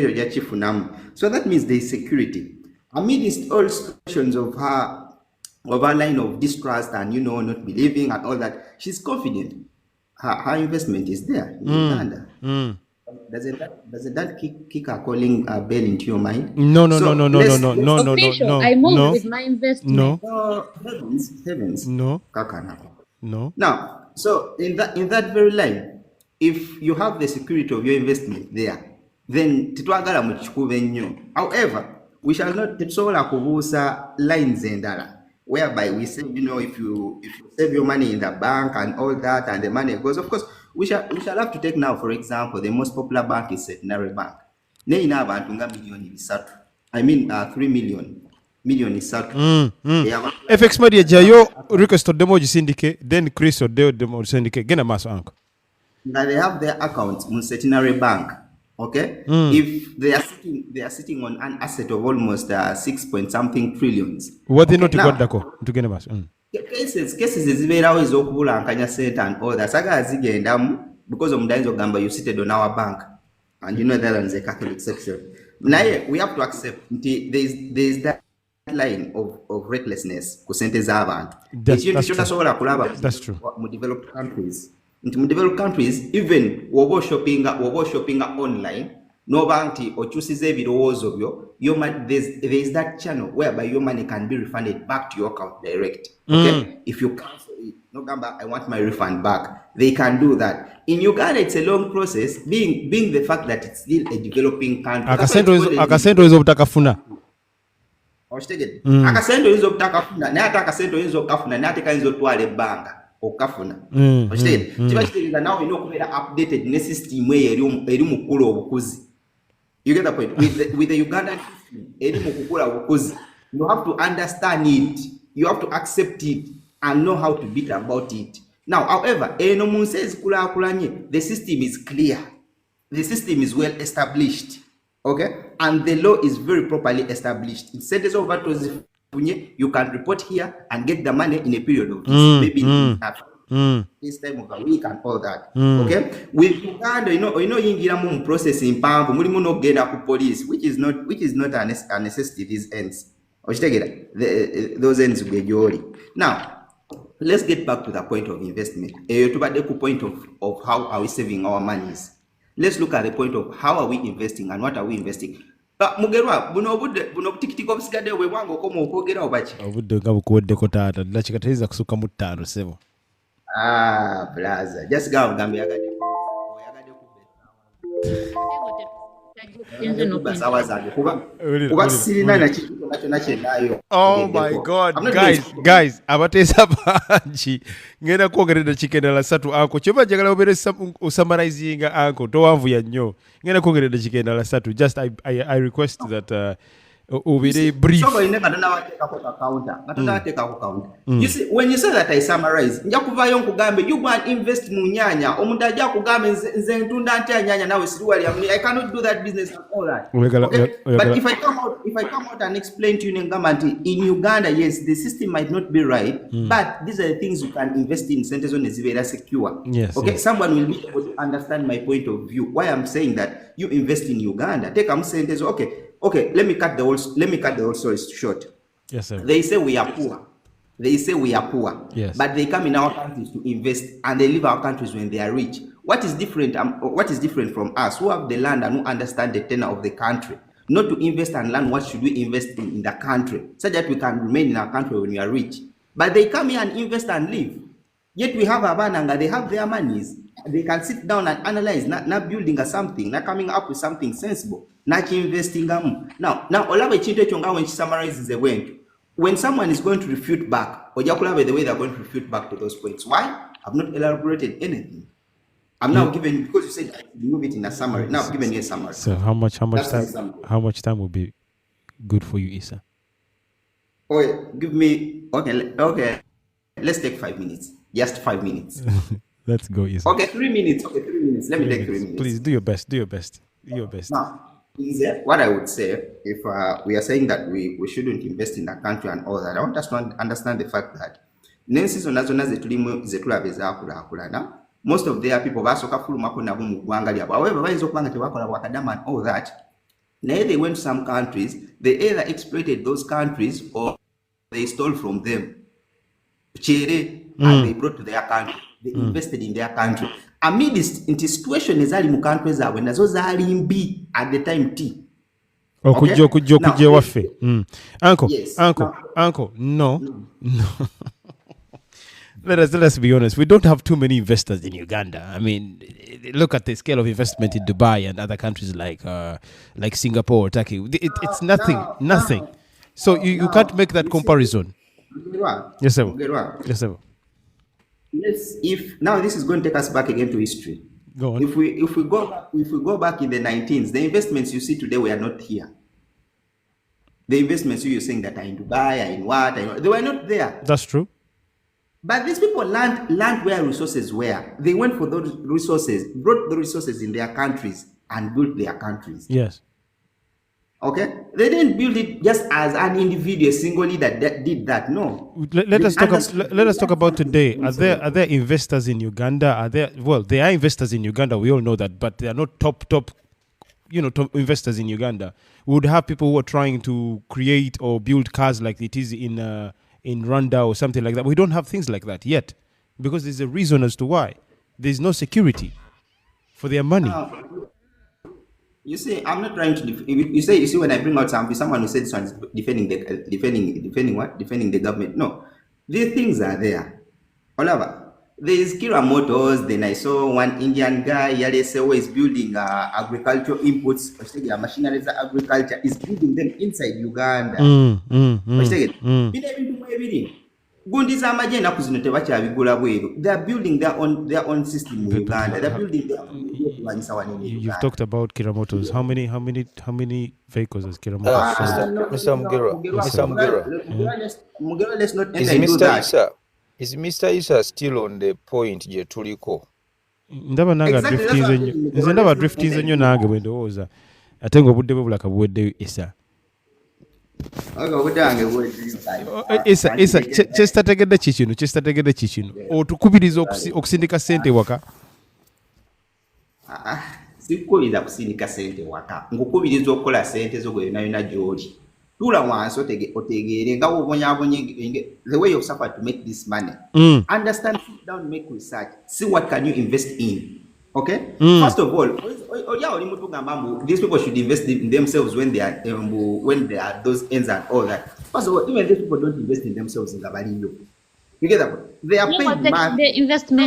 that means there is security. Amidst all situations of her line of distrust and not believing and all that, she's confident her investment is there in Uganda. Doesn't that kick a calling bell into your mind? No. Official, I moved with my investment. No, heavens. No. Now, so in that very line, if you have the security of your investment there, then titwagala mu kikuba ennyo. However, we shall not tetusobola kubuusa lines endala whereby we say, if you save your money in the bank and all that and the money goes, of course we shall have to take now, for example, the most popular bank is Centenary Bank. Neina abantu nga milioni bisatu. I mean 3 million isatu. FX Media jayo request demo gisindike, then Chris demo gisindike gena maso anko. Now they have their accounts in Centenary Bank. Okay, if they are sitting on an asset of almost 6-point-something trillions. What they not got dako tugende bas. Cases eziberawo ez'okubulankanya sente and all that. Saga zigendamu because omudayinza ogamba you seated on our bank, and that is a Catholic section. Naye we have to accept there is that line of recklessness ku sente z'abantu. That's true. Mu developed countries. In developed countries, even wobo shopping online, no banki ochusize ebirowoozo byo, there is that channel whereby your money can be refunded back to your account direct. Okay, if you cancel it, no gamba, I want my refund back. They can do that. In Uganda, it's a long process. Being the fact that it's still a developing country. Akasendo izo butakafuna. Oshtegede. Akasendo izo butakafuna. Ne ata akasendo izo kafuna. Ne ate kanzo twale banga. Okafuna. Kiba kitegeeza nawe olina okubeera updated ne system eri mu kukula obukozi. You get the point? With the Ugandan system eri mu kukula obukozi, you have to understand it, you have to accept it and know how to beat about it. Now, however, eno mu nsi ezikulaakulanye, the system is clear, the system is well established, okay, and the law is very properly established. In sentes over to you can report here and get the money in a period of maybe this time of a week and all that. Okay, with Uganda, yingira mu process impamvu mulimu no genda ku police, which is not a necessity. These ends, those ends be jolly. Now, let's get back to the point of investment. To the point of how are we saving our monies. Let's look at the point of how are we investing and what are we investing. Mugerwa buno tikitiko busigade we wango komo okwogera obachi. Obudde nga bukuweddeko taata dakika tezza kusuka mu 5 sebo. Blaza. Just go gambe yagade Oh my God, guys, abateza bangi ngenda kwogerera kikendala 3 anko kyova njagala obere summarizing anko towanvuya nnyo ngenda kwogerera kikendala 3 just I request that obere brief. You see, when you say that I summarize, njakuvayo nkugambe you go and invest mu nyanya omuntu ajja kugambe nze ntunda ntya nyanya nawe siriwali I cannot do that business and all that. Okay? But if I come out and explain to you in Uganda, yes, the system might not be right, but these are the things you can invest in centers on very secure. Yes, okay, yes. Someone will be able to understand my point of view. Why I'm saying that you invest in Uganda. Take a sentence. Okay, let me cut the whole story short. Yes, sir. They say we are poor. Yes. But they come in our countries to invest and they leave our countries when they are rich. What is different from us who have the land and who understand the tenor of the country? Not to invest and learn what should we invest in the country so that we can remain in our country when we are rich. But they come here and invest and leave. Yet we have Abananga, they have their monies. They can sit down and analyze, not building something, not coming up with something sensible, not investing. Now, Olabe Chinte Chonga, when she summarizes the way, when someone is going to refute back, or Jakulabe, the way they're going to refute back to those points. Why? I've not elaborated anything. I'm now giving, because you said remove it in a summary. Now I've given you a summary. So how much time will be good for you, Issa? Give me, okay. Let's take 5 minutes. Just 5 minutes. Let's go, Issa. Okay, 3 minutes. Let me take 3 minutes. Please do your best. Now, what I would say, if we are saying that we shouldn't invest in the country and all that, I want us to understand the fact that most of their people and all that. Now they went to some countries, they either exploited those countries or they stole from them. And they brought to their country. They invested in their country. Amidst in situation ezali mu countries when nazo zali mbi at the time T. Okujja waffe. Uncle, yes. Uncle, no. Let's be honest. We don't have too many investors in Uganda. I mean, look at the scale of investment in Dubai and other countries like Singapore or Turkey. It's nothing. So you can't make that comparison. Yes, sir. Yes, sir. If now this is going to take us back again to history. Go on. If we go back in the 19s, the investments you see today were not here. The investments you're saying that are in Dubai, are in what, they were not there. That's true. But these people learned where resources were. They went for those resources, brought the resources in their countries, and built their countries. Yes. Okay? They didn't build it just as an individual singly that did that. No. Let us talk about today. Are there investors in Uganda? There are investors in Uganda, we all know that, but they are not top investors in Uganda. We would have people who are trying to create or build cars like it is in Rwanda or something like that. We don't have things like that yet because there's a reason as to why. There's no security for their money. You see, I'm not trying to. You see, when I bring out someone who said this one is defending the government. No, these things are there. However, there is Kira Motors. Then I saw one Indian guy. Yalesewo is building agricultural inputs. Machinery for agriculture is building them inside Uganda. They are building their own system in Uganda. They are building their own. You've talked about Kira Motors. How many vehicles has Kira Motors sold? Mr. Mugera, let's not enter into that. Is Mr. Issa still on the point je tuliko? Ndaba nanga drifting nnyo nange bwe ndowooza ate ng'obudde bwe bulaka buweddeyo Issa. Issa kyesitategedde kikino otukubiriza okusindika ssente waka. Sikubiriza kusindika ssente waka, nkukubiriza okukola ssente zo gwe yona gy'oli. Tula wansi otegeere nga wobonyaabonye the way you've suffered to make this money. Understand, sit down, make research, see what can you invest in. Okay? First of all, these people should invest in themselves when they are those ends and all that. First of all, even these people don't invest in themselves in Gabalingo. You get that? They are paid money. The investing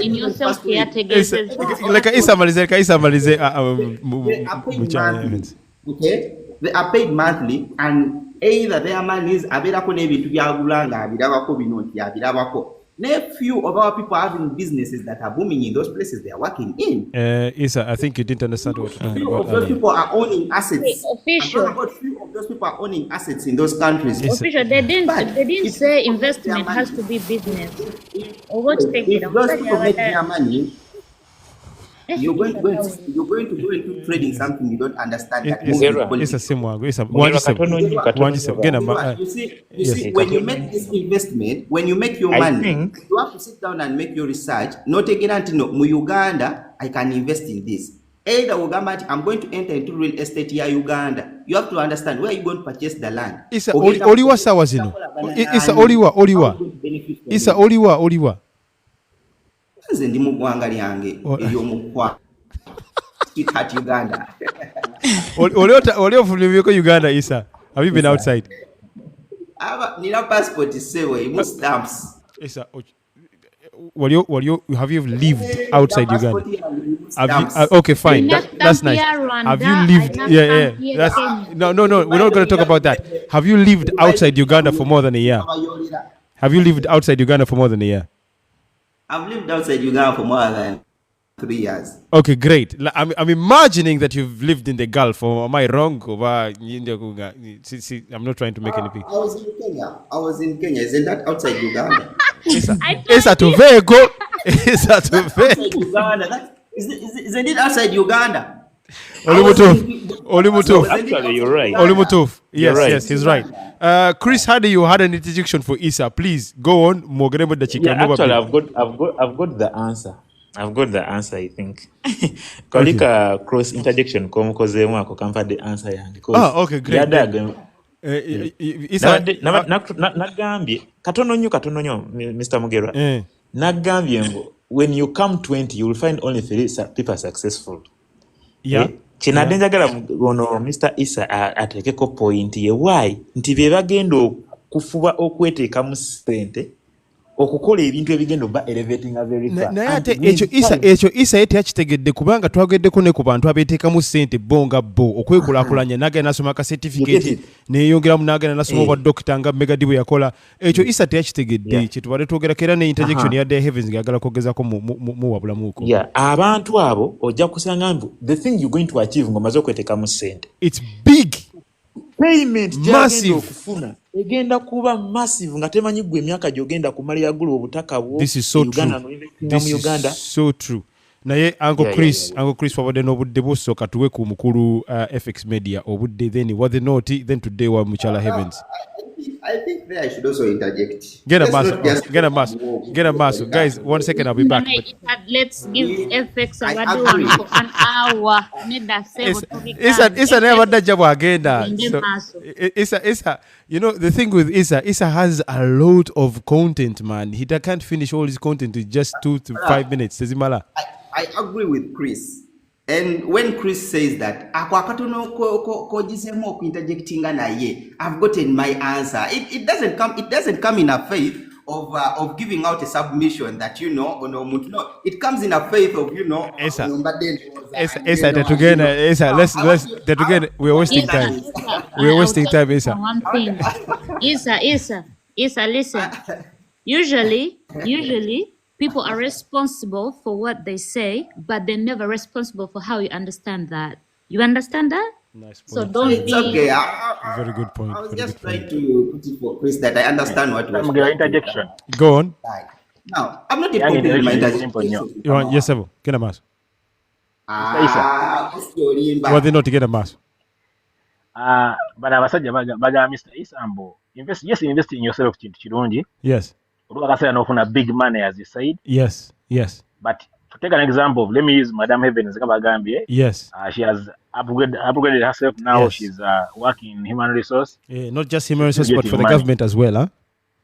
in yourself here like Isa Malize. They are paid monthly. Okay? They are paid monthly, and either their money is abirako n'ebintu byagulanga abirabako bino nti abirabako. Few of our people having businesses that are booming in those places they are working in. Isa, I think you didn't understand what you're talking about. Those people are owning assets. Official. Few of those people are owning assets in those countries. Official. They didn't say investment has to be business. Or what take it? If those people make their money, you're going to go into trading something you don't understand. It's a same one. It's a one. You see, when you make this investment, when you make your money, you have to sit down and make your research. Not again, no, Uganda, I can invest in this. Either Uganda, I'm going to enter into real estate here, Uganda. You have to understand where you're going to purchase the land. It's Oliwa Sawazino. It's Oliwa. It's Oliwa. Nze ndi mugwanga lyange ery'omukwa at Uganda. Oliofulimiko Uganda, Isa. Have you been outside? Nina passport sewe imu stamps. Isa, have you lived outside Uganda? Okay, fine. That's nice. Have you lived? Yeah. No. We're not going to talk about that. Have you lived outside Uganda for more than a year? Have you lived outside Uganda for more than a year? I've lived outside Uganda for more than 3 years. Okay, great. I'm imagining that you've lived in the Gulf. Or am I wrong? See, I'm not trying to make anything. I was in Kenya. Isn't that outside Uganda? It's at Uvego. It's at Uvego. Isn't it outside Uganda? Olimutov. Actually, you're right. Olimutov. Yes, he's right. Chris, how do you had an interjection for Isa? Please go on. Actually, I've got the answer. I think. Kalika cross interjection komukozemu ako kampa the answer yange. Okay, great. Isa nagambye katono nnyo Mr. Mugerwa. Nagambye ngo when you come 20 you will find only 3 people successful. Yeah. Kinadde njagala ono Mr. Isa ateekeko point ye why nti bye bagenda okufuba okweteeka mu ssente okukola ebintu ebigenda ba elevating a very fast. Naye ate ekyo Isa yete yakitegedde kubanga twageddeko ne ku bantu abeeteeka mu ssente bonga bo okwekulaakulanya n'agenda nasoma ka certificate neeyongeramu n'agenda nasoma obwa dokita nga Megadi bwe yakola ekyo Isa teyakitegedde kye tubadde twogerako era ne interjection ya Day Heavens ng'ayagala kwogezako mu wabulamuuko. Abantu abo ojja kusanga mbu the thing you're going to achieve ng'omaze okweteeka mu ssente. It's big. Payment massive okufuna egenda kuba massive nga temanyi gwe emyaka gyogenda kumalira gulu obutaka bwo. This is so true. This is so true. Naye Uncle Chris wabadde n'obudde busooka tuwe ku mukulu FX Media obudde then was not then today wa Muchala Heavens. I think there I should also interject. Get a mass. Guys, 1 second, I'll be back. Let's give FX a for an hour. Isa never that job again. Isa, you know, the thing with Isa has a lot of content, man. He can't finish all his content in just 2 to 5 minutes. I agree with Chris. And when Chris says that, I've gotten my answer. It doesn't come in a faith of giving out a submission that no. It comes in a faith of we're wasting time. We're wasting time, Isa. One thing, Isa, listen. Usually. People are responsible for what they say, but they're never responsible for how you understand that. You understand that? Nice point. So don't it's be... okay. Very good point. I was just trying to put it for Chris that I understand what was interjection. Go on. Now, I'm not in my interjection. Yes, sir. Get a mass. What they not to get a mass? But abasajja baga Mr. Isambo invest in yourself kintu kirungi. Yes. Olwakasera n'ofuna big money as you said. Yes. But To take an example of, let me use Madam Heaven Gambia. Yes. She has upgraded herself now. Yes. She's working in human resource. Not just human She's resource, but for the money. government as well, huh?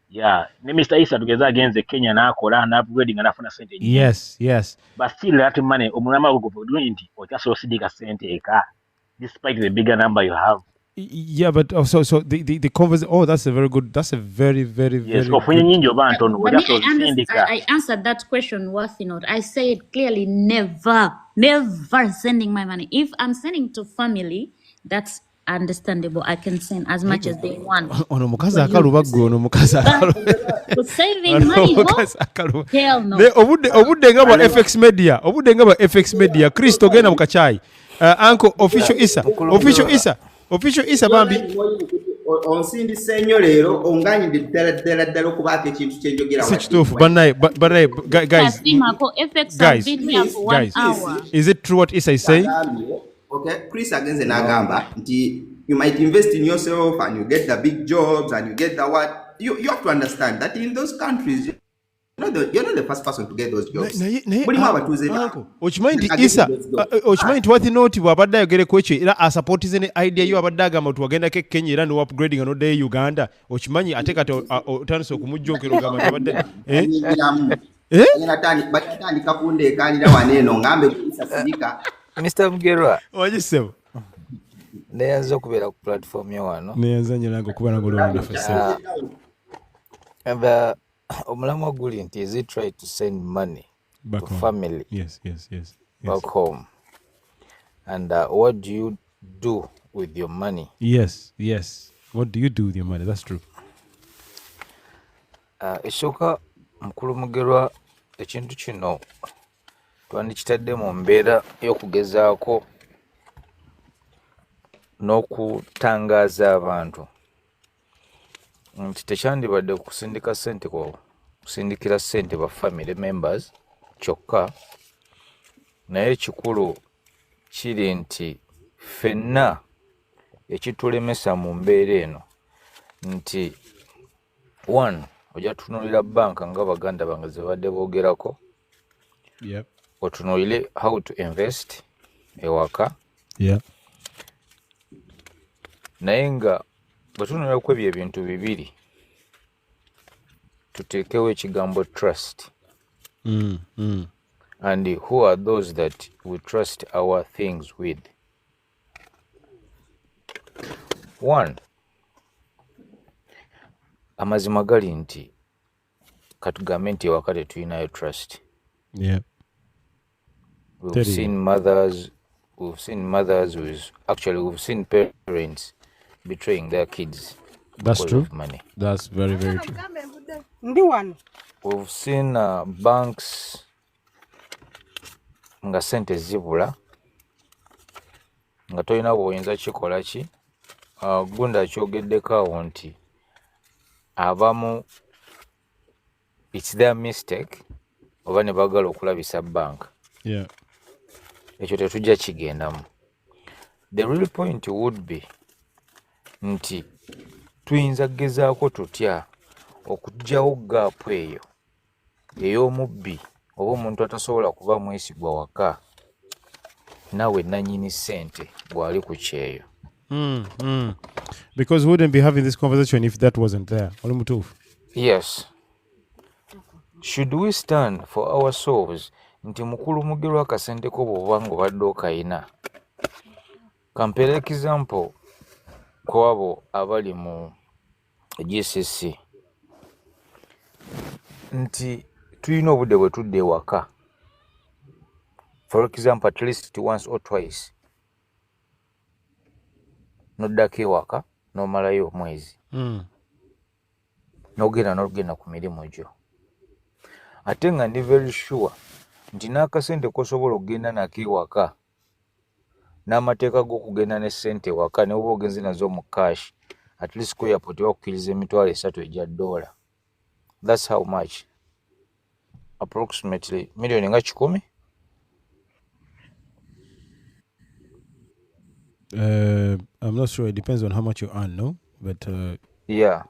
Yeah. Mr. Issa together against the Kenya and upgrading and after sente. Yes, yes. But still that money, Omurama will go doing it, or just also dig a sente, despite the bigger number you have. Yeah, but also so the conversation. Oh, that's a very good. That's a very yes. Very good. I answered that question worth not. I said clearly, never sending my money. If I'm sending to family, that's understandable. I can send as much as they want. Ono mukazi akaluba gwe ono mukazi akaluba. For saving money, hell no. Obudde nga ba FX Media. Obudde nga ba FX Media. Kristo genda mu kachai. Uncle Official Issa bambi. Onsindise nnyo leero onganyidde ddala okubaako ekintu kyenjogera sikituufu bannaye guys, is it true what Issa is saying? Okay, Chris agenze n'agamba nti you might invest in yourself and you get the big jobs and you get the what. You have to understand that in those countries you're not the first person to get those jobs. Okimanyi nti Issa okimanyi nti wati noti bw'abadde ayogereko ekyo era asupportize ne idea yo abadde agamba nti wagendako e Kenya era ne-upgrading nga n'oddeyo Uganda. Okimanyi ate kati otandise okumujjonkera ogamba nti abadde batandika kundeekanira wano eno ngambe Issa sirika. Mr. Mugerwa wagisebo neyanza okubeera ku platform yo wano neyanza nnyo nange okuba nagolwanafe omulamwa guli nti is it try to send money back to home. family yes. back home and what do you do with your money? Yes, what do you do with your money? That's true. Esooka mukulu Mugerwa ekintu kino twandikitadde mu mbeera y'okugezaako n'okutangaaza abantu nti tekyandibadde kusindikira ssente ba family members kyokka, naye kikulu kiri nti ffenna ekitulemesa mu mbeera eno nti one ojja tutunuulira banka nga baganda bange ze badde boogerako. Yep. Otunuulire how to invest ewaka. Yeah. Naye nga bwe tunuulira ku ebyo ebintu bibiri tuteekewo ekigambo trust. And who are those that we trust our things with? One, amazima gali nti katugambe nti ewaka tetulinayo trust. Yeah. We've seen mothers we've seen parents betraying their kids. That's true. Of money. That's very true. We've seen banks nga sente zibula nga tolina bw'oyinza kikola ki. Gundi akyogeddeko awo nti abamu it's their mistake oba ne bagala okulabisa bank. Yeah. Ekyo tetujja kigendamu. The real point would be nti tuyinza kugezaako tutya okugyawo gaapu eyo ey'omubbi oba omuntu atasobola kuba mwesigwa waka nawe nannyini ssente bw'ali ku kyeyo. Because we wouldn't be having this conversation if that wasn't there. Yes. Should we stand for ourselves nti mukulu Mugerwa akasenteko bw'oba ng'obadde okayina? Kampere example ku abo abali mu GCC nti tulina obudde bwe tudde ewaka, for example at least once or twice, noddako ewaka n'omalayo omwezi n'ogenda ku mirimu gyo. Ate nga ndi very sure nti n'akasente kosobola okugenda nako ewaka n'amateeka g'okugenda ne ssente ewaka ne oba ogenze nazo mu cash at least ku airport bakukkiriza $3 egya $. That's how much? Approximately million nga 10. I'm not sure. It depends on how much you earn, no? But yeah.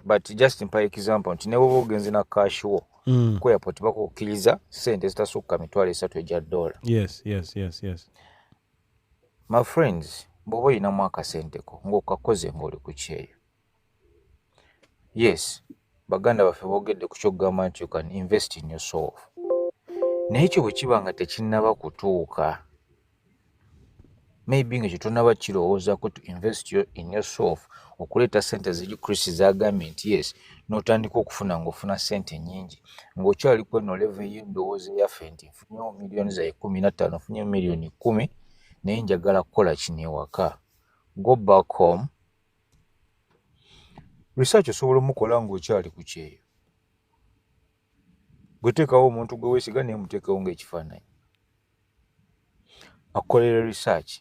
But just in by example, nti ne oba ogenze na cash wo ku airport bakukkiriza sente zitasukka $3,000 ejja $. Yes. My friends, bw'oba olinamu akasenteko ng'okakoze ng'oli ku kyeyo. Yes, baganda baffe boogedde ku kyokugamba nti you can invest in yourself. Naye ekyo bwe kiba nga tekinnaba kutuuka, maybe nga kyetonaba kirowoozaako to invest in yourself, okuleeta sente ziri Chris zagambye nti yes, n'otandika okufuna ng'ofuna sente nnyingi, ng'okyali ku eno level y'endowooza eyaffe nti nfunyewo miliyoni za 15, nfunyewo miliyoni 10, naye njagala kukola kino ewaka. Go back home. Research osobola omukola ng'okyali ku kyeyo. Gwe teekawo omuntu gwe weesiga naye muteekawo ng'ekifaananyi. Akukolera research.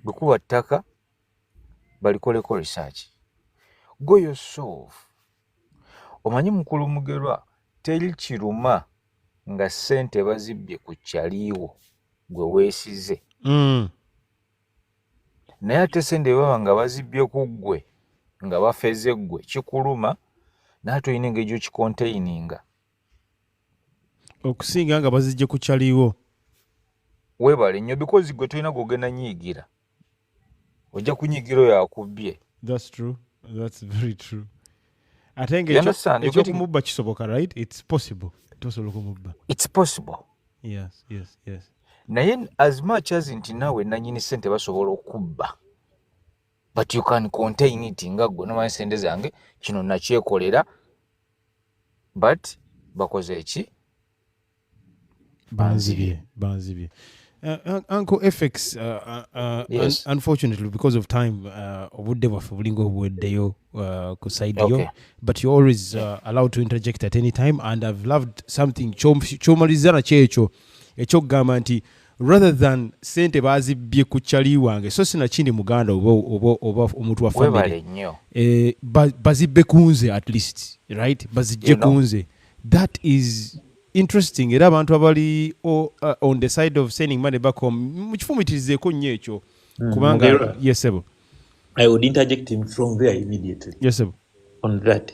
Bwe kuba ttaka, balikoleko research. Go yourself. Omanyi mukulu mugerwa, teri kiruma nga ssente bazibbye ku kyaliiwo gwe weesize. Naye ate sente baba nga bazibbye ku ggwe nga bafeze ggwe kikuluma, n'ate olina engeri gy'okikontaininga. Okusinga nga bazijje ku kyaliiwo. Weebale nnyo because gwe tolina gw'ogenda nyiigira. Ojja kunyiigira oyo akubbye. That's true. That's very true. Ate ng'ekyokumubba kisoboka, right? It's possible. Tosobola okumubba. It's possible. Yes. Naye as much as nti naawe nannyini ssente basobola okubba, but you can contain it nga gwe nomanyi ssente zange kino nakyekolera, but bakoze eki? Banzibye. Uncle FX, Yes. unfortunately, because of time, obudde bwaffe bulinga obuweddeyo ku side yo, Okay. but you're always allowed to interject at any time, and I've loved something ky'omaliza nakyo ekyo ekyokugamba nti rather than sente bazibbye ku kyali wange, so sinakindi muganda oba omuntu wa family, Weebale nnyo. bazibbe kunze at least, right? Bazijje kunze. That is interesting. Era abantu abali on the side of sending money back home mukifumitirizeeko nnyo ekyo kubanga yes sebo. I would interject him from there immediately. Yes sebo. On that,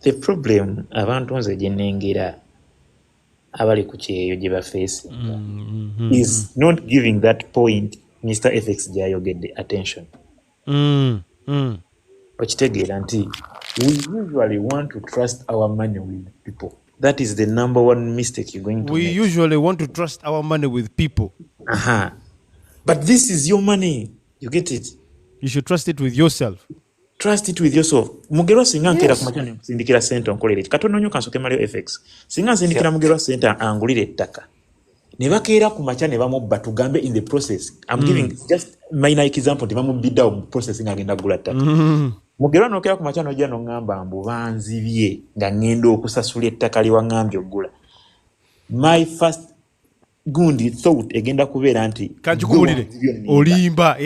the problem abantu nze gye nnengera abali ku kyeyo gye bafeesi is not giving that point Mr. FX gy'ayogedde attention. Okitegeera nti we usually want to trust our money with people. That is the number one mistake you're going to make. We usually want to trust our money with people. But this is your money. You get it? You should trust it with yourself. Trust it with yourself. Mugerwa singa nkera ku makya nsindikira sente onkolere eki. Katono nnyo kansoke Mario FX. Singa nsindikira Mugerwa sente angulire ettaka. Ne bakeera ku makya ne bamubba tugambe in the process. I'm giving just minor example nti bamubiddawo mu process nga agenda kugula ttaka. Mugerwa n'okeera ku makya n'ojja n'oŋŋamba mbu banzibye nga ŋŋenda okusasula ettaka lye waŋŋambye oggula. My first gundi thought egenda kubeera nti kankikubulire olimba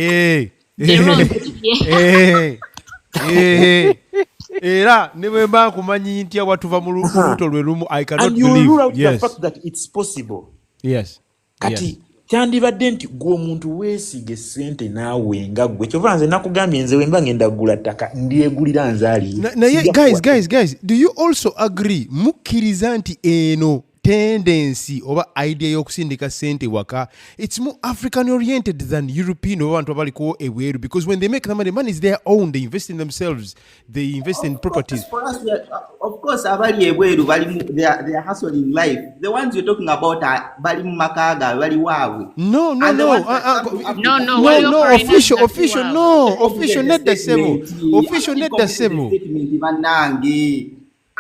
era ne bwe mba nkumanyi ntya watuva mu lubuto lwe lumu I cannot and you believe. rule out Yes. the fact that it's possible. Yes. Kati kyandibadde nti gwe omuntu weesiige ssente naawe nga gwe kyova nze nakugambye nze wemba ngenda kugula ttaka ndyegulira nze ali. Naye guys, do you also agree mukkiriza nti eno tendency oba idea y'okusindika sente waka, it's more African oriented than European oba abantu abaliko ebweru, because when they make the money is their own, they invest in themselves, they invest in properties. For us, of course, abali ebweru they are hustling life. The ones you're talking about are bali mu makaga, bali wawe. No, official net the sebo.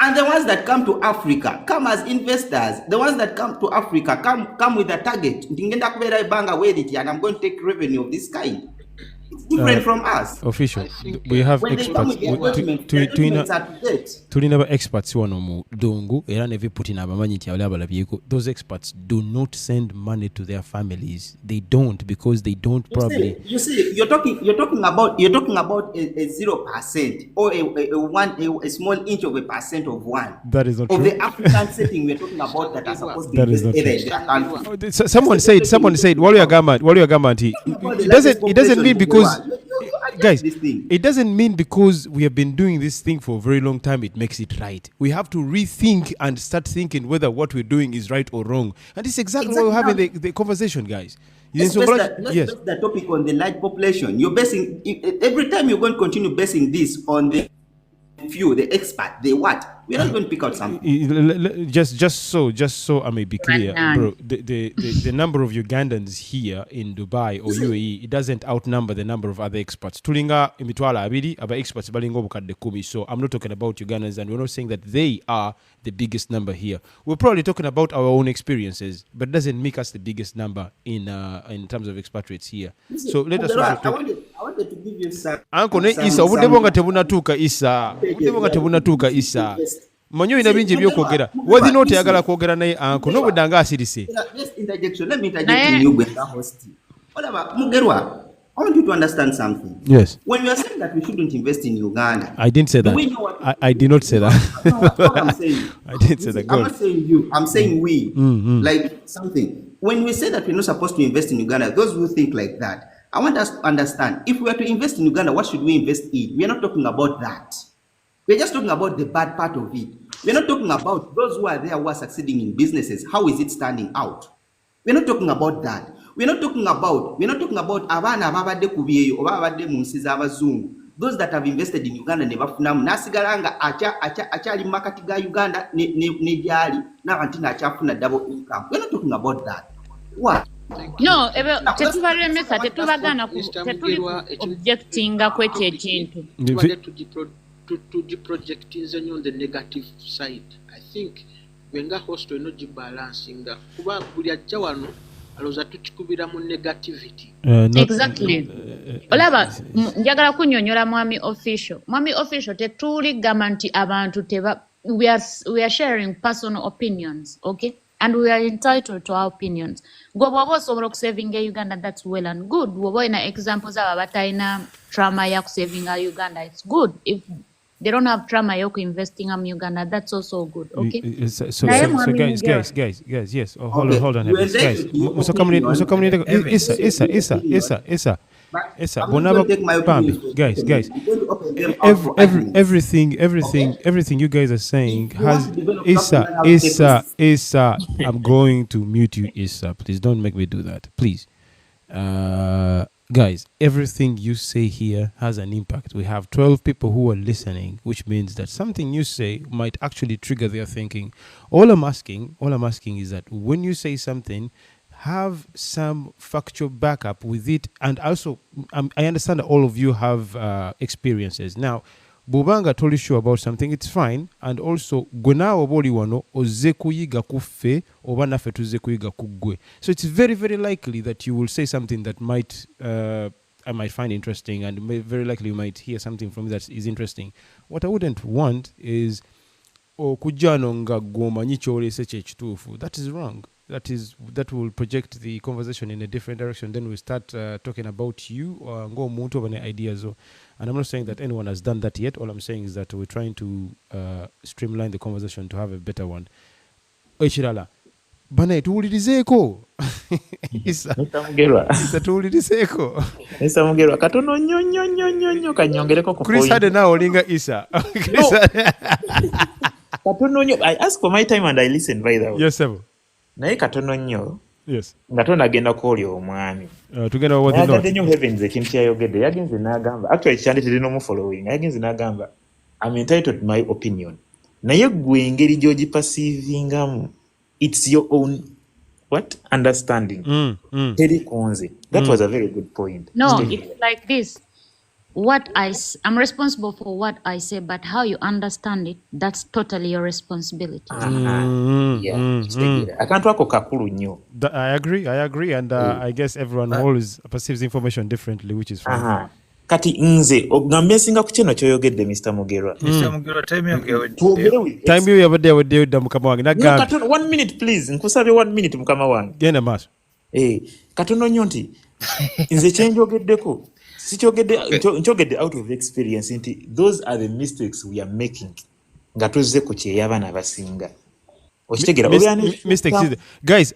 And the ones that come to Africa come as investors. The ones that come to Africa come with a target. Ndingenda kubera ibanga wediti and I'm going to take revenue of this kind. It's different from us. Official. We have when experts. Tulina experts wano mu Dungu era ne viputina abamanyi nti abali abalabyeko. Those experts do not send money to their families. They don't, because they don't probably. You see, you're talking about a 0% or a small inch of a percent of one. That is not of true. The African setting we're talking about that are supposed to That is not invest. Someone said, what are you government? It doesn't mean because guys, this thing. it doesn't mean because we have been doing this thing for a very long time, it makes it right. We have to rethink and start thinking whether what we're doing is right or wrong. And it's exactly why we're having the conversation, guys. Let's base the topic on the large population. You're basing, every time you're going to continue basing this on the few, the expert, the what? We're not going to pick out something. Just so I may be clear, bro. The number of Ugandans here in Dubai or UAE, it doesn't outnumber the number of other experts. Tulinga imitwala abiri aba experts balingo bukadde kumi. So I'm not talking about Ugandans, and we're not saying that they are the biggest number here. We're probably talking about our own experiences, but it doesn't make us the biggest number in terms of expatriates here. So let us. I wanted to give you some. Uncle Isa, ubudebonga tebunatuka Isa. Ubudebonga tebunatuka Isa. Manyo ina bingi byokwogera. Wadi note yagala kwogera naye uncle no budanga asirise. Just interjection. Let me interject in you, Gwenda host. Whatever, Mugerwa. I want you to understand something. Yes. When you are saying that we shouldn't invest in Uganda, I didn't say that. I did not say that. No, what I'm saying. I didn't say that. I'm not saying you. I'm saying we. Like something. When we say that we're not supposed to invest in Uganda, those who think like that, I want us to understand. If we are to invest in Uganda, what should we invest in? We are not talking about that. We're just talking about the bad part of it. We're not talking about those who are there who are succeeding in businesses. How is it standing out? We're not talking about that. We're not talking about abana ababadde kubiyeyo oba abadde mu nsi z'abazungu. Those that have invested in Uganda ne bafunamu nasigalanga akyali makati ga Uganda ne gyali n'abantu n'akyafuna double income. We're not talking about that. What? No, tetubalemesa tetubagana tetuli objectinga kwekyo ekintu. To the project is on the negative side. I think wenga host no balancing kuba buli ajja wano aloza tukikubira mu negativity. Exactly. Olaba njagala kunyonyola mwami official tetuli gamanti abantu teba we are sharing personal opinions, okay? And we are entitled to our opinions. Gobo sobola okusavinga Uganda, that's well and good. Gobo ina examples abatalina trauma ya kusavinga Uganda, it's good. If they don't have trauma yoku investing in Uganda, that's also good, okay? So guys, yes. Oh, hold on. Guys, Isa. Guys. Everything you guys are saying has Isa. I'm going to mute you, Isa. Please don't make me do that, please. Guys, everything you say here has an impact. We have 12 people who are listening, which means that something you say might actually trigger their thinking. All I'm asking is that when you say something, have some factual backup with it. And also, I understand that all of you have experiences. Now, Bubanga told you about something, it's fine. And also, Gona oboli wano oze kuyiga kufe oba nafe tuze kuyiga kugwe. So it's very, very likely that you will say something that might I might find interesting, and very likely you might hear something from that is interesting. What I wouldn't want is okujano nga gomanyi kyolese kyekituufu. That is wrong. That will project the conversation in a different direction. Then we start talking about you or go muntu over ideas. And I'm not saying that anyone has done that yet. All I'm saying is that we're trying to streamline the conversation to have a better one. Echirala. Bana tuwulirizeko. Isa tuwulirizeko. Isa Mugerwa katono nyonyo kanyongereko ku Chris had now olinga Isa. Katono nyo. I ask for my time and I listen, by the way. Yes, sir. Naye katono nnyo. Yes. Nga tonagenda kwoli omwami. Tugenda what the Lord. Nnyo heavens ekintu kyayogedde yagenze n'agamba. Actually kyanditidde no mu following. Yagenze n'agamba I'm entitled to my opinion. Naye gwe engeri gy'ogiperceivingamu. It's your own understanding. That was a very good point. No, it's like this. I'm responsible for what I say, but how you understand it, that's totally your responsibility. Akantu ako kakulu nnyo. I agree, and I guess everyone always perceives information differently, which is fine. Kati nze ogambe singa ku kino kyoyogedde Mr. Mugerwa. Time you yabadde da mukama wange nagamba. 1 minute please, nkusabye 1 minute mukama wange. Genda maaso. Katono nnyo nti nze kyenjogeddeko nkyogedde out of experience nti those are the mistakes we are making nga tuzze ku kyey'abaana abasinga. mistakes. Guys,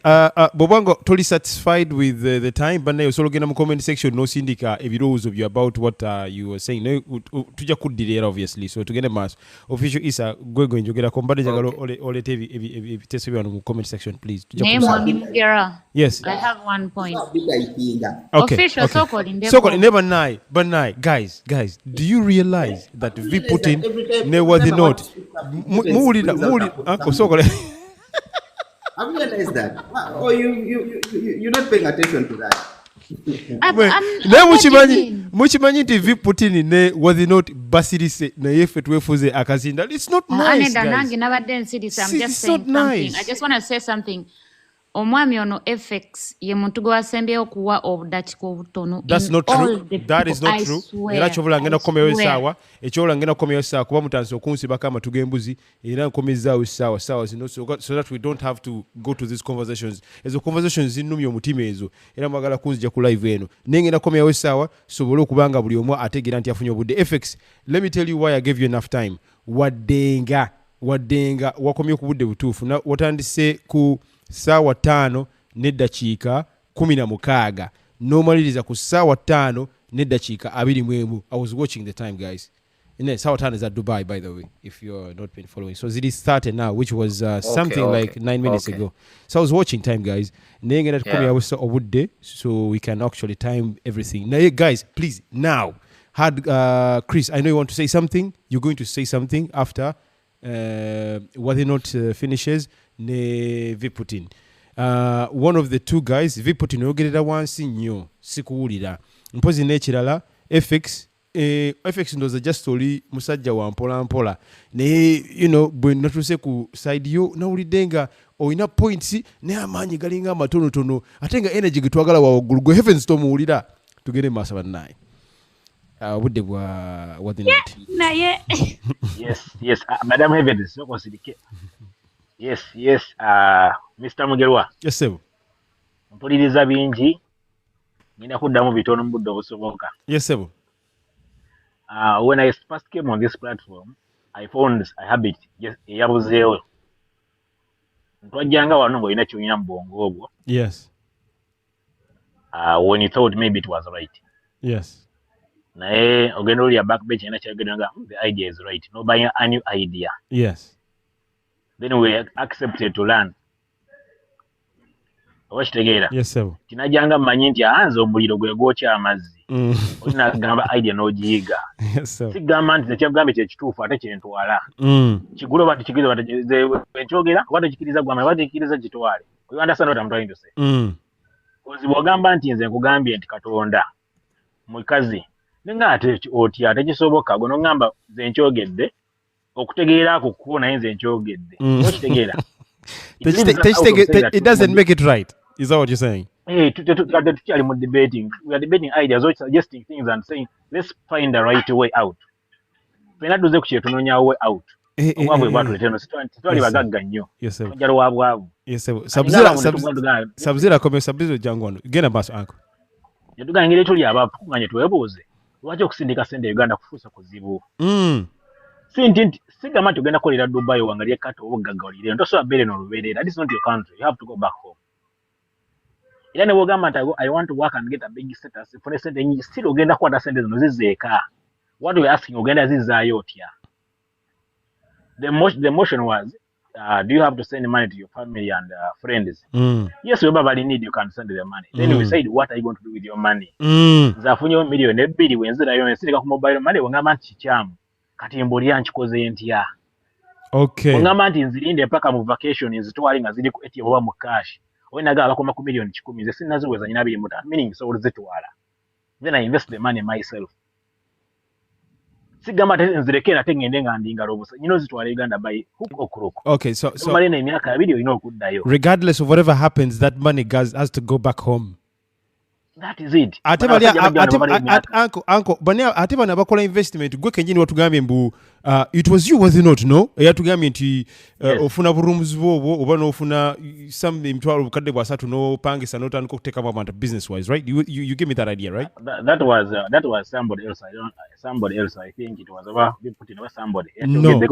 Bobango totally satisfied with the time, but now solo gena mu comment section no sindika ebirozo byo about what you were saying. No tuja kudirera obviously. So tugende mass official isa gwego njogera kombade jagalo ole TV ebitese byano mu comment section please. Name one Mugera. Yes. I have one point. Okay. Official Soko never nine, but nine. Guys, do you realize that V Putin never the note? Uncle Soko. Have you realized that? Or you're not paying attention to that? Muchimanyi TV Putin ne was not basirise na yefe twefuze akazinda. It's not nice, guys. I'm just saying something. I just want to say something. Omwami ono FX ye muntu gwa sembye okuwa obudakiko obutono. That's not true. That is not true. Era chobola ngenda komeyo sawa. Echobola ngenda komeyo sawa kuba mutanso kunsiba kama tugembuzi era nkomeza sawa zino so that we don't have to go to these conversations. Ezo conversations zinumye omutima ezo. Era mwagala kunzija ku live eno. Nengenda komeyo sawa sobolo okubanga buli omwa ategira nti afunye obudde. FX, let me tell you why I gave you enough time. Wadenga wakomye ku budde butuufu. Na watandise ku sawa 5 n'eddakiika 16 nomaliriza ku sawa 5 n'eddakiika 21. I was watching the time, guys. And sawa 5 is at Dubai, by the way, if you're not been following. So it started now, which was something like 9 minutes ago. So I was watching time, guys. So we can actually time everything. Now, guys, please, now, Chris, I know you want to say something. You're going to say something after what he not finishes. Ne Viputin. One of the two guys, Viputin ogerera wansi nnyo sikuwulira. Mpozi n'ekirala FX ndoza just story musajja wa mpola. Ne bwe natuse ku side yo nawulidde nga oyina points ne amaanyi galinga amatonotono ate nga energy gitwagala wa waggulu gwe heavens tomuwulira. Tugende maaso bannaye. Budde bwa the night. Naye. Yes. Madam Heavens no konsidike. Yes, Mr. Mugerwa. Yes, sir. Mpuliriza bingi. Nina kuddamu bitono mu budde obusoboka. Yes, sir. When I first came on this platform, I found a habit eyabuzeewo. Ntwajjanga wano ng'olina ky'olina mu bwongo obwo. Yes. When you thought maybe it was right. Yes. Naye ogenda olya backbench ena kyagenda nga the idea is right. No buying a new idea. Yes. Then we accepted to learn. Wachitegeera. Yes, sir. Kinajanga mmanyi nti anze omuliro gwe gwokya amazzi. Olina gamba idea n'ogiyiga. Yes, sir. Sigamba nti kyagamba kyekituufu ate kyentwala. Kigulo bati kikiriza bati enkyogera wate kikiriza gwama wate kikiriza kitwale. You understand what I'm trying to say? Ozi bw'ogamba nti nze nkugambye nti Katonda mukazi nenga ate otya ate kisoboka gwe n'ogamba nze nkyogedde okutegeera kukuona nze nkyogedde. Okitegeera. It doesn't make it right. Is that what you're saying? Hey, tukyali mu debating. We are debating ideas, or suggesting things and saying, let's find the right way out. Fena tuze ku kyetunoonya way out. Obwavu bwatuleteno sitwali bagagga nnyo. Yes, sir. Njalo wa bwavu. Yes, sir. Sabzira komyo sabzira jangu wano. Genda maaso anko. Yatuganyira tuli abapu kunganye twebuuze. Lwaki okusindika sente Uganda kufuusa kuzibu? Sinti sigama tugenda kolera Dubai wangalie kato obugaggalire ntosobola bere n'olubeerera. This is not your country. You have to go back home. Era ne wogamba nti I want to work and get a big status. Fune sente nyingi still ogenda kwata sente zino zizeeka. What we asking ogenda zizaayo otya? The motion was do you have to send money to your family and friends? Yes, whoever need you can send the money. Then we said, what are you going to do with your money? Zafunye million ebbiri wenzirayo nsirika ku mobile money wongamba nti kikyamu. Kati mbulya nkikoze ntya. Okay. Wongamba nti nzirinde paka mu vacation nzitwali nga ziri ku ATM oba mu cash. Oinaga abakoma ku million 10 nze sinaziweza nyina 25 meaning so zitwala. Then I invest the money myself. Sigama nzirekera tengende nga ndinga robusa. You know zitwala Uganda by hook or crook. Okay, so malene emyaka 2 olina okuddayo. Regardless of whatever happens, that money has to go back home. That is it. Ate bali uncle bani ate bana bakola investment gwe kenyini watugambye mbu it was you was it not no yatugambye nti ofuna burumuzi bwo oba no ofuna some mitwalo bukadde bwasatu no pangisa no tan ko take up about business wise, right? You give me that idea, right? That was somebody else. I think it was about Putin or somebody. No, David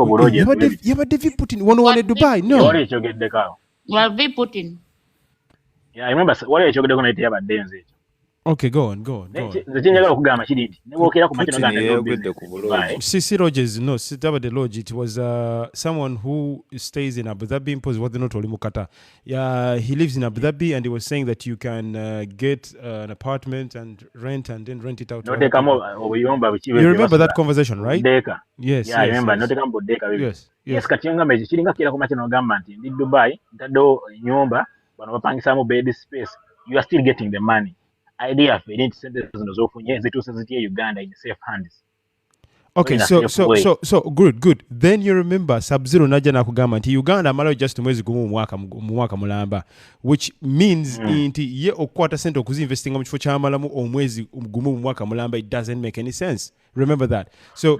Putin one in Dubai. No. What you get the car? Well, be Putin. Yeah, I remember what you get going to about Denzel. Okay, go on. The thing I kugamba chididi. Ne wokera ku machino ganda. CC Rogers, no, Sitaba the Lodge. It was someone who stays in Abu Dhabi. Impose what not Olimukata. Yeah, he lives in Abu Dhabi, and he was saying that you can get an apartment and rent it out. No, you remember that conversation, right? Deka. Yes. Yeah, I remember. No, Deka Deka. Yes, katianga meji chiringa kila ku machino gamba nti ndi Dubai, ntado nyumba, bano bapangisa mu bed space. You are still getting the money. Idea for it send the ofunye zitusazitie Uganda in safe hands. Okay, so good. Then you remember Sub-Zero naja na kugamba nti Uganda amalo just mwezi gumu mwaka mulamba, which means nti ye okwata sente okuzinvestinga mu kifo kyamalamu omwezi gumu mwaka mulamba. It doesn't make any sense. Remember that. So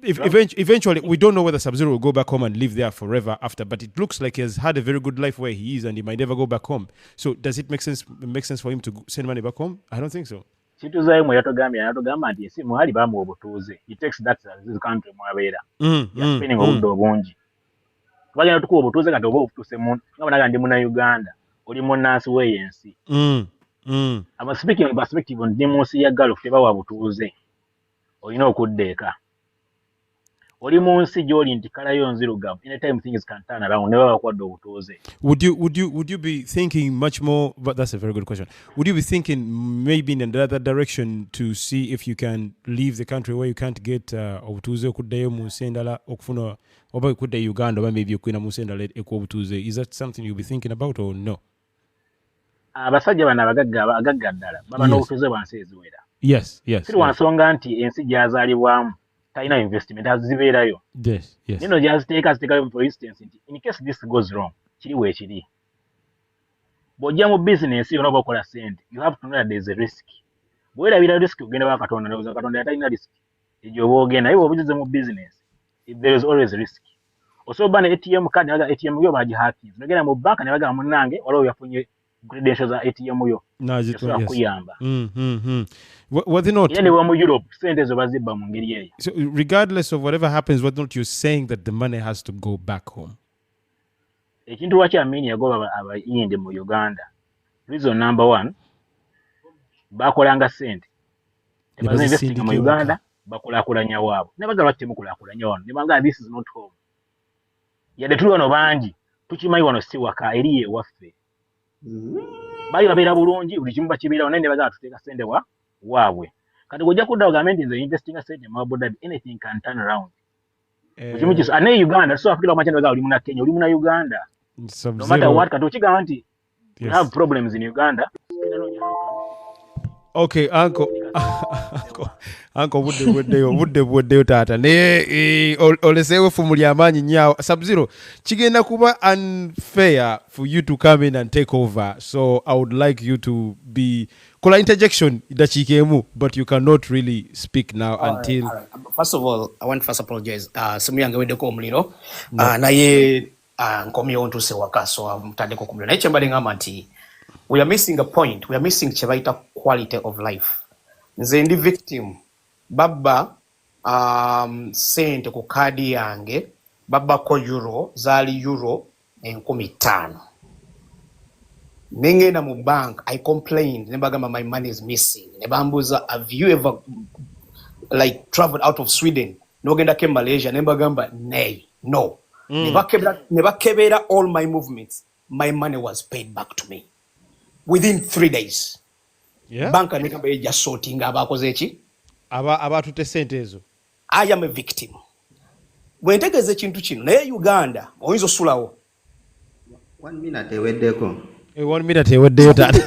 eventually we don't know whether Sub-Zero will go back home and live there forever after, but it looks like he has had a very good life where he is and he might never go back home. So does it make sense for him to send money back home? I don't think so. Chitu zaye mu yatogambya nti esi mwali bamu obutuuze. It takes that this country mwabera. Spending obudde obungi. Bagenda tukuba obutuuze kati oba obutuse muntu. Ngabanaga ndi muna Uganda. Oli munnansi w'ensi. I'm speaking in perspective on ndi munsi ya Gulf tebawa butuuze. Olina okuddeeka. Oli munsi gy'oli nti kalayo nzirugavu. Anytime things can turn around, never wakwadde obutuuze. Would you be thinking much more? But that's a very good question. Would you be thinking maybe in another direction to see if you can leave the country where you can't get obutuuze okuddayo mu nsi endala okufuna oba okudda Uganda oba maybe okwina mu nsi endala obutuuze? Is that something you'll be thinking about or no? Abasajja bano abagagga ddala baba n'obutuuze bwa nsi eziwera. Yes. Siri wansonga nti ensi gyazaalibwamu talina investment azibeerayo. Yes. Nino gyaziteeka for instance in case this goes wrong kiri weekiri. Bw'ojja mu business yonna oba okola sente, you have to know that there is a risk. Bw'erabira risk ogenda wa Katonda n'obuuza Katonda yatalina risk. Egyo bw'ogenda naye bw'obuzize mu business there is always risk. Osobola ne ATM card naga ATM yo bagihacking. Nogenda mu bank ne bagamba munnange waliwo yafunye credentials za ATM yo. Yes. Kuyamba. What they not? Mu Europe sente zo bazibba mu ngeri eyo. So regardless of whatever happens, what not you're saying that the money has to go back home? Ekintu wakyamini yagoba abayindi mu Uganda. Reason number 1, bakolanga sente. Tebaze investing mu Uganda, bakulakulanya waabo. Nebagala batemukulakulanya wano. Nebanga this is not home. Yade tuli wano bangi, tukimanyi wano si waka eriye waffe. Bayi babeera bulungi, buli kimu bakibeera wano nebagala tuteeka sente waabwe. Kati gojja kudda ogamenti nze investing a sente mu Abu Dhabi, anything can turn around. Mukimu kiso, ane Uganda, so afukira omachane bagala oli muna Kenya, oli muna Uganda. No matter what, kati okigamba nti we have problems in Uganda. Okay, uncle budde taata ne olesewe fumu lyamanyi nyaawo. Sub-Zero kigenda kuba unfair for you to come in and take over, so I would like you to be kola interjection dakiika emu, but you cannot really speak now until all right. First of all, I want to first apologize. Simu yange weddeko omuliro naye nkomyewo ntuuse waka, so mutaddeko ku muliro naye kyembadde ngamba nti we are missing a point. We are missing kyebayita quality of life. Nze ndi victim. Baba sente ku kadi yange baba ko euro zaali euro 15,000. Nengenda mu bank, I complained. Nebagamba my money is missing. Nebambuza, have you ever like traveled out of Sweden? Nogenda ke Malaysia. Nebagamba nay, no. Nebakebera all my movements. My money was paid back to me within 3 days. Banka nekamba just sorting abakoze eki abatute sente ezo. I am a victim. Bwentegeze ekintu kino naye Uganda oyinza osulawo 1 minute eweddeko. 1 minute eweddeyo taata.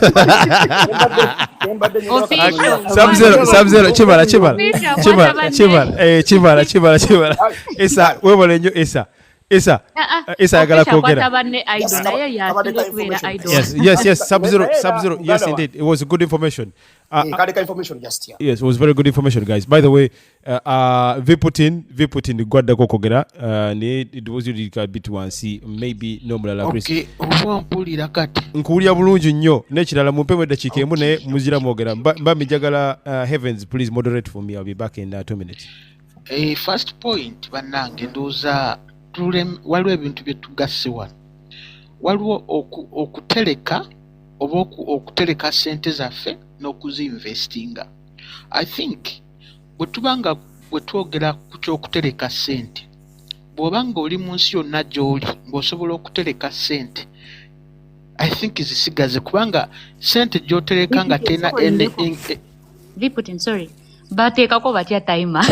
Sub-Zero chibala esa webale nnyo esa ayagala kwogera. Yes, Sub-Zero, yes indeed, it was good information. Kadeka information just here. Yes, it was very good information, guys. By the way, Viputin Gwada Kokogera, it was you a bit one see, maybe no more. Okay, Nkulia bulungi nnyo n'ekirala mumpewe dakika emu naye muzira mwogera mba mijagala Heavens, please moderate for me. I'll be back in 2 minutes. First point bannange ndowooza waliwo ebintu bye tugassiwa, waliwo okutereka oba okutereka ssente zaffe n'okuzinvestinga. I think bwe twogera ku ky'okutereka ssente, bw'obanga oli mu nsi yonna gy'oli ng'osobola okutereka ssente, I think zisigaze kubanga ssente gy'otereka nga tena Viputin, sorry. Bateekako batya timer.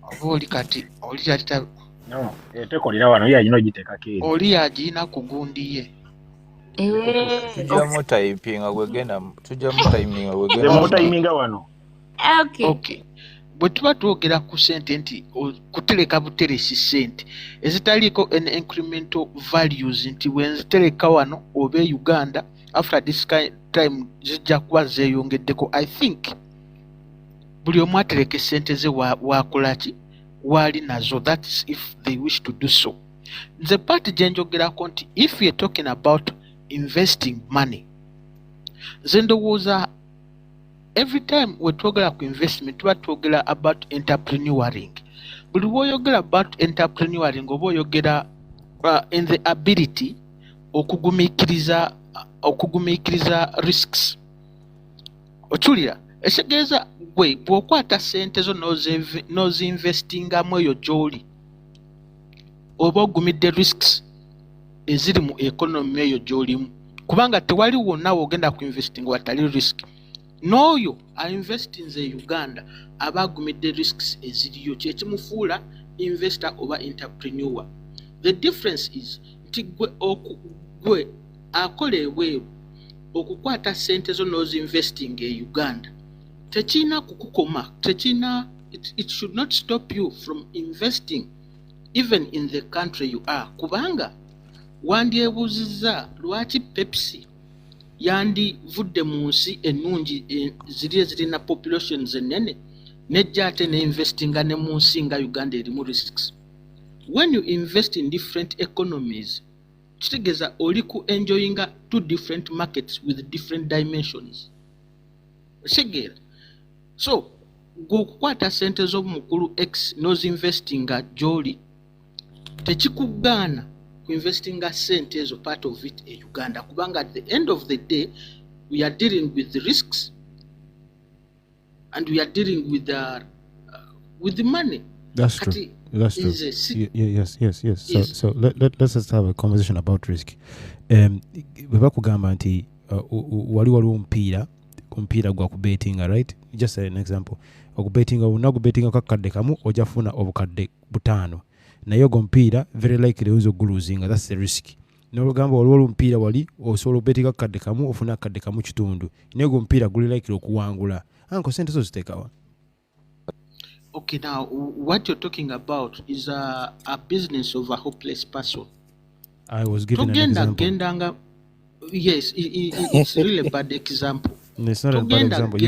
Oba oli kati oli yalita tekolera wano yagina ogiteekako eri. Oli yagina ku gundi ye. Tujjamu typinga gwegenda timinga wano. Okay. Bwe tuba twogera ku ssente nti kutereka buteresi ssente ezitaliiko an incremental values nti wenzitereka wano oba Uganda after this time zijja kuba zeeyongeddeko. I think buli omu atereka ssente ze waakolaki waali nazo, that's if they wish to do so. Nze part gye njogerako nti if you're talking about investing money, nze ndowooza every time we twogera ku investment tuba twogera about entrepreneuring. Buli lw'oyogera about entrepreneuring oba oyogera in the ability okugumiikiriza risks. Okiwulira ekitegeeza gwe bw'okwata ssente zo n'ozinvestingamu eyo gy'oli oba ogumidde risks eziri mu economy eyo gy'olimu, kubanga tewali wonna wogenda ku investing watali risk. N'oyo ainvestinze e Uganda aba agumidde risks eziriyo, kyekimufuula investor oba entrepreneur. The difference is nti gwe akola ebweru okukwata ssente zo n'ozinvesting e Uganda tekina kukukoma, it should not stop you from investing even in the country you are. Kubanga wandyebuuzizza lwaki Pepsi yandivudde mu nsi ennungi ziri ezirina populations ennene nejja ate neinvestinga ne mu nsi nga Uganda erimu risks. When you invest in different economies, kitegeeza oli ku enjoyinga two different markets with different dimensions. Kitegeera. So gwokukwata ssente z'omukulu X n'ozinvestinga gy'oli tekikugaana ku investinga ssente ezo part of it e Uganda, kubanga at the end of the day we are dealing with the risks and we are dealing with the money. That's true. That's true. Yes. So let's just have a conversation about risk. Bwe bakugamba nti waliwo omupiira gwa kubetinga, right? Just an example. Okubetinga unakubetinga kakadde kamu ojafuna obukadde 5. Naye ogwo omupiira very likely oyinza oguluzinga, that's the risk. N'olugamba waliwo omupiira wali osobola okubetinga kakadde kamu ofuna akadde kamu kitundu. Naye ogwo omupiira guli likely okuwangula. Anko sente zo ziteekawa. Okay, now what you're talking about is a business of a hopeless person. I was given an example. Yes, it's really a bad example. It's not a bad example.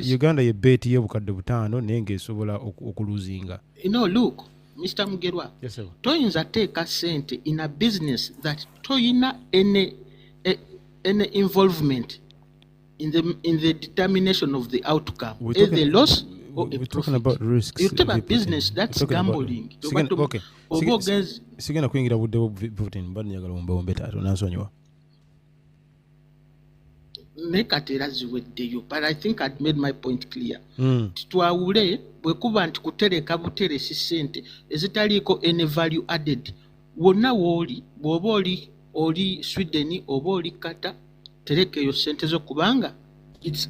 Uganda ye beti y'obukadde 5 naye ng'esobola okuluzinga. Look, Mr. Mugerwa. Yes, sir. Toyinza teeka sente in a business that toyina any involvement in the determination of the outcome. The loss. We're talking about risks. You take a business that's gambling. Okay. Sigenda kuyingira budde Putin bad njagala ombe tato nansonyiwa. Nekatera ziweddeyo, but I think I'd made my point clear. Twawule bwe kuba nti kutereka buteresi ssente ezitaliiko any value added. Wonna wooli bw'oba oli Sweden oba oli Qatar, tereka eyo ssente zo kubanga it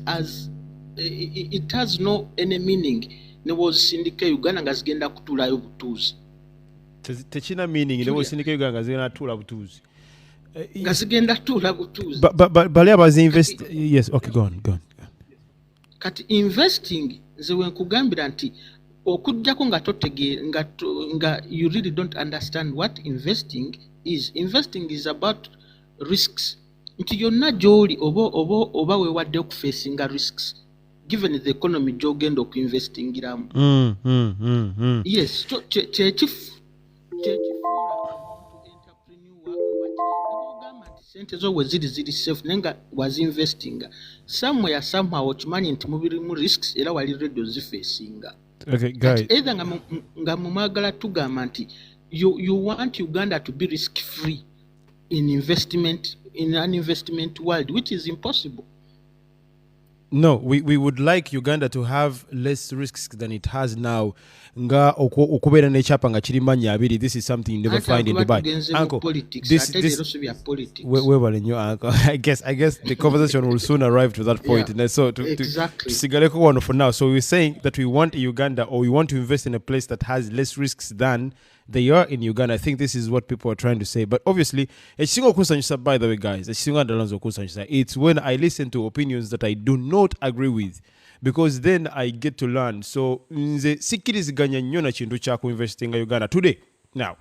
has no any meaning. Ne wozisindika Uganda nga zigenda kutuulayo butuuzi. Tekina meaning ne wozisindika Uganda nga zigenda tuula butuuzi. Nga zigenda tuula butuuzi. Bali abazinvest. Yes, okay, go on. Kati investing nze wenkugambira nti okujjako nga totegeera nga you really don't understand what investing is. Investing is about risks. nti yonna gy'oli oba weewadde okufacinga risks given the economy gy'ogenda okuinvestingiramu. Yes, kyekifuula omuntu entrepreneur ogamba nti sente zo we ziri safe naye nga wazinvestinga somewhere somehow okimanyi nti mubirimu risks era wali ready ozifacinga. Okay, guys. Either nga mumwagala tugamba nti you want Uganda to be risk free in an investment world, which is impossible. No, we would like Uganda to have less risks than it has now. Nga okubera n'ekyapa nga kiri mannya abiri. This is something you never find in Dubai. Uncle, webale nnyo uncle. I guess the conversation will soon arrive to that point. Yeah, And so tusigaleko wano for now. So we're saying that we want Uganda, or we want to invest in a place that has less risks than they are in Uganda. I think this is what people are trying to say. But obviously, by the way, guys, it's when I listen to opinions that I do not agree with, because then I get to learn. So, nze sikiriziganya nnyo na kintu kya kuinvestinga Uganda today, now.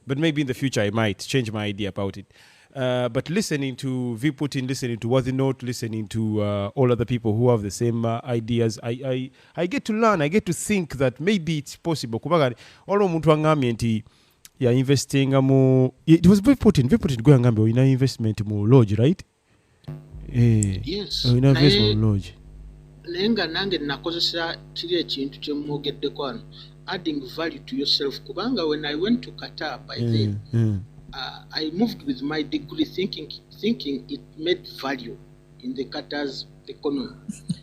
But maybe in the future I might change my idea about it. But listening to V Putin, listening to Wathinote, listening to all other people who have the same ideas, I get to learn. I get to think that maybe it's possible. Kubaga all omuntu angambye nti ya investing mu. It was V Putin go angambye oyina investment mu lodge, right? Yes. Oyina investment mu lodge. Naye nga nange nakozesa kiri ekintu kye mwogeddeko wano, adding value to yourself. Kubanga when I went to Qatar by then, I moved with my degree thinking it made value in the Qatar's economy.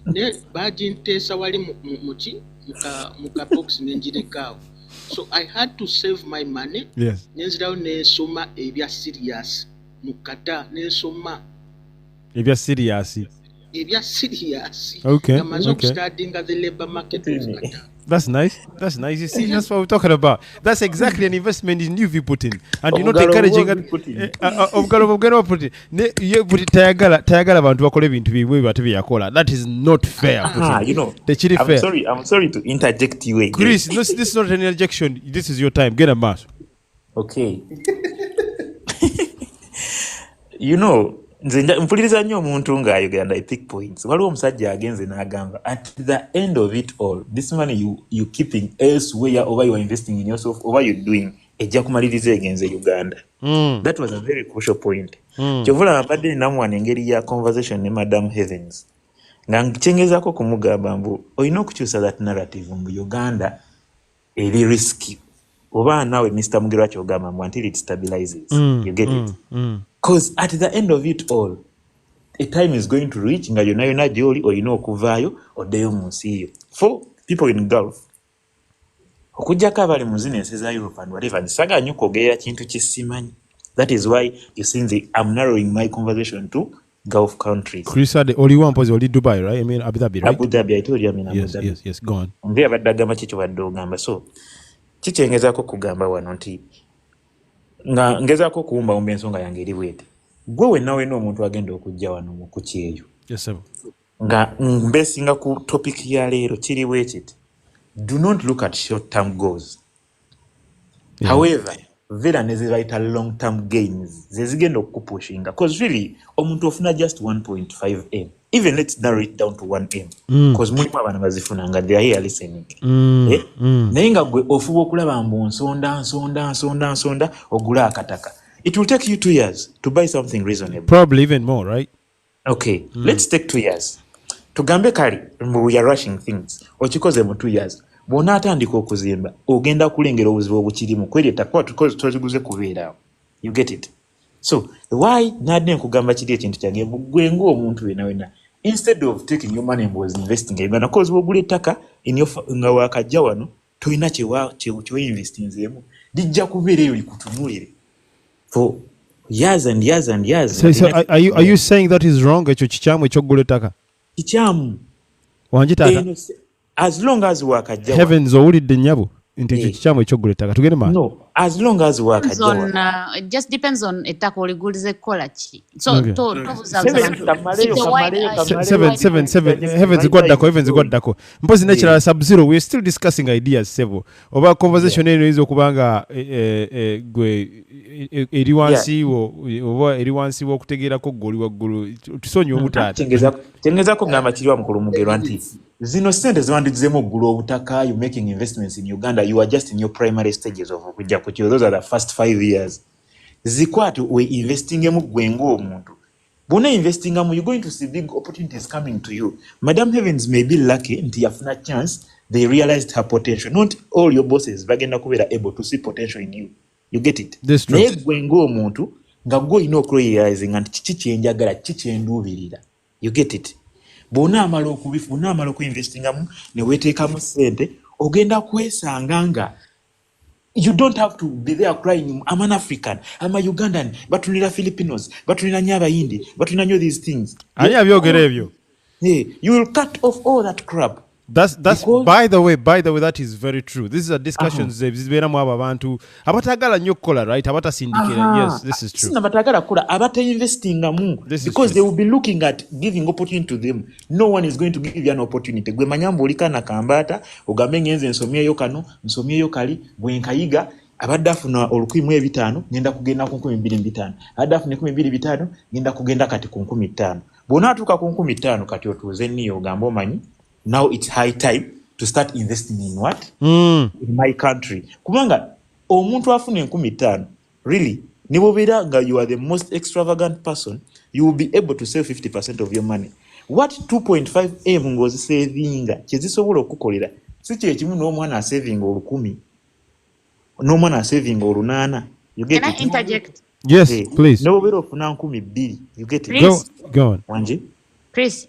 Ne bajinteesa wali muka box nenjirekawo. So I had to save my money. Yes. Nenzirawo nensoma ebya serious mu Qatar, nensoma ebya serious. Okay. Starting at the labor market of Qatar. That's nice. You see, that's what we're talking about. That's exactly an investment in new Putin. And you're not encouraging it. That is not fair. I'm sorry to interject you again. Chris, this is not an interjection. This is your time. Get a mass. Okay. You know, nze mpuliriza nnyo omuntu ng'ayogera I pick points. Waliwo omusajja agenze n'agamba at the end of it all, this money you keeping elsewhere, over you are investing in yourself, over you doing ejja kumaliriza egenze Uganda. That was a very crucial point. Kyovula mbadde namwana engeri ya conversation ne Madam Heavens. Nga nkyengezaako kumugamba mbu olina okukyusa that narrative mbu Uganda eri risky. Oba nawe Mr. Mugerwa kyogamba mbu until it stabilizes. You get it? Because at the end of it all, a time is going to reach nga yona gyoli olina okuvaayo oddeyo mu nsi yo. For people in Gulf, okujjako abali mu zino ensi za Europe and whatever, nsaganya okwogerera kintu kisimanyi. That is why you see I'm narrowing my conversation to Gulf countries. Chris said the only one was only Dubai, right? I mean Abu Dhabi, right? Abu Dhabi, I told you I mean Abu Dhabi. Yes, go on. Ndi abadde agamba kikyo badde ogamba. So, kikyengezaako kugamba wano nti nga ngezaako kuwumba ensonga yange eri bwete. Gwe wenna omuntu agenda okujja wano mu kuki eyo. Yes, sir. Nga mbesinga ku topic ya leero kiri bwekiti. Do not look at short-term goals. Yeah. However, vera nezibaita long-term gains zezigenda okupushinga. Because really, omuntu ofuna just 1.5 M. Even let's narrow it down to 1 M. Because mulimu abana bazifuna nga they are here listening. Naye nga gwe ofuba okulaba mbu nsonda ogula akataka. It will take you 2 years to buy something reasonable. Probably even more, right? Okay, let's take 2 years. Tugambe kali, we are rushing things. Okikoze mu 2 years. Bw'ona atandika okuzimba, ogenda kulengera obuzibu obukirimu. Kweri takuba tuziguze kubeera. You get it? So, why nadde nkugamba kiri ekintu kyange gwe ng'omuntu wena. Instead of taking your money and was investing in Uganda, because bw'ogula ettaka nga wakajja wano, toyina kyewainvestinzeemu. Lijja kubeera eyo likutunuulire. For years and years and years. So are you saying that is wrong? Ekyo kikyamu eky'oggula ettaka? Kikyamu. Wanjitaata? As long as wakajja. Heavens owulidde nnyabo nti ekyo kikyamu eky'oggula ettaka. Tugende maaso. No. as long as work Depends ajja on, waka. it just depends on ettaka oligulize kola ki. So Okay. tobuuza Seven, abantu. kamaleyo, It's a wide kamaleyo, eye. kamaleyo. Seven. Heavens goddako. Mpozi natural sub-zero. We're still discussing ideas several. Oba conversation eno izo kubanga gwe eriwansi oba eriwansi wokutegerako goli waggulu tusonye obutaata. Kyengeza kugamba kiri wa mukulu mugerwa nti zino sente ziwandidzemu oggula obutaka, you making investments in Uganda, you are just in your primary stages of okujja ku kyo. Those are the first 5 years. Zikwatu we investingemu gwe ng'omuntu. Bw'ona investingamu, you're going to see big opportunities coming to you. Madam Heavens may be lucky nti yafuna chance, they realized her potential. Not all your bosses bagenda kubeera able to see potential in you. You get it? That's true. Naye gwe ng'omuntu nga gwe olina okurealizing nti kiki kyenjagala, kiki kyenduubirira. You get it? Bw'ona amala okuinvestingamu ne weeteekamu ssente, ogenda kwesanga nga you don't have to be there crying, I'm an African, I'm a Ugandan, batunira Filipinos, batunira nnyo Abayindi, batunira nnyo these things. Ani abyogera ebyo? Hey, you will cut off all that crap. That's by the way, that is very true. This is a discussion ziberamu abo abantu abatagala nnyo kukola, right? Abatasindikira. Yes, this is true. Sinna batagala kukola, abata investingamu, because they will be looking at giving opportunity to them. No one is going to give you an opportunity. Gwe manyambo olikana kambata, ogambe ngenze nsomyeyo kano, nsomyeyo kali, gwe nkayiga, abadde afuna 1,500 ngenda kugenda ku 2,500. Abadde afuna 2,500 ngenda kugenda kati ku 5,000. Bw'ona atuuka ku 5,000 kati otuuze nniyo ogamba omanyi. Now it's high time to start investing in what? In my country. Kubanga omuntu afuna 5,000, really, nibobeera nga you are the most extravagant person, you will be able to save 50% of your money. What 2.5 M ng'ozisavinga kyezisobola okukolera si kye kimu n'omwana asavinga 10,000 n'omwana asavinga 800. You get Can it? I interject? Yes, please. Nibobeera ofuna 2,000. You get it? Go on. Wanji? Chris,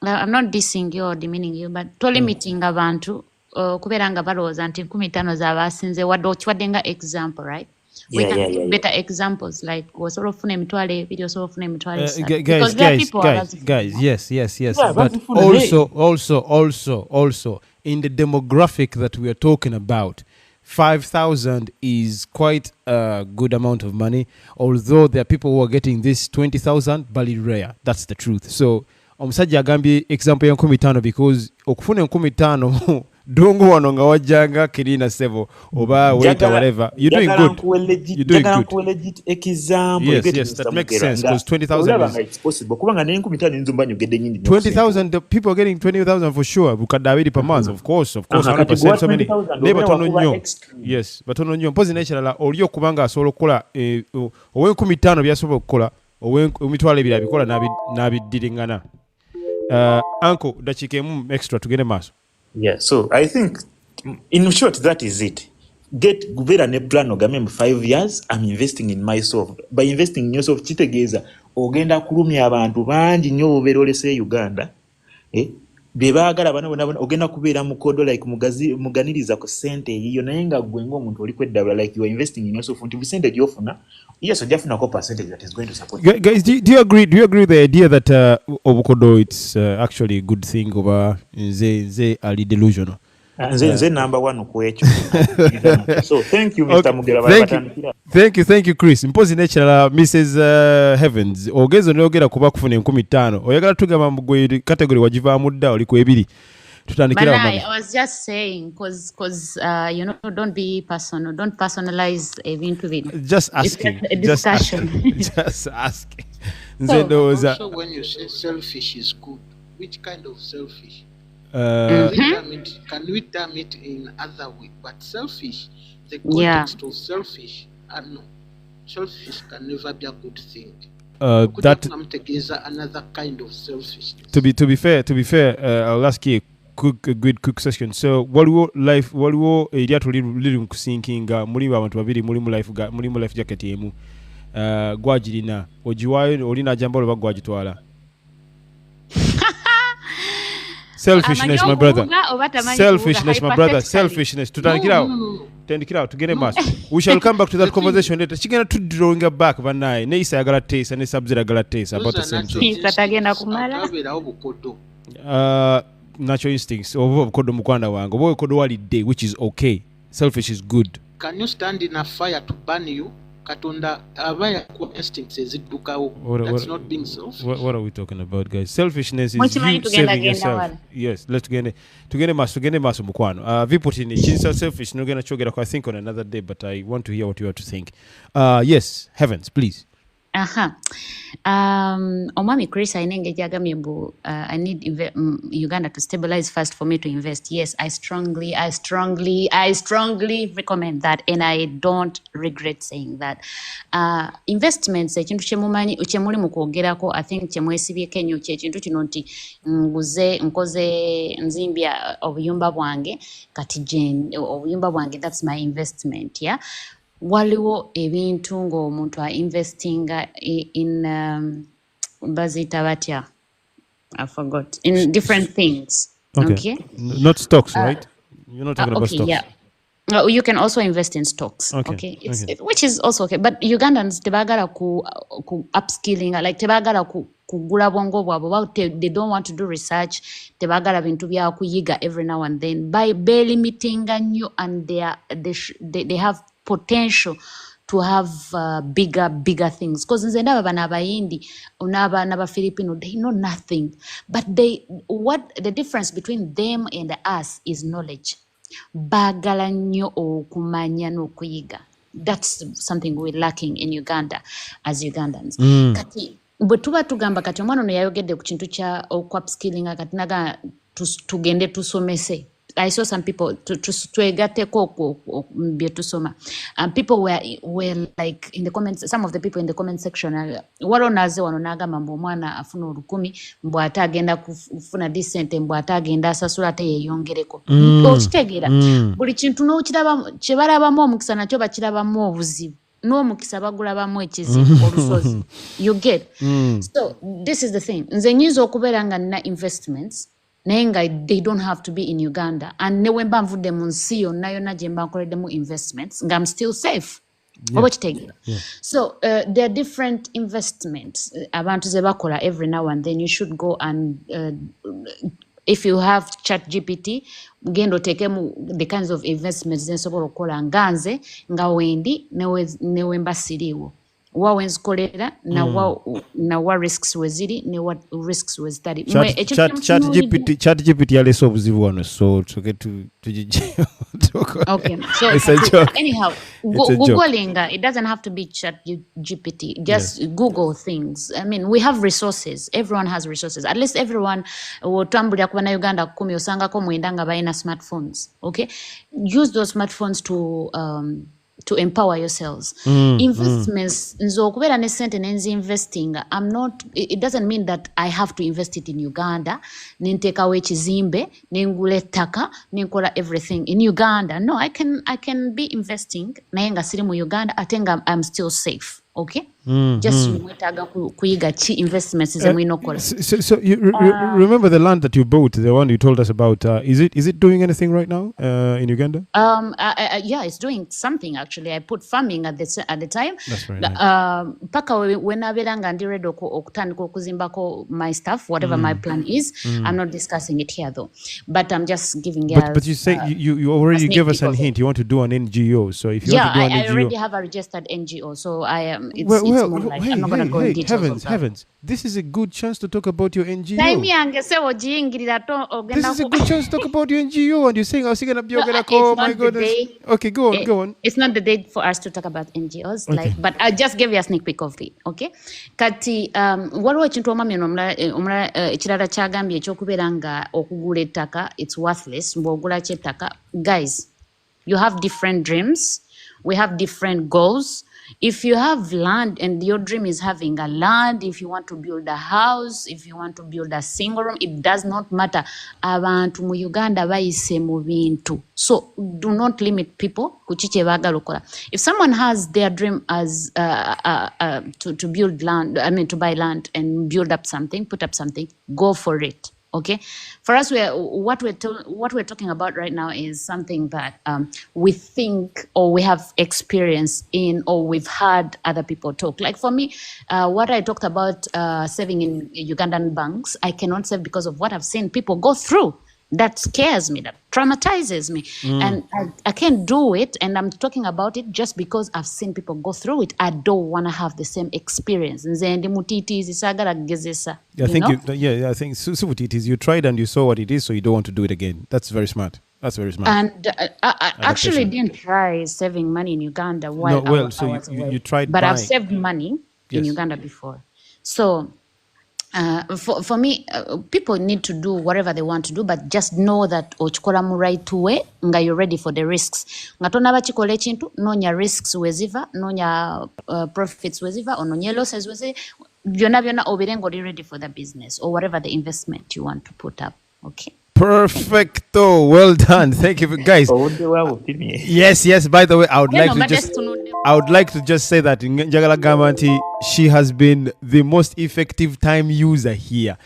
I'm not dissing you or demeaning you, but limiting abantu kubeera nga balowooza nti 15,000 z'abasinze wadde okiwadde nga example, right? We can give better examples like osobola ofuna emitwalo ebiri, osobola ofuna emitwalo esatu. Because there are people guys, yes. But also in the demographic that we are talking about, 5,000 is quite a good amount of money, although there are people who are getting this 20,000, but it's rare. That's the truth. So omusajja agambye example ya 15,000 because okufuna 15,000 dongo wano nga wajjanga kirina sevo oba wait or whatever, you're doing good. Legit example. Yes, that makes sense because 20,000 is possible. Kubanga ne 15,000 nzumba nyogedde nyingi. 20,000, the people are getting 20,000 for sure. Bukadabiri per month, of course. 100%. So many. Yes, but on your posi nature oli okubanga asobola okukola owe 15,000 byasobola okukola owe emitwalo ebiri abikola n'abiddiringana. Uncle, dachikemu extra tugende maaso. Yeah, so I think in short that is it. Get gubera ne plan ogamem 5 years I'm investing in myself. By investing in yourself kitegeeza ogenda kulumya abantu bangi nnyo oberolese Uganda. Bebaagala bana ogenda kubeera mu kodo like muganiriza ku sente eyo naye nga gwe ng'omuntu oli kweddabula like you are investing in yourself nti percentage yofuna yes ojafuna ko percentage that is going to support you. Guys, do you agree with the idea that obukodo it's actually a good thing over ze ali delusional? Nze number 1 ku ekyo. So thank you Mr. Mugera. Thank you Chris. Mpozi nature Mrs. Heavens ogezo neogera kuba kufuna 15,000 oyagala tugamba mugwe category wajiva mudda oli ku ebiri tutandikira mama. I was just saying cause you know, don't be personal, don't personalize ebintu bino. Just asking. Just asking. So when you say selfish is good, which kind of selfish? Can we term it in other way? But selfish, the context of selfish, no. Selfish can never be a good thing. That another kind of selfishness. To be fair, I'll ask you a good question. So waliwo eryato liri mu kusinkinga mulimu abantu babiri mulimu life jacket emu gwagirina ogiwayo olina jambalo bagwagitwala. Selfishness, my brother. Selfishness. Tandikira out. Tugende maso. We shall come back to that conversation later. Chigenda to drawing back banaye. Ne isa yagala taste ne Sub-Zero yagala taste about the same thing. Katagenda kumala. Natural instincts. Obukodo mukwanda wange. Obukodo walidde, which is okay. selfish is good. Can you stand in a fire to burn you? Katonda abaya ku instincts eziddukawo. That's not being selfish. What are we talking about, guys? Selfishness is you saving yourself. Yes, let's tugende maso mukwano. Viputini chinsa selfish nogenda chogera I think on another day, but I want to hear what you have to think. Yes, Heavens, please. Omwami Chris ainenge jagamye mbu I need Uganda to stabilize first for me to invest. Yes, I strongly recommend that, and I don't regret saying that. Investments ekintu kyemuli mukwogerako, I think kyemwesibyeko ennyo kyekintu kino nti nkoze nzimbya obuyumba bwange kati obuyumba bwange, that's my investment, yeah. Waliwo ebintu ng'omuntu investinga in bazita batya, I forgot, in different things. Okay. Not stocks, right? You're not talking about stocks. Yeah. You can also invest in stocks. Okay. Which is also okay. But Ugandans tebagala ku upskilling, like tebagala kugula bwongo bwabwe. They don't want to do research. Tebagala bintu bya kuyiga every now and then. By limiting nnyo, and they have potential to have bigger things. Because nze ndaba bana abayindi n'aba Filipino, they know nothing, but what the difference between them and us is knowledge. Bagala nnyo okumanya n'okuyiga. That's something we're lacking in Uganda as Ugandans. Kati bwe tuba tugamba kati omwana ono yayogedde ku kintu kya upskilling kati naga tugende tusomese. I saw some people twegateko bye tusoma. People were like in the comments, some of the people in the comment section walonaze wano nagamba mbu omwana afuna olukumi mbu ate agenda kufuna decent mbu ate agenda asasula ate yeyongereko. Okitegeera buli kintu n'okiraba kye balabamu omukisa nakyo bakirabamu obuzibu. N'omukisa bagulabamu ekizibu olusozi. You get? So this is the thing. Nze nyinza okubeera nga nina investments naye they don't have to be in Uganda, and ne wemba nvudde mu nsi yonna yonna gye mba nkoleddemu investments I'm still safe. So there are different investments abantu ze bakola every now and then. You should go and if you have ChatGPT genda oteekemu the kinds of investments zensobola okukola nga nze nga wendi ne wemba siriiwo. Wa wenzikolera na wa risks weziri ne what risks wezitali. ChatGPT yaleese obuzibu wano, so tuge okay, so anyhow, Googling, it doesn't have to be ChatGPT. Just Google things. I mean, we have resources. Everyone has resources. At least everyone wotambulira kuba na Uganda 10 osangako mwenda nga balina smartphones. Okay, use those smartphones to empower yourselves. Investments, nzo okubeera ne sente nenzi investing, it doesn't mean that I have to invest it in Uganda, nentekawo ekizimbe, nengula ettaka, nenkola everything in Uganda. No, I can be investing, naye nga siri mu Uganda, ate nga I'm still safe. Okay? Just mwetaaga kuyiga chi investments ze mwina okola. So you remember the land that you bought, the one you told us about, is it doing anything right now in Uganda? Yeah, it's doing something actually. I put farming at the time. That's very nice. Paka when abeera nga ndi ready okutandika okuzimbako my stuff, whatever my plan is. I'm not discussing it here though, but I'm just giving you. But you say you already gave us a hint. You want to do an NGO, so if you want to do an NGO, I already have a registered NGO, so I am. It's more like I'm not going to go in details. Heavens! This is a good chance to talk about your NGO. This is a good chance to talk about your NGO, and you're saying I was going to be oh my goodness. Okay, go on. It's not the day for us to talk about NGOs, okay. But I just gave you a sneak peek of it. Okay, kati waliwo ekintu omwami omulala ekirala kyagambye ekyokubeera nga okugula ettaka it's worthless mbw'ogula kyettaka. Guys, you have different dreams. We have different goals. If you have land and your dream is having a land, if you want to build a house, if you want to build a single room, it does not matter. Abantu mu Uganda bayise mu bintu. So do not limit people kuchiche bagala okola. If someone has their dream as to build land, I mean to buy land and build up something, put up something, go for it. Okay, for us, what we're talking about right now is something that we think or we have experience in or we've heard other people talk. Like for me, what I talked about saving in Ugandan banks, I cannot save because of what I've seen people go through That scares me, that traumatizes me. And I can't do it. And I'm talking about it just because I've seen people go through it. I don't want to have the same experience. I think I think it is. You tried and you saw what it is, so you don't want to do it again. That's very smart. That's very smart. And I actually didn't try saving money in Uganda while I was away. You tried but buying. I've saved money in Uganda before. So for me, people need to do whatever they want to do, but just know that ochikola mu right way nga you're ready for the risks. Nga tonaba chikola ekintu nonya risks weziva, nonya profits weziva, ononya losses weziva, byonna obirenga oli ready for the business or whatever the investment you want to put up. Okay. Perfecto. Well done. Thank you, guys. Yes. By the way, I would like to just say that Njagala Gamanti, she has been the most effective time user here.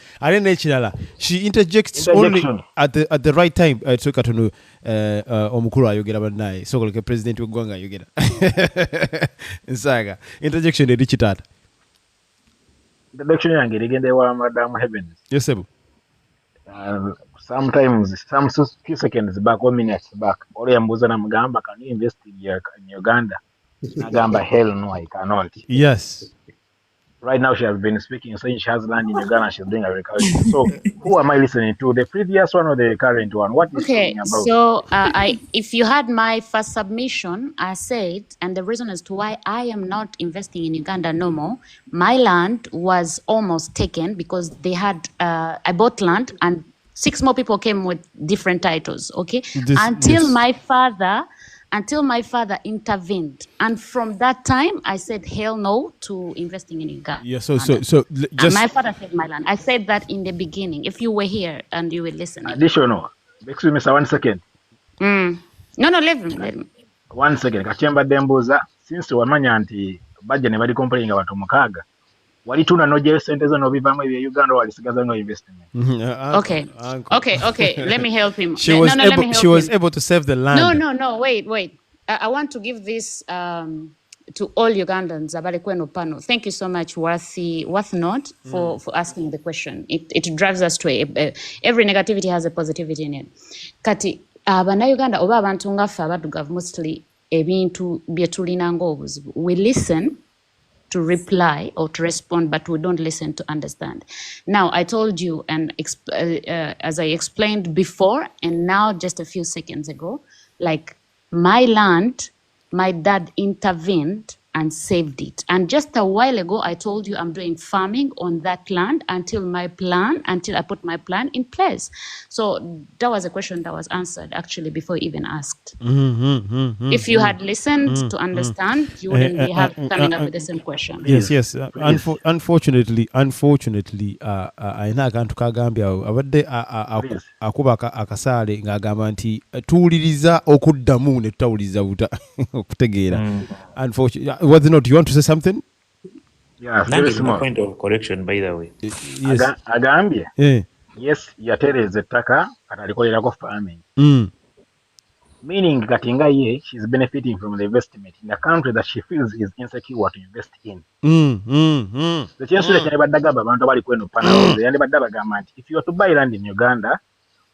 She interjects only at the right time. Toka tunu omukuru ayogera bannaye so like president w'eggwanga ayogera nsaga interjection eri kitata. Interjection yange ligende wa Madam Heavens. Yes sir. Sometimes some few seconds back or minutes back oli yambuza na mugamba can you invest in Uganda? Nagamba hell no, I cannot. Yes. Right now she has been speaking, saying she has land in Uganda, she's doing agriculture. So who am I listening to? The previous one or the current one? What is talking about? So if you had my first submission, I said, and the reason as to why I am not investing in Uganda no more, my land was almost taken because they had, I bought land and 6 more people came with different titles, okay? Until my father intervened. And from that time, I said hell no to investing in Uganda. Yeah, so just... my father saved my land. I said that in the beginning. If you were here and you were listening. Additional. Excuse me, sir, 1 second. No, let him. 1 second. Kachemba demboza, since wamanya anti baje ne bali complaining abantu mukaga. Walituna noje sente zo nobivamu ebya Uganda walisigaza no investment. Okay. Let me help him. She was able to save the land. No. Wait. I want to give this to all Ugandans. Thank you so much, Worth for asking the question. It drives us to every negativity has a positivity in it. Kati Uganda oba abantu ngaffe abadugavu mostly ebintu byetulina ng'obuzibu. We listen to reply or to respond, but we don't listen to understand. Now, I told you, and as I explained before, and now just a few seconds ago, like my land, my dad intervened and saved it. And just a while ago, I told you I'm doing farming on that land until I put my plan in place. So that was a question that was answered actually before you even asked. If you had listened to understand, you wouldn't be coming up with the same question. Yes. Unfortunately, aina akantu kagambya abadde akuba akasaale ng'agamba nti tuwuliriza okuddamu ne tutawuliriza buta okutegeera. Unfortunately, was it not? You want to say something? Yeah, very small point of correction, by the way. Yes. Agambye. Yes, yatereze ettaka atalikolera farming. Meaning katinga ye, she's benefiting from the investment in a country that she feels is insecure to invest in. The chance that yandibaddaga abantu abali kweno panel, yandibaddaga bagamba if you are to buy land in Uganda,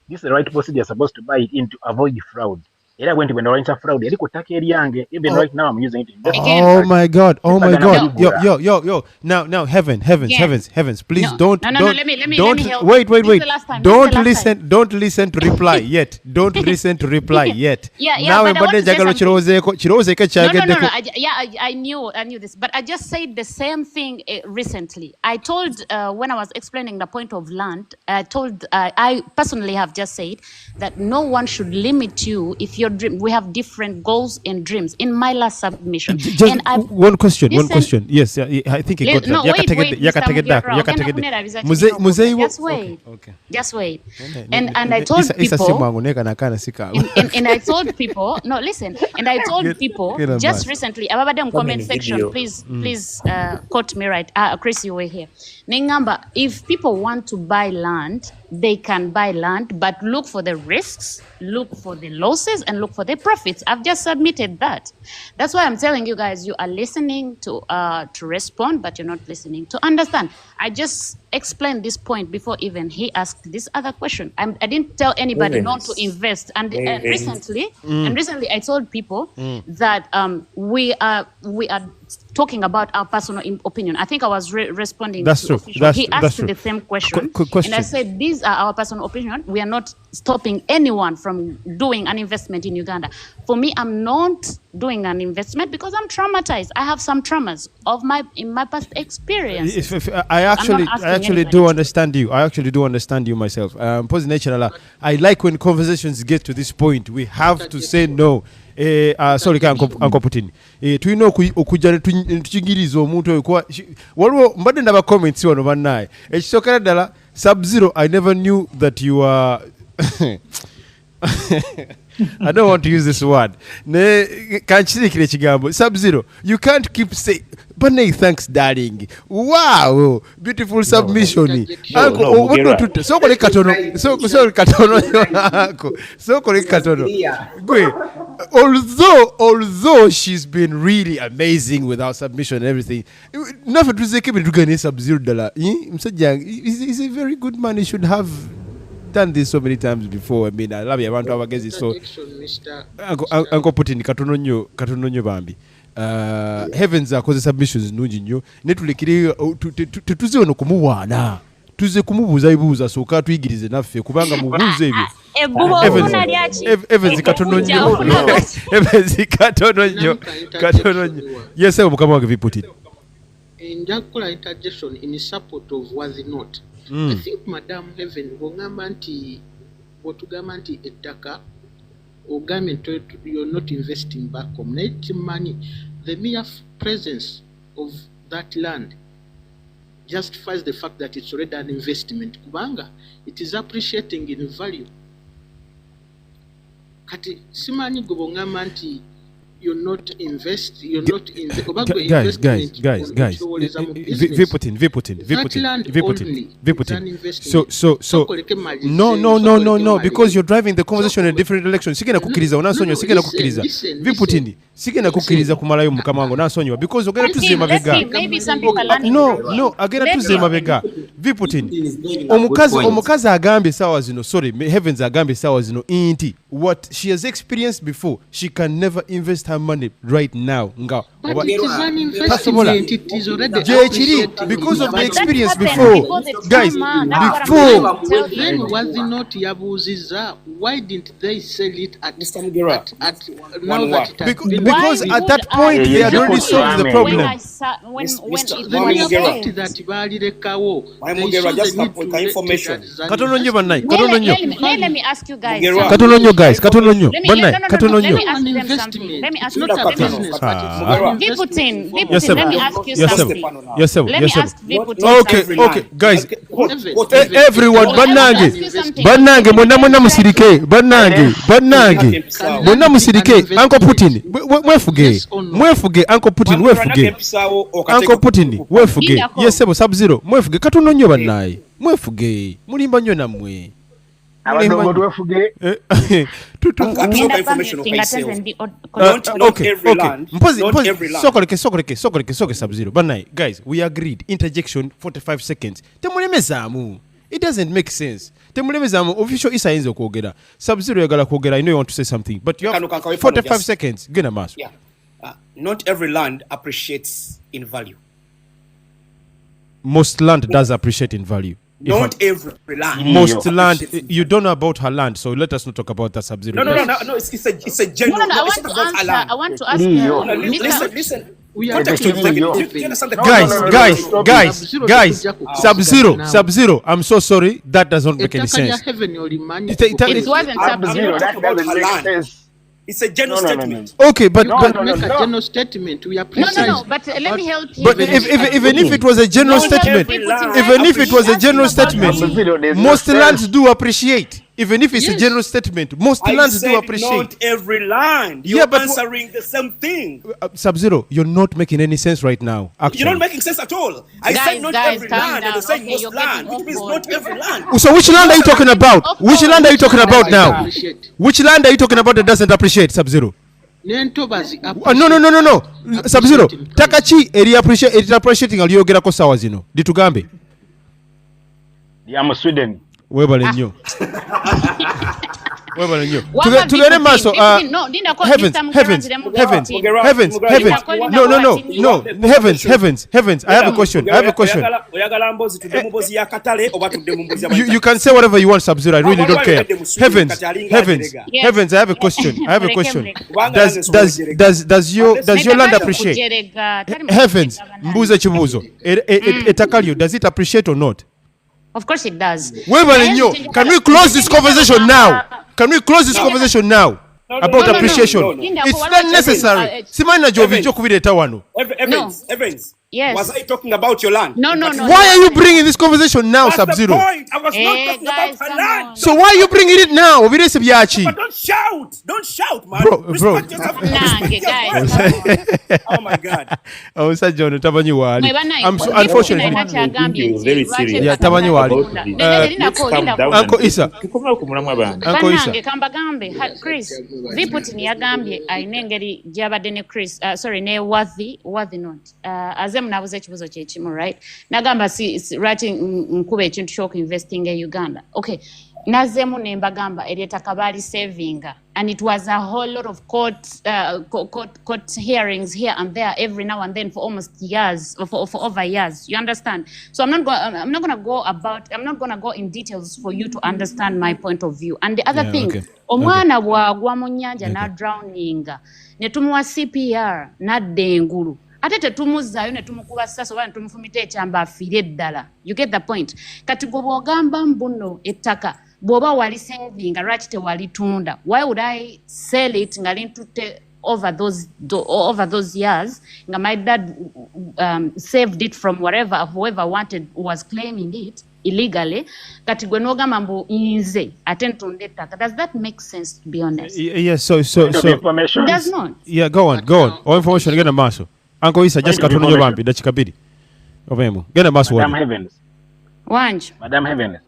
this is the right procedure. You're supposed to buy it in to avoid fraud. Era when fraud, even right now I'm using it to invest. Oh my God. Yo. Now heavens, please don't. Let me help. Wait. Don't listen to reply yet. Don't listen to reply yet. Now I knew this, but I just said the same thing recently. I told when I was explaining the point of land, I personally have just said that no one should limit you if your dream. We have different goals and dreams. In my last submission, one question. Yes, I think he got that. Just wait. And I told people. No, listen. And I told people just recently. Comment section, please quote me right. Chris, you were here. Ningamba, if people want to buy land, they can buy land, but look for the risks, look for the losses, and look for the profits. I've just submitted that. That's why I'm telling you guys, you are listening to respond, but you're not listening to understand. I just explained this point before even he asked this other question. I didn't tell anybody not to invest. And recently, I told people that we are talking about our personal opinion. I think I was responding. That's to true. He asked the same question, and I said these are our personal opinion. We are not stopping anyone from doing an investment in Uganda. For me, I'm not doing an investment because I'm traumatized. I have some traumas in my past experience. I actually do understand you. I actually do understand you myself. I like when conversations get to this point. We have to say no. Sorry, Uncle Putin. Tulina okujja tuchingiriza omuntu oyo waliwo mbadde ndaba comments wano bannaye ekisokera ddala Sub-Zero. I never knew that you are I don't want to use this word. Kanchirikire kigambo. Sub-Zero, you can't keep saying Banay, thanks darling. Wow, beautiful submission. Although she's been really amazing with our submission and everything, Sub-Zero he's a very good man. He should have done this so many times before. I mean, I love you. I want to against it. So, Uncle Putin, katononyo bambi. Heavens akoze submissions nungi nnyo ne tulekire tutuze ono kumuwaana tuze kumubuuza ibuuza sooka tuyigirize naffe kubanga mubuuze ebyo Evans katono nnyo yes mukama wange viputin njakukola interjection in support of was not I think Madam Heaven bw'ogamba nti bw'otugamba nti ettaka ogambye nti you're not investing back home net money. The mere presence of that land justifies the fact that it's already an investment. Kubanga, it is appreciating in value. Kati simani gobongama nti you're not invest. Guys. Viputin. No. Because you're driving the conversation in a different direction. Sigena kukiriza unasonyo. Sigena kukiriza. Viputin. Sigena kukiriza kumalayo mukama wangu unasonyo. Because ogera tuze mabega. Maybe some people are No. Agera tuze mabega. Viputin. Omukazi agambe sawa zino. Sorry, Heavens agambe sawa zino. Inti. What she has experienced before, she can never invest her money right now. But it is an investment. It is already because of the experience before. Guys, before. Then was it not Yabuziza? Why didn't they sell it at now that it has been? Because at that point they had already solved the problem. Let me ask you guys. Guys, Let me ask them something. Let me ask you something. Viputin, let me ask you something. Let me ask Viputin. Okay, guys. Everyone, Banange, mwana musirike. Banange. Mwana musirike. Uncle Putin, mwefuge. Uncle Putin, mwefuge. Uncle Putin, mwefuge. Yes, Sub-Zero, mwefuge. Katononyo banaye. Mwefuge. Mulimba nyo namwe. Sokoleke Sub-Zero. Banai, guys, we agreed. Interjection 45 seconds. Temulemezamu. It doesn't make sense. Temulemezamu official isa inzo kwogera. Sub-Zero yagala kwogera. I know you want to say something, but you have 45 seconds. Gena maso. Yeah. Not every land appreciates in value. Most land does appreciate in value. Not every land. Most land, you don't know about her land, so let us not talk about that. Sub-Zero. No. It's a general. No, I want to ask you. Listen. We are guys. Sub-Zero. I'm so sorry. That does not make any sense. It wasn't Sub-Zero. That doesn't make sense. It's a general statement. Okay, but make a general statement. We are precise. No. But let me help you. But even if it was a general statement, most lands do appreciate. Even if it's a general statement, most lands do appreciate. Not every land. You're answering the same thing. Sub-Zero, you're not making any sense right now. Actually, you're not making sense at all. I said not every land, and I said most land, which means not every land. So which land are you talking about? Which land are you talking about now? Which land are you talking about that doesn't appreciate? Sub-Zero. No. Sub-Zero. Takachi eri appreciating aliyogera ko sawa zino. Ditugambe. I'm Sweden. Webale nnyo. Webale nnyo. Wama Tugende VP maaso. no, dinda ko Heavens, Mr. heavens, Mugeranzi heavens, Demogorati. heavens, heavens. No. Heavens. I have a question. You can say whatever you want, Sub-Zero. I really don't care. Heavens. I have a question. Does your land appreciate? Heavens. Mbuze chibuzo. Etakalio, does it appreciate or not? Of course it does. Can we close this conversation now? About appreciation? It's not necessary. Simana Jovi Jokubireta wano. Evans. Yes. Was I talking about your land? No. Why are you bringing this conversation now, Sub-Zero? I was not talking about her land. So why are you bringing it now? But don't shout, man. Bro. Respect yourself. Oh my God. I'm unfortunately. Very serious. Yeah, Tabanyi wali. Uncle Isa. Banange kambagambe Chris Viputini yagambye ayina engeri gyabadde ne Chris sorry ne Worthy not azem nabuze ekibuzo kye kimu right nagamba si writing nkuba ekintu ky'oku investing in Uganda okay nazemu ne mbagamba eryetaka baali saving and it was a whole lot of court hearings here and there every now and then for almost years for over years you understand so I'm not going to go in details for you to understand my point of view and the other thing omwana bwagwa mu nnyanja na drowning ne tumuwa CPR nadda engulu ate tetumuzaayo ne tumukuba ssasa oba ne tumufumita ekyamba afiire eddala you get the point kati gwe bw'ogamba mbuno ettaka bw'oba wali savinga lwaki tewalitunda why would I sell it nga lintutte over those years nga my dad saved it from whoever wanted was claiming it illegally kati gwe n'ogamba mbu nze ate ntunda ettaka does that make sense to be honest yes so information does not go on all information genda maaso Uncle Isa just katono nyo bambi dakika 2 ovemu genda maaso Madam Heavens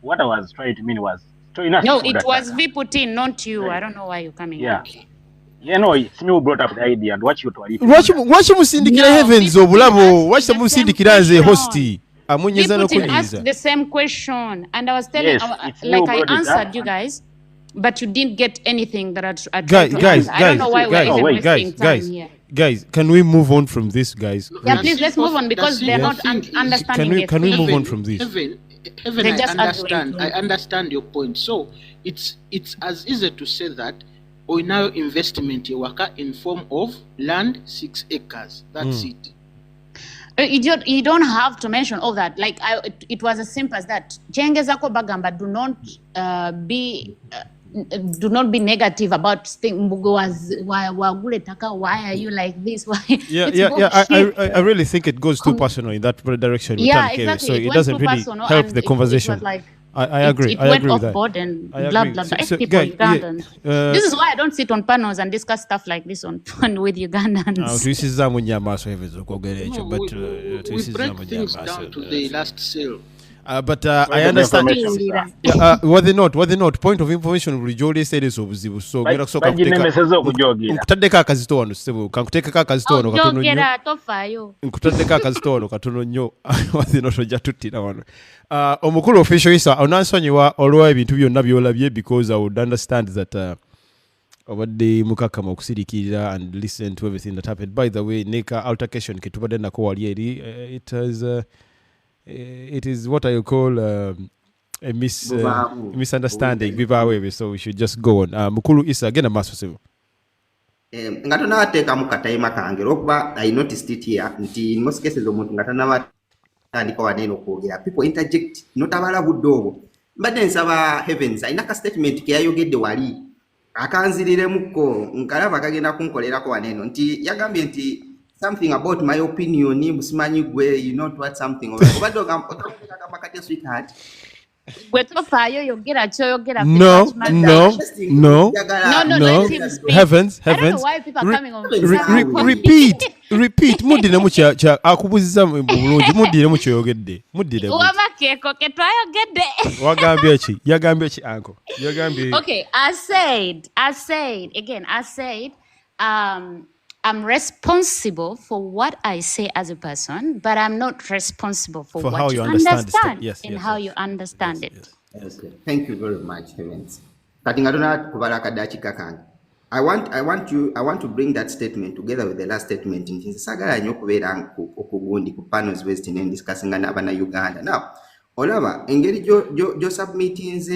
what I was trying to mean was no it was Viputin not you I don't know why you're coming it's me who brought up the idea and what you told Watch musindikira Heavens obulabo watch musindikira nze hosti amunyeza no kunyiza asked the same question and I was telling I answered you guys but you didn't get anything that I tried to answer. I don't know why we're even wasting time here. Guys, can we move on from this, guys? Yeah, please let's move on because they're not understanding. Can we move on from this? I understand your point. So it's as easy to say that now investment in form of land 6 acres. That's it. You don't have to mention all that. Like it was as simple as that. Jengezako bagamba do not be negative about why are you like this? Why? I really think it goes too personal in that direction. Yeah, exactly. So it doesn't really help the conversation. I agree. It I went agree off with that. board and I blah agree. blah blah. So, People, guys, Ugandans. This is why I don't sit on panels and discuss stuff like this on with Ugandans. We break things down to the last sale. But I understand. What they not? Point of information Rijoli said is obuzibu. So gera kusoka nkutadeka akazito wano sebo kankutekeka akazito wano katono nnyo. Jogera tofayo. Nkutadeka akazito wano katono nnyo. What they not oja tutira wano. Omukulu official isa onansonyiwa olwa ebintu byonna byolabye because I would understand that obadde mukakama okusirikirira and listen to everything that happened. By the way, Neka altercation ketubadde nako wali eri it is what I call a misunderstanding. So we should just go on. Mukulu Isa again a massive. Ngatona ateka mukataima kange okuba I noticed it here nti in most cases omuntu ngatana batandika waneno kwogera people interject notabala buddobo mbadde nsaba Heavens inaka statement ke yayogedde wali akanzirire mukko nkalaba kagenda kunkolerako waneno nti yagambye nti something about my opinion musimanyi gwe you know what something obadde otakuteka kamakati sweetheart No. Heavens. I don't know why people are coming on. Repeat. Mudire mu kya akubuziza bulungi mudire mu kyoyogedde. Mudire. Wabakeko ketwayogedde. Wagambye ki? Yagambye ki uncle? Yagambye. Okay, I said I'm responsible for what I say as a person, but I'm not responsible for what how you you understand the understand yes, and yes, how yes. you understand it. Yes. Okay. Thank you very much, Heavens. I want to bring that statement together with the last statement in Sagara Nyokuvera Okugundi Kupanos West in discussing Abana Uganda. Now, Olava, engage your submeetings,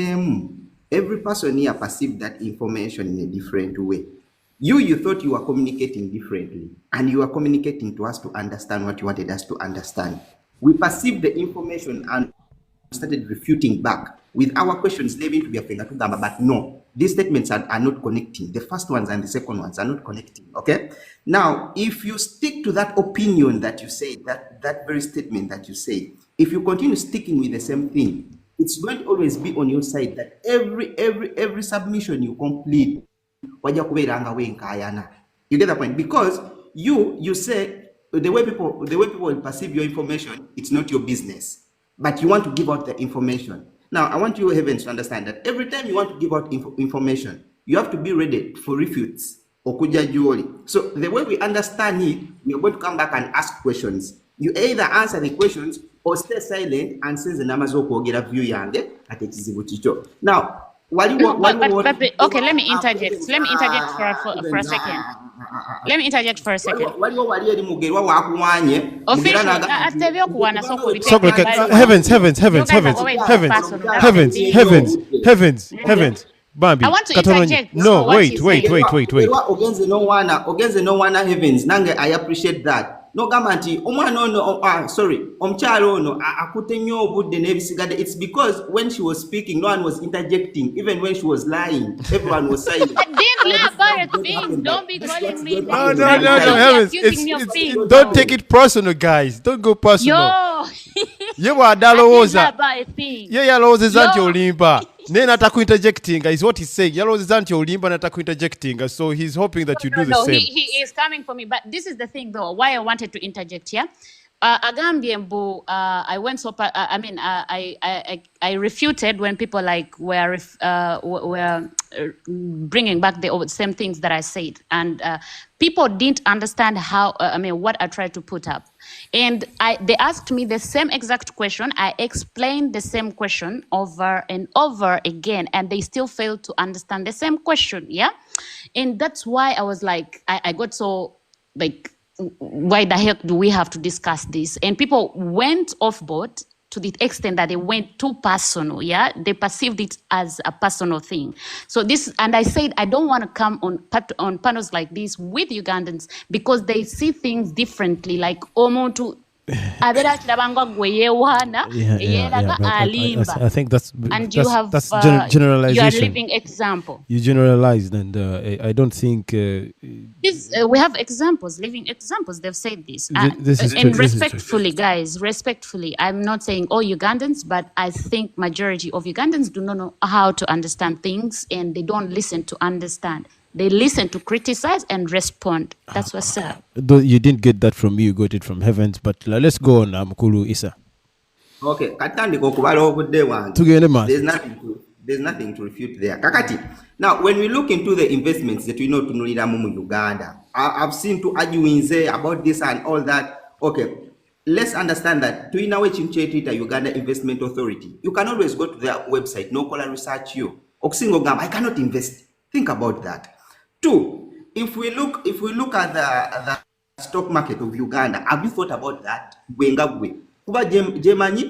every person here perceived that information in a different way. You thought you were communicating differently, and you are communicating to us to understand what you wanted us to understand. We perceived the information and started refuting back with our questions leaving to be a finger to Gamba, but no, these statements are not connecting. The first ones and the second ones are not connecting. Okay. Now, if you stick to that opinion that you say, that very statement that you say, if you continue sticking with the same thing, it's going to always be on your side that every submission you complete, you get the point? Because you say the way people will perceive your information, it's not your business. But you want to give out the information. Now, I want you, Heavens, to understand that every time you want to give out information, you have to be ready for refutes. So the way we understand it, we are going to come back and ask questions. You either answer the questions or stay silent and say the numbers of view yange at chicho. Now, Okay, let me interject. Let me interject for a second. Let me interject for a second. Official, Heavens. Bambi, I want to interject. No, wait. Ogenze no one Heavens. Nange, I appreciate that. No gamanti, omchalo no, akutenyo budde nebisigade. It's because when she was speaking, no one was interjecting. Even when she was lying, everyone was silent. I didn't lie about a thing. Don't be calling me. No, Heavens. Don't take it personal, guys. Don't go personal. You are Daloza. Yeah, Loza Zanti Olimba. Nena taku interjecting is what he's saying. Yalo Zanti Olimba na taku interjecting. So he's hoping that you do the same. He is coming for me. But this is the thing, though, why I wanted to interject here. Agambiembu, I went so far. I mean, I refuted when people like were bringing back the same things that I said, and people didn't understand how. What I tried to put up, and they asked me the same exact question. I explained the same question over and over again, and they still failed to understand the same question. Yeah, and that's why I was like, I got so like, why the heck do we have to discuss this? And people went off board to the extent that they went too personal. Yeah, they perceived it as a personal thing. So this, and I said, I don't want to come on panels like this with Ugandans because they see things differently. Like omuntu I think that's generalization. You are living example. You generalized, and I don't think we have examples, living examples. They've said this, respectfully, guys. Respectfully, I'm not saying all Ugandans, but I think majority of Ugandans do not know how to understand things, and they don't listen to understand. They listen to criticize and respond. That's what's up. Though you didn't get that from me, you got it from Heavens. But let's go on, Mkulu Isa. Okay, there's nothing to refute there. Kakati. Now, when we look into the investments that we know to Nuliramu Uganda, I've seen to arguing about this and all that. Okay, let's understand that to the Uganda Investment Authority, you can always go to their website, no color research you. Oksingogam, I cannot invest. Think about that. Two, if we look at the stock market of Uganda, have you thought about that?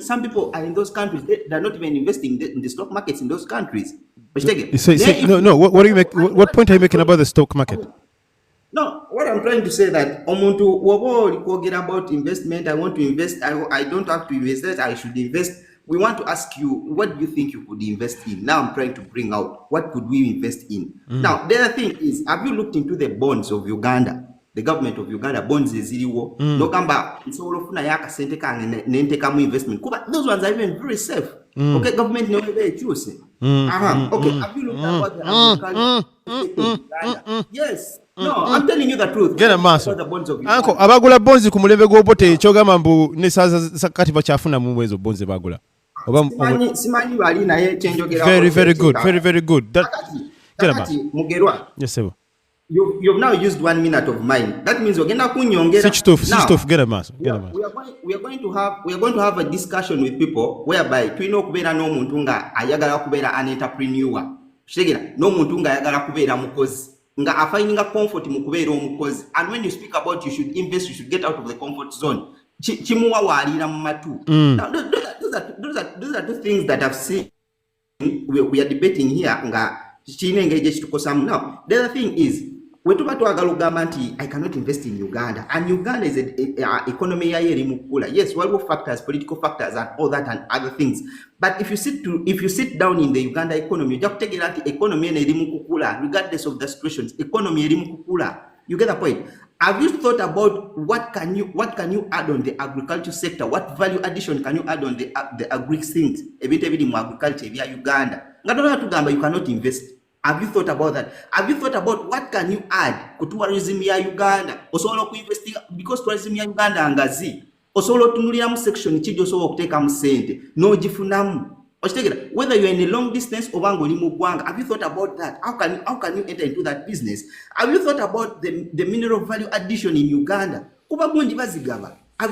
Some people are in those countries, they're not even investing in the stock markets in those countries. No. What point are you making about the stock market? No, what I'm trying to say that Omuntu get about investment. I want to invest. I don't have to invest. I should invest. We want to ask you, what do you think you could invest in? Now I'm trying to bring out, what could we invest in? Now, the other thing is, have you looked into the bonds of Uganda? The government of Uganda, bonds is zero. No kamba, it's all of Nayaka Senteka investment. Those ones are even very safe. Okay, government no way choose. Okay, have you looked at the agriculture? Yes. No, I'm telling you the truth. Get a mass. Uncle, abagula bonzi kumulembe gobote choga mambu ne sakati bachafuna mu mwezo bonzi bagula. Very good. Get a mass. Yes, sir. you've now used 1 minute of mine. That means we're gonna get a mass. We are going to have a discussion with people whereby tulina okubeera n'omuntu nga ayagala kubeera an entrepreneur. Kitegeera n'omuntu nga ayagala kubeera mukozi nga afindinga comfort mu kubeera omukozi. And when you speak about you should invest, you should get out of the comfort zone. Chimuwa waalira mu matu. Now those are two things that I've seen. We are debating here nga chine engage chitukosamu. Now the other thing is wetuba twagala ogamba nti I cannot invest in Uganda, and Uganda is a economy ya eri mukula. Yes, world factors, political factors and all that and other things, but if you sit down in the Uganda economy you just take nti economy eri mukula regardless of the situations. Economy eri mukula. You get the point? Have you thought about what can you add on the agriculture sector? What value addition can you add on the agri things? Ebintu mu agriculture via Uganda. Ngadona tugamba you cannot invest. Have you thought about that? Have you thought about what can you add to tourism ya Uganda? Osobola ku invest because tourism ya Uganda angazi. Osobola tunulira mu section chijo osobola okuteka mu sente. No jifunamu. Whether you're in a long distance or have you thought about that? How can you enter into that business? Have you thought about the mineral value addition in Uganda? Have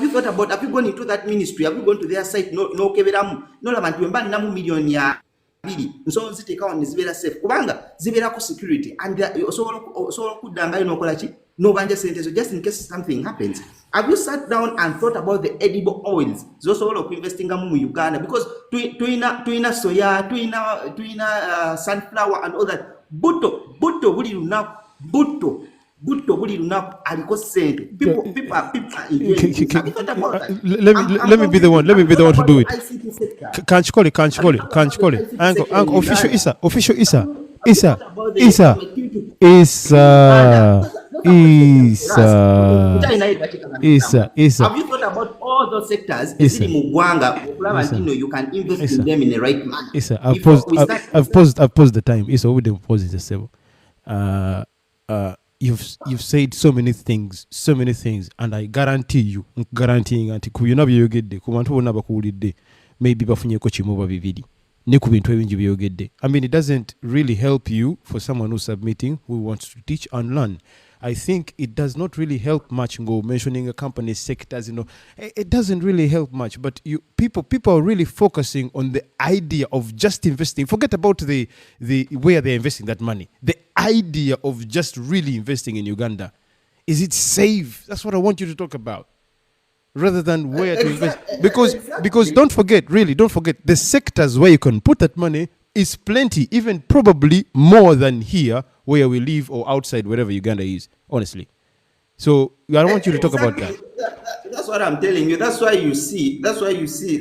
you thought about, have you gone into that ministry? Have you gone to their site? No keberamu. No labantu mbani namu million ya bili. So ziteka on zibera safe. Kubanga zibera ko security and so kudanga inokola chi no banja sente, so just in case something happens. Have you sat down and thought about the edible oils? Zoso all of investing mu Uganda because tuina soya, tuina sunflower and all that. Buto buli lunaku buto buli lunaku aliko sente. People let me be the one to do it. Can't call it. Uncle official Isa. Have you thought about all those sectors? You can invest in them in the right manner. I've paused the time. Isa, we didn't pause it several. You've said so many things, and I guarantee you, anti kuyuna byogedde ku bantu bonna bakuwulidde maybe bafunye ko kimuba bibiri ne ku bintu ebingi byogedde. I mean, it doesn't really help you for someone who's submitting, who wants to teach and learn. I think it does not really help much. Go mentioning a company's sectors, it doesn't really help much. But people are really focusing on the idea of just investing. Forget about the where they're investing that money. The idea of just really investing in Uganda. Is it safe? That's what I want you to talk about, rather than where to invest. Because don't forget, the sectors where you can put that money is plenty, even probably more than here where we live or outside wherever Uganda is, honestly. So I want you to talk about that. That's what I'm telling you. That's why you see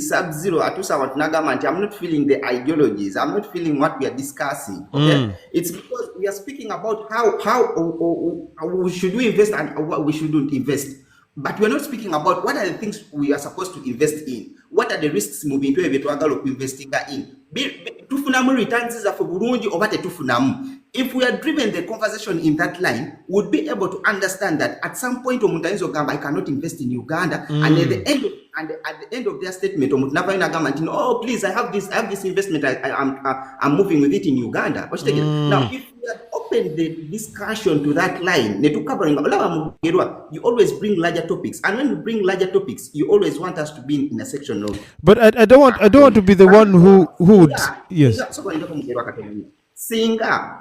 Sub-Zero Atusa Nagamant. I'm not feeling the ideologies. I'm not feeling what we are discussing. Okay? It's because we are speaking about how should we invest and what we shouldn't invest. But we're not speaking about what are the things we are supposed to invest in. What are the risks moving to investing in? Tufunamu returns is for Burundi or what tufunamu. If we are driven the conversation in that line, we'll be able to understand that at some point I cannot invest in Uganda, and at the end of their statement, oh please, I have this investment, I'm moving with it in Uganda. Now, if we had opened the discussion to that line, you always bring larger topics, and when you bring larger topics, you always want us to be in a section of. But I don't want to be the one who would. Yes. Singa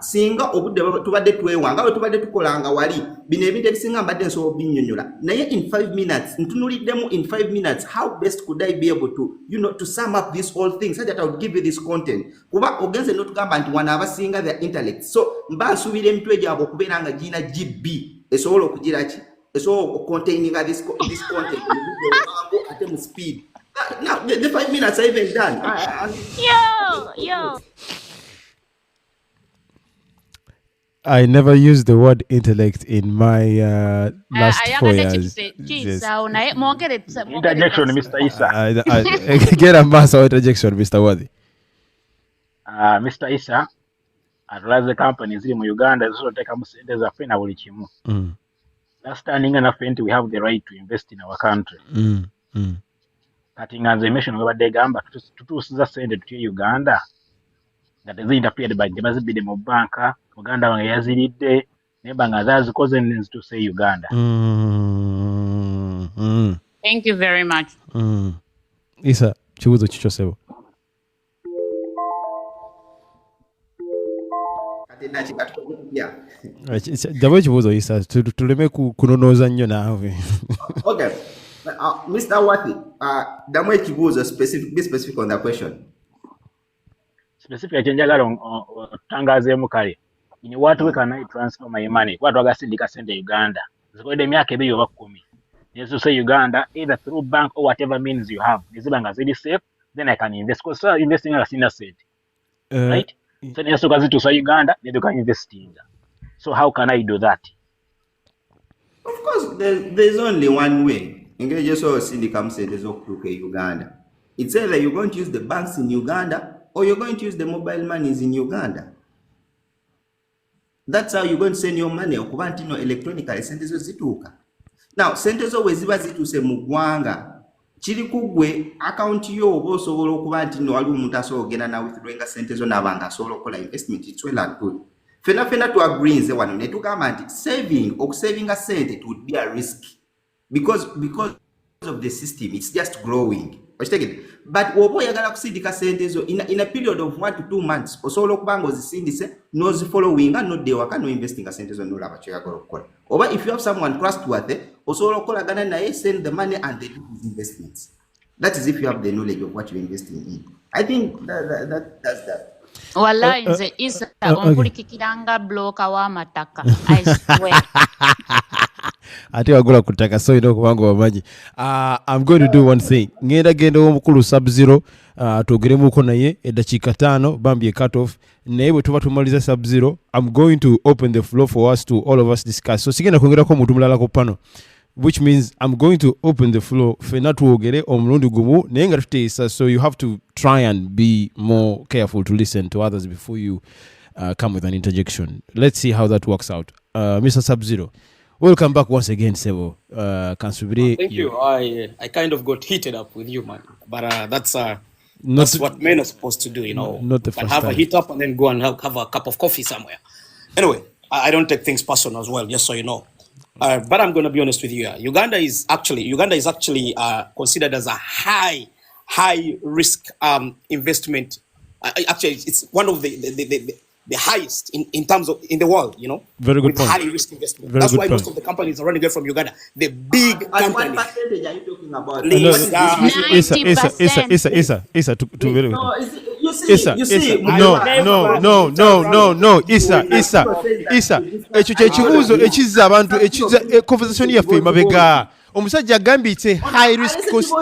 obudde tubadde twewanga tubadde tukolanga wali bino ebintu ebisinga mbadde nsobola binyonyola naye in 5 minutes ntunuliddemu in 5 minutes how best could I be able to to sum up this whole thing so that I would give you this content kuba ogenze n'otugamba nti wano abasinga their intellect so mba nsuubira emitwe gyabwe okubeera nga gina GB esobola okugira ki esobola okucontaininga this content ate mu speed. Now the 5 minutes are even done. Yo. I never used the word intellect in my last 4 years. Interjection, Mr. Issa. Get a mass of interjection, Mr. Worthy. Mr. Issa, as the companies in Uganda, there's a fee na buli kimu. That's standing enough we have the right to invest in our country. Kati nga nze mention wabadde gamba tutuusiza sente tutya Uganda nga tezinterfered by bazibidde mu banka Uganda wange yaziridde nebanga that's causing to say Uganda. Thank you very much. Isa kibuzo kicho sebo. Jabo kibuzo Isa tuleme kunonoza nnyo naawe. Okay. Mr. Wati, damwe kibuzo specific on the question. Specific chenjagala tangazeemu kale. In what way can I transfer my money? What wagasindika sende Uganda? Zikwede myaka ebiri oba 10. Yes, to say Uganda, either through bank or whatever means you have. Nizibanga zili safe, then I can invest. Because so investing as in asset. Right? So yes, to say Uganda, then you can invest in that. So how can I do that? Of course, there's only one way. Engage also syndicate said there's Uganda. It's either you're going to use the banks in Uganda or you're going to use the mobile monies in Uganda. That's how you're going to send your money. Okubantino electronically sentezo zituka. Now, sentezo weziba zituse mu ggwanga. Kiri kugwe account yo oba osobola okuba nti no wali omuntu asobola ogenda na withdrawing sentezo n'abanga asobola okola investment. It's well and good. Fena to agree nze wano ne tugamba nti saving a cent, it would be a risk because of the system. It's just growing. But obo yagala kusindika sentezo in a period of 1 to 2 months osobola okubanga ozisindise n'ozifollowing and no waka no investing a sentezo no laba kyagala okukola. Oba if you have someone trustworthy osobola okolagana naye send the money and they do these investments. That is if you have the knowledge of what you're investing in. I think that's that. Wala nze Isa ompulikikiranga bloka wa mataka. I swear. Ate wagula kutaka so ino kubango wamanyi. I'm going to do one thing. Ngenda gendo omukulu Sub-Zero tuogeremuko naye eddakiika 5 bambi cut off. Naye bwe tuba tumaliza Sub-Zero, I'm going to open the floor for us to all of us discuss. So sigenda kwongerako omuntu mulala ku pano. Which means I'm going to open the floor fena tuogere omulundi gumu naye nga tuteesa, so you have to try and be more careful to listen to others before you come with an interjection. Let's see how that works out. Mr. Sub-Zero, welcome back once again, Sebo. Thank you. I kind of got heated up with you, man. But that's what men are supposed to do, you know. Not the first have time. a heat up and then go and have a cup of coffee somewhere. Anyway, I don't take things personal as well, just so you know. But I'm going to be honest with you. Uganda is actually considered as a high risk investment. Actually, it's one of the highest in terms of in the world. You know, very good with point. high risk investment. That's why most of the companies are running away from Uganda. The big companies. What percentage are you talking about? 90%. Isa You see, no, Isa, ekyo kyekibuuzo ekizza abantu ekizza conversation yaffe mabega. Omusajja agambye it's a high risk cost.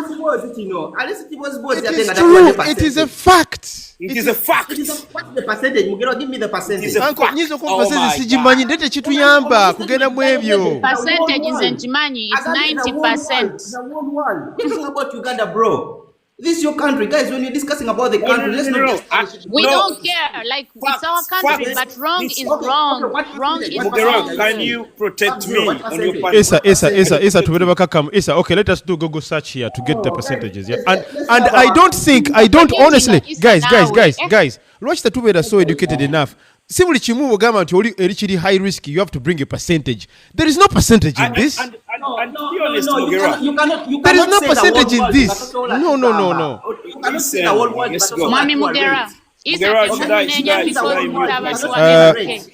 It is a fact. It is a fact. What's the percentage? Mugero, give me the percentage. Nyizo ko percentage sigimanyi ndete kituyamba kugenda mu ebyo. Percentage is money. It's 90%. The whole world. Talking about Uganda, bro. This is your country, guys. When you're discussing about the country, let's not. We don't care. Like it's our country, but wrong is wrong. Wrong is wrong. Can you protect me on your part? Isa, tubere bakakamu. Isa, okay, let us do Google search here to get the percentages. Yeah, and I don't honestly, guys. Watch the tubere so educated enough. Si buli kimu bogamba nti oli eri kiri high risk, you have to bring a percentage. There is no percentage in this. And to be honest, You cannot There is no say the percentage whole in world, this. but No. you cannot say the whole world, Let's but go. Mami also Mugera.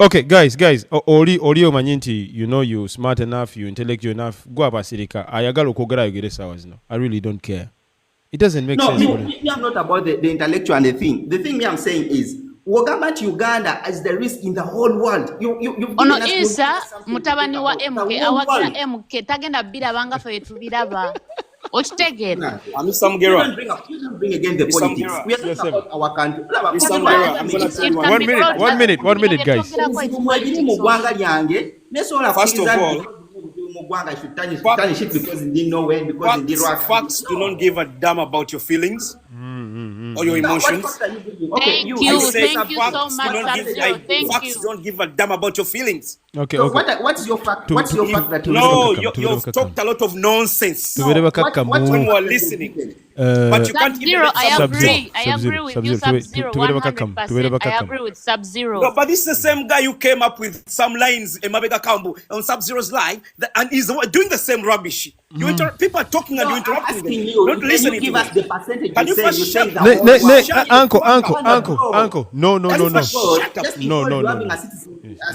Okay, guys. Oli omanyi nti you smart enough, you intellectual enough. Go abasirika. Ayagala okwogera ayogere sawa zino. I really don't care. It doesn't make sense. Me, I'm not about the intellectual and the thing. The thing me I'm saying is Wagamba Uganda as the risk in the whole world. Ono Isa mutabani wa MK awagira MK tagenda bira banga fe tubiraba. Okitegera. Mr. Mugera. You don't bring again the politics. We are talking about our country. Mr. Mugera, I'm going to tell you one minute, guys. First of all, because he didn't know when, because he did facts do not give a damn about your feelings. or your Now, what emotions. facts are you giving? Thank You you. say Thank you so Facts do much, not give Sub-Zero. Thank facts you. don't give a damn about your feelings. Okay, So okay. what's your fact? What's your fact that you No, giving? you've talked a lot of nonsense Tubereba What kakamu. when we fact are that you're listening. giving? But you can't even Sub-Zero, let I someone agree. talk. I agree with you, Sub-Zero, Tubereba kakamu. 100%. I agree with Sub-Zero. No, but this is the same guy who came up with some lines in Mabega Kambu on Sub-Zero's live, and he's doing the same rubbish. People are talking and No, you're I'm interrupting asking them. you. Not Can listening you give to us them. the percentage? Can You you say first you shut say the up? whole world. Uncle. No. Can you first shut up? Just No, because no, you're no, having no. a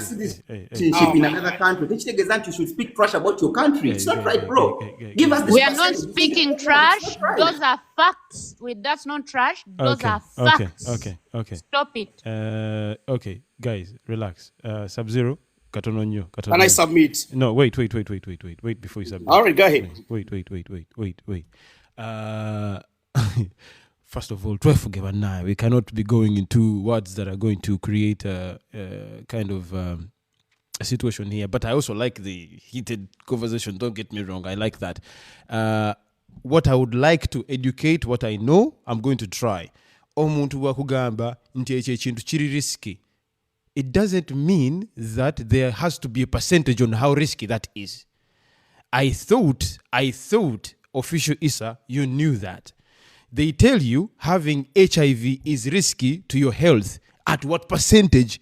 citizenship in another country, teach the that you should speak trash about your country. It's not right, bro. Give us this We are not percentage. speaking trash. Those are facts. That's not trash. Those are facts. Okay. Stop it. Okay, guys, relax. Sub-Zero, katono nnyo. Can I submit? No, wait before you submit. All right, go ahead. Wait. First of all, we cannot be going into words that are going to create a kind of a situation here. But I also like the heated conversation. Don't get me wrong. I like that. What I would like to educate, what I know, I'm going to try. Omuntu wakugamba nti ekyo ekintu kiri risky. It doesn't mean that there has to be a percentage on how risky that is. I thought, official Issa, you knew that. They tell you having HIV is risky to your health. At what percentage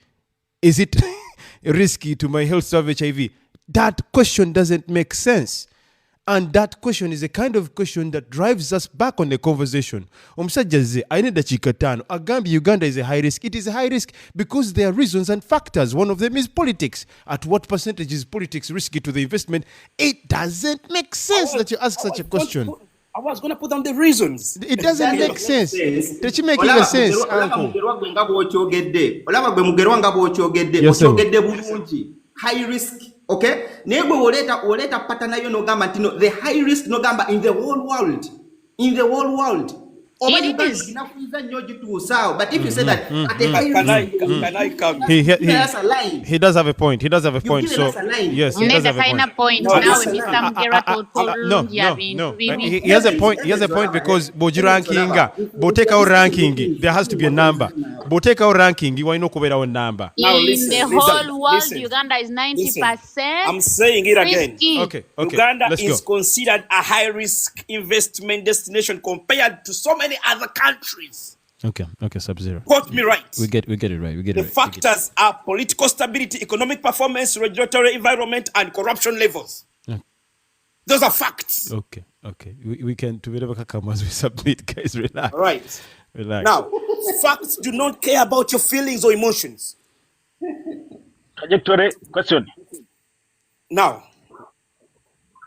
is it risky to my health to have HIV? That question doesn't make sense. And that question is a kind of question that drives us back on the conversation. Omusajja I need dakika ttaano agambye Uganda is a high risk. It is a high risk because there are reasons and factors. One of them is politics. At what percentage is politics risky to the investment? It doesn't make sense that you ask such a question. I was going to put down the reasons. It doesn't make sense. Does it make even sense, Uncle? High risk, okay? Nego oleta patana yo nogamba ntino the high risk nogamba in the whole world. In the whole world. It is. But if you say that at the high risk, can I come? He does have a point. So yes, he does have a point. Now Mr. Mgera No. He has a point. He has a point because Boji ranking, ranking, there has to be a number. Boteka ranking, you want to cover our number. Now in the whole world, Uganda is 90%. I'm saying it again. Okay. Uganda let's is go. considered a high-risk investment destination compared to so many other countries. Okay, Sub-Zero. Got me right. We get it right. The factors are political stability, economic performance, regulatory environment, and corruption levels. Those are facts. Okay. We can to whatever come as we submit, guys. Relax. All right. Relax. Now, facts do not care about your feelings or emotions. Trajectory question. Now,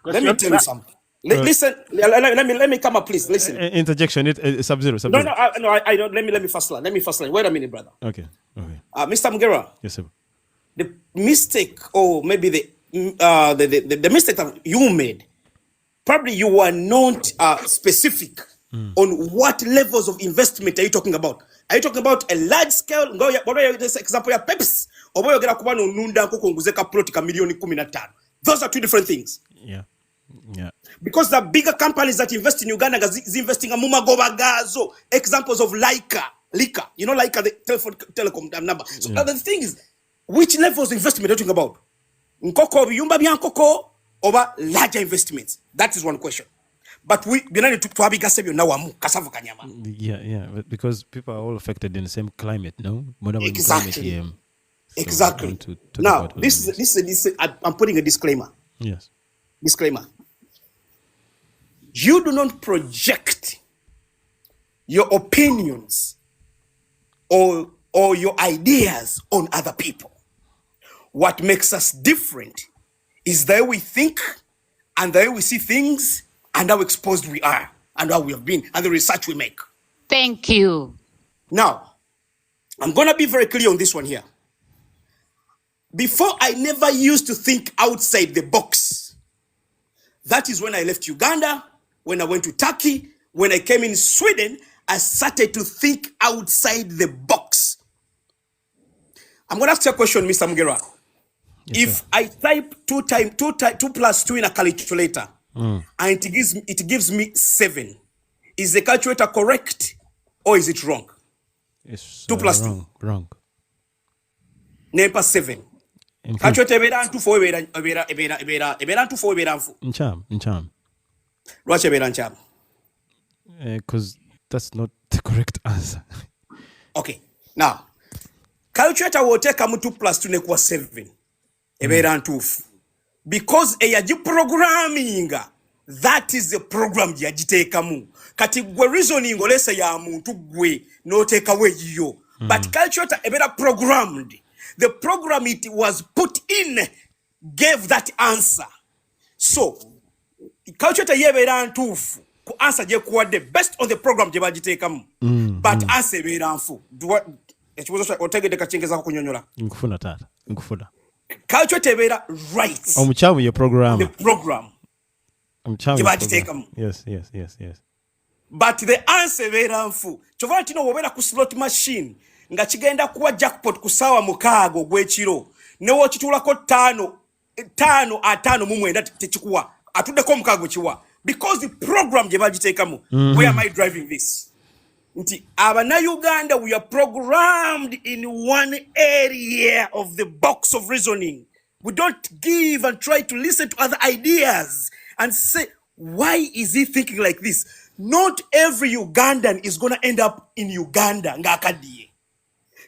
let me tell you something. Listen, let me come up, please. Listen. Interjection. Sub-Zero. No. I don't. Let me first line. Wait a minute, brother. Okay. Mr. Mgera. Yes, sir. The mistake, or maybe the mistake that you made, probably you were not specific on what levels of investment are you talking about. Are you talking about a large scale? This example, Pepsi, or those are two different things. Yeah. Because the bigger companies that invest in Uganda is investing in Mumagoba Gazo, examples of Lika, you know, Lika, the telecom number. So the thing is, which levels of investment are you talking about? Nkoko, Yumba Biankoko, over larger investments? That is one question. But we need to Yeah, but because people are all affected in the same climate, no? Exactly. So exactly. Now, this I'm putting a disclaimer. Yes. Disclaimer. You do not project your opinions or your ideas on other people. What makes us different is the way we think and the way we see things and how exposed we are and how we have been and the research we make. Thank you. Now, I'm going to be very clear on this one here. Before, I never used to think outside the box. That is when I left Uganda, when I went to Turkey, when I came in Sweden, I started to think outside the box. I'm going to ask you a question, Mr. Mgera. Yes, if sir. I type 2 plus 2 in a calculator and it gives me 7, is the calculator correct or is it wrong? It's 2 plus 2. wrong. Nempa 7. Culture ebera ntufu ebera ntufu ebera nfu. Ncham. Lwaki ebera ncham? Because that's not the correct answer. Okay. Now, calculator will take 2 plus 2 equals 7. Ebera ntufu. Because eyaji programming, that is the program yagiteekamu. Kati gwe reasoning olesa ya muntu gwe no take away yo. But calculator ebera programmed. The program it was put in gave that answer. So, calculator yebera ntufu ku answer je kuwadde based on the program je bagiteekamu. But answer ebera nfu. Ekibuzo otegedde kachengeza kunyonyola. Nkufuna tata. Nkufuna. Calculator ebera right. Omuchamu ye program. The program. Yes. But the answer ebera nfu. Kyova ntino wobera ku slot machine nga kigenda kuwa jackpot kusawa mukaago gwekiro. Ne wokitulako 5 mu mwenda tekikuwa. Atuddeko mukaago kiwa. Because the program je bagiteekamu. Where am I driving this? Nti abana Uganda, we are programmed in one area of the box of reasoning. We don't give and try to listen to other ideas and say, why is he thinking like this? Not every Ugandan is going to end up in Uganda ngakadiye.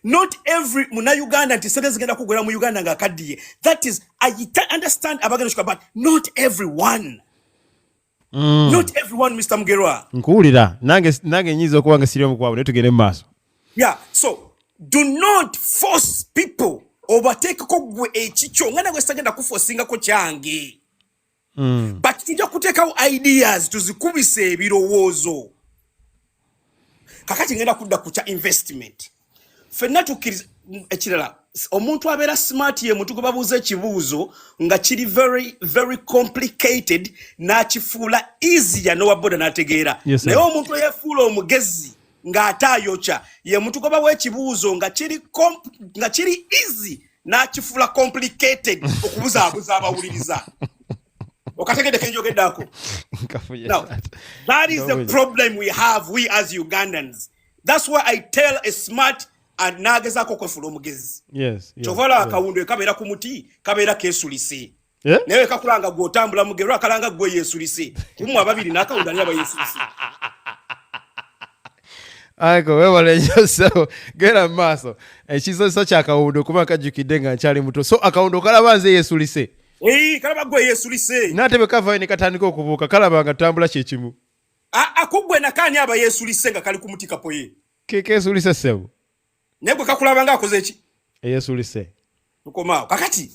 Not every muna Uganda ntisente genda kugwera mu Uganda ngakadiye. That is, I understand abagenda but not everyone. Not everyone, Mr. Mgerwa. Nkuulira nange nyiza okuba nga sirimu kwabo ne tugende mu maaso. Yeah, so do not force people overtake ko gwe ekicho ngana gwe sagenda kuforcinga ko kyange. But tujja kuteekawo ideas tuzikubise ebirowoozo. Kakati ngenda kudda ku kya investment. Fenna tukiriza ekirala omuntu abeera smart ye muntu gwe babuuza ekibuuzo nga kiri very complicated n'akifuula easier n'owaboda n'ategeera. Naye omuntu eyefuula omugezi ng'atayokya ye muntu gwe bawa ekibuuzo nga kiri easy n'akifuula complicated okubuzaabuza abawuliriza. Okategedde kenjogeddako. Now, that is the problem we have, we as Ugandans. That's why I tell a smart and nagezako kwefula omugezi. Yes. Chovala akawundo kabeera ku muti kabeera kesulise. Newe kakulanga gwotambula mugerwa akalanga gwe yesulise. Kumu ababiri nakawundo ali abayesulise. Aiko webale nyoso gera maaso. Ekizo so kyakawundo kuba kajjukidde nga nkyali muto. So akawundo kalaba nze yesulise. Kalaba gwe yesulise. Natebe kava ne katandika okubuuka kalaba nga tambula kye kimu. Akugwe nakani aba yesulise nga kali ku muti kapoye. Kesulise sebu. Nebwe kakulaba nga akoze eki? Yesulise. Tukomaawo. Kakati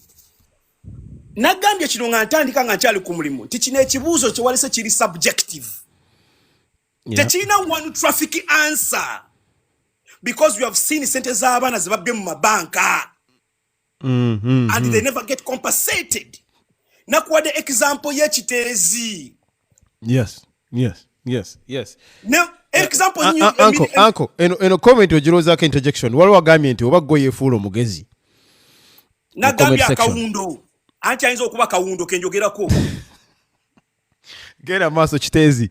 nagambye kino nga ntandika nga nkyali ku mulimu. Tikino ekibuuzo kye walese kiri subjective. Tekirina one traffic answer. Because we have seen sente z'abaana ze babbe mu mabanka. And they never get compensated. Nakuwadde example y'ekiteezi. Yes. Now, example Uncle, eno comment ogirozaako interjection. Waliwo agambye nti oba gwe yeefuula omugezi. Nagambye akawundo. Anti ayinza okuba akawundo kenjogerako. Genda maaso kiteezi.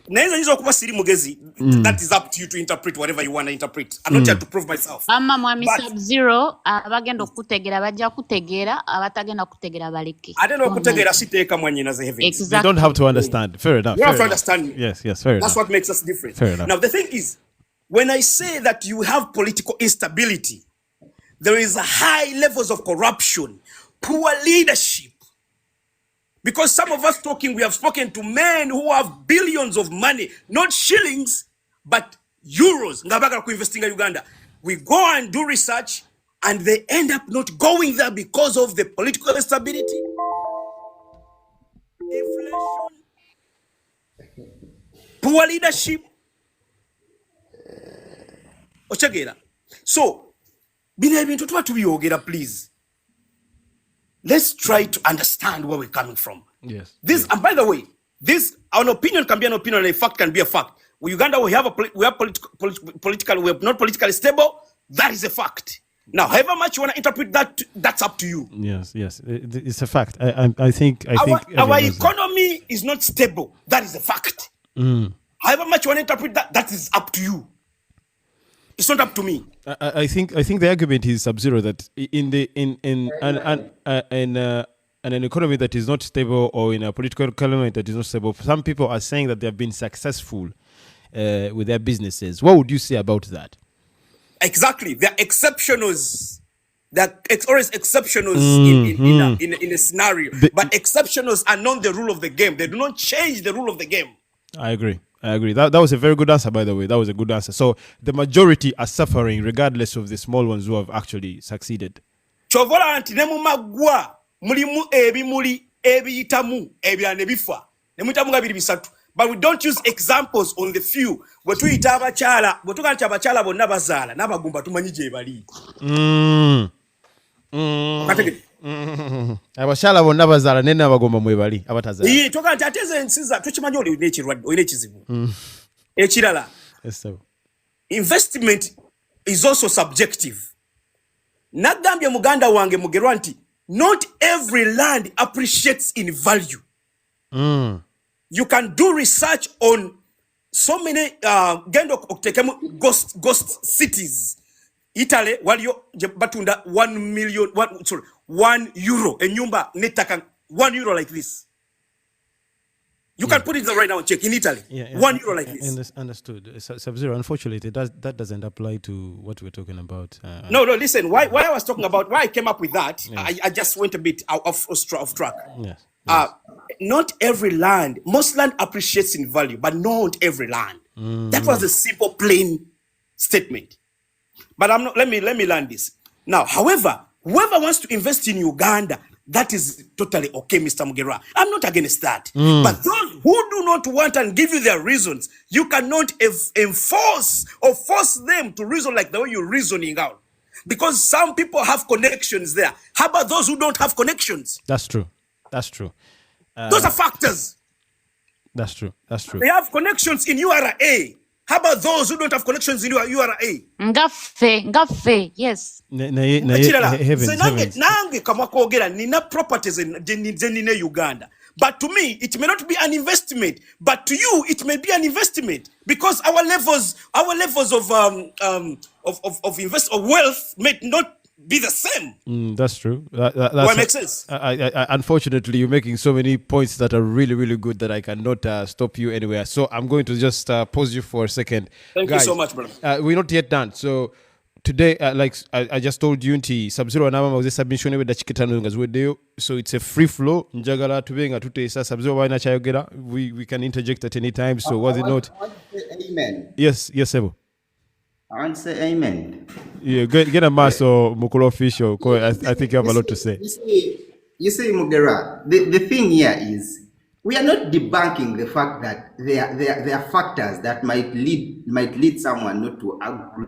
Nayenza ayinza okuba siri mugezi. That is up to you to interpret whatever you want to interpret. I'm not here to prove myself. Amma mwami Sub-Zero abagenda okutegeera bajja kutegeera abatagenda kutegeera baleke. Ate n'okutegeera siteeka mwanyina ze heavens. Exactly. They don't have to understand. Fair enough. You have to understand me. Yes, fair enough. That's what makes us different. Fair enough. Now the thing is, when I say that you have political instability, there is a high levels of corruption, poor leadership. Because some of us talking, we have spoken to men who have billions of money, not shillings, but euros. Ngabagala ku investing in Uganda. We go and do research, and they end up not going there because of the political instability, inflation, poor leadership. Ochagera. So, bino ebintu tuba tubiyogera, please. Let's try to understand where we're coming from. Yes. And by the way, an opinion can be an opinion, and a fact can be a fact. With Uganda, we are not politically stable. That is a fact. Now, however much you want to interpret that, that's up to you. Yes, it's a fact. I think our economy is not stable. That is a fact. However much you want to interpret that, that is up to you. It's not up to me. I think the argument is Sub-Zero that in an economy that is not stable, or in a political climate that is not stable, some people are saying that they have been successful with their businesses. What would you say about that? Exactly. They're exceptionals. They're always exceptionals in a scenario. But exceptionals are not the rule of the game. They do not change the rule of the game. I agree. That was a very good answer, by the way. That was a good answer. So the majority are suffering regardless of the small ones who have actually succeeded. Chovola anti nemu magwa mulimu ebimuli ebiyitamu ebyane bifa nemutamu gabiri bisatu. But we don't use examples on the few. Bwe tuyita abachala, bwe tukanti abachala bonna bazaala n'abagumba tumanyi gye bali. Abashala bonna bazaala naye n'abagumba mwe bali abatazaala. Ye tukanti ateze ensiza tukimanyi oli n'ekirwadde oli n'ekizibu. Ekirala. Investment is also subjective. Nagambye muganda wange mugerwa nti not every land appreciates in value. You can do research on so many ghost cities. Italy waliyo batunda 1 million 1 euro enyumba netaka 1 euro like this. You can put it right now and check in Italy. 1 euro like this. Understood. Sub-Zero, unfortunately, that doesn't apply to what we're talking about. No, listen. Why I was talking about, why I came up with that, I just went a bit off track. Yes. Not every land, most land appreciates in value, but not every land. That was a simple, plain statement. But I'm not. Let me learn this now. However, whoever wants to invest in Uganda, that is totally okay, Mr. Mugerwa. I'm not against that. But those who do not want and give you their reasons, you cannot enforce or force them to reason like the way you're reasoning out. Because some people have connections there. How about those who don't have connections? That's true. Those are factors. That's true. They have connections in URA. How about those who don't have connections in URA? Ngaffe, yes. Nange kamakogera nina properties in Uganda. But to me, it may not be an investment. But to you, it may be an investment because our levels of wealth may not be the same. That's true. That makes sense. Unfortunately, you're making so many points that are really, really good that I cannot stop you anywhere. So I'm going to just pause you for a second. Thank you so much, brother. We're not yet done. So today, like I just told you, Sub-Zero and I was submission with the Chikitano as we. So it's a free flow. Njagala tubenga tutesa Sub-Zero wana chayogera. We can interject at any time. So was it not? Amen. Yes, Sebo. I want to say amen. Yeah, get a mass or Mukolo official. I think you have a lot to say. You see, Mugera, the thing here is we are not debunking the fact that there are factors that might lead someone not to agree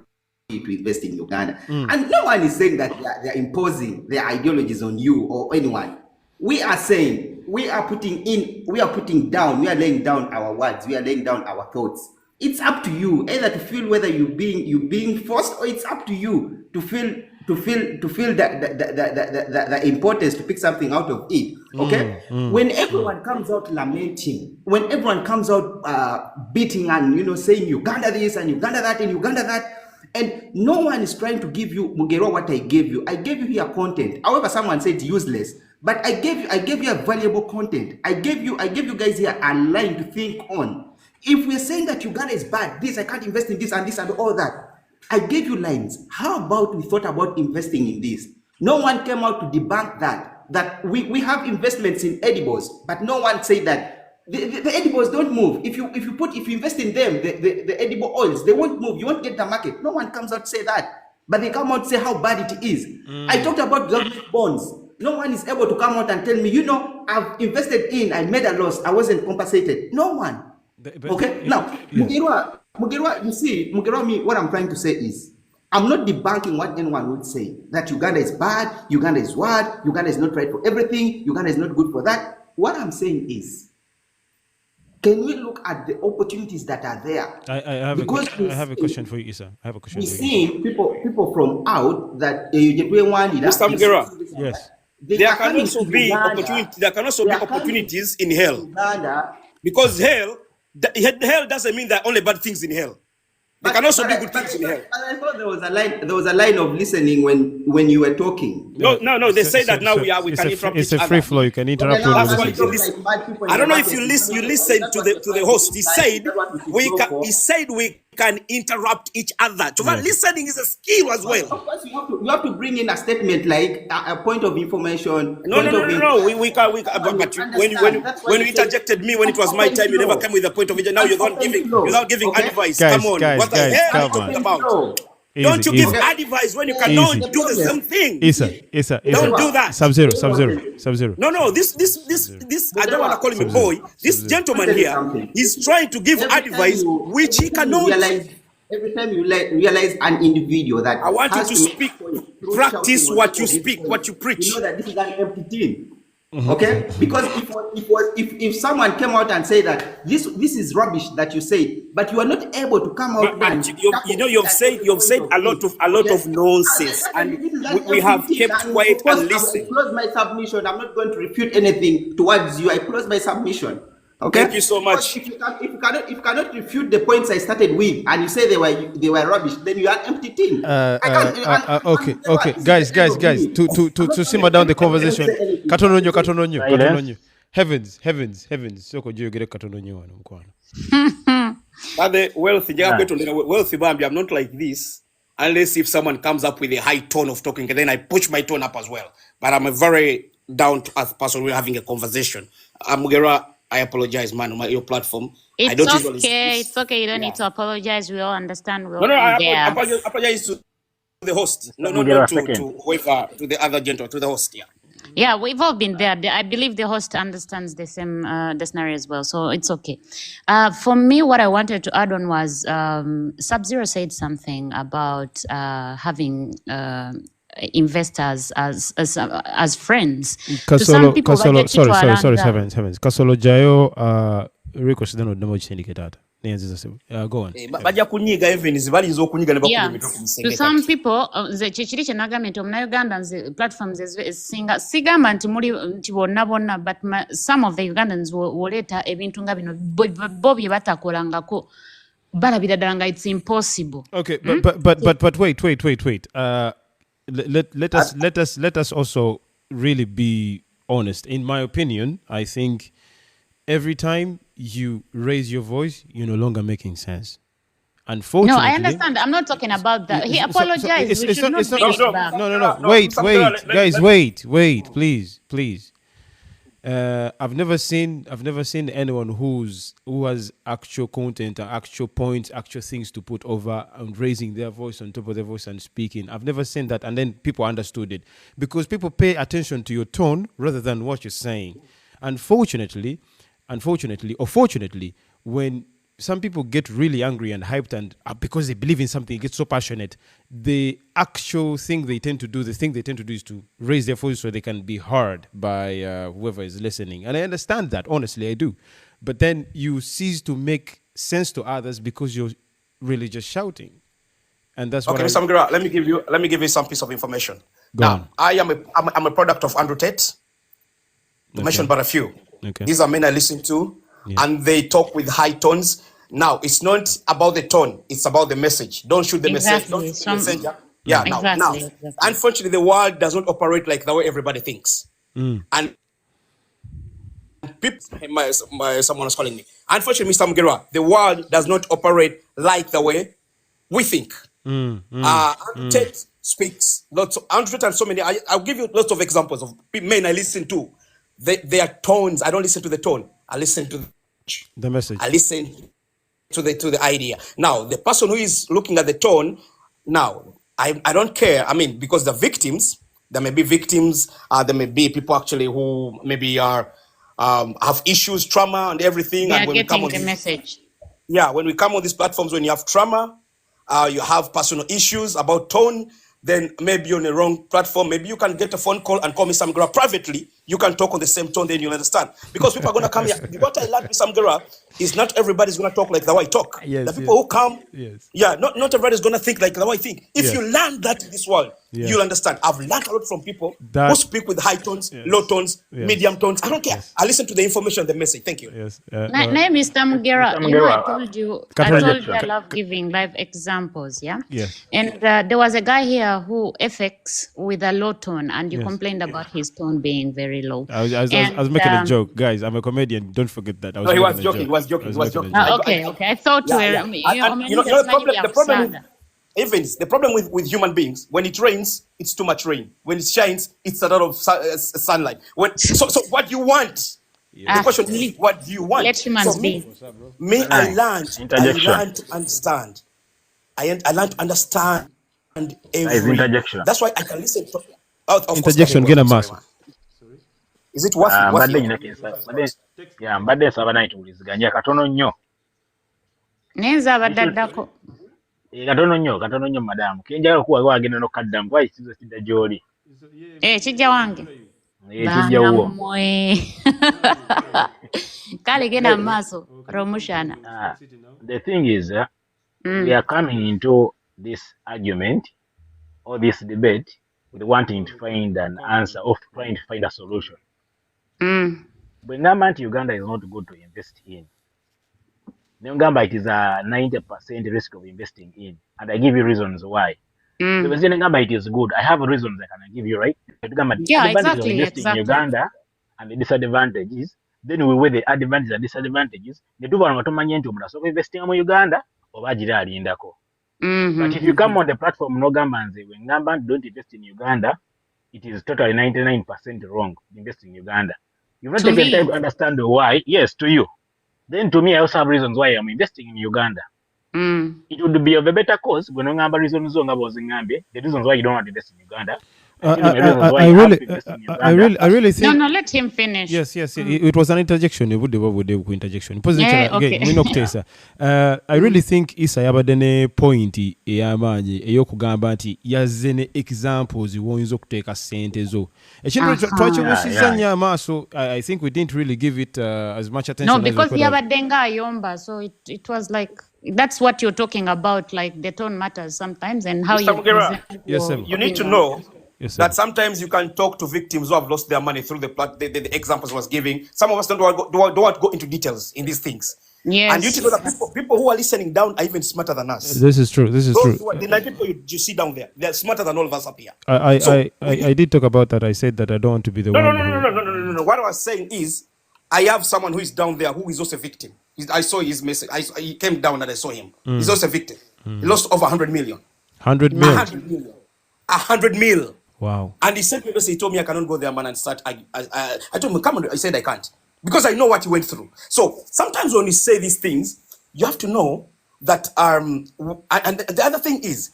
to invest in Uganda. And no one is saying that they are imposing their ideologies on you or anyone. We are saying we are laying down our words, we are laying down our thoughts. It's up to you either to feel whether you're being forced, or it's up to you to feel the importance to pick something out of it. Okay, when everyone comes out lamenting, when everyone comes out beating and saying Uganda this and Uganda that and Uganda that, and no one is trying to give you, Mugero, what I gave you. I gave you here content. However, someone said useless, but I gave you a valuable content. I gave you guys here a line to think on. If we're saying that Uganda is bad, I can't invest in this and all that, I gave you lines. How about we thought about investing in this? No one came out to debunk that we have investments in edibles, but no one said that the edibles don't move. If you invest in them, the edible oils, they won't move. You won't get the market. No one comes out to say that, but they come out to say how bad it is. I talked about government bonds. No one is able to come out and tell me, I've invested I made a loss, I wasn't compensated. No one. Okay, now, Mugerwa, you see, Mugerwa, what I'm trying to say is, I'm not debunking what anyone would say, that Uganda is bad, Uganda is what, Uganda is not right for everything, Uganda is not good for that. What I'm saying is, can we look at the opportunities that are there? I have a question for you, Isa. I have a question for you. We see people from out that Mr. Mugerwa. Yes. There can also be opportunities in hell. Uganda, because hell doesn't mean there are only bad things in hell. There can also be good things in hell. But I thought there was a line of listening when you were talking. No. They say that now we can interrupt It's each a free other. flow. You can interrupt when That's you why listen. you listen. I don't know if you listen to the host. He said we can interrupt each other. So listening is a skill as well. Of course, you have to bring in a statement like a point of information. No. We can. But when you interjected me when it was my time, you never came with a point of view. Now you're not giving advice. Guys, Come on, guys, what the guys, hell are you come talking on. about? Easy, Don't you easy. give advice when you cannot do the same thing? Isa. Don't do that. Sub-Zero. No. This. I don't want to call him a boy. This gentleman here is trying to give advice which he cannot. Every time you realize an individual that I want you to speak, practice what you speak, what you preach. You know that this is an empty thing. Okay, because if someone came out and said that this is rubbish that you say, but you are not able to come out but you've said a lot of nonsense, and we have kept quiet and listened. I close my submission. I'm not going to refute anything towards you. I close my submission. Okay. Thank you so much. If you cannot refute the points I started with, and you say they were rubbish, then you are an empty thing. Okay, guys. To simmer down the conversation. Katononyo. Heavens. Soko jogere katononyo wano mkwano. But the wealthy Bambi, I'm not like this unless if someone comes up with a high tone of talking, and then I push my tone up as well. But I'm a very down to earth person. We're having a conversation. Mugera, I apologize, man, on your platform. It's okay. You don't need to apologize. We all understand. I apologize to the host. No, to whoever, to the other gentleman, to the host. Yeah, we've all been there. I believe the host understands the same the scenario as well, so it's okay. For me, what I wanted to add on was Sub-Zero said something about having investors as friends. Kasolo, sorry, heavens. Kasolo Jayo request dano demo syndicate. Go on. Baja kunyiga Evans balinze okunyiga ne bakubye mitoko To musengeta. some people, the chikiri kyenagamenti omuna Ugandans platforms singa sigamba nti muli nti bonna but some of the Ugandans woleeta ebintu nga bino bo bye batakolangako balabira ddala nga it's impossible. Okay, but wait. Let us also really be honest. In my opinion, I think every time you raise your voice, you're no longer making sense. Unfortunately, No, I understand. I'm not talking about that. He apologized. We should not bring it back. No. Wait, guys, wait, please. I've never seen anyone who has actual content, actual points, actual things to put over and raising their voice on top of their voice and speaking. I've never seen that, and then people understood it because people pay attention to your tone rather than what you're saying. Unfortunately, or fortunately, when some people get really angry and hyped and because they believe in something, get so passionate, the actual thing they tend to do is to raise their voice so they can be heard by whoever is listening. And I understand that, honestly, I do. But then you cease to make sense to others because you're really just shouting. And that's Okay, Mr. Mugera, let me give you some piece of information. Go on. I'm a product of Andrew Tate. To mention but a few. Okay. These are men I listen to, and they talk with high tones. Now, it's not about the tone; it's about the message. Don't shoot the message. Don't shoot the messenger. Yeah. Now, unfortunately, the world does not operate like the way everybody thinks. And people, someone was calling me. Unfortunately, Mr. Mugera, the world does not operate like the way we think. Andrew Tate speaks lots of Andrew Tate and so many. I'll give you lots of examples of men I listen to. Their tones. I don't listen to the tone. I listen to the message. I listen to the idea. Now, the person who is looking at the tone, now I don't care. I mean, because the victims, there may be victims. There may be people actually who maybe are have issues, trauma, and everything. They and are when we come getting on the message. Yeah, when we come on these platforms, when you have trauma, you have personal issues about tone, then maybe on the wrong platform, maybe you can get a phone call and call me Sam Mugera privately, you can talk on the same tone, then you'll understand. Because people are going to come here. What I learned with Samgera is not everybody's going to talk like the way I talk. Yes, the people who come, yes. not everybody's going to think like the way I think. If Yes. you learn that in this world, Yes. you'll understand. I've learned a lot from people That- who speak with high tones, low tones, Yes. medium tones. I don't care. I listen to the information, the message. Thank you. Yes. Name is Mugera. You know, I told you I love giving live examples, yeah? Yes. And there was a guy here who FX with a low tone, and you Yes. complained about his tone being very low. I was making a joke, guys. I'm a comedian. Don't forget that. No, he was joking. He was joking. Okay. I thought you were. The problem with human beings, when it rains, it's too much rain. When it shines, it's a lot of sunlight. So what do you want? The question is, what do you want? Let humans be. I learned to understand. I learned to understand interjection. That's why I can listen to interjection. Get a mass. Is it worth mbadde nsaba naye tuwuliziganya katono nnyo. Nenza abadaddako. Katono nnyo madamu. Kenjagala okuwa wagenda n'okaddamu kuba ekizibu kidda gy'oli. Kijja wange. Kijja wuwo. Kale genda mu maaso Romushana. The thing is, we are coming into this argument or this debate with wanting to find an answer or trying to find a solution. But ngamba nti Uganda is not good to invest in. Ngamba it is a 90% risk of investing in, and I give you reasons why. So ngamba it is good. I have reasons I can give you, right? Yeah, exactly. In Uganda and the disadvantages, then we weigh the advantages and disadvantages. Netuba ngatomanye nti omuntu asobola investing mu Uganda oba agira alindako. But if you come on the platform n'ogamba nze we ngamba don't invest in Uganda, it is totally 99% wrong. Invest in Uganda. You've not taken time to understand why. Yes, to you. Then to me, I also have reasons why I'm investing in Uganda. It would be of a better cause when I'm reasons the reasons why you don't want to invest in Uganda. I really think. No, let him finish. Yes. It was an interjection. Interjection. Okay. I really think Isa yabadene point eyamaanyi eyokugamba nti yazene examples woyinza okuteeka ssente zo. Ekintu twakibuusiza nnyo amaaso. I think we didn't really give it as much attention. No, because yabadde ng'ayomba, so it was like. That's what you're talking about, like the tone matters sometimes and how you present. Yes, sir. You need to know that sometimes you can talk to victims who have lost their money through the examples was giving. Some of us don't want to go into details in these things. Yes. And you need to know that people who are listening down are even smarter than us. This is true. The 9 people you see down there, they're smarter than all of us up here. I did talk about that. I said that I don't want to be the one. No. What I was saying is, I have someone who is down there who is also a victim. I saw his message. He came down and I saw him. He's also a victim. He lost over 100 million. 100 million? 100 mil. Wow. And he sent me a message. He told me I cannot go there, man, and start. I told him, come on. I said I can't. Because I know what he went through. So sometimes when you say these things, you have to know that, and the other thing is,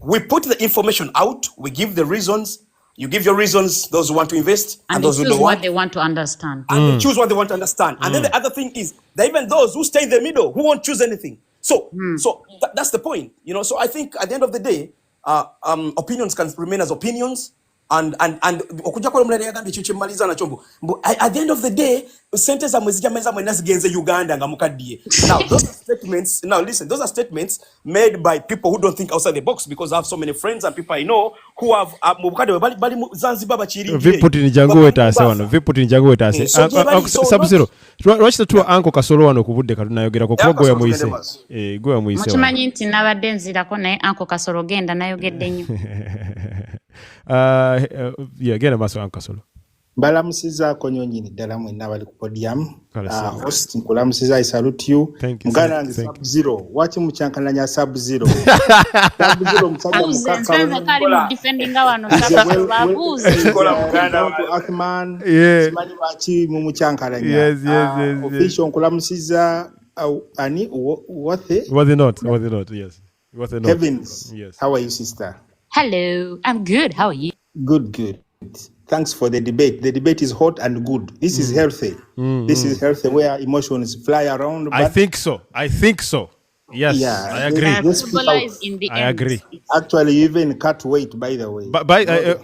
we put the information out, we give the reasons. You give your reasons, those who want to invest, and those who don't what they want to understand. And they choose what they want to understand. And then the other thing is, that even those who stay in the middle, who won't choose anything. So that's the point. So I think at the end of the day, opinions can remain as opinions. And at the end of the day, Uganda. Now those are statements made by people who don't think outside the box, because I have so many friends and people I know who have Sub-Zero. Lwaki tuwa Uncle Kasolo wano kubudde katunayogerako kuba gwe yamuyise. Gwe yamuyise. Mukimanyi nti nabadde nzirako naye Uncle Kasolo genda nayogedde nnyo. Genda maaso Uncle Kasolo. Mbalamusizaako nnyo nnyini ddala mwenna abali ku podium. Host nkulamusiza, I salute you. Muganda wange Sub-Zero. Waki mukyankalanya Sub-Zero? Sub-Zero musajja mukaka. Kali mu defending wano Sub-Zero babuuze. Ackman. Simanyi lwaki mumukyankalanya. Yes. Official nkulamusiza ani Wathe? Was it not? Yes. Heavens. Yes. How are you, sister? Hello, I'm good. How are you? Good. Thanks for the debate. The debate is hot and good. This is healthy. This is healthy where emotions fly around. I think so. Yes, Yeah, I agree. let's speak out. Stabilize in the I end. agree. Actually, you even cut weight, by the way. But by The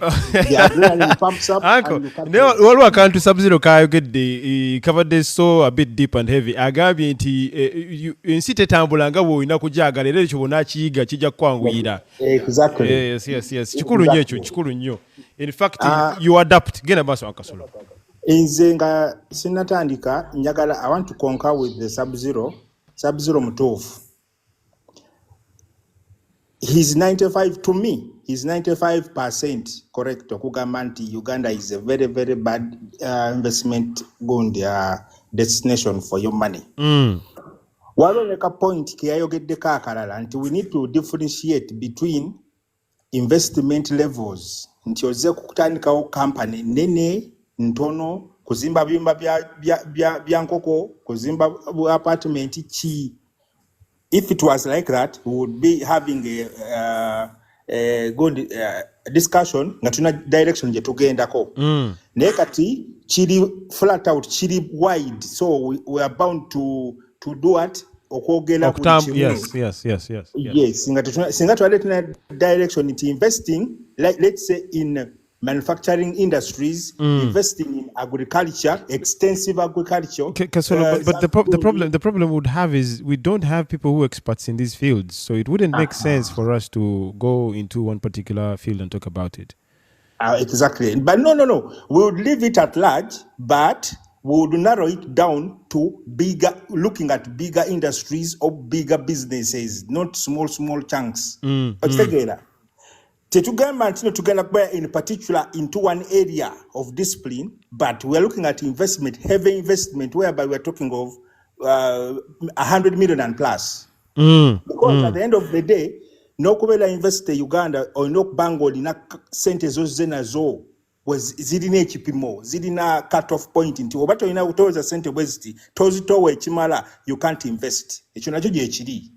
adrenaline pumps up Uncle, and you cut no, weight. all I can to Sub-Zero Kai get the covered this so a bit deep and heavy. Agabi nti you insite tambulanga wo ina kujaga lero chibona chiga chija kwangwira. Exactly. Yes. Chikuru nnyo. In fact, you adapt. Gena baso akasolo. Nze nga sinatandika njagala I want to concur with the Sub-Zero mutofu. He's 95 to me. He's 95% correct. Okugamba nti Uganda is a very, very bad investment destination for your money. Waloleka point kiyayogeddeko akalala nti we need to differentiate between investment levels. Nti oze kutandikawo company nene ntono kuzimba byumba bya nkoko kuzimba apartment chi. If it was like that, we would be having a good discussion. Natuna direction je tugendako. Naye kati chiri flat out, chiri wide. So we are bound to do what? Okwogera buli kimu. Yes. Singa twale tuna direction into investing, like let's say in manufacturing industries, investing in agriculture, extensive agriculture. But the problem would have is we don't have people who are experts in these fields, so it wouldn't make sense for us to go into one particular field and talk about it. Exactly. But no. We would leave it at large, but we would narrow it down to looking at bigger industries or bigger businesses, not small chunks. Tetugamba ntino tugenda kuba in particular into one area of discipline, but we are looking at investment, heavy investment, whereby we are talking of 100 million and plus. Because at the end of the day, no kubela invest Uganda or no bango lina sente zo zenazo was zirina ekipimo, zirina cut off point nti obato ina utoza sente bweziti tozitowe ekimala you can't invest. Ekyo nakyo gye kiri.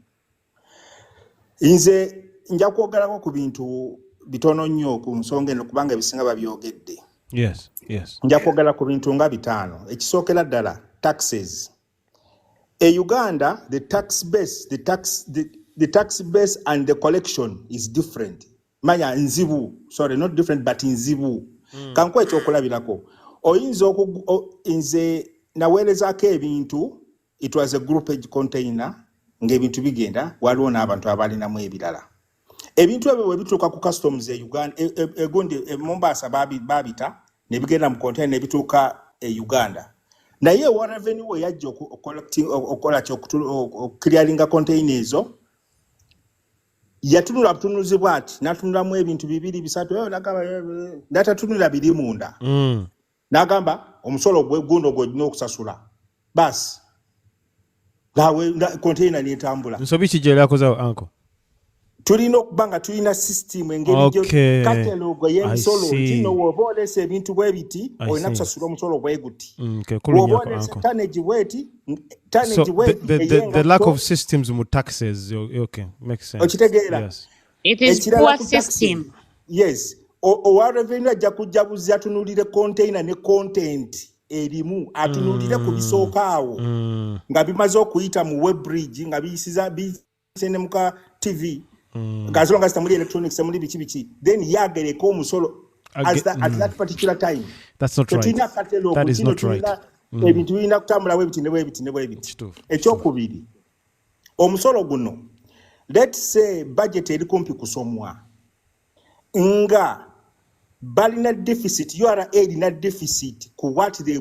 Nze nja kwogerako ku bintu bitono nnyo ku nsonga eno kubanga ebisinga babyogedde. Yes. Nja kwogera ku bintu nga bitaano. Ekisookera ddala taxes. Uganda, the tax base and the collection is different. Manya nzibu, sorry, not different but nzibu. Kankwa ekyokulabirako. Oyinza nze naweerezaako ebintu, it was a groupage container, ng'ebintu bigenda, waliwo n'abantu abalinamu ebirala. Ebintu ebyo bwe bituuka ku customs Uganda, egundi Mombasa babita, ne bigenda mu container ne bituuka Uganda. Naye wa revenue we yajja clearinga container ezo, yatunula butunuzibwa ati, natunulamu ebintu 2 3, natatunula biri munda. N'agamba omusolo guno gw'olina okusasula. Basi. Nawe container n'etambula. Nsobi kijja yakoza uncle. Tulina okubanga tulina system engeri katalogo y'emisolo kino woba olesa ebintu bwe biti olina kusasula omusolo bwe guti. Woba olesa tonnage bweti the lack of systems mu taxes, okay, makes sense. Okitegeera? It is poor system. Yes. Owa revenue ajja kujabuzi atunulire container ne content erimu atunulire ku bisooka awo nga bimaze okuyita mu web bridge nga bisene muka TV. As long as tamuli electronics tamuli bichi then yagereko omusolo at that particular time. That's not right. That is not right. Ebintu bina kutambula bwe biti. Ekyokubiri. Omusolo guno, let's say budget eri kumpi kusomwa. Nga balina deficit, URA erina deficit ku what they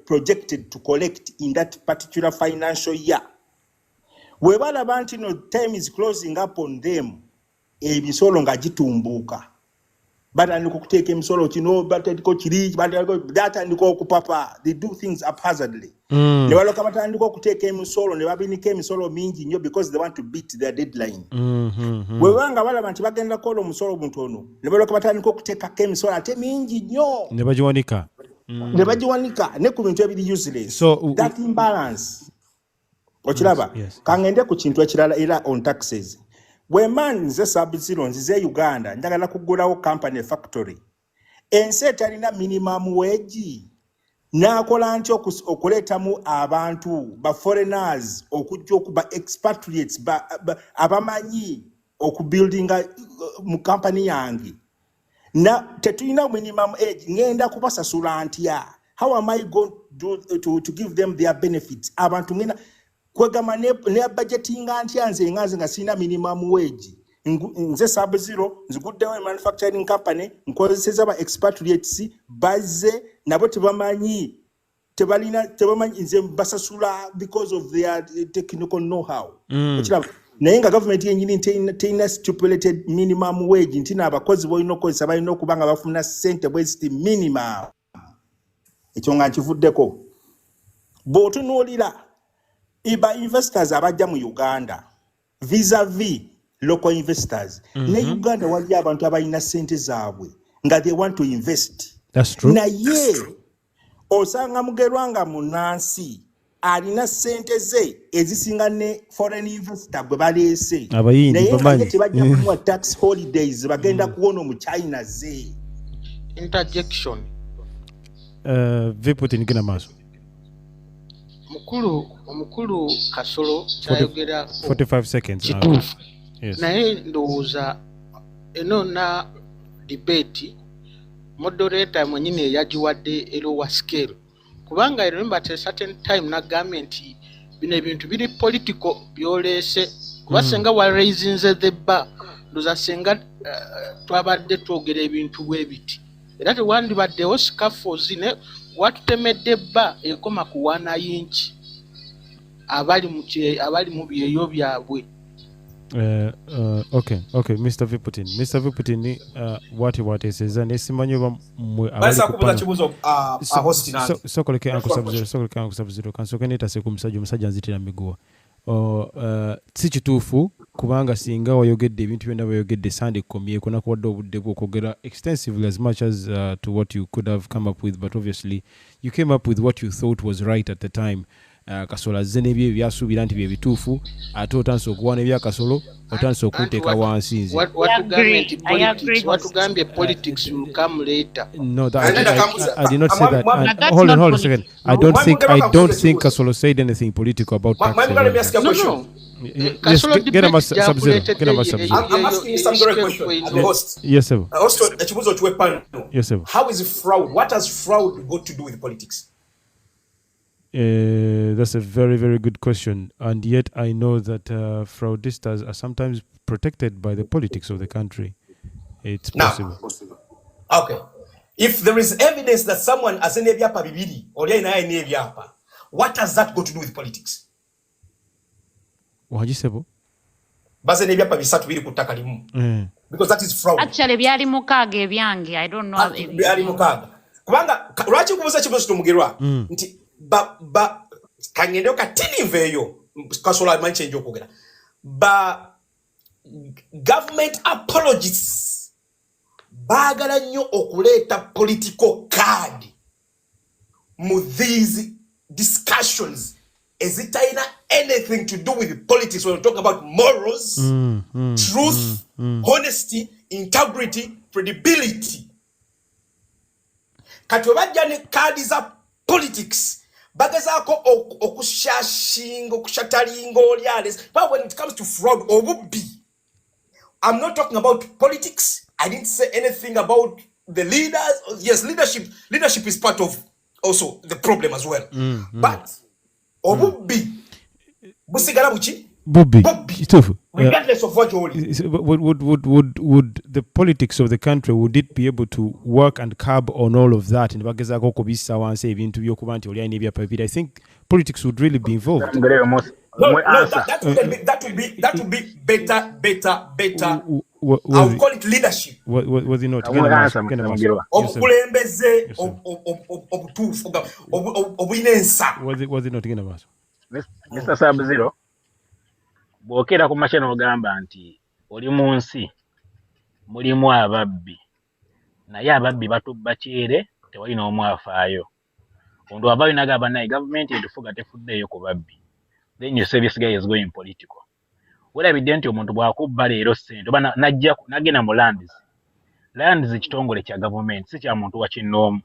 projected to collect in that particular financial year. Webala banti no time is closing up on them. Ebisolo nga gitumbuka. Bata ndiko kuteka emisolo kino, bata ndiko kiri, bata data ndiko okupapa. They do things haphazardly. Ne baloka bata ndiko kuteka emisolo, ne babinika emisolo mingi nnyo because they want to beat their deadline. Webanga bala banti bagenda kola omusolo buntono. Ne baloka bata ndiko kuteka emisolo ate mingi nnyo. Ne bajiwanika. Ne ku bintu ebiri useless. So that imbalance. Ochilaba, kangende ku kintu ekirala era on taxes. Bweman nze Sub-Zero nzize Uganda, njagala kugulawo company factory. Ensi etalina minimum wage. n'akola ntya okuleetamu abantu ba foreigners okujja okuba expatriates abamanyi okubuildinga mu kampani yange na tetulina minimum age ngenda kubasasula ntya how am I going to give them their benefits abantu ngena kwegama ne budgetinga ntya nze nga sina minimum wage nze Sub-Zero nziguddewo manufacturing company nkozeseza ba expatriates baze nabo tebamanyi nze basasula because of their technical know-how naye nga government yenyini teyina stipulated minimum wage nti n'abakozi boyina okozesa balina okuba nga bafuna ssente bweziti minimum ekyo nga nkivuddeko bw'otunuulira iba investors abajja mu Uganda vis-a-vis local investors ne Uganda waliyo abantu abalina ssente zaabwe nga they want to invest. That's true. Naye osanga mugerwanga munansi alina ssente ze ezisinga ne foreign investor gwe baleese naye nga tebajja kumuwa tax holidays bagenda kuwona mu China ze. Interjection. Viputi nikina maso. Omukulu Kasolo kyayogera 45 seconds. Yes. Naye ndowooza eno na debate moderator mwenyine yagiwadde elowa scale kubanga I remember at a certain time na government bino ebintu biri political byoleese kuba senga wa raising the bar ndoza senga twabadde twogera ebintu bwe biti era tewandibaddewo scaffolds ne watutemedde bba ekoma ku 1 inch abali mu byeyo byabwe. Okay, Mr. Viputin, what is nesimanyo mwe basa kubuza kibuzo host na sokoleke anko Sub-Zero kansoke netase ku musajja nzitira miguwa si kituufu kubanga singa wayogedde ebintu byonna bayogedde Sunday komyeko nakwadde obudde bw'okwogera extensively as much as to what you could have come up with, but obviously you came up with what you thought was right at the time. Kasola zene bye byasuubira nti bye bituufu ate otandise okuwaana ebya Kasolo otandise okuteeka wansi nze. What Gambia politics will come later. No, I did not say that. Hold on a second. I don't think Kasolo said anything political about tax. Let me ask you a question. No. Yes, get a Sub-Zero. I'm asking you some direct question as a host. Yes, sir. Yes, sir. How is fraud? What has fraud got to do with politics? That's a very, very good question. And yet I know that fraudsters are sometimes protected by the politics of the country. It's possible. Okay. If there is evidence that someone has an ebyapa bibiri or ebyapa, what has that got to do with politics? Wagisebo? Baze ebyapa bisatu biri kutaka limu. Because that is fraud. Actually byali mukaga ebyange. I don't know. Byali mukaga. Kubanga lwaki kubuza kibuzo tumugerwa nti ba kanyendo katini veyo Kasola manche njo kugera ba government apologies bagala nnyo okuleta political card mu these discussions ezitaina anything to do with politics when we talk about morals, truth, honesty, integrity, credibility. Kati wabajja ne kadi za politics bagezako okushashinga okushatalinga olyales, but when it comes to fraud obubi, I'm not talking about politics. I didn't say anything about the leaders. Yes, leadership is part of also the problem as well. But obubi busigala buchi Bobby, regardless of what you would the politics of the country, would it be able to work and curb on all of that? And I think politics would really be involved. That would be better. I'll call it leadership. Was it not? Was it not? Mr. Sub-Zero, bwokera ku machano ogamba nti oli mu nsi mulimu ababbi, naye ababbi batubba kyere tewali n'omu afaayo. Omuntu aba nagamba naye government etufuga tefuddeeyo ku babbi. Then you say this guy is going political. Werabidde nti omuntu bw'akubba leero ssente oba nagenda mu lands kitongole kya government, si kya muntu wa kinnoomu.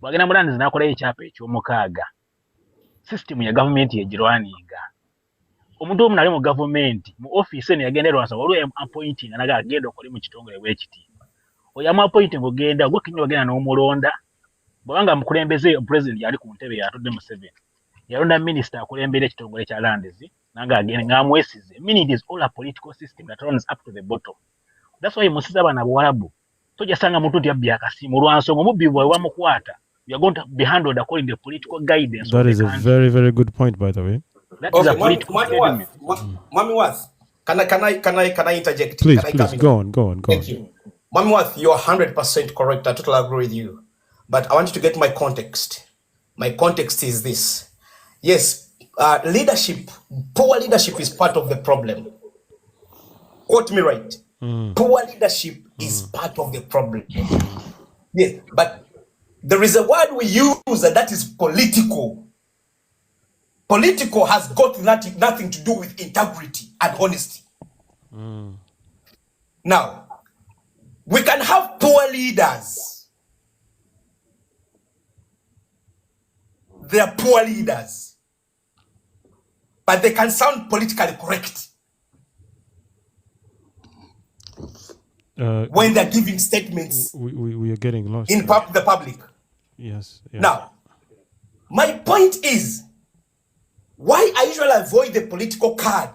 bwagenda mu lands n'akola ekyapa eky'omukaaga system ya government yegirwaninga omuntu omu nali mu government mu office eno yagenda lwansa waliwo appointing anaga agenda okole mu kitongole bw'ekiti oyo amu appointing ogenda gwe kinywa bagenda n'omulonda bwanga mukulembeze president yali ku ntebe yatudde mu 7 yalonda minister akulembera ekitongole kya lands nanga agenda ngamwesize meaning it is all a political system that runs up to the bottom. That's why musiza abana bwalabu tojasanga muntu nti abbi akasimu lwansonga omubbi bwe wamukwata you are going to be handled according to the political guidance. That is a very, very good point, by the way. That is a political statement. Mami Worth, can I interject? Please, can please, go on. Thank you. Mami Worth, you're 100% correct. I totally agree with you. But I want you to get my context. My context is this. Yes, leadership, poor leadership is part of the problem. Quote me right. Poor leadership is part of the problem. Yes, but there is a word we use that is political. Political has got nothing to do with integrity and honesty. Now, we can have poor leaders. They are poor leaders. But they can sound politically correct. When they're giving statements we are getting lost in the public. Yes. Now, my point is, why I usually avoid the political card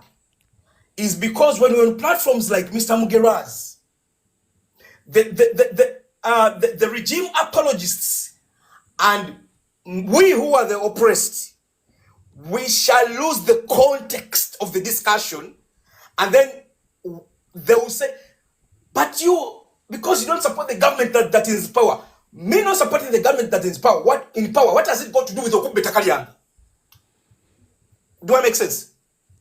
is because when we're on platforms like Mr. Mugera's, the regime apologists and we who are the oppressed, we shall lose the context of the discussion, and then they will say, but you, because you don't support the government that is in power. Me not supporting the government that is in power. What has it got to do with Okube Takalian? Do I make sense?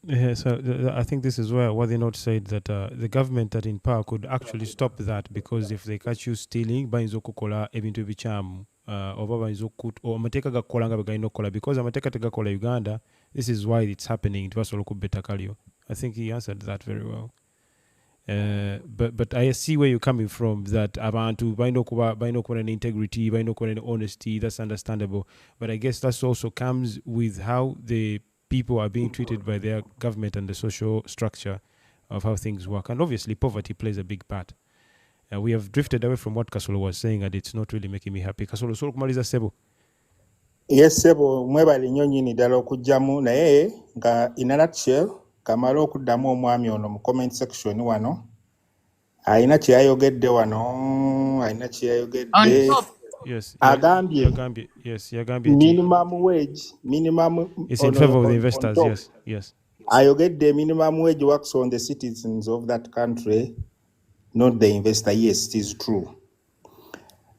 Yeah, so I think this is where what they not said that the government that in power could actually stop that, because if they catch you stealing, bayinza okukola ebintu ebichamu oba bayinza okut or amateeka gakola nga begalina okukola, because amateeka tegakola Uganda. This is why it's happening. Tibasobola okubetta kalyo. I think he answered that very well. But I see where you're coming from, that abantu bayina okuba an integrity, bayina okuba an honesty. That's understandable. But I guess that also comes with how the people are being treated by their government and the social structure of how things work. And obviously poverty plays a big part. We have drifted away from what Kasolo was saying, and it's not really making me happy. Kasolo, so kumaliza Sebo. Yes, Sebo, mwebali nnyo nnyini ddala okujjamu, naye nga in a nutshell kamala okuddamu omwami ono mu comment section wano alina kye yayogedde Yes, agambye minimum wage it's in favor of the investors. Yes ayogedde minimum wage works on the citizens of that country, not the investor. Yes, it is true.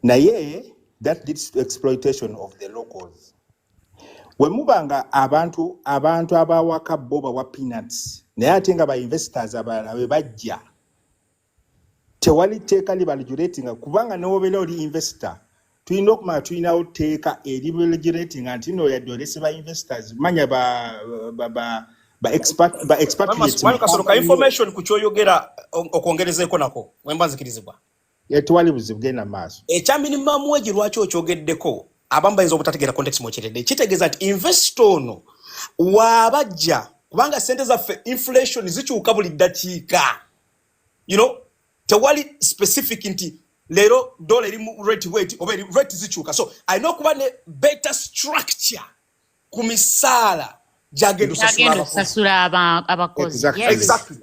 Naye that leads to exploitation of the locals. Wemubanga abantu abawaka bo bawa peanuts naye ate nga ba investors abalala we bajja tewali teeka libalugulatinga, kubanga newobeera oli investor tulina okumanya tulinawo teeka eribalugulatinga nti no yadde olese ba investors manya ba expatriates kasoka information ku kyoyogera okwongerezeeko nako wembanzikirizibwa tewali buzibu genda maaso ekya minimum wage lwaki okyogeddeko abamu bayinza obutategeera context mwekiredde kitegeeza nti investor ono waabajja kubanga sente zaffe inflation zikyuka buli ddakiika, tewali specific nti leero dola eri mu rate weight oba rate zikyuka, so alina okuba ne better structure ku misaala gyagenda osasula abakozi. Exactly.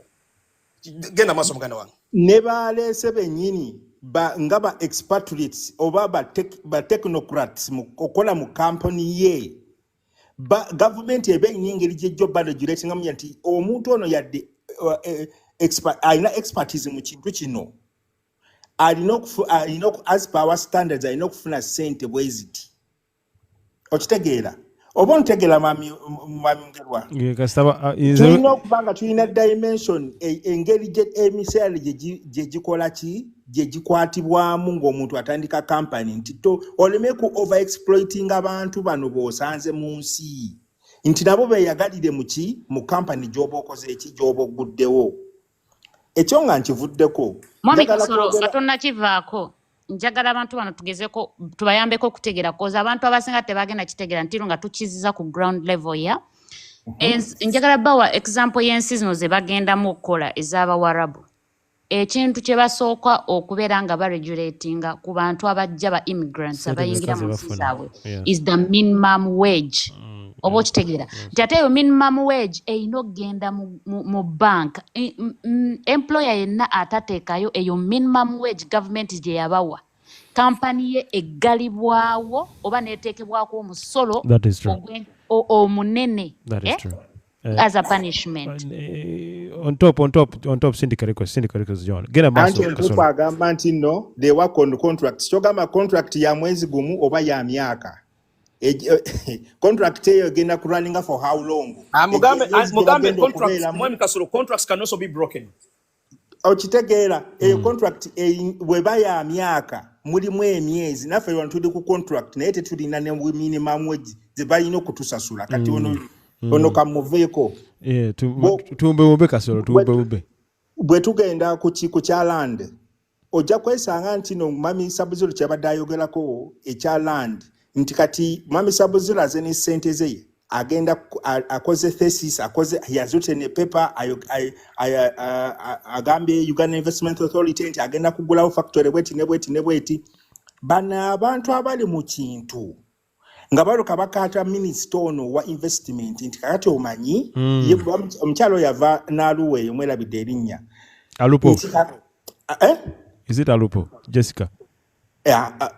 Genda maaso muganda wange. Ne baleese bennyini nga ba expatriates oba ba technocrats okola mu company ye government ebe engeri gy'ejjo balugulating nga nti omuntu ono yadde alina expertise mu kintu kino, alina as per our standards alina okufuna ssente bweziti. Okitegeera oba ontegeera mwami Mugerwa? Tulina okubanga tulina dimension engeri emisaala gye gikola ki gye gikwatibwamu ng'omuntu atandika company nti oleme ku over exploiting abantu bano b'osanze mu nsi nti nabo beeyagalire mu company gy'oba okoze eki gy'oba oguddewo. Ekyo nga nkivuddeko mwami Kasolo katonda kivaako njagala abantu bano tugezeko tubayambeko kutegeera koza abantu abasinga tebagenda kitegeera ntiro nga tukiziza ku ground level ya njagala bawa example y'ensi zino ze bagendamu okukola ez'abawarabu ekintu kye basooka okubeera nga baregulatinga ku bantu abajja ba immigrants abayingira mu nsi zaabwe is the minimum wage oba okitegeera nti ate eyo minimum wage eyina okgenda mu bank employer yenna atateekayo eyo minimum wage government gye yabawa kampani ye eggalibwawo oba neeteekebwako omusolo omunene as a punishment. On top syndicate records John. Get a massive. Agamba nti no they work on contracts. Chogama contract ya mwezi gumu oba ya miaka. Contract eyo genda running for how long? Mugambe contracts mwemi kasoro contracts can also be broken. Okitegeera eyo contract weba ya miaka mulimu emyezi naffe abantu tuli ku contract naye tetulina ne minimum wage ze balina okutusasula kati ono kamuveeko tumbe kasolo tumbe bwe tugenda ku land ojja kwesanga nti no mami Sabuzulu kyabadde ayogerako ekya land nti kati mami Sabuzulu azeni sente ze agenda akoze thesis he has written a paper agambye Uganda Investment Authority nti agenda kugulawo factory bweti bana abantu abali mu kintu nga baluka bakata minister ono wa investment nti kakati omanyi omukyalo yava n'aluwe omwerabidde erinnya Alupo is it Alupo Jessica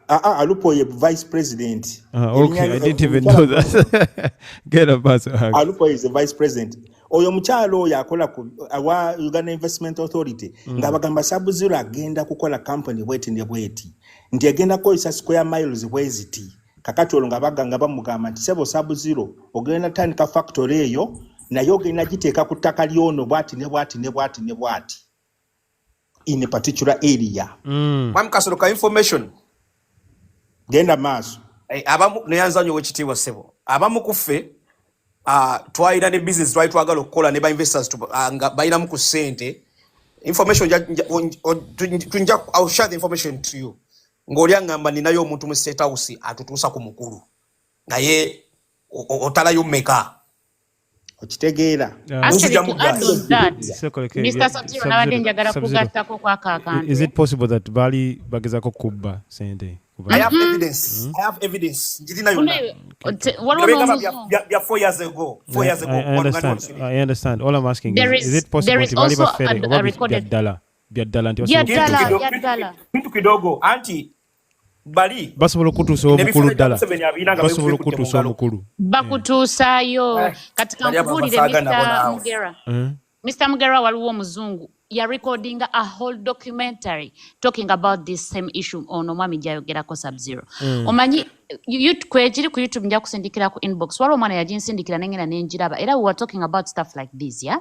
Alupo ye vice president. Okay, I didn't even know that. Get a bus. Alupo is the vice president. Oyo mukyalo yakola ku awa Uganda Investment Authority nga bagamba Sabuzulu agenda kukola company bweti nti agenda koisa square miles bweziti kakati olwo nga baganga bamugamba nti sebo Sabuzulu ogenda tandika factory eyo naye ogenda giteeka ku ttaka lyono bwati in a particular area. Mam kasoro information. Genda maaso. Abamu neyanza nyo wekitiibwa sebo. Abamu kuffe twaina ne business twagala okukola ne ba investors nga bayina mu ku sente. Information I'll share the information to you. Ng'oli angamba ninayo omuntu mu state house atutuusa ku mukulu. Naye otalayo mmeka. Okitegeera. Actually, to add on that, Mr. Sabziro nabadde njagala kugattako kwa kakantu. Is it possible that Bali bagezako kubba sente? I have evidence. Njirina yonna. Bya 4 years ago. 4 years ago. I understand. All I'm asking is it possible that Bali bafere oba byaddala nti byaddala kintu kidogo anti Bali basobola okutuusa omukulu ddala basobola okutuusa omukulu bakutuusaayo kati kampulire Mr. Mugera waliwo omuzungu ya recording a whole documentary talking about this same issue ono mwami jayogerako Sabziro omanyi kwekiri ku YouTube nja kusindikira ku inbox waliwo omwana yaginsindikira nengena nenjiraba era we were talking about stuff like this yeah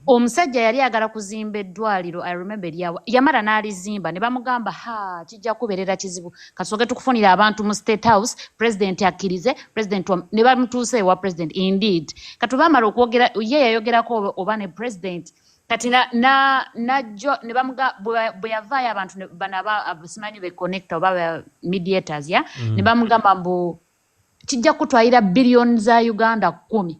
omusajja yali agala kuzimba eddwaliro I remember yamala n'alizimba ne bamugamba kijja kubeerera kizibu kasooke tukufunira abantu mu state house president akkirize president ne bamutuuse ewa president indeed kati bamala okwogera ye yayogerako oba ne president kati najjo ne bamuga bwe yavaayo abantu banaba simanyi be connector oba mediators ya ne bamugamba mbu kijja kutwalira billion za Uganda 10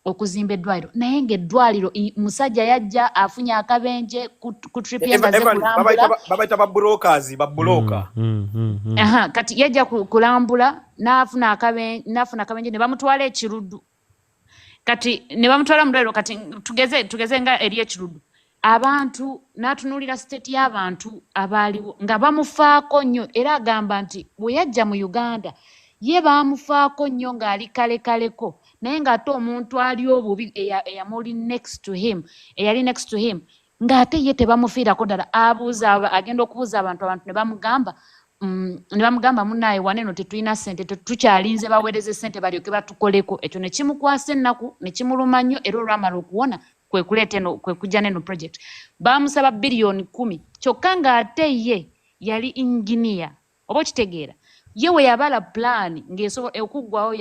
okuzimba eddwaliro naye ng'eddwaliro musajja yajja afunye akabenje ku trip yangaze kulambula babayita babrokers babroka kati yajja kulambula n'afuna akabenje ne bamutwala ekiruddu kati ne bamutwala mu ddwaliro kati tugeze nga eri ekiruddu abantu n'atunuulira state y'abantu abaaliwo nga bamufaako nnyo era agamba nti bwe yajja mu Uganda ye baamufaako nnyo ng'ali kalekaleko naye ng'ate omuntu ali obubi eyamuli next to him eyali next to him ng'ate ye tebamufiirako ddala agenda okubuuza abantu ne bamugamba munaaye waneno tetulina ssente tukyalinze baweereze ssente balyoke batukoleko ekyo ne kimukwasa ennaku ne kimuluma nnyo era olwamala okuwona kwe kujja neno project baamusaba billion 10 kyokka ng'ate ye yali engineer oba okitegeera ye we yabala plan okuggwawo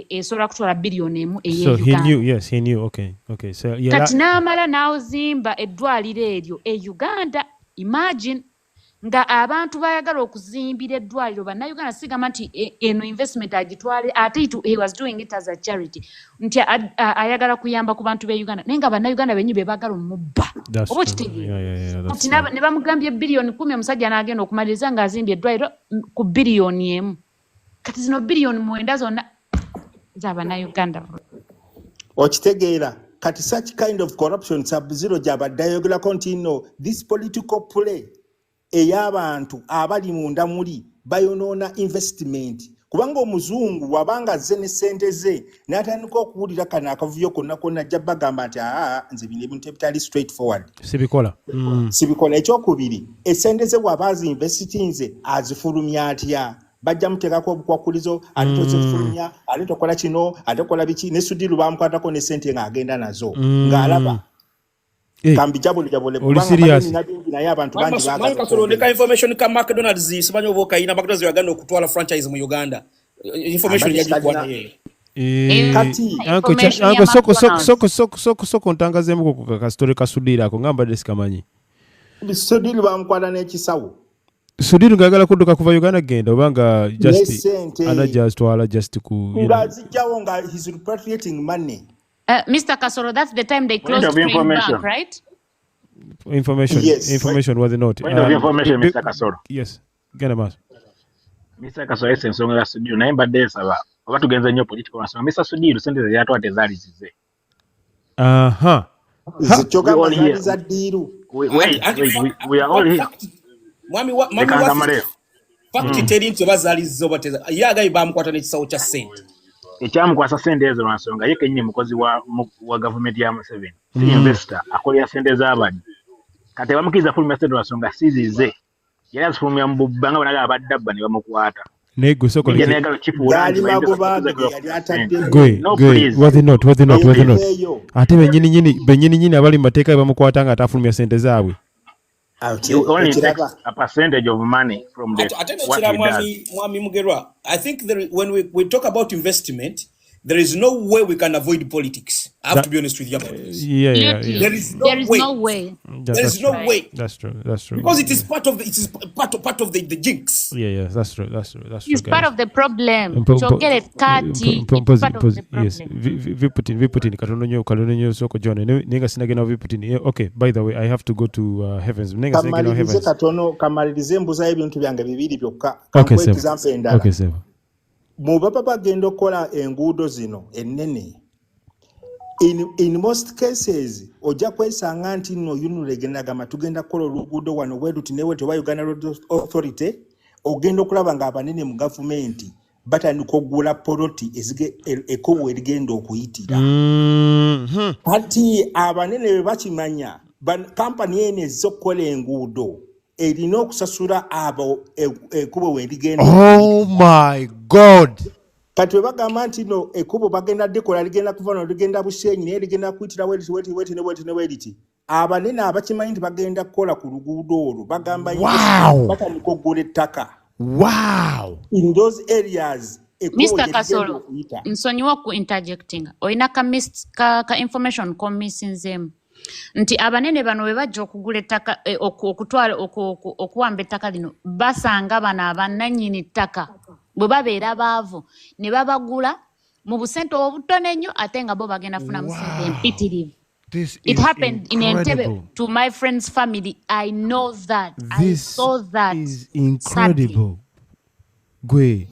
esobola kutwala billion emu so he knew okay so kati n'amala n'azimba eddwaliro eryo e Uganda imagine nga abantu bayagala okuzimbira eddwaliro bannayuganda sigamba nti eno investment agitwale ate he was doing it as a charity nti ayagala kuyamba ku bantu be Uganda naye nga bannayuganda benyi be baagala omubba oba okitegeera nti ne bamugambye biliyoni 10 omusajja n'agenda okumaliriza ng'azimbye eddwaliro ku biliyoni emu kati zino biliyoni 9 zonna z'abannayuganda okitegeera kati such kind of corruption sub-zero gy'abadde continue this political play ey'abantu abali munda muli bayonoona investment kubanga omuzungu wabanga azze ne ssente ze n'atandika okuwulira kano akavuyo konna konna ajja bagamba nti nze bino ebintu ebitali straight forward sibikola ekyokubiri essente ze bw'aba azinvestinze azifulumya atya bajja muteekako obukwakulizo ate tozifulumya ate tokola kino ate tokola biki ne sudiru bamukwatako ne ssente ng'agenda nazo ng'alaba kambi jabule kubanga bingi naye abantu bangi baagala information ka McDonald's simanyi oba okayina McDonald's yagenda okutwala franchise mu Uganda information yagikuwa kati soko ntangazeemu ku kasitore kasudira ako ngamba desikamanyi sudiru bamukwata n'ekisawo sudiru ngayagala kudduka kuva Uganda genda obanga just anajastwala just ku ngazijjawo nga he's repatriating money. Mr. Kasoro, that's the time they closed Green Bank, right? Information was not. Point of information, Mr. Kasoro. Yes. Genda mas. Mr. Kasoro ensonga ya Sudiru naye mbadde nsaba oba tugenze nnyo political nsonga Mr. Sudiru sente ze yatwate zaali zize. Zikyogamba zaali za ddiiru. We are all here. Mwami fakti teri nti oba zaali zize oba teza ye agayi bamukwata n'ekisawo kya ssente. Ekyamukwasa ssente ezo lwa nsonga ye kennyini mukozi wa gavumenti ya Museveni si investor akolera ssente z'abadde kati bamukiriza fulumya ssente lwa nsonga sizize yali azifulumya mu bubba nga banaga abadde abba ne bamukwata naye gwe soko yali magobaage yali atadde was not ate bennyini abali mu mateeka bamukwata nga atafulumya ssente zaabwe. You only take a percentage of money from the what he does. Mwami Mugerwa, I think when we talk about investment, there is no way we can avoid politics. I have to be honest with you about this. Yeah. There is no way. There is no way. That's true. Because it is part of the jinx. Yeah, that's true. It's part of the problem. Chogere kati. It's part of the problem. Yes. Viputin. Katono soko John. Nenga sinagena viputin. Okay, by the way, I have to go to Heavens. Nenga sinagena Heavens. Kamalirize mbuza ebintu byange bibiri byokka. Okay, sir. Mu baba bagenda okukola enguudo zino ennene in most cases ojja kwesanga nti nno yunulegenda gamba tugenda kukola oluguudo wano bweruti newe tewa Uganda Road Authority ogenda okulaba ng'abanene mu gavumenti batandika okugula poloti ekkubo erigenda okuyitira kati abanene bwe bakimanya kampani eno ezza okukola enguudo erina okusasula abo ekkubo werigenda. Oh my God. Kati we bagamba nti no ekkubo bagenda dekola ligenda kuva no ligenda Bushenyi naye ligenda kuyitira weriti abanene abakimanyi nti bagenda kukola ku luguudo olwo bagamba batandika okugula ettaka. In those areas Mr. Kasoro, nsonyiwa ku interjecting oyina ka information komisinzemu nti abanene bano bwe bajja okugula ettaka okutwala okuwamba ettaka lino basanga bano abannannyini ttaka bwe babeera baavu ne babagula mu busente obutono ennyo ate nga bo bagenda funamu sente empitirivu. It happened in Entebbe to my friend's family. I know that. I saw that. This is incredible. Gwe.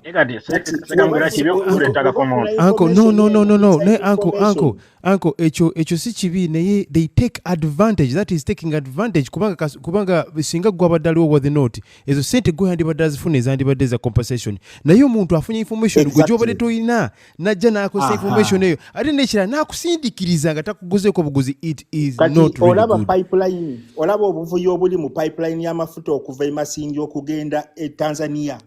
Uncle, echo si kibi naye they take advantage. That is taking advantage kubanga singa gwa badaliwo was not ezo sente gwe handi badazifuna ezandi badeza compensation naye omuntu afunye information gwe jobade toyina najja nakosa information eyo ate nekira nakusindikiriza nga takuguzeeko buguzi. It is not really olaba good. Pipeline olaba obuvuyo obuli mu pipeline y'amafuta okuva e Masindi okugenda e Tanzania.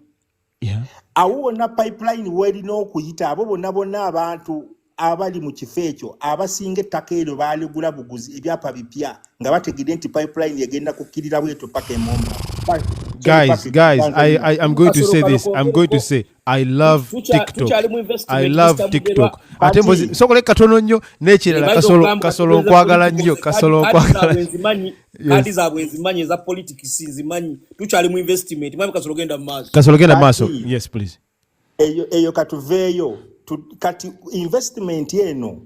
Awo wonna pipeline werina okuyita abo bonna abantu abali mu kifo ekyo abasinga ettaka eryo baaligula buguzi ebyapa bipya nga bategedde nti pipeline egenda kukkirira bweto paka Emomba. guys, I'm going to say this. I'm going to say I love TikTok. I love TikTok. Ate mbozi soko leka katono nnyo n'ekirala kasolo nkwagala nnyo kadi za bwenzimanyi za politics nzimanyi tukyali mu investment mwe kasolo genda maaso. Yes please. Eyo katuveeyo kati investment eno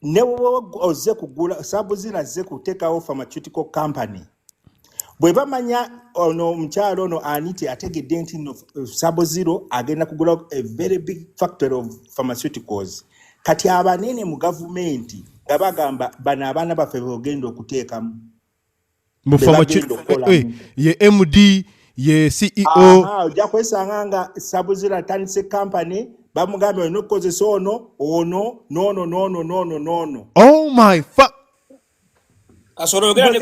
ne oze kugula sabuzira ze kutekawo pharmaceutical company bwe bamanya ono omukyalo ono aniti ategedde nti no sabuziro agenda kugula a very big factory of pharmaceuticals kati abanene mu gavumenti nga bagamba bana abaana baffe bagenda okuteekamu ye MD ye CEO ojja kwesanga nga sabuzira atandise company bamugambye olina okukozesa ono no. Oh my fuck. Kasoro yogera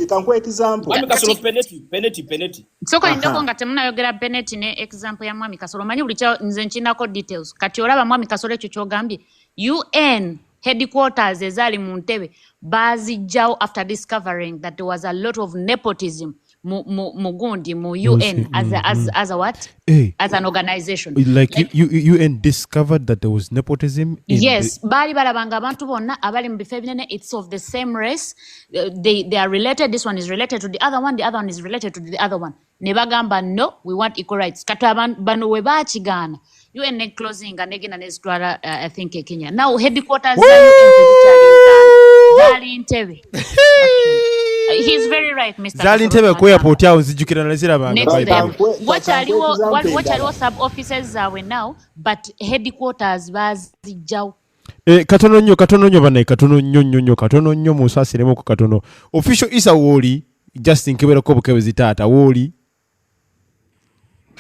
kankuwa example. Mwami Kasoro peneti. Soko ndako nga temuna yogera peneti ne example ya Mwami Kasoro manyi bulicha nze nkinako details. Kati olaba Mwami Kasoro ekyo kyogambye UN headquarters ezali mu Ntebe bazijjawo after discovering that there was a lot of nepotism mugundi mu UN as a what? As an organization. Like UN discovered that there was nepotism in yes, bali balabanga abantu bonna abali mu bifo ebinene it's of the same race. They are related. This one is related to the other one is related to the other one. Ne bagamba no, we want equal rights. Kata bano we baachigana. UN closing and again and I think Kenya. Now headquarters Zali Ntebe. He's very right, Mr. Zali Ntebe ku airport yawo nzijukira nazira banga. What aliwo sub offices are now, but headquarters bazijjawo. Katono nnyo banaye katono nnyo musasiremo ku katono. Official Isa woli just nkebera ko bukebezi taata woli.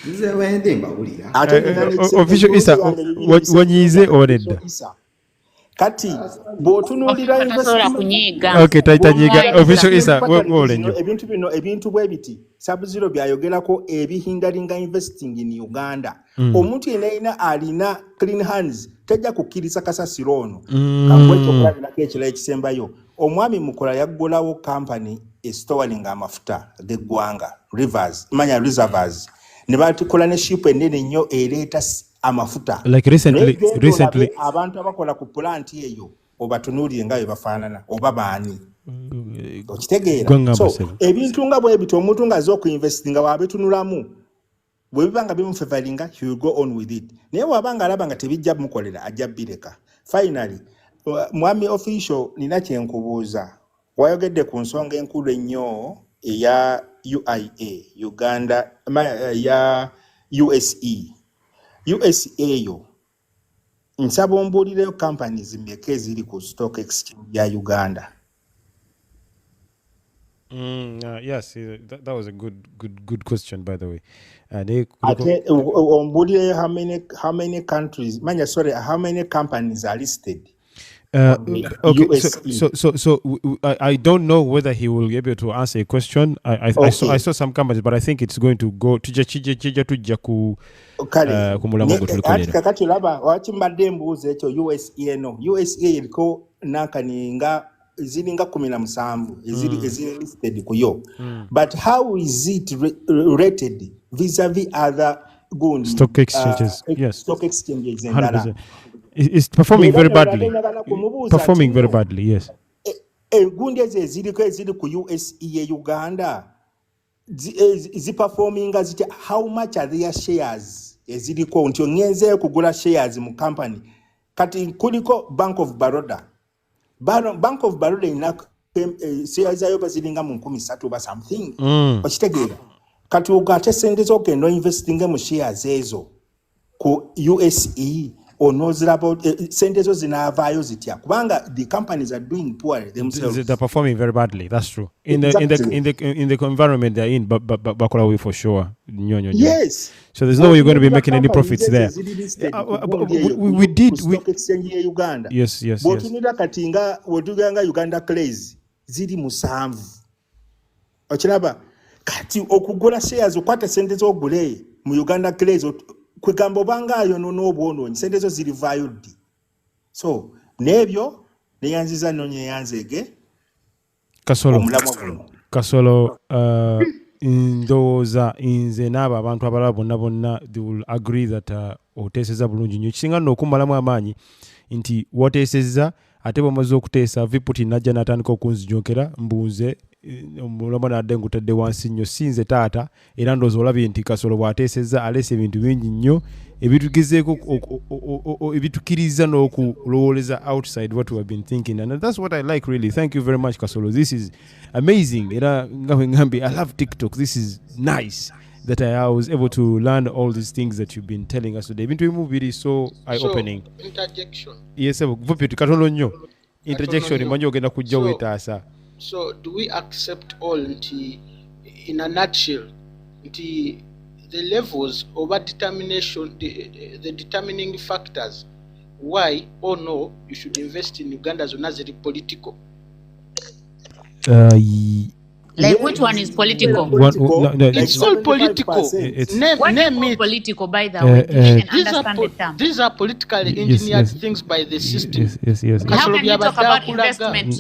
Nze wende mbawulira. Official Isa wanyize onedda. Kati bw'otunuulira investment. Okay, taitanyiga official Isa wole nnyo. Ebintu bwe biti Sub-Zero byayogerako ebihindalinga investing in Uganda. Omuntu yenna alina clean hands tajja kukkiriza kasasiro ono. Kangweko kulabirako ekirala ekisembayo. Omwami Mukola yaggulawo company estowalinga amafuta g'eggwanga rivers manya reservoirs ne batikola ne ship ennene nnyo ereeta amafuta. Like recently abantu abakola ku plant eyo obatunuulire nga bafaanana oba baani okitegeera. So ebintu nga bwe bito omuntu nga aza okuinvestinga waabitunulamu bwe bibanga bimufevalinga he will go on with it. Naye wabanga alaba nga tebijja mukolera ajja bireka. Finally mwami official nina kyenkubuuza wayogedde ku nsonga enkulu ennyo eya UIA Uganda ya USE yo nsaba ombuulireyo companies mmeka eziri ku stock exchange ya Uganda. Yes, that was a good question by the way. Ombuulireyo how many countries how many companies are listed? Okay, so I don't know whether he will be able to answer a question. I saw some companies, but I think it's going to go to tujja ku kumulamu gutulikolera. Kakati laba wachimbadde mbuuza ekyo USA iliko nakaninga zilinga 17 ezili listed kuyo. But how is it rated vis-a-vis other stock exchanges? Yes, stock exchanges and 100%. It's performing very badly. Yes. Gundi eziri ku USE Uganda performing as how much are their shares eziriko nti ongenze kugula shares mu company kati kuliko Bank of Baroda ina shares ayo baziringa mu 13 ba something okitegeera kati ugate sente zokendo investing mu shares ezo ku USE knows about sente zo zinavaayo zitya kubanga the companies are doing poorly themselves. They're performing very badly. That's true. In the environment they're in, but bakola way for sure. Yes. So there's no way you're going to be making any profits there. We did stock exchange in Uganda. Yes. Botunira katinga woduganga Uganda clays ziri musanvu. Okiraba kati okugula shares okwata sente zo ogule mu Uganda clays kwegambo bangayo n'obwonoonyi sente zo ziri valued. So nebyo neyanziza nonye yanzege kasolo Kasolo ndowooza nze n'abo abantu abalala bonna they will agree that oteeseza bulungi nnyo kisinga nno okummalamu amaanyi nti woteesezza ate bw'omaze okuteesa viputi najja n'atandika okunzijonkera mbuuze omulamu nadde ngutadde wansi nnyo sinze taata era ndowooza olabye nti Kasolo bw'ateesezza aleese ebintu bingi nnyo ebitugezeeko ebitukiriza n'okulowooleza outside what we have been thinking, and that's what I like really. Thank you very much Kasolo, this is amazing. Era ngawe ngambi I love TikTok, this is nice that I was able to learn all these things that you've been telling us today. Ebintu ebimu biri so eye-opening. So, interjection. Yes, vupi katono nnyo. Interjection manyi ogenda kujja weetaasa. So do we accept all nti in a nutshell nti the levels of determination, the determining factors why or no you should invest in Uganda zona ziri political? Like which one is political? It's all political. Name it political, by the way. You can understand the term. These are politically engineered things by the system. Yes. How can you talk about investments?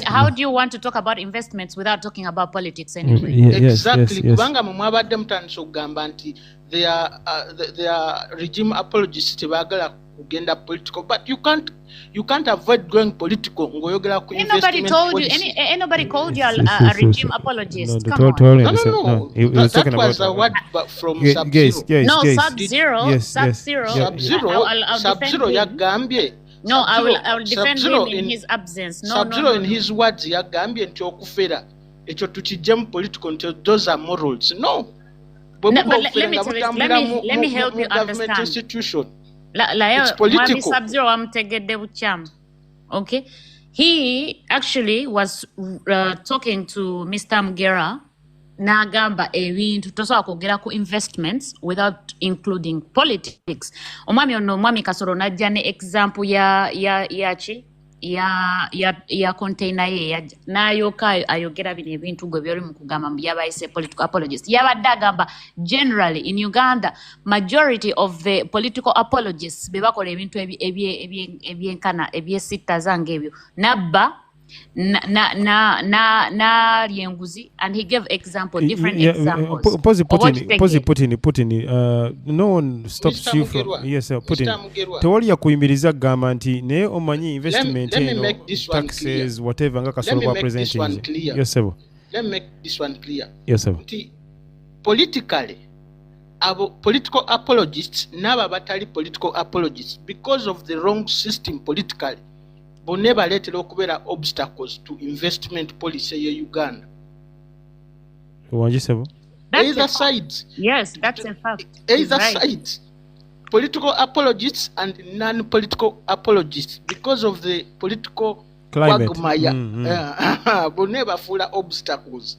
How do you want to talk about investments without talking about politics anyway? Exactly. Kubanga mumwabadde mutandise okugamba nti they are regime apologists tebagala kugenda political, but you can't avoid going political ngoyogera ku investment policy. Anybody called you a regime apologist? No. That was a word from Sub-Zero. No, Sub-Zero. Sub-Zero yagambye. No, I will defend him in his absence. Sub-Zero in his words yagambye nti okufera ekyo tukijjemu political nti those are morals. No. But let me help you understand. Institution. It's political. Sub-Zero amutegedde buchamu. Okay, he actually was talking to Mr. Mugera n'agamba ebintu tosobola kwogera ku investments without including politics. Omwami Kasolo n'ajja ne example ya container ye n'ayooka ayogera bino ebintu gwe byoli mu kugamba yabayise political apologists. Yabadde agamba generally in Uganda majority of the political apologists be bakola ebintu ebyenkana ebyesitta zange ebyo nabba na lyenguzi, and he gave different examples. Putin, no one stops you from Putin. Tewali yakuyimiriza gamba nti naye omanyi investment taxes whatever nga Kasolo kwa presenting. Yes sir. Let me make this one clear. Yes sir. Politically political apologists n'abo batali political apologists because of the wrong system politically bonna baleetera okubeera obstacles to investment policy ye Uganda. Either sides. Yes, that's a fact. Either sides. Political apologists and non-political apologists because of the political climate. Bonna bafuula obstacles.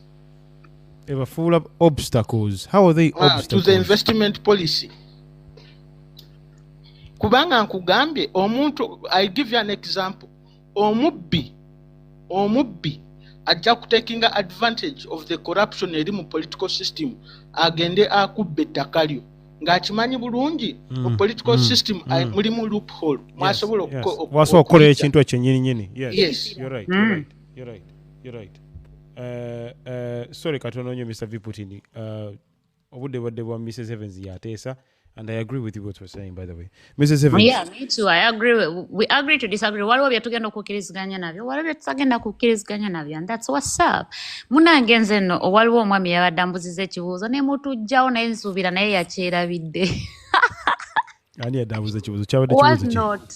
They were full of obstacles. How are they obstacles? To the investment policy. Kubanga nkugambye omuntu, I give you an example. Omubbi ajja kutakinga advantage of the corruption eri mu political system agende akubbe ettaka lyo ng'akimanyi bulungi mu political system mulimu loophole mwasobola okukola ekintu ekyo nnyini. Yes. You're right. Sorry katono nnyo Mr. Viputini. Obudde bwadde bwa Mrs. Evans yateesa. And I agree with you what you're saying, by the way. Mrs. Evans. Yeah, me too. I agree. We agree to disagree. Waliwo byatugenda okukkiriziganya nabyo, waliwo byatugenda kukkiriziganya nabyo, and that's what's up. Munange nze nno waliwo omwami yabadde ambuziza ekibuuzo ne mutujjawo naye nsuubira naye yakyerabidde. Ani yadde ambuza ekibuuzo? Kyabadde kibuuzo ki? Was not.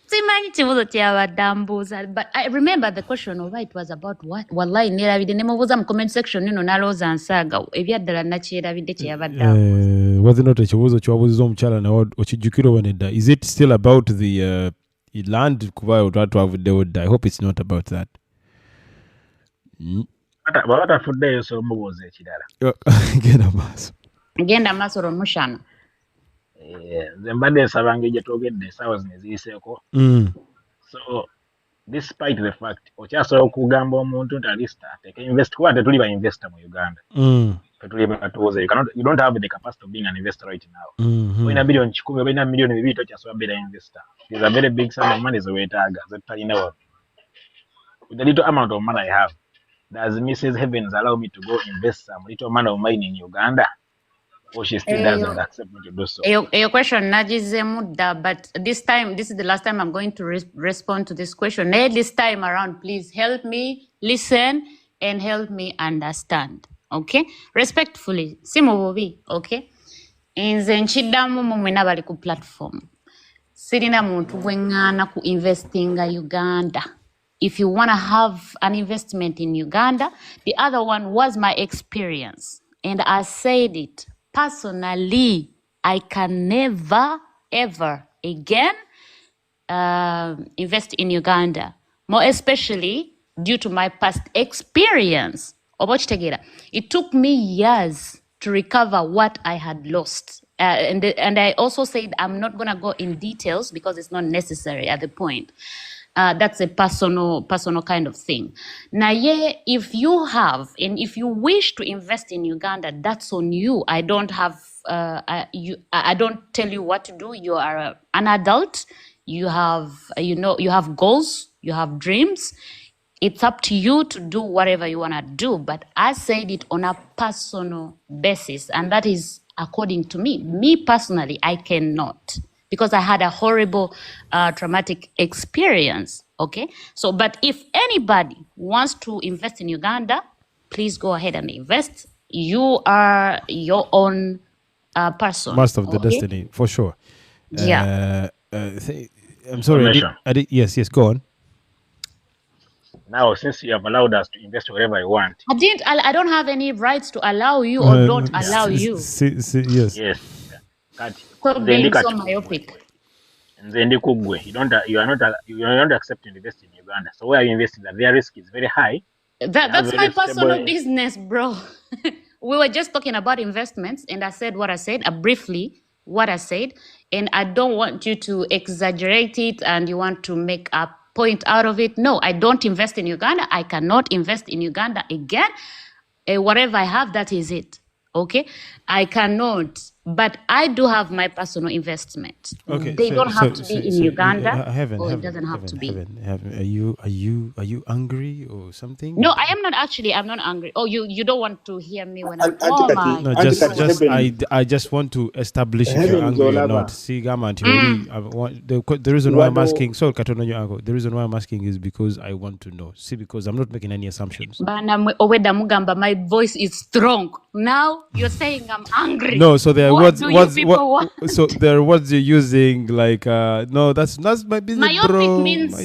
Simanyi kibuuzo kyabadde ambuuza, but I remember the question oba it was about what? Wallahi neerabidde ne mubuuza mu comment section nino n'alowooza nsaaga ebyaddala nakyerabidde kyeyabadde ambuuza. Was it not ekibuuzo kyabuuziza omukyala nawe okijjukira oba nedda? Is it still about the land kuba otwatwavuddewo dda? I hope it's not about that. Baba tafuddeyo so mubuuza ekirala. Genda maaso Romushana. Nze mbadde nsaba ngeri gye twogedde essaawa zino eziyiseeko. So despite the fact okyasobola okugamba omuntu nti alisita ateke invest kuba tetuli ba investor mu Uganda. Tetuli batuuze. You don't have the capacity of being an investor right now. Olina million 10 olina million 2 tokyasobola beera investor. There's a very big sum of money ze weetaaga ze tutalina wa. With the little amount of money I have, Does Mrs. Heavens allow me to go invest some little amount of mine in Uganda? Or she still doesn't accept me to do so? Your question, nagize mudda, but this time, this is the last time I'm going to respond to this question. This time around, please help me listen and help me understand. Okay? Respectfully, Simobobi, okay? Nze nchiddamu mu mwena bali ku platform. Sirina muntu gwengana ku investinga Uganda. If you want to have an investment in Uganda, the other one was my experience. And I said it personally, I can never, ever again invest in Uganda, more especially due to my past experience. It took me years to recover what I had lost. And I also said I'm not going to go in details because it's not necessary at the point. That's a personal kind of thing. Now, yeah, if you have and if you wish to invest in Uganda, that's on you. I don't have I don't tell you what to do. You are an adult. You have you have goals. You have dreams. It's up to you to do whatever you want to do. But I said it on a personal basis, and that is according to me. Me personally, I cannot, because I had a horrible traumatic experience. Okay, so but if anybody wants to invest in Uganda, please go ahead and invest. You are your own person. Master of the destiny, for sure. Yeah. I'm sorry. Yes, go on. Now, since you have allowed us to invest wherever I want, I don't have any rights to allow you or don't allow you. Yes. Yes. Stop being so myopic. You are not accepting to invest in Uganda. So where you investing, their risk is very high. That's my personal business, bro. We were just talking about investments, and I said what I said, briefly what I said, and I don't want you to exaggerate it and you want to make a point out of it. No, I don't invest in Uganda. I cannot invest in Uganda again. Whatever I have, that is it. Okay? I cannot. But I do have my personal investment. Okay, they don't have to be in Uganda. Or it doesn't have to be. Are you angry or something? No, I am not actually. I'm not angry. Oh, you don't want to hear me when I'm. No, I just want to establish if you're angry or not. See, the reason why I'm asking. So, the reason why I'm asking is because I want to know. See, because I'm not making any assumptions. My voice is strong. Now you're saying I'm angry. No, so there are words you're using like no, that's my business, myopic bro. Means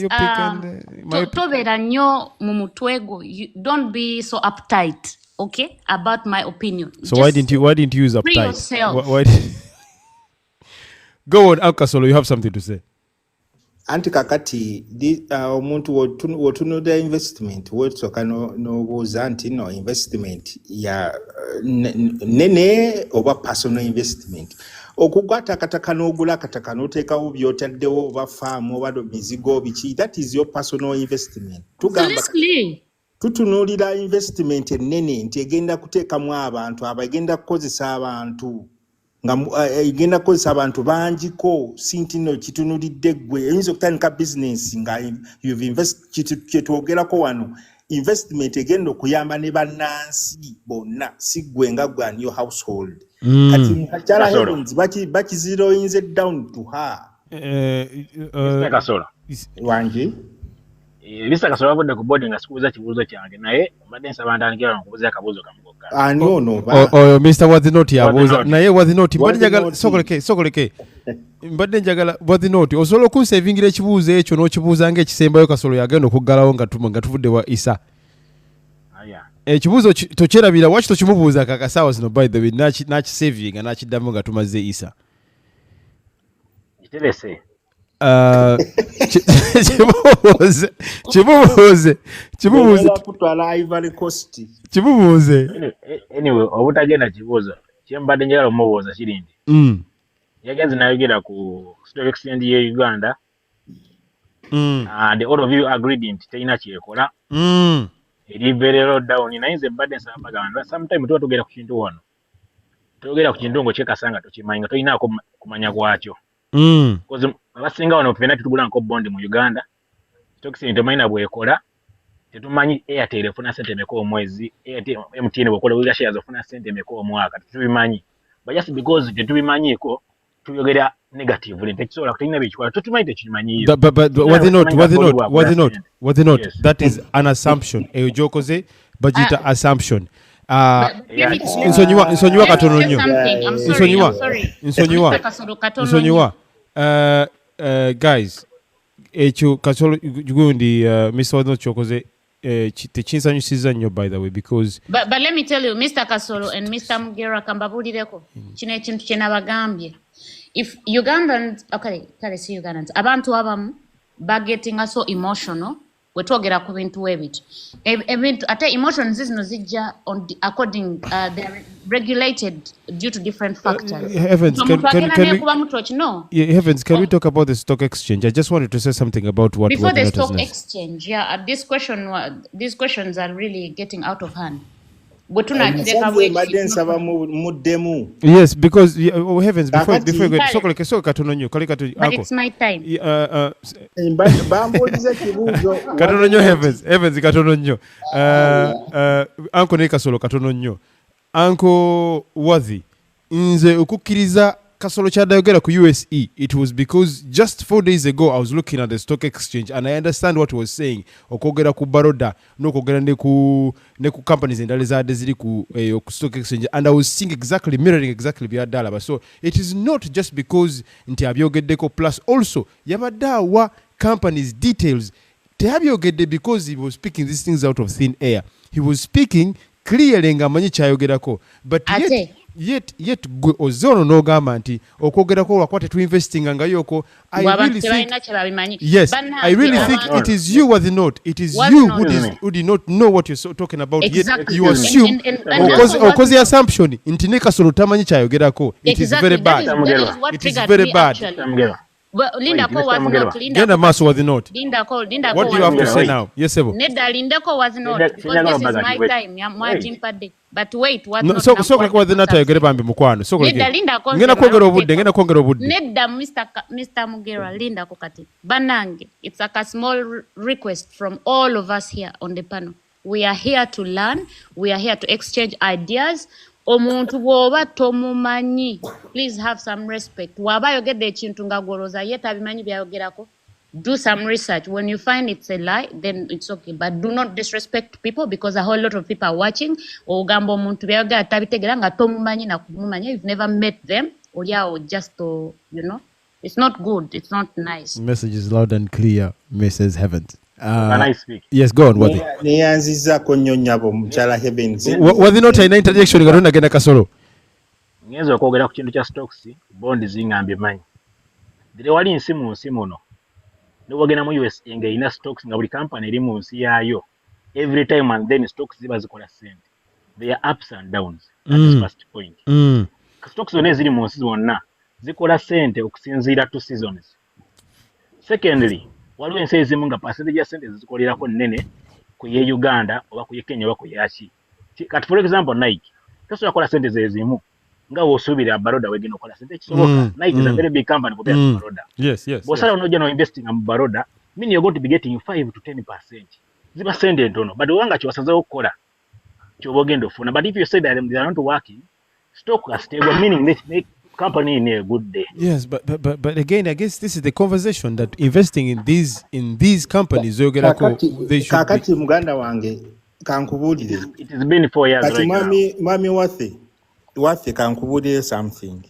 don't be so uptight, okay, about my opinion. So why didn't you use uptight? Free yourself. Why Go on, Alcasolo, you have something to say. Anti kakati omuntu wotunuda investment wetsoka nobuuza nti no investment ya nene oba personal investment okugata kataka n'ogula kataka n'oteekawo by'otaddewo oba faamu oba mizigo biki, that is your personal investment. Tugamba tutunuulira investment ennene nti egenda kuteekamu abantu abagenda kukozesa abantu nga igenda kukozesa abantu bangiko sinti no kitunulidde ggwe eyinza okutandika business nga you've invested kyetwogerako wano investment egenda okuyamba ne bannansi bonna si ggwe nga gwe and your household kati mukakyala Heavens bakiziroyinze down to her wangi Mr. Kasola abadde ku boarding nga sikubuuza kibuuzo kyange naye mbadde nsaba ntandikira okubuuza akabuuzo kamu kokka. Ani ono Mr. Wadinoti yabuuza naye Wadinoti mbadde njagala sokoleke mbadde njagala Wadinoti osobola okunsevingira ekibuuzo ekyo n'okibuuza ng'ekisembayo Kasolo yagenda okuggalawo nga tuvudde wa Isa. Ekibuuzo tokyerabira waki tokimubuuza kakasaawa zino by the way nakisavinga nakiddamu nga tumaze Isa. Kiterese. Kibubuuze. Anyway, obutagenda kibuuzo kyembadde njagala omubuuza kiri nti yagenze nayogera ku stock exchange ye Uganda and all of you agreed nti terina kyekola eri very low down naye nze mbadde nsaba bagamba sometime tuba tugera ku kintu wano togera ku kintu ngo kyekasanga tokimanyi nga tolinaako kumanya kwakyo abasinga wano ffenna tutugula nko bondi mu Uganda stock exchange tomanyi na bwekola tetumanyi Airtel efuna sente emeka omwezi, MTN bwokola wira shares ofuna sente emeka omwaka, tetubimanyi. But just because tetubimanyiko tuyogera negatively, tekisobola kutalina byekikola, tetumanyi tekimanyiyo. But was it not? Yes. That is an assumption. Eyo gyokoze bagita assumption. Nsonyiwa katono nnyo. Nsonyiwa. Guys, ekyo Kasolo gundi Mr. Wadino kyokoze tekinsanyusiza nnyo by the way because but let me tell you Mr. Kasolo and Mr. Mugera kambabulireko kino ekintu kye nabagambye. If Ugandans, okay, see Ugandans, abantu abamu bagetinga so emotional, wetwogera ku bintu ebit. Ebintu ate emotions zino zijja on the, according they are regulated due to different factors. Heavens, can we talk about the stock exchange? I just wanted to say something about what before the stock exchange. Yeah, these questions are really getting out of hand. Yes, because heavens before you go so katono nnyo kale katono but it's my time. Katono nnyo heavens katono nnyo anko ne Kasolo katono nnyo anko Wazi nze okukkiriza Kasolo kyadayogera ku USE. It was because just 4 days ago I was looking at the stock exchange and I understand what he was saying. Okogera ku baroda n'okogera ne ku companies endala zaade ziri ku stock exchange and I was seeing mirroring exactly byadala. So it is not just because nti abyogeddeko plus also yabadawa companies details teabyogedde because he was speaking these things out of thin air. He was speaking clearly ngamanyi kyayogerako but yet ozono n'ogamba nti okwogerako wakwate tu investing nga yoko I really think it is you was not who did not know what you're talking about exactly. Yet you assume okoze assumption nti ne Kasolo tamanyi kyayogerako. It is very bad. It is very bad. Linda Ko was not. Linda Maso was not. What do you have to say now? Yes, Ebo. Neda Linda Ko was not because this is my time. But wait, what? No, so like what the nata yogere bambi mukwano. So Neda Linda Ko. Ngena kwongera obudde. Neda Mr. Mugera Linda Ko kati. Banange. It's like a small request from all of us here on the panel. We are here to learn. We are here to exchange ideas. Omuntu bwoba tomumanyi, please have some respect. Waba yogedde ekintu nga goloza yeta bimanyi byayogerako. Do some research. When you find it's a lie, then it's okay. But do not disrespect people because a whole lot of people are watching. Ogamba omuntu byayogera tabitegera nga tomumanyi na kumumanya. You've never met them. Or just to, it's not good. It's not nice. Message is loud and clear, Mrs. Heavens. Can I speak? Yes, go on, Wadi. Neyanzizako nnyo nnyabo mukyala Heavens. Wadi not ina interjection nga tonda genda Kasolo. Ngenzo okwogera ku kintu kya stocks, bond zingambye manyi. Dire wali nsi mu nsi muno. Niwogenda mu US nga ina stocks nga buli company eri mu nsi yaayo. Every time and then stocks ziba zikola sente. There are ups and downs. That's the first point. Stocks zonna eziri mu nsi zonna zikola sente okusinziira to seasons. Secondly, waliwo ensi ezimu nga percentage ya sente zikolerako nnene ku ye Uganda oba ku ye Kenya oba ku yaki. Kati for example Nike tosobola kola sente zezimu nga wosuubira baroda wegenda okola sente kisoboka. Nike is a very big company compared to baroda. Yes. Bosala onojja no investing mu baroda mean you're going to be getting 5 to 10%. Ziba sente ntono but wanga kiwasazawo okukola kyobogenda ofuna. But if you say that they are not working, stock are stable, meaning they company in a good day. Yes, but again, I guess this is the conversation that investing in these companies, they should kakati muganda wange kankubulire. It has been 4 years right now. Mami wathe kankubulire something.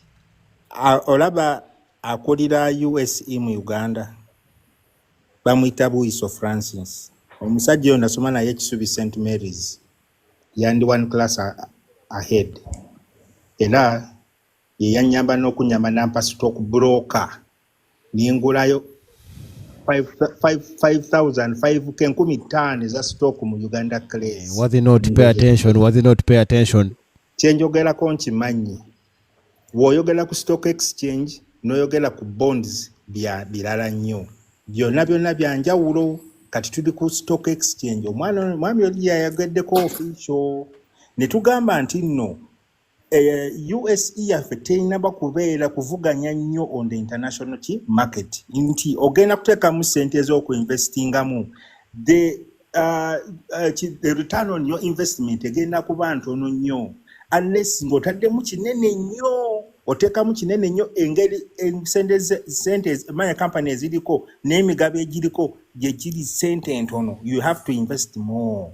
Olaba akolira USE mu Uganda. Bamuyita Buiso Francis. Omusajja ono nasoma naye Kisubi St. Mary's. Yandi one class ahead. Era yanyamba n'okunyamba nampa stock broker ningulayo 5,000 za stock mu Uganda class. Was they not pay attention? Kyenjogerako nkimanyi. W'oyogera ku stock exchange n'oyogera ku bonds birala nnyo. Byonna bya njawulo. Kati tuli ku stock exchange. Omwami oli yayageddeko official. Ne tugamba nti nno USE yaffe terina bakubeera kuvuganya nnyo on the international market nti ogenda kuteekamu ssente ez'okuinvestingamu. The the return on your investment egenda kuba ntono nnyo unless ng'otaddemu kinene nnyo oteekamu kinene nnyo engeri sente manya company eziriko n'emigabo egiriko gye giri sente entono you have to invest more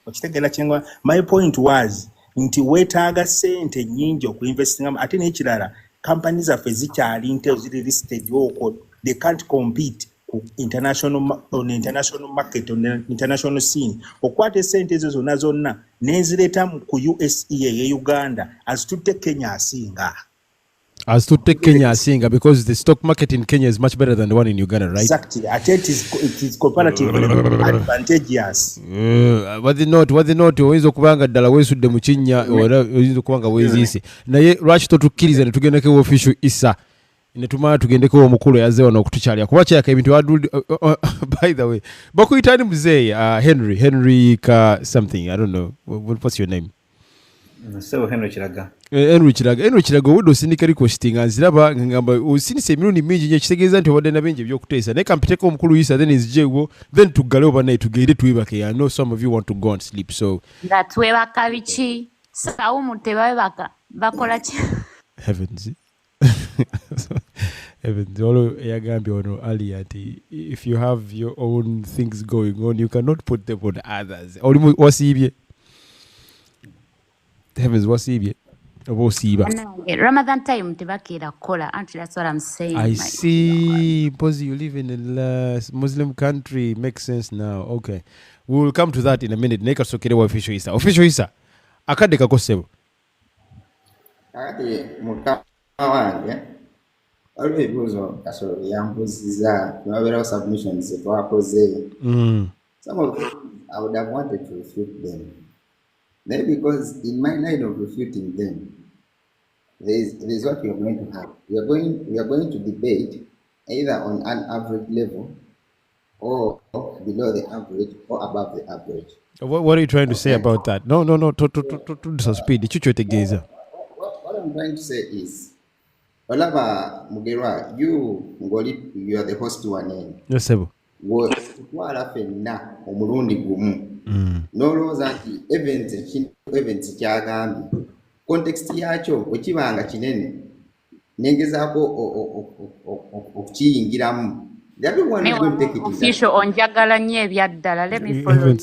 okitegeera kyengwa my point was nti weetaaga sente nnyingi okuinvestingamu ate n'ekirala companies zaffe zikyali nte ziri listed okwo they can't compete on international market on the international scene okwate sente ezo zonna nezireta ku USE ye Uganda as to take Kenya asinga because the stock market in Kenya is much better than the one in Uganda, right? Exactly. It is comparatively advantageous. What the note oyinza okubanga ddala weesudde mu kinnya oba oyinza okubanga weeziise naye lwaki totukkiriza ne tugendeko official Isa ne tumala tugendeko omukulu yazze wano okutukyalya kuba kyaka ebintu by the way bakuyitani muzeeyi Henry ka something I don't know what's your name. So Henry Kiraga. Henry Kiraga wudo sindika requesting nziraba ngamba osinise emirundi mingi nnyo kitegeeza nti obadde nabingi ebyokuteesa naye kampiteko omukulu Isa then izjewo then tugale overnight tugende twebake. I know some of you want to go and sleep so nga twebaka biki sawumu tebabaka bakola ki heavens heavens olo yagambye ono ali ati if you have your own things going on you cannot put them on others oli wasiibye heavens wasiibye oba osiiba Ramadan time tebakira kola auntie that's what I'm saying. I see because you live in a Muslim country makes sense now. Okay, we will come to that in a minute. Neka sokere wa official Isa akade kakosebo ati mukama wange alwe ebibuuzo kasolo yambuziza twaberawo submissions twakoze some of them I would have wanted to refute them maybe because in my line of refuting them there is what we are going to have. We are going to debate either on an average level or below the average or above the average. What are you trying to say about that? No. To speed. What I'm trying to say is, Olaba Mugerwa, you are the host one in. Yes, sir. Wala fenna omulundi gumu. Noloza nti events kyagambi. Context yakyo okibanga kinene nengezaako okukiyingiramu everyone is going to take it official onjagala nnyo ebyaddala let me follow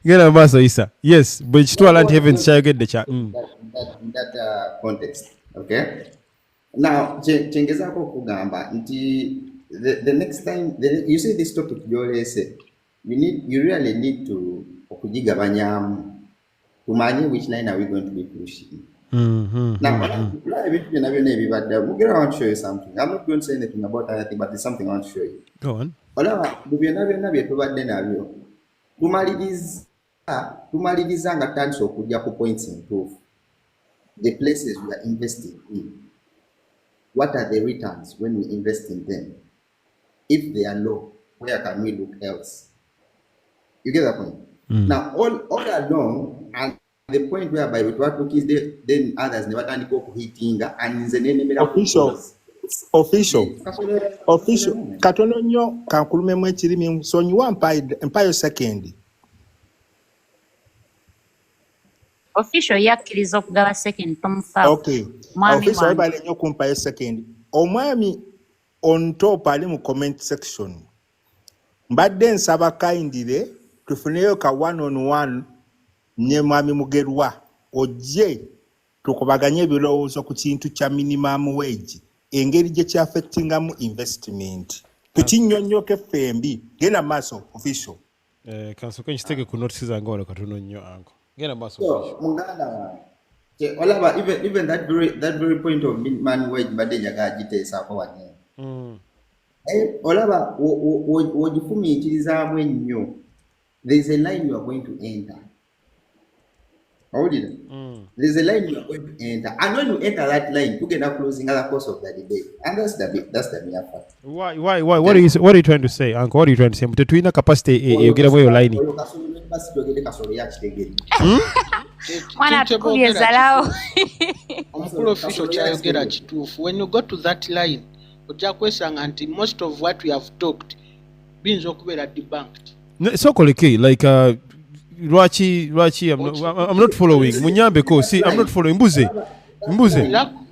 genda maaso Isa yes bwe kitwala nti heavens kyayogedde kya that context okay now kyengezaako okugamba nti the next time you see this topic gyolese you really need to okugigabanyamu tumanye which line are we going to be pushing. Now, I want to show you something. I'm not going to say anything about anything, but there's something I want to show you. Go on. Tumaliriza nga tanso okujja ku points in proof. The places we are investing in. What are the returns when we invest in them? If they are low, where can we look else? You get that point? Now, all along, and the point whereby we try to kiss then others never turn to hitting and the name official katono nnyo kankulumemu ekirimi sonyiwa mpayo second official yakkiriza okugaba second tomufa okay official ayibale nnyo kumpayo second omwami on top ali mu comment section mbadde nsaba kindire tufuneyo ka one on one ne mwami Mugerwa ojje tukubaganye ebirowoozo ku kintu kya minimum wage engeri gye kyaffectingamu investment tukinnyonnyoke fembi genda maaso official kansoke nkitege ku notices zange wano katono nnyo anko genda maaso official muganda wange olaba even that very point of minimum wage badde njaga agiteesaako wanne olaba wogifumiitirizaamu ennyo there is a line you are going to enter. There's a line you are going to enter, and when you enter that line, you get up closing other course of the debate, and that's the mere fact. Why? What are you trying to say, Uncle? What are you trying to say? But to ina capacity, you get away your line. When you go to that line, most of what we have talked being debunked. Sokoleke, like Lwachi, I'm not following. Munyambe ko, see, I'm not following. Mbuze.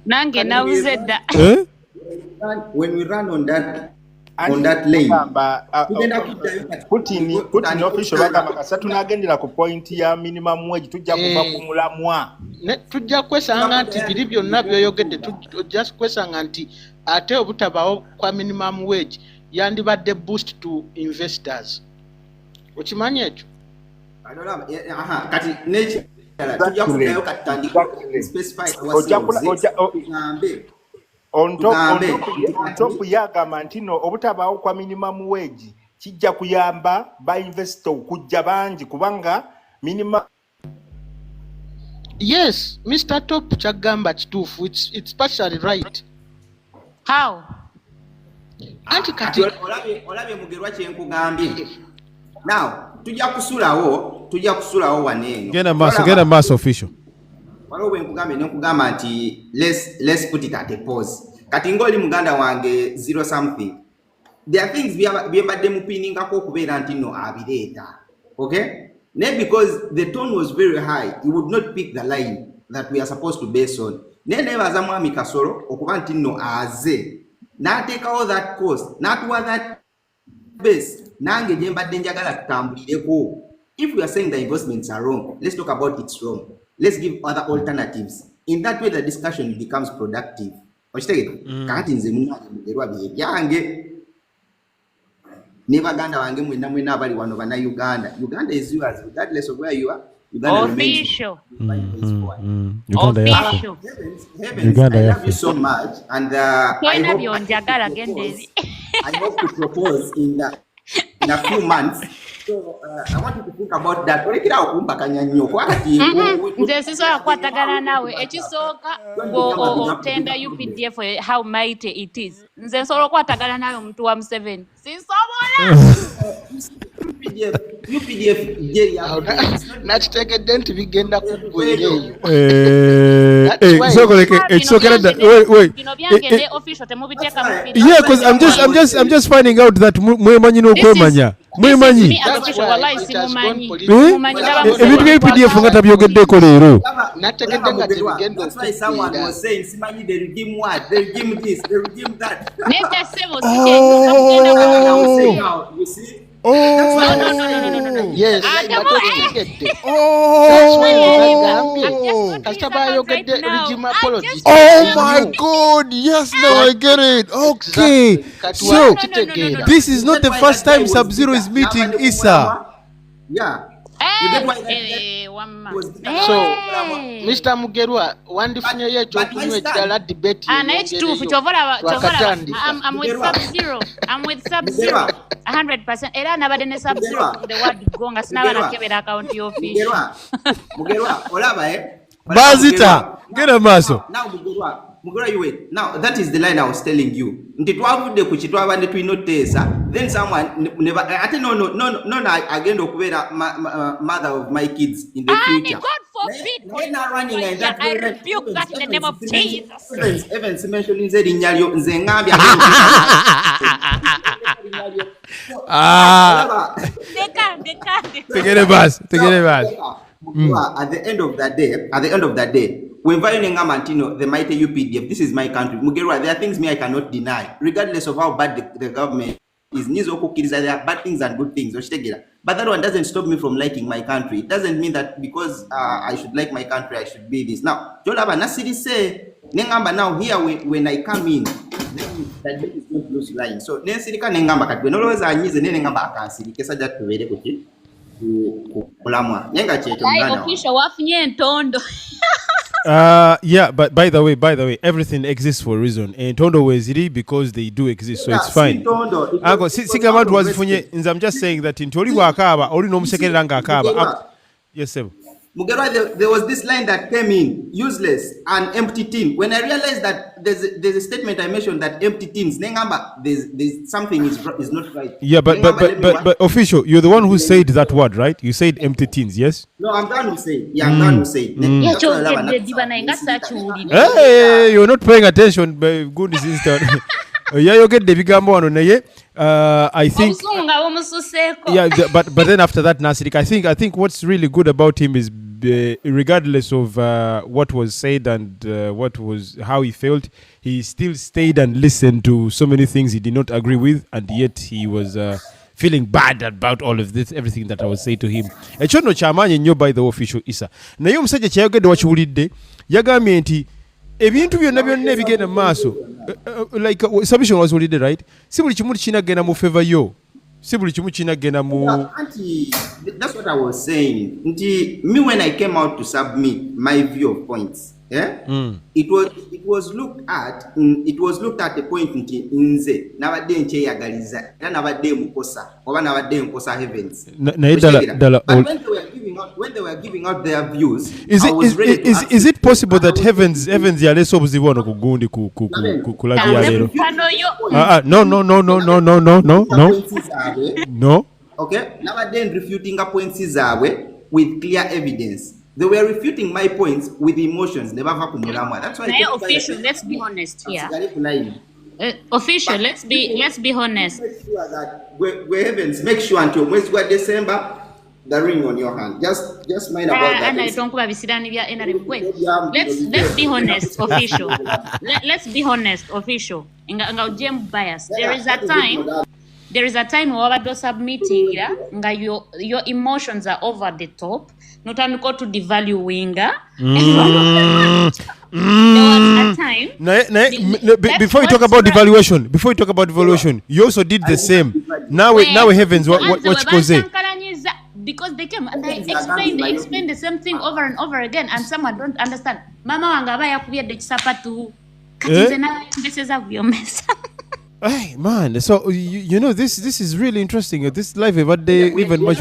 Nange nabuze dda. When we run on that lane, Putin official bagamba kasatu nagendera ku point ya minimum wage tujja kuva ku mulamwa. Tujja kwesanga nti biri byonna byoyogedde tujja kwesanga nti ate obutabawo kwa minimum wage yandibadde boost to investors. Okimanyi ekyo? Kati nature tujja kugayo katandika specify on top yagamba nti no obutabaawo kwa minimum wage kijja kuyamba ba investor okujja bangi kubanga minimum. Yes, Mr. Top chagamba kituufu. It's partially right. How? Anti kati olabye Mugerwa kyenkugambye. Now tujja kusulawo waneeno. Genda maaso official. Waliwo bwe nkugamba nti let's put it at a pause. Kati ng'oli muganda wange 0 something. There are things bye mbadde mupiningako okubeera nti no abireeta. Okay? Not because the tone was very high, he would not pick the line that we are supposed to base on. Nebaza mwami Kasolo okuba nti no aze. N'ateekawo that cost, n'atuwa that base. Nange gye mbadde njagala tutambulireko. If we are saying the investments are wrong, let's talk about it's wrong. Let's give other alternatives. In that way, the discussion becomes productive. Kakati nze munange Mugerwa byange. Nebaganda wange mwena abali wano bana Uganda. Uganda is yours, regardless of where you are. Uganda official. Official. Uganda, I love you so much, and I hope to propose in a few months. So I want you to think about that. Nze sisobola kukwatagana nawe ekisooka otenda UPDF how mighty it is. Nze nsobola okukwatagana nawe omuntu wa Museveni. Sisobola. UPDF nakitegedde nti bigenda kuggweeyo. Yeah, because I'm just finding out that mwemanyi n'okwemanya. Mwemanyi. Ebintu bya UPDF nga tabyogeddeko leero. Nategedde nga tebigenda Yes. Oh my God! Yes, now I get it. Okay, so this is not the first time Sub-Zero is meeting Issa. Yeah. So, Mr. Mugerwa, wandifunyeyo ekyokunywa ekirala debate. Ekituufu I'm with Sub-Zero. I'm with Sub-Zero 100%. Era nabadde ne Sub-Zero the word go nga sinaba nakebera account y'office. Mugerwa, olaba Bazita, genda maaso. Now Mugerwa, you wait. Now that is the line I was telling you. Nti twavudde ku kitwaba ne twinoteesa. Then someone never no agenda okubeera mother of my kids in the future. God forbid. I rebuke that in the name of Jesus. Evans mentioning erinnya lyo nze ngambye Tegere bas. At the end of that day, when Violet Ngamantino, the mighty UPDF, this is my country. Mugerwa, there are things I cannot deny, regardless of how bad the government is. There are bad things and good things. But that one doesn't stop me from liking my country. It doesn't mean that because I should like my country, I should be this. Now, Jolaba Nasiri say, Nengamba now here when I come in, that day is not close line. So Nensirika Nengamba Kat, when always I use the Nengamba Akansiri, Kesa that to read it. Yeah, but by the way, everything exists for a reason. And Tondo Weziri because they do exist, so it's fine. I'm just saying that in Tori Wakaba, or no Musekeranga Akaba. Yes, sir. Mugerwa, there was this line that came in, useless and empty tin. When I realized that there's a statement I mentioned that empty tins, Nengamba, there's something is not right. Yeah, but official, you're the one who said that word, right? You said empty tins, yes? No, I'm the one who said. Yeah, I'm the one who said. Hey, you're not paying attention. Good is instant. Yeah, you get the big one on I think but then after that Nasirik, I think what's really good about him is regardless of what was said and how he felt, he still stayed and listened to so many things he did not agree with, and yet he was feeling bad about all of this, everything that I was saying to him. Ekyo nno kyamaanyi nnyo by the official Isa. Naye omusajja kyayogedde wakiwulidde yagambye nti ebintu byonna ebigenda mu maaso like submission was already right, si buli kimu kinagenda mu favor yo, si buli kimu kinagenda mu Auntie, that's what I was saying. Me, when I came out to submit my view of points, it was looked at the point nze nabadde nkyeyagaliza era nabadde mukosa oba nabadde nkosa heavens. But when they were giving out their views, is it possible that heavens yaleese obuzibu ono ku gundi ku lagi ya leero? No. Okay, nabadde refuting points zaabwe with clear evidence. They were refuting my points with emotions. That's why official, let's be honest here. Official, let's be honest. Make sure that we heavens, make sure until December, the ring on your hand. Just mind about that. Let's be honest, official. Let's be honest, official. Bias. There is a time when you're submitting, your emotions are over the top. Not only go to devalue winger. There was a time. Before you talk about devaluation, you also did the same. Now heavens, what you say? Because they came and they explained the same thing over and over again, and someone don't understand. Mama wangaba yakubia de sapatu. Katizena mbeseza vyomesa. Hey man, so you know this is really interesting. This live every day, even much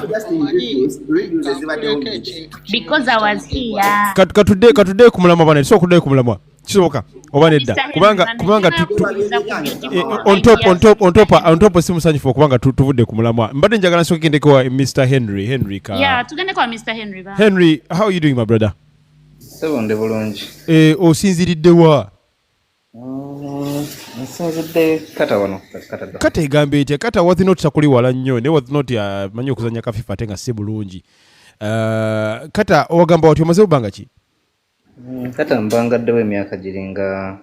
because I was here. Katude kumulama bane, so kude kumulama. Kisoboka obanedda kubanga on top simusanyifu kubanga tuvudde kumulama. Mbadde njagala nsokende kwa Mr. Henry ka. Yeah, tugende kwa Mr. Henry ba. Henry, how are you doing my brother? Sebonde bulungi. Osinziridde wa? Nsinzidde kata wano kata egambe etya kata was not sakuli wala nnyo ne was not manyi okuzanya kafifa ate nga si bulungi kata owagamba wati omaze obanga ki kata mbangaddewo emyaka giringa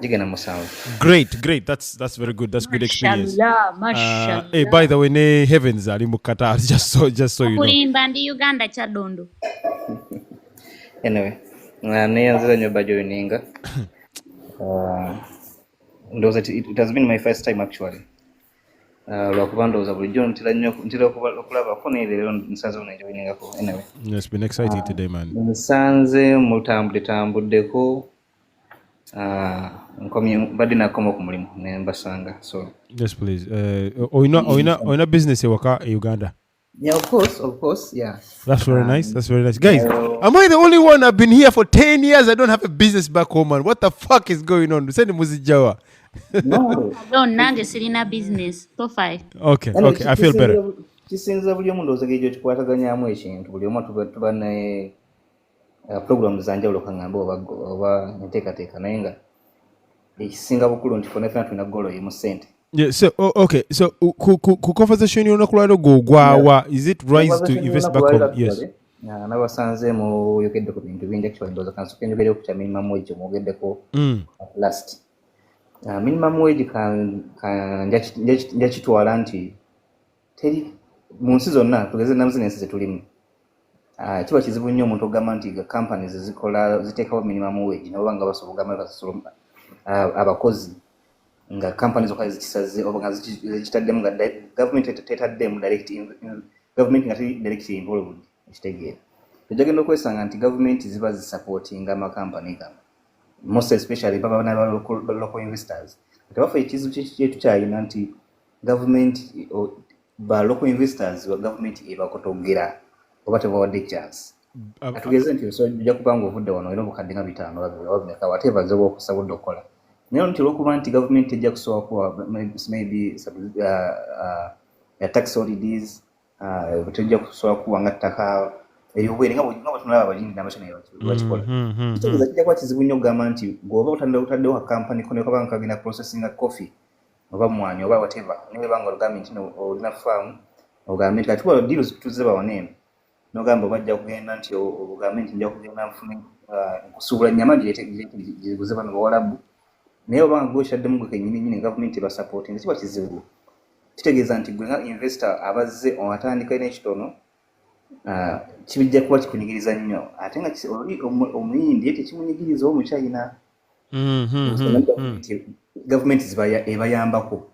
gigenda musanvu. Great, that's very good, that's good experience. Mashallah. Hey, by the way ne heavens ali mu kata just so you know kulimba ndi Uganda kyadondo. Anyway neyanzira nnyo bajoininga. It has been my first time actually. Anyway, it's been exciting today, man. Nsanze mutambuddeko badde nakoma ku mulimu ne mbasanga. So yes please. Oina business ewaka e Uganda. Yeah, of course, yeah. That's very nice. Guys, am I the only one? I've been here for 10 years. I don't have a business back home, man. What the fuck is going on? Send the music Jawa. No, nange sirina business. So fine. Okay, I feel better. Kisinza buli omuntu ozegejo kikwataganyamu ekintu buli omuntu tuba ne programs zanjawulo kangamba oba nteekateeka naye nga ekisinga bukulu nti fonna tulina goalo emu ssente. Yeah, so okay, so conversation you nakulalo go gwawa, is it rise to invest back home? Yes. Nabasanze mu yogedde ku bintu bingi actually ndoza kansoke njogere ku kya minimum wage mugeddeko last. Minimum wage kan njakitwala nti teri mu nsi zonna tugeze na business zetulimu. Kiba kizibu nnyo omuntu ogamba nti companies ziteekawo minimum wage nabo banga basobola abakozi nga companies okazi zikisaze oba zikitaddemu nga government tetaddemu government nga direct involved ekitegeera. Tujagenda okwesanga nti government ziba zisupportinga amakampani gano most especially baba local investors. Tebafa ekizibu kyetu kyayina nti government ba local investors wa government ebakotogera oba tebawadde chance. Atugeze nti ojja kubanga ovudde wano era obukadde nga 5 whatever zoba okusabudde okukola. Naye nti lwokuba nti government ejja kusobola kuwa maybe tax holidays tejja kusobola kuwa nga ttaka eryobwere nga batunulaba abalindi n'amasomero bakikola. Kitegeeza kijja kuba kizibu nnyo okugamba nti bw'oba otaddewo ka kampani kone kabanga kagenda processing coffee oba mwanyi oba whatever niwe banga government no olina farm government kati kwa deals tuziba wanene no gamba bajja kugenda nti government njja kugenda nfune kusubula nyama jiguze bano bawalabu naye obanga gwoshaddemu gwe kenyini government ba supporting kiba kizibu kitegeeza nti gwe nga investor abazze atandika n'ekitono kibijja kuba kikunyigiriza nnyo ate nga omuyindi ete kimunyigiriza omukyayina government ebayambako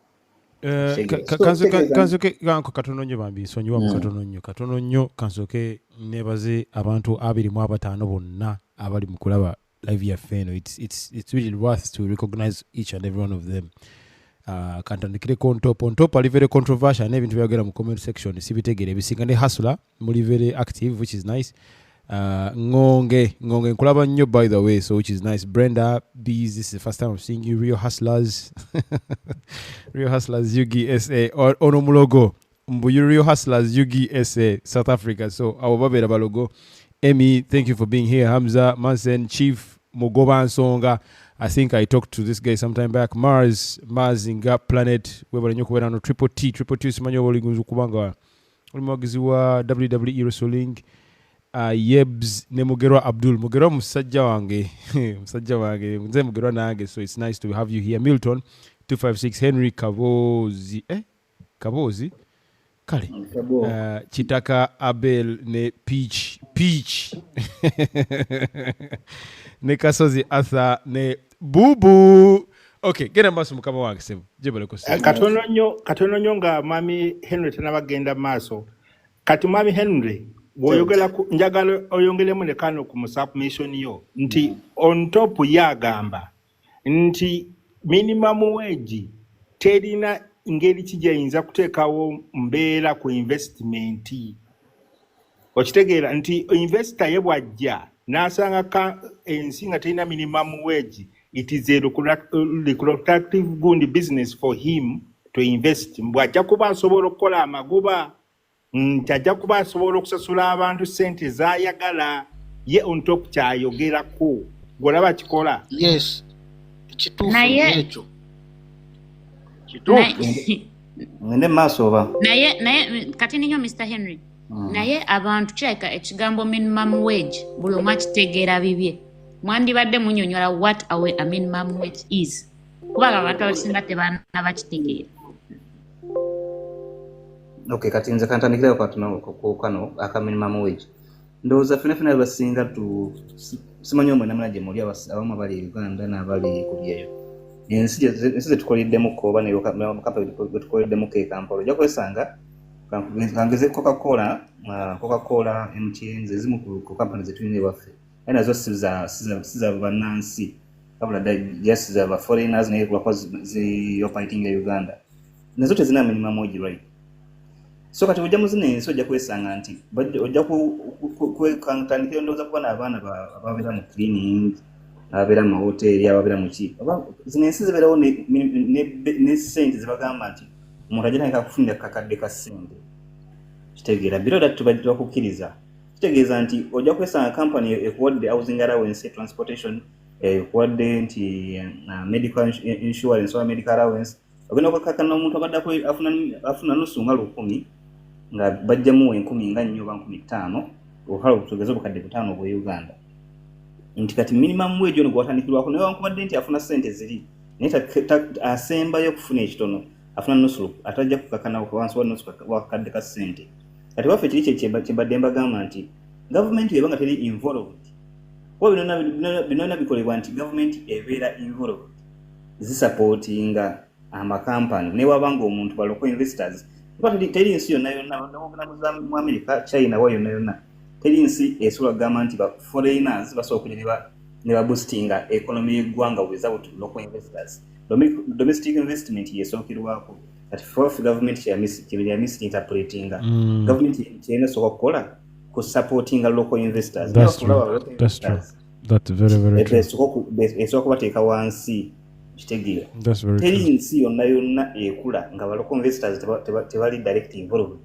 kansoke katono nnyo bambi nsonyiwamu katono nnyo kansoke nebaze abantu 25 bonna abali mu kulaba live yaffe eno it's really worth to recognize each and every one of them kantandikire on top ali very controversial n'ebintu byagera mu comment section sibitegere bisinga ne hustler muli very active which is nice ngonge nkulaba nnyo by the way so which is nice. Brenda Bees, this is the first time I'm seeing you. Real hustlers Yugi SA ono mulogo mbuyu Real hustlers Yugi SA South Africa so our babera balogo. Emmy, thank you for being here. Hamza Mansen, Chief Mogoba Nsonga, I think I talked to this guy sometime back. Mars Inga Planet webale nyo kubera no Triple T simanyo bolingunzu kubanga ulimuwagiziwa WWE Wrestling. Yebs ne Mugerwa Abdul Mugerwa musajja wange nze Mugerwa nange so it's nice to have you here. Milton 256 Henry Kabozi kale Chitaka Abel ne Peach ne Kasozi Arthur ne Bubu. Okay, genda maso mukama wange sebo jebale ko katono nnyo nga mami Henry tanabagenda maaso kati mami Henry bw'oyogera njagala oyongeremu ne kano ku submission yo nti on top yagamba nti minimum wage terina ngeri kijayinza kuteekawo mbeera ku investment okitegeera nti investor ye bw'ajja n'asanga ensi nga terina minimum wage it is a lucrative good business for him to invest bw'ajja kuba asobola okukola amagoba ajja kuba asobola okusasula abantu sente zaayagala ye on top kyayogerako golaba kikola yes kituufu ekyo ngende maaso oba naye kati ninyo Mr. Henry naye abantu kyeka ekigambo minimum wage buli omu akitegeera bibye mwandibadde munyonyola what a minimum wage is kuba abantu abasinga tebannabakitegeera. Okay, kati nze kantandikira kano aka minimum wage ndowooza fenafena basinga simanyi omwe namuna gye muli abamu abali Uganda n'abali kubyeyo ensi zetukoleddemu oba netukoleddemu Kampala ojja kwesanga kangeze Coca-Cola MTN zezimu ku kampani zetulina ewaffe aye nazo siza bannansi kabula just za foreigners naye kulwako operating e Uganda nazo tezina minimum wage right. So kati ojja muzina ensi ojja kwesanga nti ojja kwekantandikira ndowooza kuba n'abaana ababeera mu cleaning ababeera mu mahoteri ababeera mu ki zino ensi zibeerawo ne ssente zibagamba nti omuntu ajja naye kakufunira kakadde ka ssente kitegeera below that tubakukkiriza kitegeeza nti ojja kwesanga kampani ekuwadde housing allowance transportation ekuwadde nti medical insurance oba medical allowance ogenda okukakana omuntu abadde afuna nusu nga 10 nga bajjamu 10 nga nnyo ba 15 okhala okutugeza obukadde 5 obwa Uganda nti kati minimum wage ono gwatandikirwako naye wankubadde nti afuna ssente ziri naye asembayo okufuna ekitono afuna nusu atajja kukakana wansi wa nusu wakadde ka ssente kati waffe kiri kyebadde mbagamba nti gavumenti ebanga teri involved oba binona bikolebwa nti gavumenti ebeera involved zisupportinga amakampani ne wabanga omuntu baloko investors teri nsi yonna mu America China wa yonna teri nsi esobola kugamba nti ba foreigners basobola okujja ne baboostinga economy y'eggwanga without local investors. Domestic investment yesookerwako kati for government ya misinterpreting government kyena sobola kukola ku supporting local investors. That's true. That's very true. Esobola kubateeka wansi kitegeera teri nsi yonna ekula nga baloko investors tebali direct involved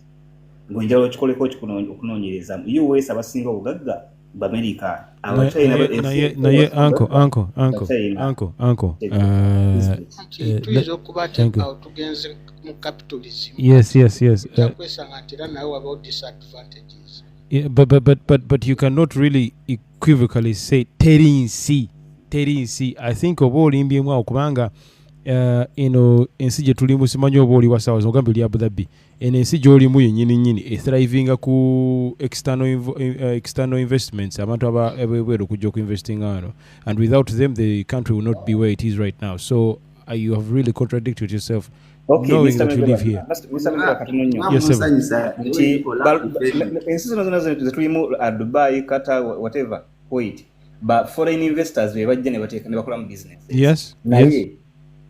ng'enjala okikoleko okunoonyereza US abasinga obugagga America naye uncle tuyinza okuba awo tugenze mu capitalism yes kwesanga nti era nawe waba disadvantages. Yeah, but you cannot really equivocally say terinsi. I think oba olimbyemu awo kubanga eno ensi gye tulimu simanyi oba oli wasawa ogambye oli Abu Dhabi eno ensi gy'olimu yennyini ethrivinga ku external investments abantu abebweru okujja okuinvestinga wano, and without them the country will not be where it is right now. So you have really contradicted yourself. Okay, knowing Mr. that you live here. Ensi zonna zetulimu Dubai, Qatar, whatever, wait. But foreign investors bajja ne bakola mu business. Yes. Naye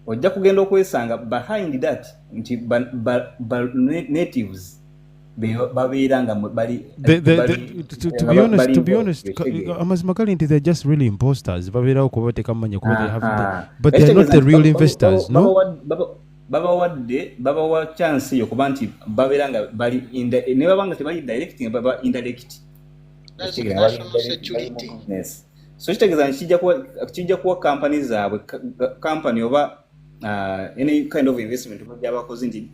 ojja kugenda okwesanga behind that nti natives babeeranga bali to be honest amazima gali nti they're just really imposters babeerawo kuba batekamanya kuba they have but they're not the real investors, no? babawa chance yo kuba nti babeeranga bali ne babanga tebali direct baba indirect. That's national security. Yes. So kitegeeza kijja kuwa company zaabwe company oba any kind of investment by'abakozi nti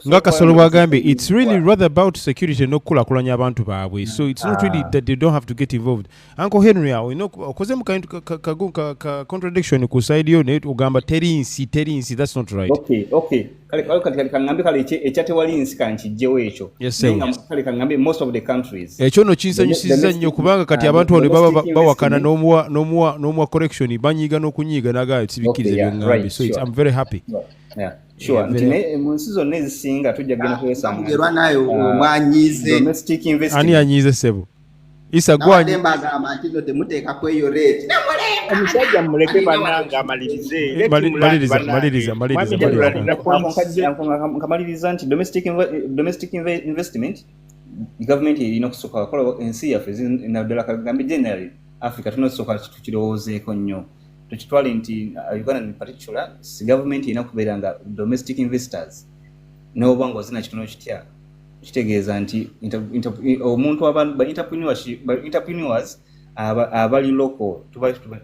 nga Kasolo bwagambye it's really rather about security n'okukulakulanya abantu baabwe, so it's not really that they don't have to get involved. Uncle Henry awo okozemu ka contradiction ku side yo ne ogamba terinsi that's not right. Okay kale kangambe kale ekyatewali nsi kankijjewo ekyo kale kangambe most of the countries ekyo no kinsanyusiza nnyo kubanga kati abantu bano baba bawakana n'omuwa correction banyiga n'okunyiga naga sibikiriza byongambe, so I'm very happy. Sure. Mu nsi zonna ezisinga tujja kugenda kwesanga mugerwa nayo mwanyize domestic investment. Ani anyize sebo Isa gwanyi mbagamba nti no temuteeka ku eyo rate omusajja muleke bananga amalirize nkamaliriza nti domestic investment government erina kusooka wakola ensi yaffe naddala kagambe generally Africa tunosooka tukirowoozeeko nnyo tukitwale nti Uganda in particular government erina kubeera nga domestic investors n'oba ng'ozina kitono kitya kitegeeza nti omuntu abantu entrepreneurs abali local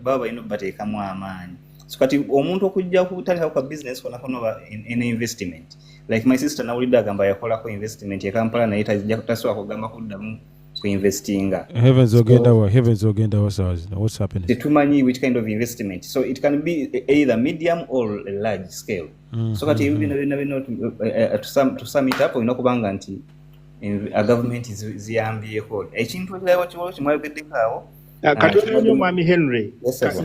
baba balina bateekamu amaanyi. So kati omuntu okujja kutandika kwa business konakonoba in investment like my sister nawulidde agamba yakolako investment ya Kampala naye tasobola kugamba kuddamu ku investinga. Heavens ogenda wa sawazi. What's happening? Tetumanyi which kind of investment, so it can be either medium or a large scale. So kati to sum it up olina kubanga nti a government ziyambyeko ekintu ekirabo kimwayogeddeko katono nnyo mwami Henry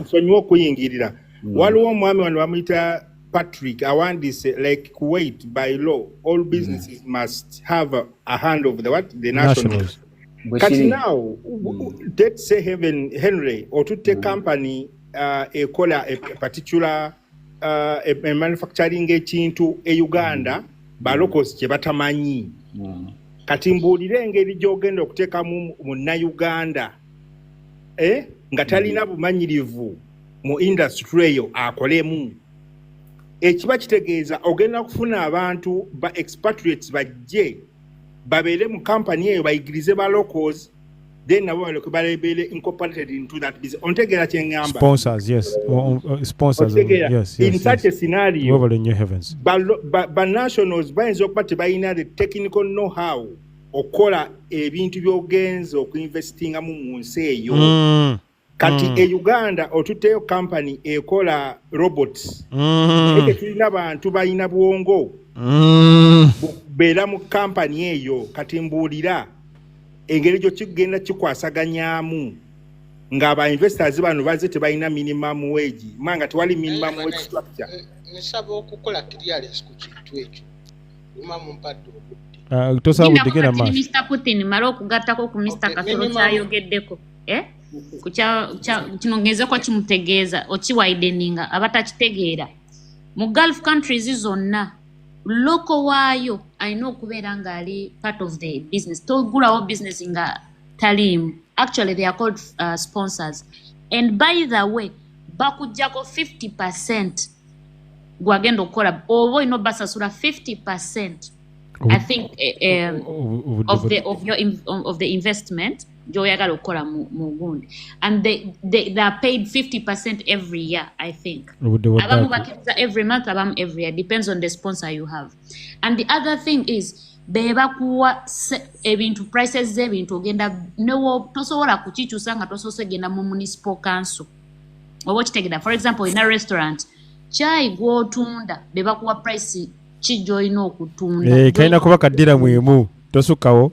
nsonyiwa okuyingirira waliwo omwami wano bamuyita Patrick awandise like Kuwait by law all businesses must have a hand of the nationals. Kati now let's say Henry or to take company ekola a particular a manufacturing ekintu e Uganda ba locals kye batamanyi kati mbuulire engeri gy'ogenda okuteekamu Munnayuganda nga talina bumanyirivu mu industry eyo akolemu ekiba kitegeeza ogenda kufuna abantu ba expatriates bajje babeere mu company eyo bayigirize ba locals then nabo baleke balebeere incorporated into that business. Ontegeera kye ngamba sponsors, yes, sponsors, yes, in such a scenario over in your heavens ba nationals bayinza okuba tebalina the technical know how okola ebintu by'ogenza okuinvestingamu mu nsi eyo kati e Uganda otuteyo company ekola robots eke tulina abantu balina bwongo beera mu company eyo kati mbuulira engeri gyo kigenda kikwasaganyaamu ng'aba investors bano bazze tebalina minimum wage manga tewali minimum wage structure. Nsaba okukola clearance ku kintu ekyo lumamu mpadde obudde tosabu tegera maaso Mr. Putin mara okugattako ku Mr. Kasolo kyayogeddeko kino ngeze kwa kimutegeeza okiwideninga abatakitegeera mu Gulf countries zonna local waayo alina okubeera nga ali part of the business togulawo business nga talimu. Actually they are called sponsors, and by the way bakujjako 50% gwagenda okukola oba olina basasula 50% I think of the investment gy'oyagala okukola mu gundi, and they are paid 50% every year. I think abamu bakkiriza every month, abamu every year, depends on the sponsor you have. And the other thing is bebakuwa ebintu prices z'ebintu ogenda tosobola kukikyusa nga tosoose genda mu municipal council oba okitegeda. For example, in a restaurant chai gw'otunda bebakuwa price ki gy'olina okutunda kalina kuba kaddira mwemu tosukkawo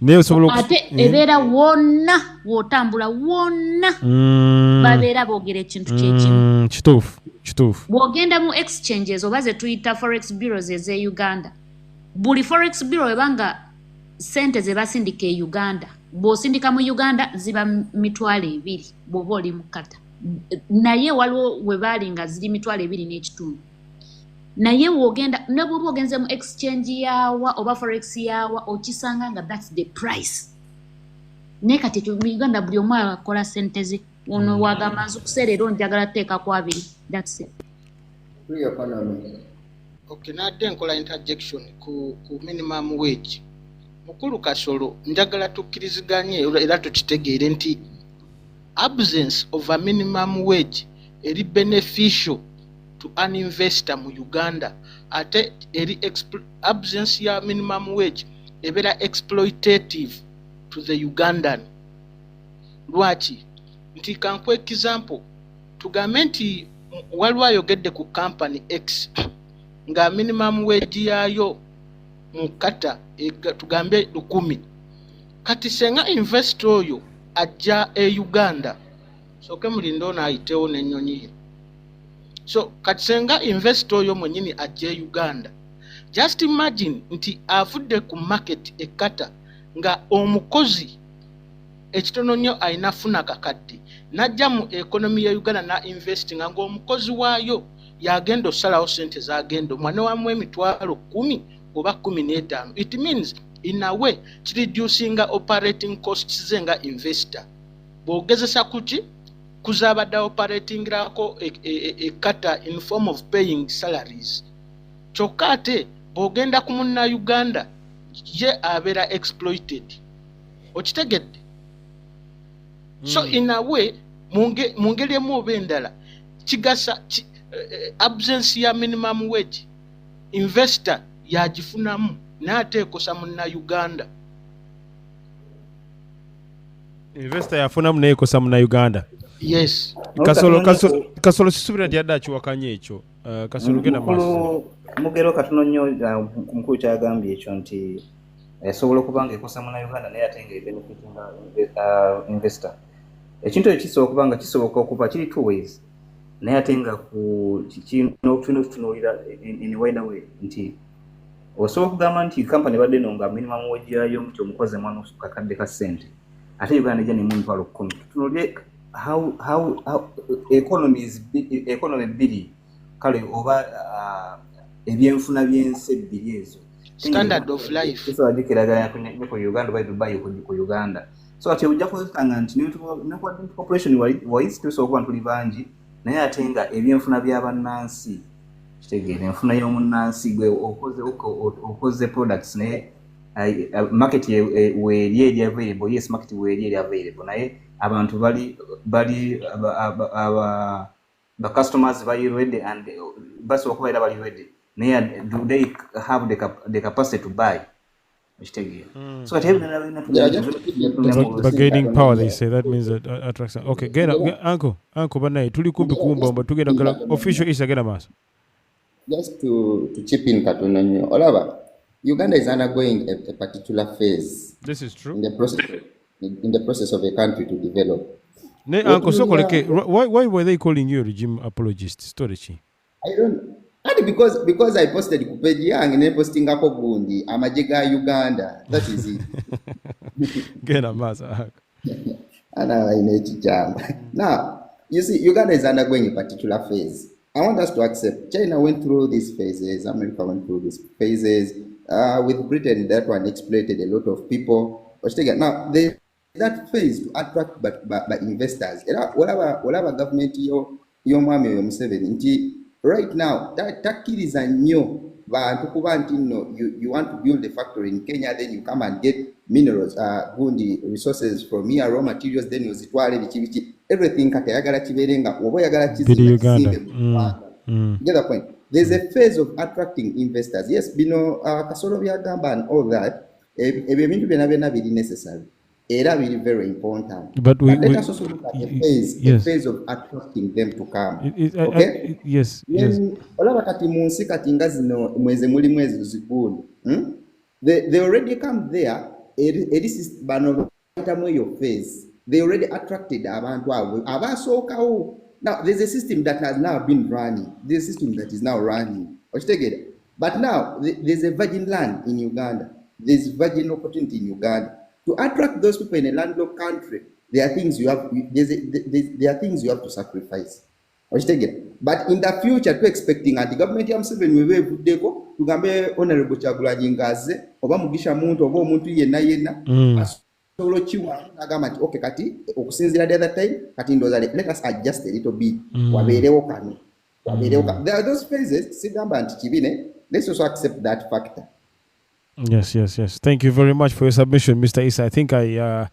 naye osobola ate ebeera wonna w'otambula wonna babeera boogera ekintu kyekimu. kituufu bw'ogenda mu exchanges oba ze tuyita forex bureaus ez'e Uganda, buli forex bureau ebanga sente ze basindika e Uganda, bw'osindika mu Uganda ziba 2,000 bw'oba oli mu kata, naye waliwo we baali nga ziri 2,2.5. naye wogenda ne bw'oba ogenze mu exchange yawa oba forex yawa okisanga nga that's the price. Naye kati mu Uganda buli omu akola sente ze, ono wagamba nze okuseera era njagala teekako 2, that's it. Okay, nadde nkola interjection ku minimum wage. Mukulu Kasolo, njagala tukkiriziganye era tukitegeere nti absence of a minimum wage eri beneficial to an investor mu Uganda, ate eri absence ya minimum wage ebera exploitative to the Ugandan. Lwaki? Nti kankwe example, tugambe nti waliwo ayogedde ku company X nga minimum wage yayo mukata tugambe 10. Kati senga investor oyo ajja e Uganda, soke mulindo na ayitewo n'ennyonyi ye. So kati senga investor oyo mwenyini ajja e Uganda, just imagine nti afudde ku market ekata nga omukozi ekitono nnyo ayinafuna kakadde, najja mu economy ya Uganda na investing nga omukozi waayo yagenda osalawo sente zagenda omwana wamu 10,000 oba 15. It means in a way reducing operating costs zenga investor. Bwogezesa kuki kuzabadde operating lako ekata in form of paying salaries. Kyokka ate bwogenda ku munna Uganda ye abeera exploited. Okitegedde? So in a way mu ngeri emu oba endala kigasa absence ya minimum wage investor yagifunamu n'ate ekosa munna Uganda. Investor yafunamu naye ekosa munna Uganda. Yes. Kasolo sisubira nti yadde akiwakanya ekyo. Kasolo genda maaso. Mugero katono nnyo ku mukulu kyagambye ekyo nti esobola okuba nga ekosa munna Uganda naye ate nga ebenefitinga investor. Ekintu ekisobola okuba nga kisoboka okuba kiri two ways. Naye ate nga tulina okutunuulira in a wider way nti osobola okugamba nti company badde no nga minimum wage yayo nti omukozi mwana kakadde ka ssente ate Uganda ejja nemu 10,000. Tutunuulire how economy bbiri kale oba ebyenfuna byensi ebbiri ezo standard of life kisobola gikiraganya ku Uganda oba Dubai ku Uganda. So ati ojja kwekanga nti population wise tusobola okuba tuli bangi naye ate nga ebyenfuna by'abannansi kitegeera enfuna y'omunnansi gwe okoze products naye market weeri eri available. Yes, market weeri eri available naye abantu bali the customers bali ready and basobola okuba era bali ready naye do they have the capacity to buy. So at bargaining power, they say. That means that attraction. Okay, get uncle banaye tuli kumbi kumbomba tugenda kala official is agenda mas. Just to chip in katono nyo olaba Uganda is undergoing a particular phase. This is true. In the process of a country to develop. Ne uncle sokoleke why were they calling you a regime apologist? Storage. I don't. And because I posted ku page yange ne posting ako gundi amajega Uganda. That is it. Gena masa. Ana inechi jamba. Now, you see Uganda is undergoing a particular phase. I want us to accept China went through these phases, America went through these phases. With Britain, that one exploited a lot of people. Now, that phase to attract by investors. Whatever government yo mwami yo Museveni. Right now, takkiriza nnyo bantu kuba nti nno you want to build a factory in Kenya, then you come and get minerals, gundi resources from here, raw materials, then ozitwale biki everything kati ayagala kibeere nga oba oyagala kizimbe kisimbe mu Uganda. Get the point? There's a phase of attracting investors. Yes, bino kasolo byagamba and all that, ebyo ebintu byonna biri necessary. Era really very important. But let us also look at the phase of attracting them to come. Okay? Yes. Olaba kati mu nsi kati nga zino mweze mulimu ezo zigundi. They already come there. Bano bayitamu eyo phase. They already attracted abantu abo abasookawo. Now there's a system that has now been running. There's a system that is now running. But now there's a virgin land in Uganda. There's virgin opportunity in Uganda. To attract those people in a landlocked country, there are things you have. There are things you have to sacrifice. But in the future, to expecting at the government we will deko tugambe honorable Kyagulanyi Ngaze oba Mugisha Muntu oba omuntu yenna asolo chiwa agamba nti okay kati okusinzira the other time kati ndoza let us adjust a little bit waberewo kano waberewo. There are those phases sigamba nti kibine. Let's also accept that factor. Yes. Thank you very much for your submission, Mr. Issa. I think I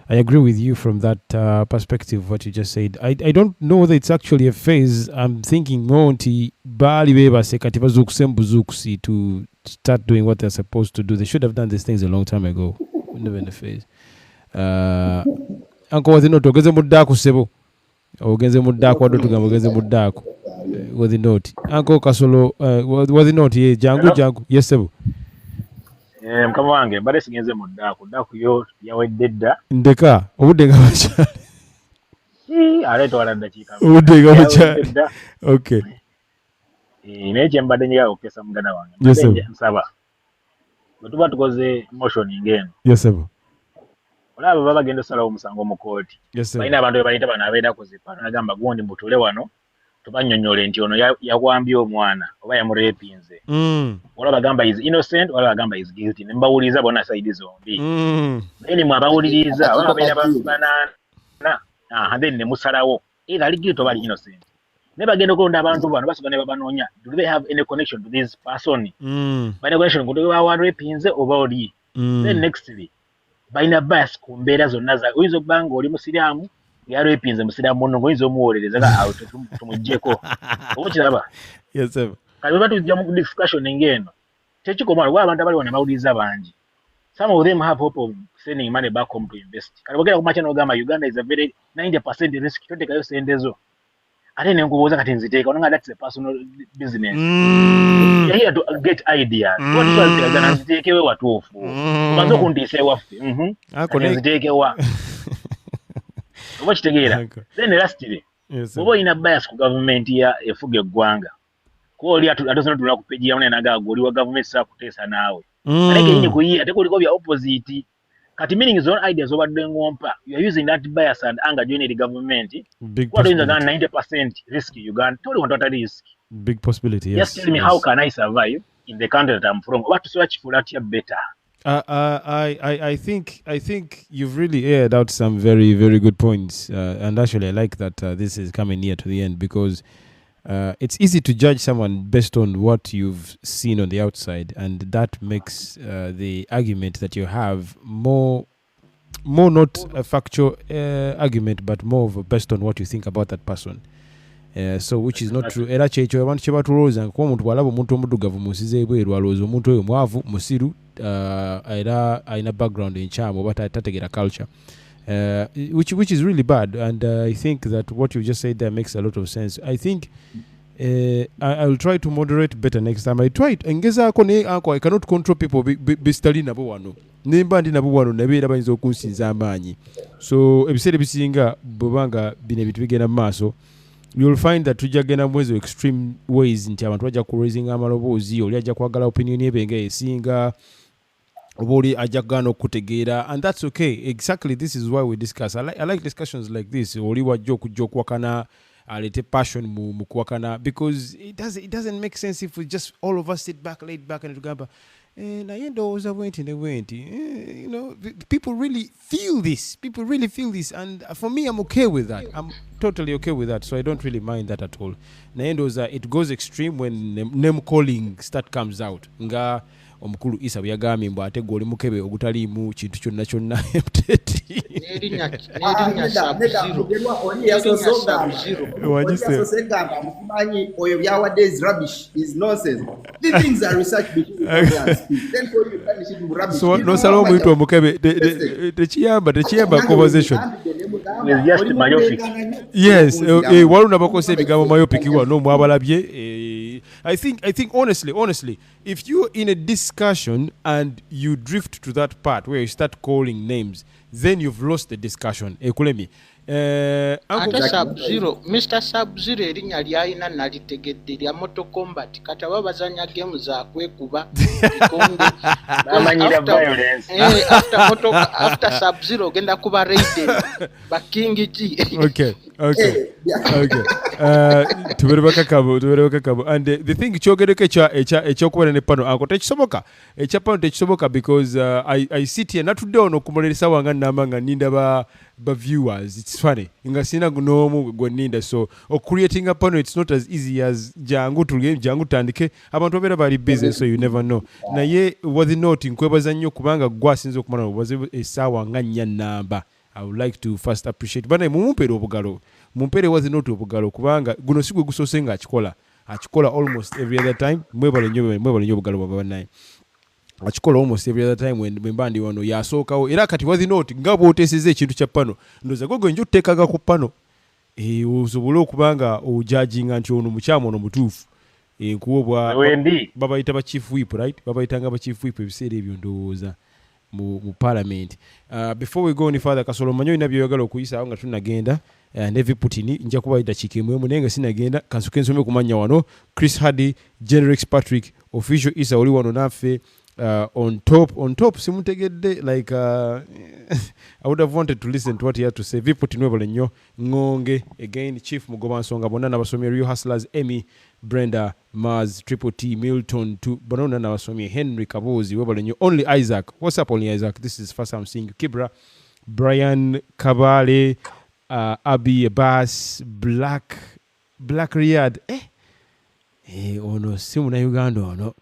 agree with you from that perspective, what you just said. I don't know whether it's actually a phase. I'm thinking more to start doing what they're supposed to do. They should have done these things a long time ago. Never in the phase. Uncle was not ogeze mudaku sebo. Ogeze mudaku wado tugamba ogeze mudaku. Was it not? Uncle Kasolo was it not? Jangu. Yes, sebo. Mukama wange mbadde sigenze mu ddaku yo yawedde dda ndeka obudde nga bakyali aleeta wala ddakiika obudde nga bakyali okay naye kye mbadde njagala okukesa muganda wange mbadde nsaba bwe tuba tukoze motion ng'eno olaba baba bagenda osalawo omusango mu kooti balina abantu be bayita bano abeera kuzipa nagamba gundi mbutule wano tubanyonyole nti ono yakwambye omwana oba yamurepinze wala bagamba is innocent wala bagamba is guilty ne mbawuliriza bona side zombi then mwabawuliriza wala babeera banana then ne musalawo either ali guilty oba ali innocent ne bagenda okulonda abantu bano basobola ne babanoonya do they have any connection to this person balina connection kutoke bawarepinze oba oli then nextly balina bias ku mbeera zonna oyinza okuba nga oli musiraamu yaro epinze musiramu munno ngoyinza omuwolereza nga tumuggyeko oba kiraba kati bwe batujja mu discussion ng'eno tekikoma lwa abantu abali wano bawuliriza bangi. Some of them have hope of sending money back home to invest. Kati bwogera ku makya n'ogamba Uganda is a very 90% risk, totekayo sente zo ate ne nkubuuza kati nziteeka onanga that's a personal business. You're here to get ideas. What is it nziteekewe watuufu omaze okuntiisa ewaffe nziteekewa oba kitegeera. Then lastly oba olina bias ku gavumenti ya efuga eggwanga kuba oli atosana tula ku peji yamu nenagaaga oli wa gavumenti saakuteesa naawe ate kenyini kuyiye ate kuliko bya opposite kati meaning zone ideas obadde ngompa you are using that bias and anger joining the government what is the 90% risk Uganda totally want to risk big possibility. Yes, just tell me how can I survive in the country that I'm from what to search for that here better. I think you've really aired out some very, very good points, and actually I like that this is coming near to the end because it's easy to judge someone based on what you've seen on the outside, and that makes the argument that you have more not a factual argument, but more of based on what you think about that person. So which is not true. Era checho abantu chebatulooza ko omuntu walaba omuntu omuddugavu musize ebweru alooza omuntu oyo mwavu musiru era aina background in chamo but tategera culture which is really bad, and I think that what you just said there makes a lot of sense. I think I'll try to moderate better next time. I tried engezaako ne I cannot control people bistali nabo wano nemba ndi nabo wano nabeera bayinza okunsinza amaanyi, so ebiseera bisinga bwebanga bino ebintu bigenda mu maaso you'll find that tujja genda mwezi extreme ways nti abantu bajja ku raising amaloboozi oli ajja kwagala opinion ebenga esinga oba oli ajja kugaana okutegeera, and that's okay. Exactly, this is why we discuss. I like discussions like this. Oli wajja okujja okuwakana alete passion mu kuwakana because it doesn't make sense if we just all of us sit back laid back and tugamba naye ndowooza bwenti ne bwenti. You know, people really feel this. People really feel this, and for me, I'm okay with that. I'm totally okay with that, so I don't really mind that at all. Naye ndowooza it goes extreme when name calling start comes out. Nga omukulu Isa byagambye mbu ate goli mukebe ogutaliimu kintu kyonna kyonna empty. Oyo byawadde is rubbish, is nonsense. These things are research between and speak. Then for you punish it with rubbish. So no salo omuyitwa omukebe tekiyamba conversation. It's just myopic. Yes, waluna bakoze ebigambo myopic wano mwabalabye. I think honestly, if you're in a discussion and you drift to that part where you start calling names, then you've lost the discussion. Ekulemi. Mr. Sub-Zero erinnya lyalina nalitegedde lya Mortal Kombat kati aba bazanya game za kwekuba after Sub-Zero ogenda kuba Raiden ba King G. Okay. Tubereka kabo. And the thing kyogereko ekyokubeera ne pano ako tekisoboka. Ekyapano tekisoboka because I sit here natudde ono kumulelesa wanga namba nga ninda ba viewers. It's funny. Nga sina gunomu gwe ninda, so creating a pano it's not as easy as jangu tandike abantu babera bali busy, so you never know. Naye was not nkwebaza nnyo kubanga gwasinza okumana was esawa nga nnya namba. I would like to first appreciate bana mumumpere obugalo. Mumpere was not obugalo kubanga guno sigwe gusosenga akikola almost every other time. Mwebale nnyo obugalo baba naye. Akikola almost every other time when mbandi wano yasookawo era kati was not ngabo oteseze ekintu kya pano ndoza gogo njo tekaga ku pano osobole okubanga ojudging nti ono mukyamu ono mutuufu nkuwobwa babayita ba chief whip, right? Babayitanga ba chief whip ebiseera ebyo ndowooza mu parliament. Before we go any further, Kasolo manyo ina byogalo okuyisa nga tunagenda Nevi Putini nja kubayita chikemwe munenga sinagenda kansuke nsome kumanya wano Chris Hardy, Generix Patrick, official Isa oli wano nafe. On top simutegedde like I would have wanted to listen to what he had to say. Viputinwe bole nnyo ngonge again Chief Mugoba Nsonga bonna nabasomye Real Hustlers, Emmy, Brenda, Mars, Triple T, Milton to bonna nabasomye Henry Kabozi webole nnyo. Only Isaac, what's up Only Isaac? This is first time seeing you. Kibra, Brian Kabale, Abi Abbas, Black Riyad ono simu na Uganda ono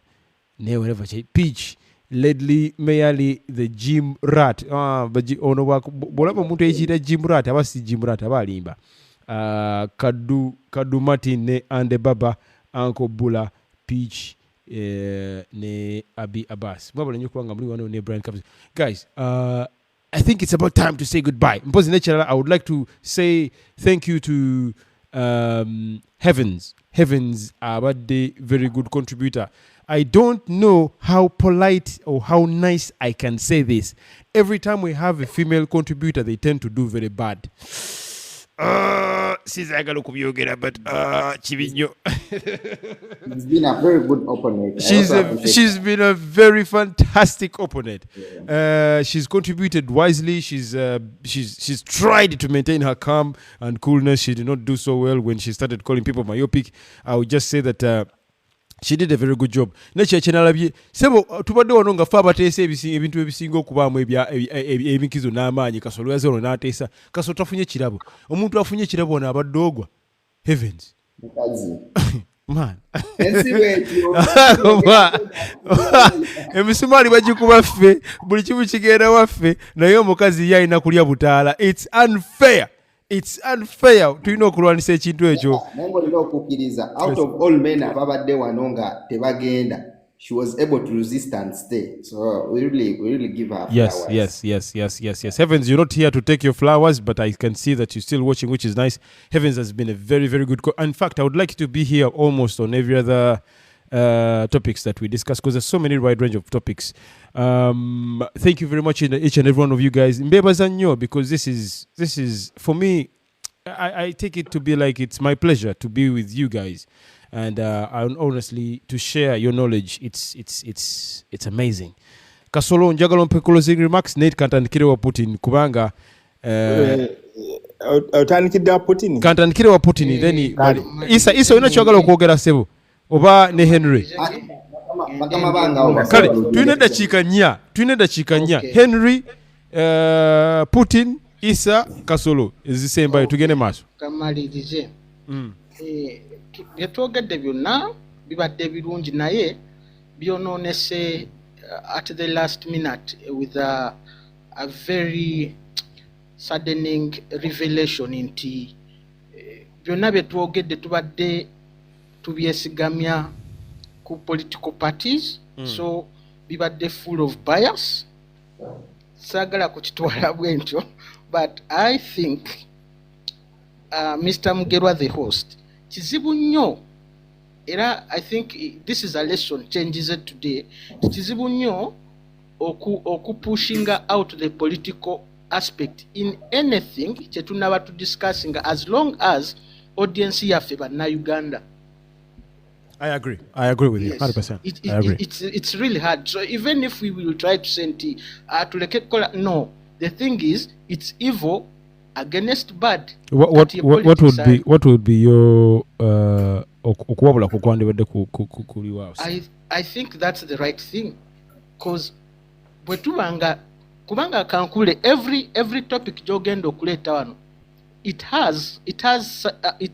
whatever Peach, Ledley Mayali, the gym rat. Ono bolaba muntu ekita gym rat abasi gym rat abalimba. Kadu Martin ne Ande Baba, Uncle Bula, Peach ne Abi Abbas. Mwabale nyo kwanga muli wano ne Brian Caps. Guys, I think it's about time to say goodbye. Mpozi natural, I would like to say thank you to Heavens, abadde very good contributor. I don't know how polite or how nice I can say this. Every time we have a female contributor, they tend to do very bad. She's but Chibinyo. She's been a very good opponent. She's been a very fantastic opponent. Yeah. She's contributed wisely. She's tried to maintain her calm and coolness. She did not do so well when she started calling people myopic. I would just say that she did a very good job. Nature chenalabye sebo tubadde wano nga fa bateese ebintu ebisinga okubaamu ebinkizo n'amaanyi Kasolo yazero n'ateesa Kasolo tafunye kirabo omuntu afunye kirabo n'abadde ogwa Heavens man emisumaali bagikuba ffe buli kimu kigenda waffe naye omukazi ye alina kulya butaala. It's unfair tulina okulwanisa ekintu ekyo. Out of all men ababadde wano nga tebagenda, she was able to resist and stay, so we really give her flowers. Yes. Heavens, you're not here to take your flowers, but I can see that you're still watching, which is nice. Heavens has been a very, very good in fact, I would like you to be here almost on every other topics that we discuss, because there's so many wide range of topics. Thank you very much each and every one of you guys. Mbebaza nnyo, because this is for me, I take it to be like it's my pleasure to be with you guys, and honestly to share your knowledge. It's amazing. Kasolo njagala mpe closing remarks Nate kantandikire wa Putin kubanga otandikidde wa Putin kantandikire wa Putin then Isa ina kyogala okwogera sebo oba ne Henry bakama banga kale tulina dakiika nnya Henry Putin Isa Kasolo ezisembayo tugende maaso kamalirize byetwogedde byonna bibadde birungi naye byonoonese at the last minute with a very saddening revelation nti byonna byetwogedde tubadde tubyesigamya ku political parties so bibadde full of bias saagala kukitwala bwentyo but I think Mr. Mugerwa the host kizibu nnyo era I think this is a lesson changes it today kizibu nnyo okupushinga out the political aspect in anything kyetunaba to discussing as long as audience yaffe bannayuganda. I agree with you 100%. I agree. It's really hard. So even if we will try to send no, the thing is it's evil against bad. What would be your okuwabula kukwandibadde kuliwa? I think that's the right thing because kubanga kankule every topic jogenda okuleta wano it has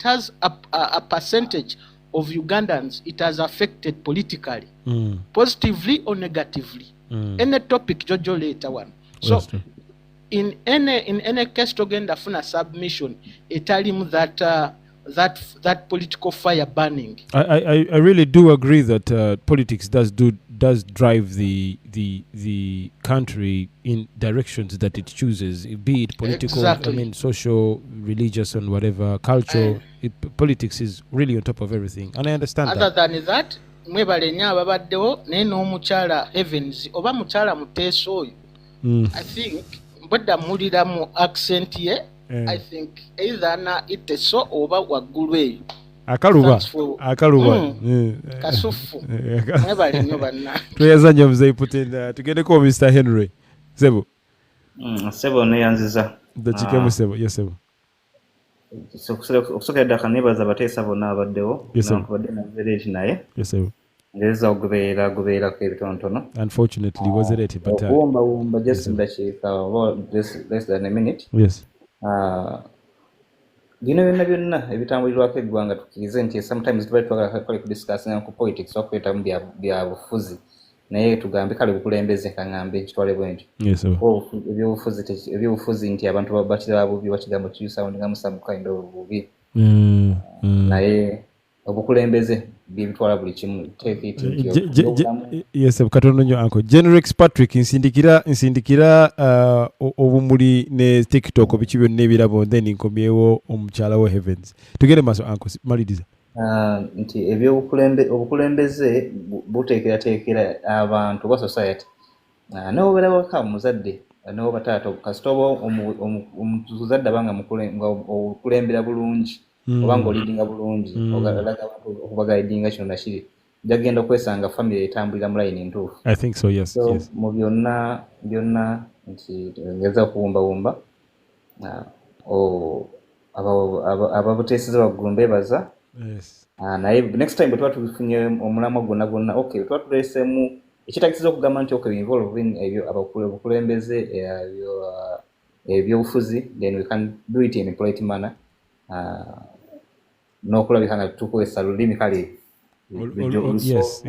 a percentage of Ugandans it has affected politically positively or negatively any topic jojo later one so in any case togenda funa submission etalimu that political fire burning. I really do agree that politics does drive the country in directions that it chooses, be it political, exactly. I mean social, religious and whatever, culture. Politics is really on top of everything and I understand other than that mwebale nya ababaddewo naye n'omukyala Heavens oba mukyala muteeso oyo I think mbadda mulira mu accent ye I think either na iteso oba waggulu eyo akaluba kasufu mwebale nnyo banna tuyazanya muzei Putin tugendeko Mr. Henry Sebo neyanziza dakikemu Sebo yes Sebo okusookedde akanebaza bateesa bonna abaddewo nankubadde nazereeti naye ngereza ogubeerako ebitonotono unfortunately wasn't but okuwumbawumba just ndakiika less than a minute bino byonna ebitambulirwako eggwanga tukkirize nti sometimes tuba twagala kudiscussinga ku politics okwetamu bya bufuzi naye tugambe kale bukulembeze kaŋŋambe kitwale bwentyo ebyobufuzi nti abantu bakira bubi bakigambo kisoundingamu some kind of bubi naye obukulembeze bibitwala buli kimu yes katono nnyo anko Generex Patrick nsindikira obumuli ne TikTok biki byonna ebirabo then nkomyewo omukyala wa Heavens tugende maaso anko maliriza nti obukulembeze buteekerateekera abantu ba society n'obeera waka muzadde n'oba taata kasita oba omuzadde abanga okulembera bulungi oba ng'olidinga bulungi okubagaidinga kino nakiri jagenda okwesanga family etambulira mu line entuufu. I think so, yes. So yes. Mu byonna nti ngeza kuwumbawumba ababuteeseza baggulu mbeebaza. Yes. Naye next time bwe tuba tufunye omulamwa gwonna okay bwe tuba tuleesemu ekitakiza okugamba nti okay involve in ebyo abakulembeze ebyobufuzi then we can do it in a polite manner. N'okulabika nga tukozesa lulimi kale yes.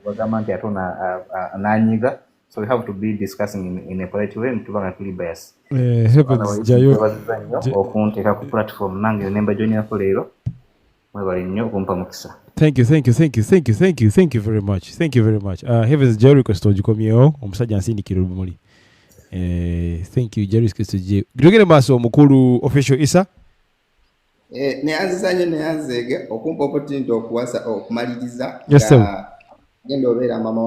bagamba nti ate n'anyiga, so we have to be discussing in a polite way ntubanga tuli bias. Okunteeka ku platform nange nemba joinako leero mwebale nnyo okumpa mukisa. Thank you very much. Heavens Jerry Costo gikomyewo omusajja nsindikira olumuli. Thank you Jerry Costo je. Gitogere maaso omukulu official Isa. Neyanzege okumpa opportunity okuwasa okumaliriza. Yes sir. Genda obeera mama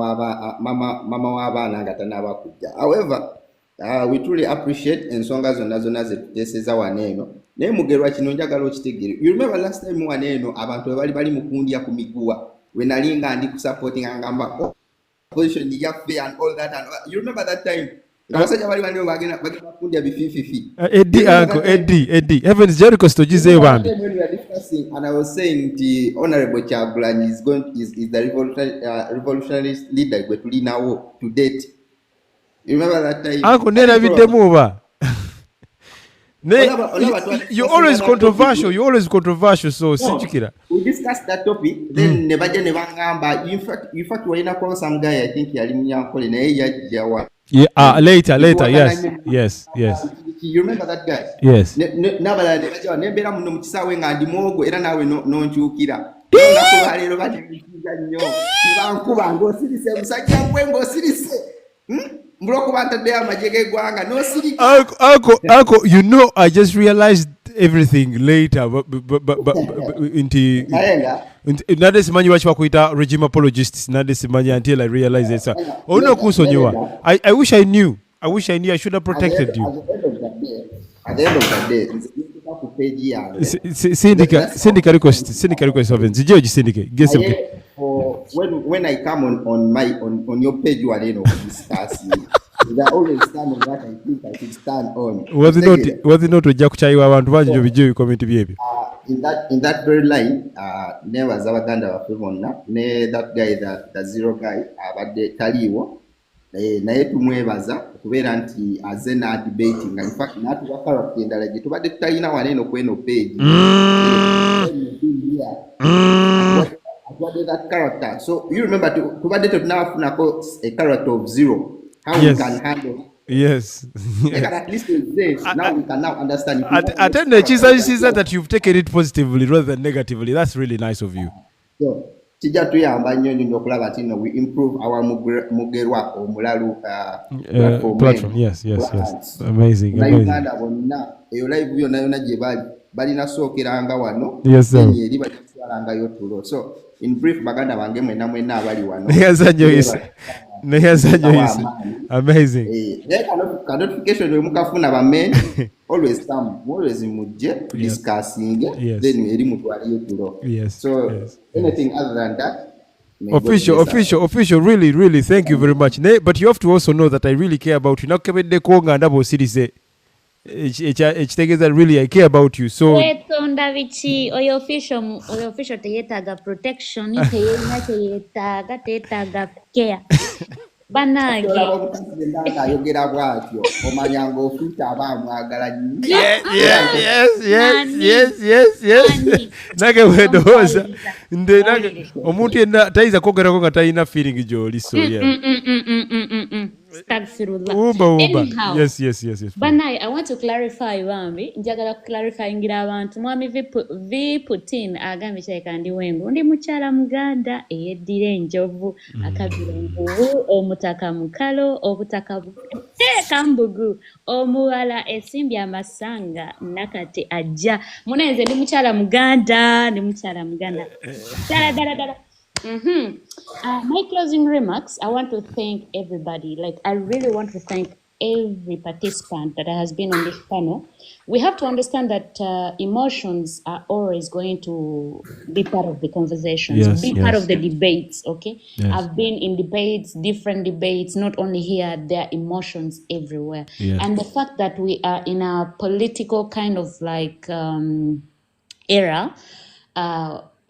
w'abaana nga tanaba kujja. However, we truly appreciate ensonga zonna zetuteeseza wano eno. Naye mugerwa kino njagala okitegere. You remember last time wano eno abantu bali mukundya ku miguwa. We nalinga ndi ku supporting angamba position yaffe and all that. And you remember that time Ngabasajja bali bali bagenda kundya bifififi. Eddie, uncle, Eddie. Heavens, Jericho stogize bambi. When we are discussing, and I was saying the Honorable Chagulanyi is the revolutionary leader to date. You remember that time? Uncle, nerabidemu oba. You're always controversial. You're always controversial. So, sinjukira. We discussed that topic. Then nebaje nebangamba. In fact, we call some guy. I think yali munyankole naye yajja wa. Yeah. Later. Yes. You remember that guy? Yes. Nabala nebaje nembera muno mu kisaawe nga ndi muwogo era nawe nonkyukira. Nga lero batekiza nnyo. Kibankuba ng'osirise musajja gwe ng'osirise. Uncle, you know, I just realized everything later, but into not this man you watch regime apologists, not this man until I realized it. Oh no, Kusonyiwa. I wish I knew. I should have protected you. At the end of the day, Syndicate request of George Syndicate. Guess when I come on your page, you are discuss. I always stand on what I think I should stand on. Was it not to Jack Chaiwa and Vanjo Viju community behavior? In that very line, never Zawaganda that guy, the zero guy, but the Taliwo. Naye tumwebaza kubeera nti azena debating in fact natuba endala gye tubadde tutalina waneeno kweno page atwadde that character. So you remember tubadde tetunafunako a character of zero, how we can handle. Yes. At least now we can now understand. Attend the cheese that you've taken it positively rather than negatively. That's really nice of you. So, kijja tuyamba nnyo nnyo okulaba nti we improve our mugerwa omulalu platform. Yes. Amazing. Uganda bonna eyo live yonna gye balina sookeranga wano eri bakitwalangayo tulo. So in brief baganda bange mwenna abali wano amazing. Ka notification we mukafuna bamen always mujje discussing then eri mutwaliyo tulo. So anything other than that, official, really thank you very much. But you have to also know that I really care about you. Nakebedde konga ndabo sirise ekitegeeza really I care about you. So wetonda bichi oyo official teyetaaga protection, teyetaaga care. Banage ayogera bwatyo omanya ng'ofiita abamwagala nnyo. Yes. Nage wedowooza nde nage omuntu yenna tayinza kwogerako nga talina feeling gy'oli. So Anyhow, yes. Banai, I want to clarify Wambi. Njagala clarifyingira abantu. Mwami V Putin agambye kyekandi wengu. Ndi mukyala Muganda eyeddira enjovu akabira envubu omutaka mukalo obutaka kambugu omuwala esimbye amasanga nakati ajja. Munenze ndi mukyala Muganda. Dala. My closing remarks, I want to thank everybody. I really want to thank every participant that has been on this panel. We have to understand that emotions are always going to be part of the conversations, part of the debates, okay? Yes. I've been in debates, different debates, not only here, there are emotions everywhere. Yes. And the fact that we are in a political kind of era,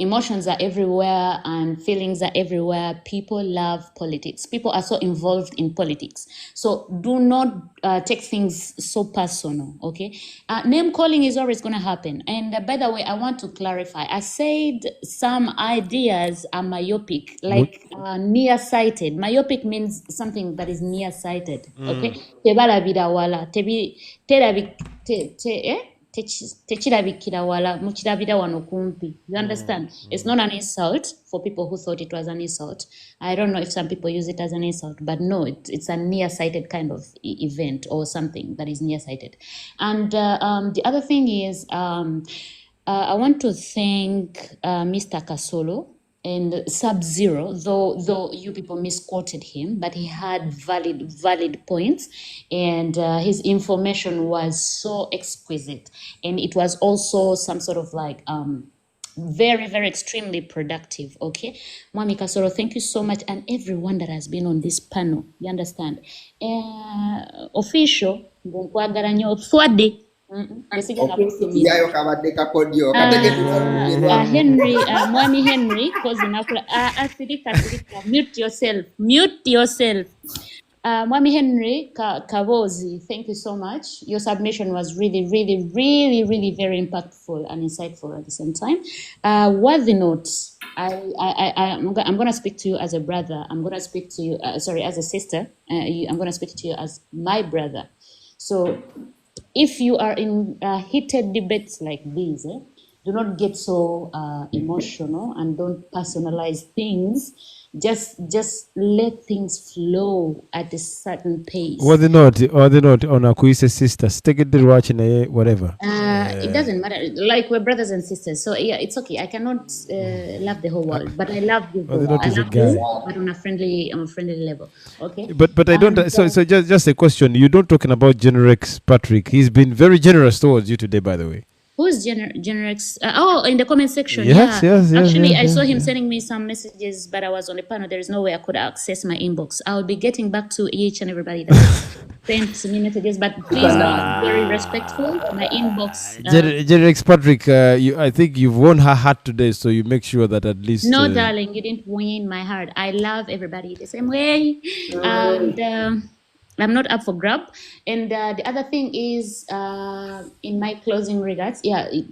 emotions are everywhere and feelings are everywhere. People love politics. People are so involved in politics. So do not take things so personal, okay? Name calling is always going to happen. And by the way, I want to clarify. I said some ideas are myopic, nearsighted. Myopic means something that is nearsighted, okay? Tebalabira wala, techirabikira wala mukirabira wano kumpi. You understand? It's not an insult for people who thought it was an insult. I don't know if some people use it as an insult, but no, it's a nearsighted kind of event or something that is nearsighted. And the other thing is I want to thank Mr. Kasolo and Sub-Zero, though you people misquoted him, but he had valid points, and his information was so exquisite, and it was also some sort of very, very extremely productive. Okay, Mwami Kasoro, thank you so much, and everyone that has been on this panel. You understand? Official, nkwagala nnyo Swade. okusiyayo kabadde kakodyo kategeeza Henry, Mwami Henry, cause nakula asirika mute yourself. Mwami Henry Kabozi, thank you so much. Your submission was really, really, really, really very impactful and insightful at the same time. Worthy notes. I'm going to speak to you as a brother. I'm going to speak to you, as a sister. I'm going to speak to you as my brother. So if you are in heated debates like these, do not get so emotional and don't personalize things. Just let things flow at a certain pace. Or they not on a kuise sisters. Take it to watching whatever. It doesn't matter. Like we're brothers and sisters. So yeah, it's okay. I cannot love the whole world, but I love you. I love you, but on a friendly level. Okay. But I don't. So just a question. You don't talking about Generex Patrick. He's been very generous towards you today, by the way. Who's Generex? In the comment section. Yes. Actually, I saw him sending me some messages, but I was on the panel. There is no way I could access my inbox. I'll be getting back to each and everybody that sent me messages, but please don't be very respectful. My inbox. Generex Patrick, I think you've won her heart today, so you make sure that at least. No, darling, you didn't win my heart. I love everybody the same way, and. I'm not up for grab. And the other thing is, in my closing regards, I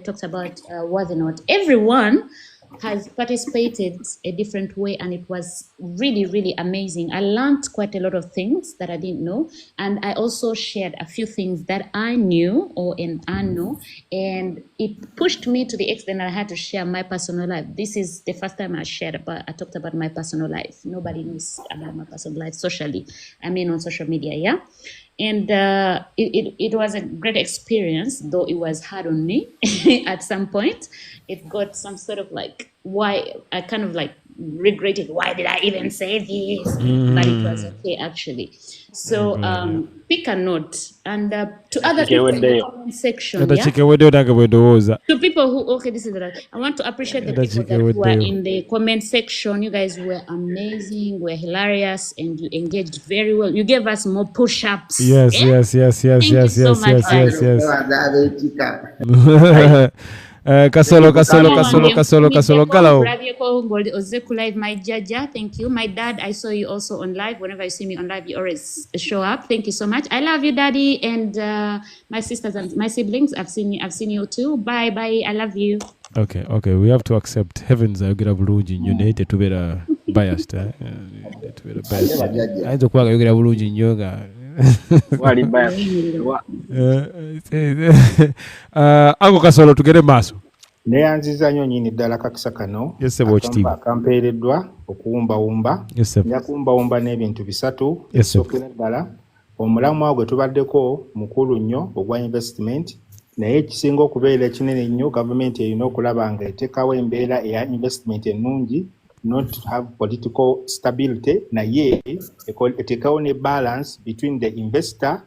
talked about worthy not. Everyone has participated a different way, and it was really, really amazing. I learned quite a lot of things that I didn't know, and I also shared a few things that I knew or unknow, and it pushed me to the extent that I had to share my personal life. This is the first time I talked about my personal life. Nobody knows about my personal life socially. I mean, on social media, yeah. And it was a great experience, though it was hard on me at some point. It got some sort of like, why I kind of like regretted, why did I even say this? But it was okay, actually. So pick a note. And to other people in the comment section, to people who, this is the I want to appreciate the people that were in the comment section. You guys were amazing, were hilarious, and you engaged very well. You gave us more push-ups. Yes. Thank you so much, Kasolo Galao. My Jaja, thank you. My dad, I saw you also on live. Whenever you see me on live, you always show up. Thank you so much. I love you, Daddy, and my sisters and my siblings. I've seen you too. Bye. I love you. Okay. We have to accept heavens ayogera bulungi nnyo naye tetubeera biased. Ayinza okuba ayogera bulungi nnyo nga Ango Kasolo tugere maaso. Neyanziza nnyo nnyini ddala kakisa kano akampeereddwa okuwumbawumba. Nja kuwumbawumba n'ebintu bisatu. Ekisookera ddala omulamwa gwe tubaddeko mukulu nnyo ogwa investment, naye ekisinga okubeera ekinene nnyo gavumenti erina okulaba nga eteekawo embeera eya investment ennungi, not to have political stability, naye eteekawo ne balance between the investor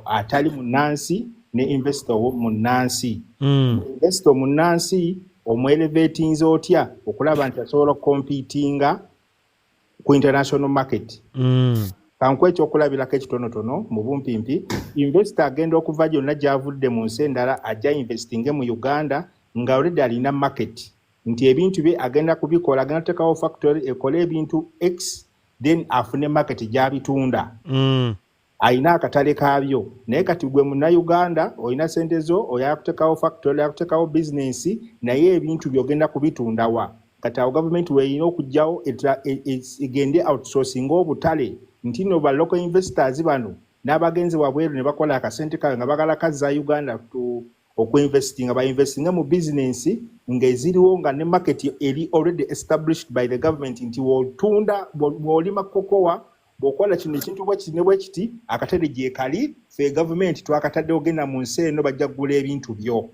atali munnansi ne investor munnansi. Investor munnansi omwelevatinze otya okulaba nti asobola okompitinga ku international market. Kankwe ekyokulabirako ekitonotono mu bumpimpi, investor agenda okuva gyonna gy'avudde mu nsi endala ajja investinge mu Uganda nga already alina market, nti ebintu bye agenda kubikola, agenda kuteekawo factory ekola ebintu X, then afune market gy'abitunda. Alina akatale kaabyo. Naye kati gwe munnayuganda olina sente zo, oyala kuteekawo factory, oyala kuteekawo business, naye ebintu by'ogenda kubitundawa. Kati awo gavumenti weerina okugyawo egende outsourcing obutale, nti no ba local investors bano n'abagenzi wabweru ne bakola akasente kaabwe nga bagala kazza Uganda okuinvestinga, bainvestinga mu business ng'eziriwo nga ne market eri already established by the government, nti w'otunda bw'olima kokowa bw'okola kino ekintu bwe kiti akatale gyekali fe government twakatadde ogenda mu nsi eno bajja kugula ebintu byo.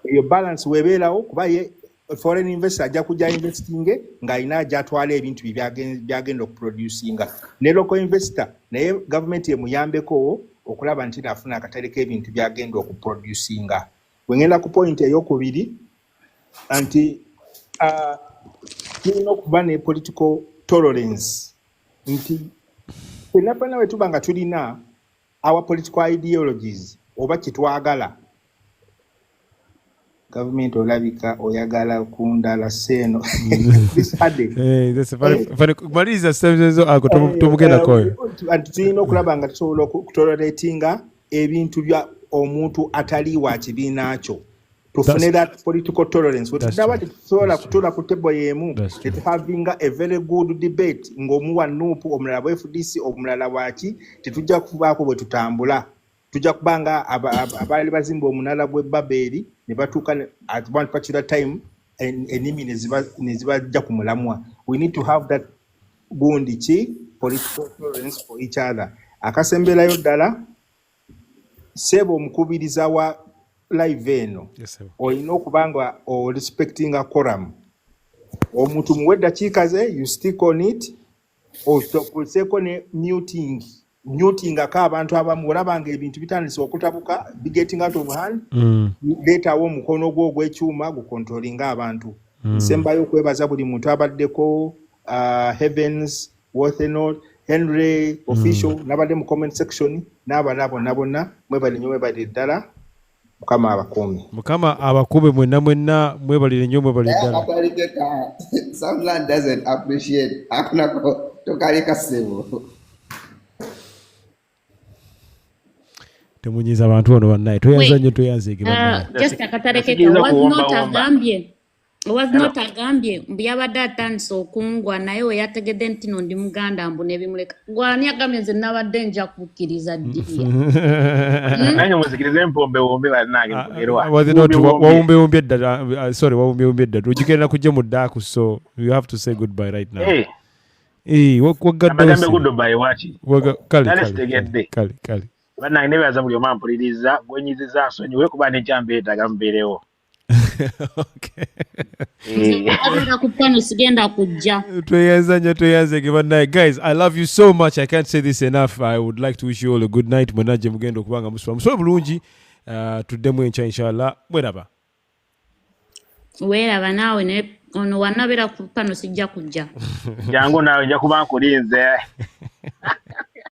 Eyo balance webeerawo kuba ye foreign investor ajja kujja investinge ng'alina gy'atwala ebintu byagenda okuproducinga. Ne local investor naye government emuyambeko okulaba nti nafuna akatale k'ebintu byagenda okuproducinga. Wengenda ku point ey'okubiri anti tulina okuba ne political tolerance nti fenna we tuba nga tulina our political ideologies oba kitwagala government olabika oyagala kundala seno this ade that's funny maliza stezo ako tumugenda koyo anti tulina okulaba nga tusobola okutoleratinga ebintu bya omuntu atali wa kibiina kyo tufune that political tolerance wetudaba tusobola kutula ku table yemu having a very good debate ng'omuwa nupu omulala wa FDC omulala waki tetujja kubaako bwe tutambula tujja kubanga abali bazimba omunala bwe Babeli ne batuuka at one particular time enimi ne zibajja ku mulamwa. We need to have that gundi ki political tolerance for each other. Akasemberayo ddala sebo omukubiriza wa live eno olina okubanga respecting a quorum. Omuntu muwe eddakiika ze you stick on it oseko ne muting aka abantu abamu olabanga ebintu bitandise okutabuka getting out of hand leetawo omukono gwo ogw'ekyuma gukontrolinga abantu. Nsembayo okwebaza buli muntu abaddeko Heavens, Worthenot, Henry, Official n'abadde mu comment section n'abalala bonna mwebalire nnyo mwebalire ddala Mukama abakuumi. Mukama abakuube mwenna mwebalire nnyo mwebalire ddala. Someone doesn't appreciate akunako tokaleka sebo. Temunyiza abantu bano bannaye tweyanza nnyo tweyanzeege bannaye. Just akatalekeka was not agambye mbiyabadde atandise okungwa naye we yategedde nti no ndi Muganda mbu nebimuleka gwani agambye nze nabadde nja kukkiriza ddiya nange muzikirize empombe wombe banange mpogerwa wawumbewombye eddala sorry wawumbewombye eddala ogigenda kujja mu ddaaku so you have to say goodbye right now. Wagambe goodbye waki kale banange nebaza buli omu ampuliriza gwenyiziza nsonyiwe kuba nekyambeetaaga mubeerewo. Okay. Guys, I love you so much. I can't say this enough. I would like to wish you all a good night. Mwenaje mugendo kubanga muswa bulungi tudemu encha inshallah. Mweraba nawe ne ono wanabera ku pano sijja kujja jangu nawe nja kuba nkulinze